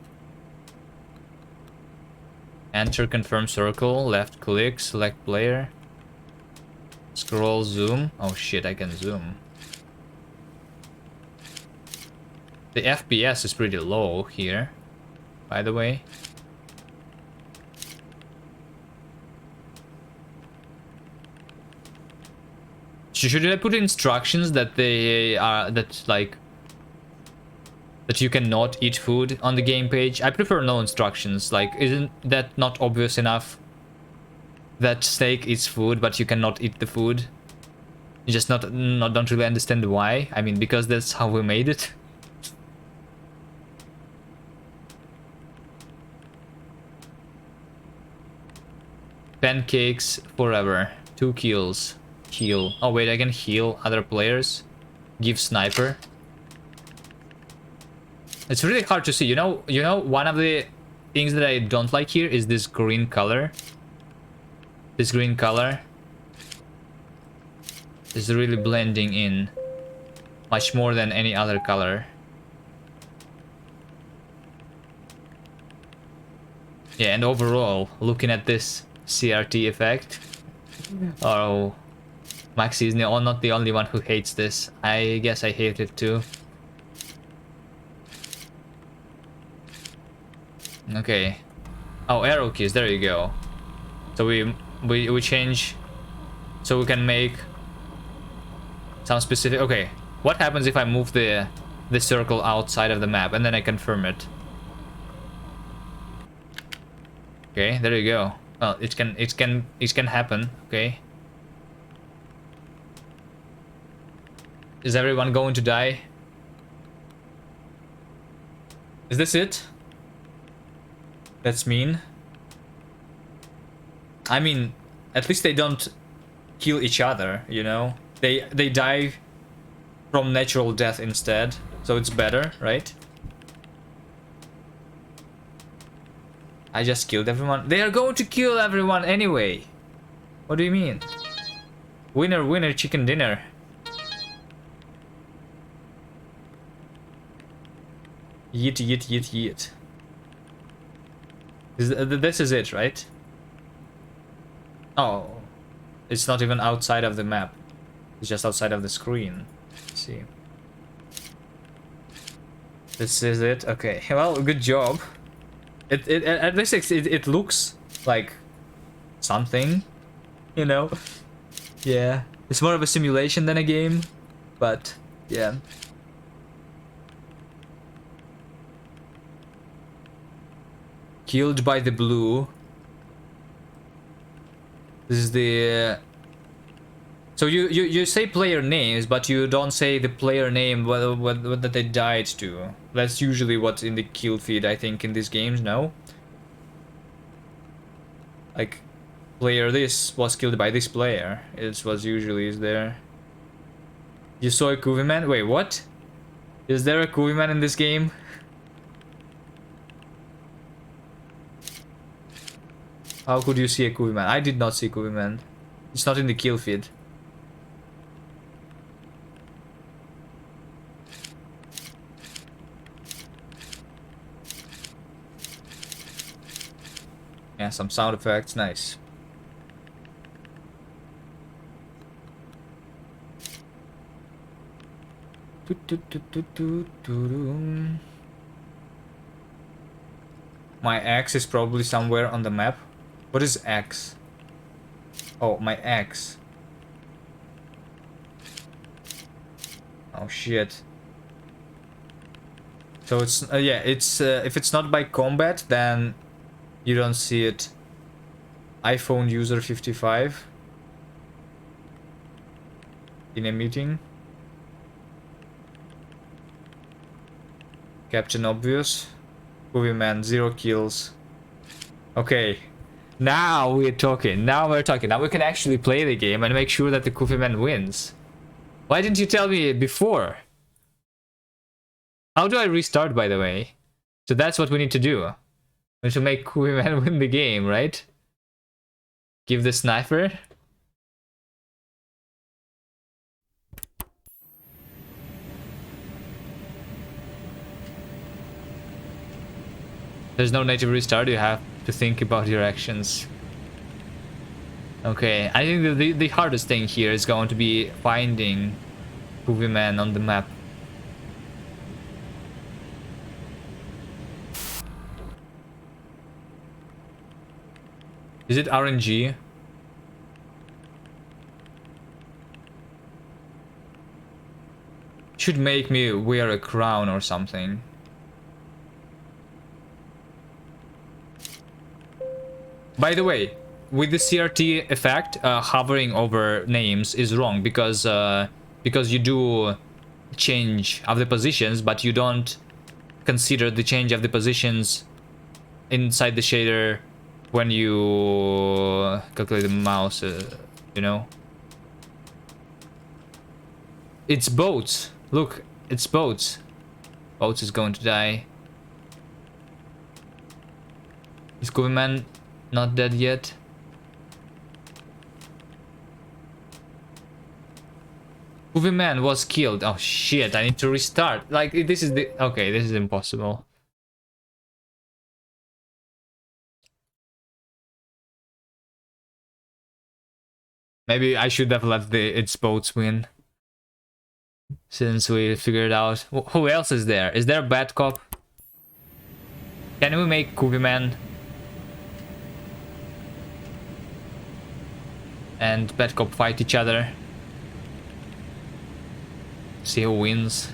Enter, confirm circle, left click, select player. Scroll, zoom. Oh shit, I can zoom. The FPS is pretty low here, by the way. Should I put instructions that that you cannot eat food on the game page? I prefer no instructions. Like, isn't that not obvious enough? That steak is food, but you cannot eat the food. You just don't really understand why. I mean, because that's how we made it. Pancakes forever. 2 kills. Heal. Oh wait, I can heal other players. Give sniper. It's really hard to see. You know, one of the things that I don't like here is this green color. This green color is really blending in much more than any other color. Yeah, and overall, looking at this CRT effect, oh, Maxi is not the only one who hates this. I guess I hate it too. Okay. Oh, arrow keys, there you go. So we change so we can make some specific. Okay, what happens if I move the circle outside of the map and then I confirm it? Okay, there you go. Well, it can happen. Okay. Is everyone going to die? Is this it? That's mean. I mean, at least they don't kill each other, you know? They die from natural death instead, so it's better, right? I just killed everyone. They are going to kill everyone anyway. What do you mean? Winner, winner, chicken dinner. Yeet, yeet, yeet, yeet. This is it, right? Oh, it's not even outside of the map. It's just outside of the screen. Let's see. This is it. Okay. Well, good job. At least it looks like something, you know. Yeah, it's more of a simulation than a game, but yeah. Killed by the blue. This is the so you say player names, but you don't say the player name what that they died to. That's usually what's in the kill feed, I think, in these games. No, like player this was killed by this player. It's what usually is there. You saw a Kuvi man? Wait, what? Is there a Kuvi man in this game? How could you see a Kuvi man? I did not see Kuvi man. It's not in the kill feed. Yeah, some sound effects, nice. My X is probably somewhere on the map. What is X? Oh, my X. Oh shit. So it's yeah, it's if it's not by combat, then you don't see it. iPhone user 55 in a meeting. Captain obvious. Movie man 0 kills. Okay. Now we're talking. Now we're talking. Now we can actually play the game and make sure that the Kufi man wins. Why didn't you tell me before? How do I restart, by the way? So that's what we need to do. We need to make Kufi man win the game, right? Give the sniper. There's no native restart. You have to think about your actions. Okay, I think the hardest thing here is going to be finding Kuvi man on the map. Is it RNG? Should make me wear a crown or something. By the way, with the CRT effect, hovering over names is wrong because you do change of the positions, but you don't consider the change of the positions inside the shader when you calculate the mouse, you know. It's boats. Look, it's boats. Boats is going to die. Is Kuviman not dead yet? Kuviman was killed. Oh shit, I need to restart. Like, this is the... Okay, this is impossible. Maybe I should have let its boats win. Since we figured out... Who else is there? Is there a bad cop? Can we make Kuviman and bad cop fight each other? See who wins.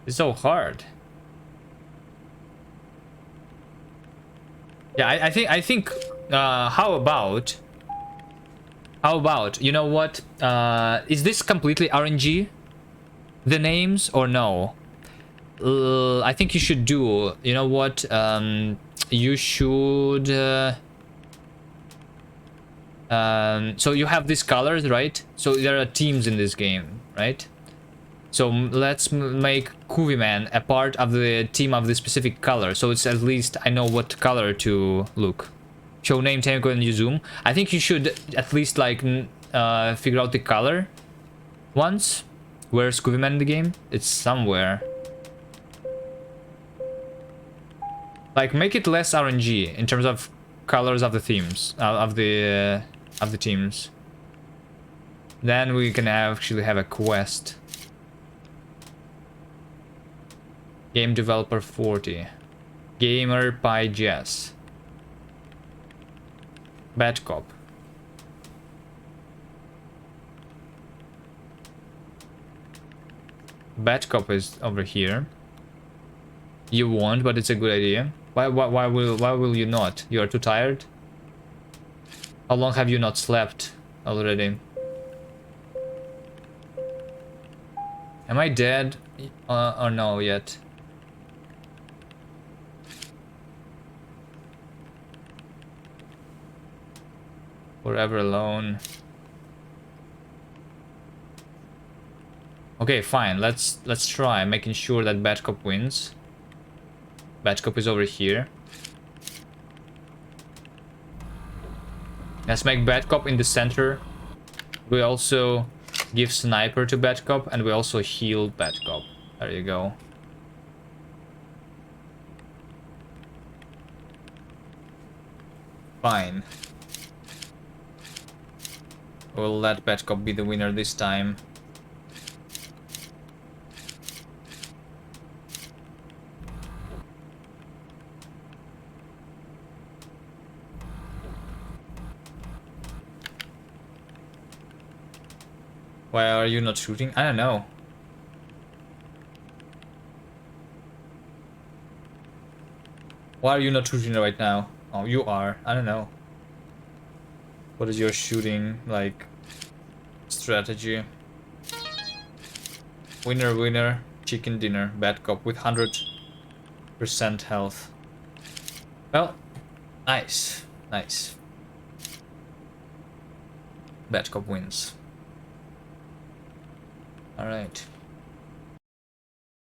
It's so hard. Yeah, I think how about you know what, is this completely RNG, the names, or no? I think you should do, you know what, you should so you have these colors, right? So there are teams in this game, right? So let's make Kuviman a part of the team of the specific color, so it's at least I know what color to look. Show name, Tango, and you zoom. I think you should at least like figure out the color once. Where's Kuviman in the game? It's somewhere. Like make it less RNG in terms of colors of the themes of the teams. Then we can actually have a quest. Game developer 40. Gamer Pi Jess. Bad cop. Bad cop is over here. You won't, but it's a good idea. Why will you not? You are too tired? How long have you not slept already? Am I dead? Or no yet? Forever alone. Okay, fine. Let's try making sure that Bad Cop wins. Bad Cop is over here. Let's make Bad Cop in the center. We also give Sniper to Bad Cop, and we also heal Bad Cop. There you go. Fine. We'll let Bad Cop be the winner this time. Why are you not shooting? I don't know. Why are you not shooting right now? Oh, you are. I don't know. What is your shooting, like, strategy? Winner, winner, chicken dinner, Bad Cop with 100% health. Well, nice, nice. Bad Cop wins. Alright.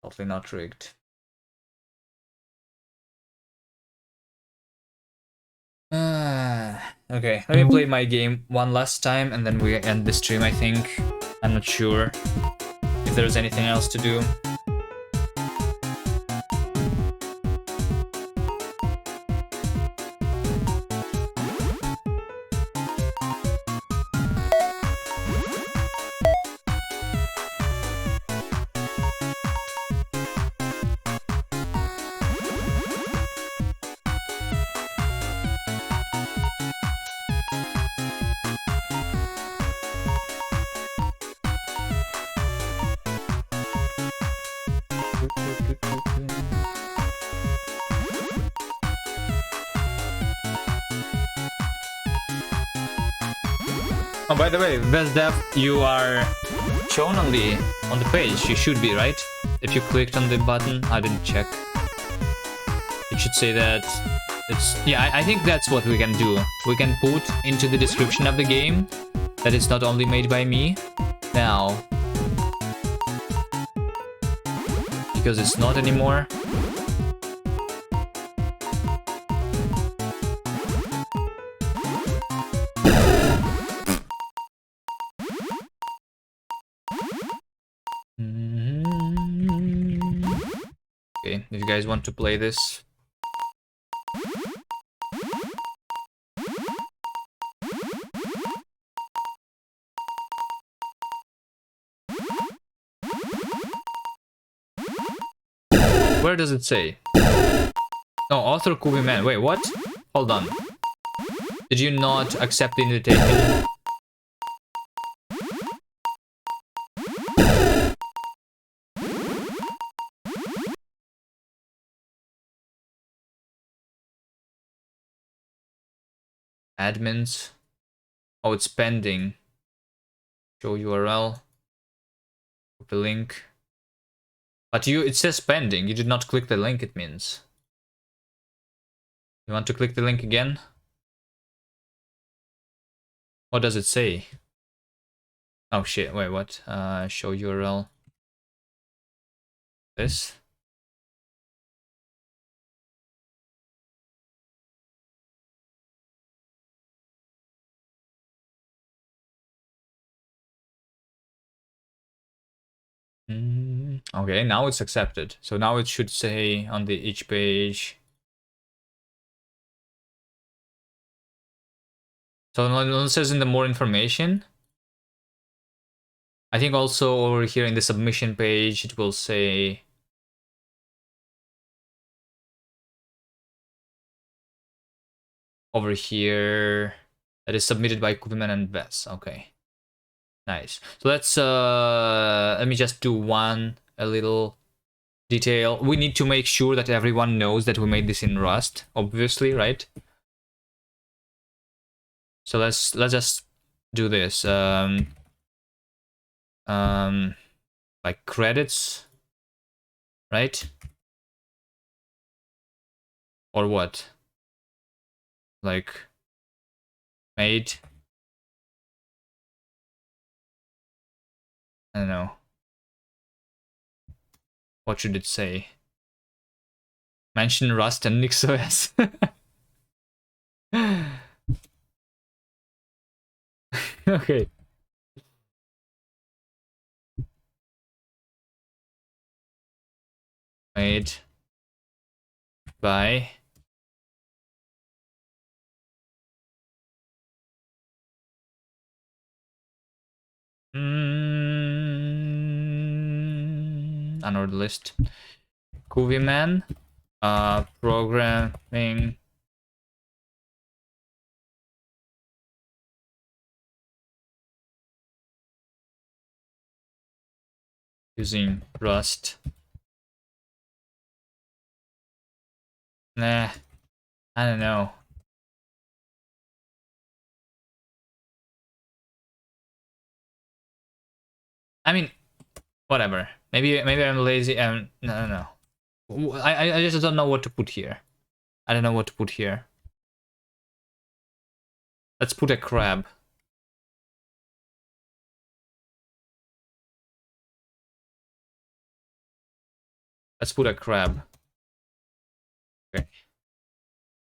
Totally not rigged. Okay, let me play my game one last time and then we end the stream, I think. I'm not sure if there's anything else to do. Oh, by the way, Best Dev, you are shown on the page. You should be, right? If you clicked on the button, I didn't check. It should say that it's... Yeah, I think that's what we can do. We can put into the description of the game that it's not only made by me. Now. Because it's not anymore. Okay, if you guys want to play this. Where does it say? No, author Kubi Man. Wait, what? Hold on. Did you not accept the invitation? Admins. Oh, it's pending. Show URL. Copy link. But it says pending. You did not click the link, it means. You want to click the link again? What does it say? Oh shit, wait, what? Show URL. This? Okay, now it's accepted. So now it should say on each page. So when it says in the more information, I think also over here in the submission page, it will say over here that is submitted by Kubiman and Vess. Okay, nice. So let's let me just do a little detail. We need to make sure that everyone knows that we made this in Rust, obviously, right? So let's just do this. Like credits, right? Or what? Like made. I don't know. What should it say? Mention Rust and NixOS. Okay. Made by another list. Kuviman, programming using Rust. Nah, I don't know. I mean, whatever. Maybe I'm lazy. No. I just don't know what to put here. I don't know what to put here. Let's put a crab. Let's put a crab. Okay.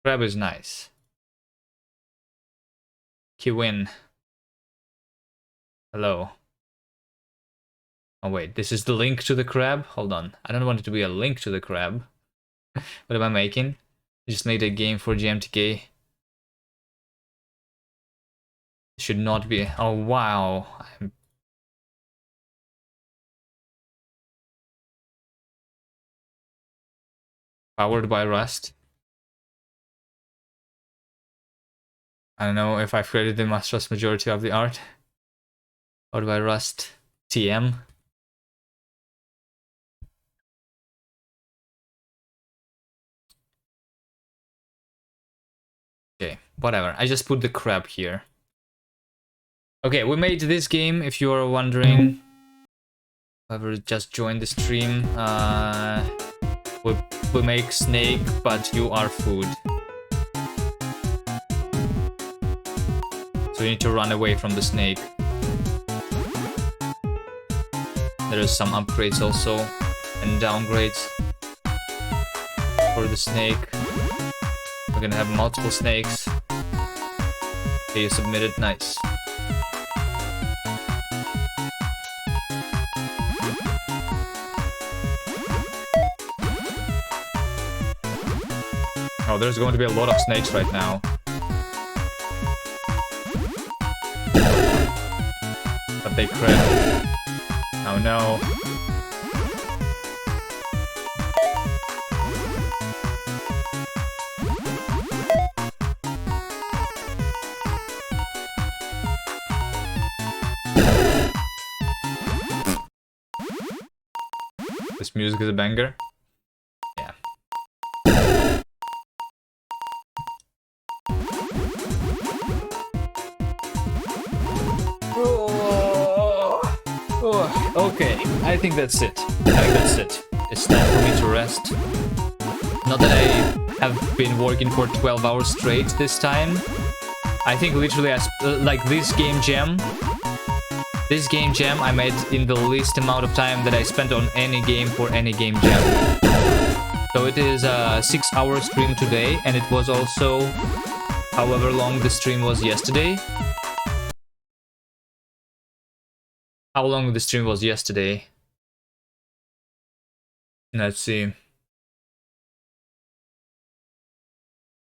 Crab is nice. Kiwin. Hello. Oh wait, this is the link to the crab? Hold on. I don't want it to be a link to the crab. What am I making? I just made a game for GMTK. Should not be. Oh wow. I'm powered by Rust. I don't know if I've created the vast majority of the art. Powered by Rust. TM. Okay, whatever. I just put the crab here. Okay, we made this game, if you are wondering. Whoever just joined the stream. We make snake, but you are food. So you need to run away from the snake. There is some upgrades also, and downgrades for the snake. We're gonna have multiple snakes. Okay, you submitted, nice. Oh, there's going to be a lot of snakes right now. But they crit. Oh no. This music is a banger. Yeah. Okay, I think that's it. It's time for me to rest. Not that I have been working for 12 hours straight this time. I think literally, like this game jam I made in the least amount of time that I spent on any game for any game jam. So it is a 6-hour stream today, and it was also however long the stream was yesterday. How long the stream was yesterday? Let's see.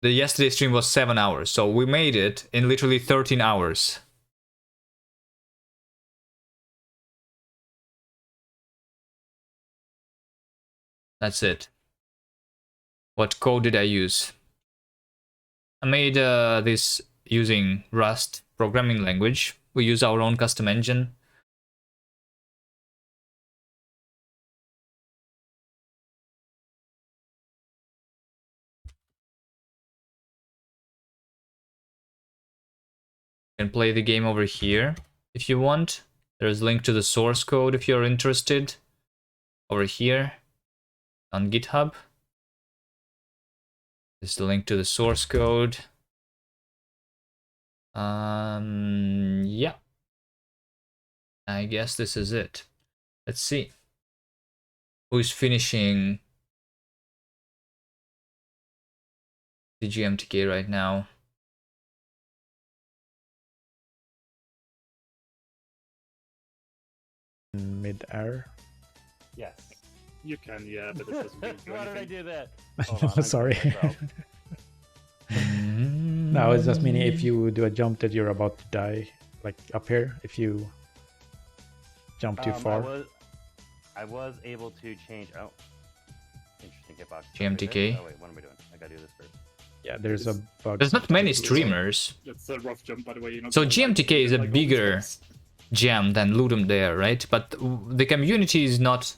The yesterday stream was 7 hours, so we made it in literally 13 hours. That's it. What code did I use? I made this using Rust programming language. We use our own custom engine. You can play the game over here if you want. There's a link to the source code if you're interested. Over here on GitHub. This is the link to the source code. Yeah. I guess this is it. Let's see. Who's finishing the GMTK right now? Mid-air. Yes. You can, yeah, but it doesn't mean Why did I do that? Sorry. No, it's just meaning if you do a jump that you're about to die, like up here, if you jump too far. I was able to change. Oh, interesting hitbox. GMTK. Oh wait, what am I doing? I gotta do this first. Yeah, there's a bug. There's not many streamers. That's a rough jump, by the way. You're not So gonna GMTK is a like all bigger these steps. jam than Ludum Dare, right? But the community is not.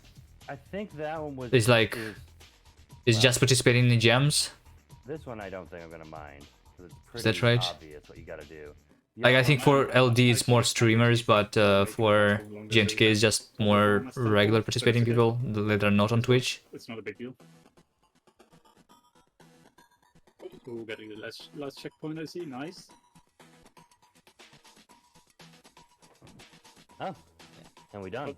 I think that one was. Is like. Is just participating in jams. This one I don't think I'm gonna mind. 'Cause it's pretty Is that right? obvious what you gotta do. The Like other I think one- for LD it's more streamers, but for GMTK is just more regular participating people that are not on Twitch. It's not a big deal. Oh, getting the last checkpoint, I see. Nice. Oh, and we done.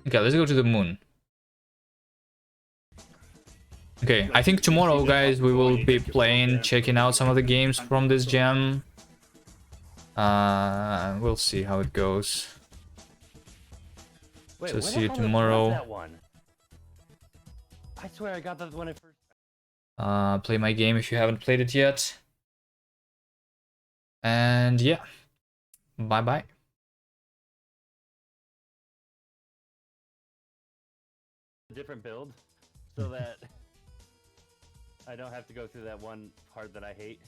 Okay, let's go to the moon. Okay, I think tomorrow, guys, we will be playing, checking out some of the games from this jam. We'll see how it goes. Wait, So when see you the hell was tomorrow. that one? I swear I got that when I first. Play my game if you haven't played it yet. And yeah, bye bye. Different build, so that I don't have to go through that one part that I hate.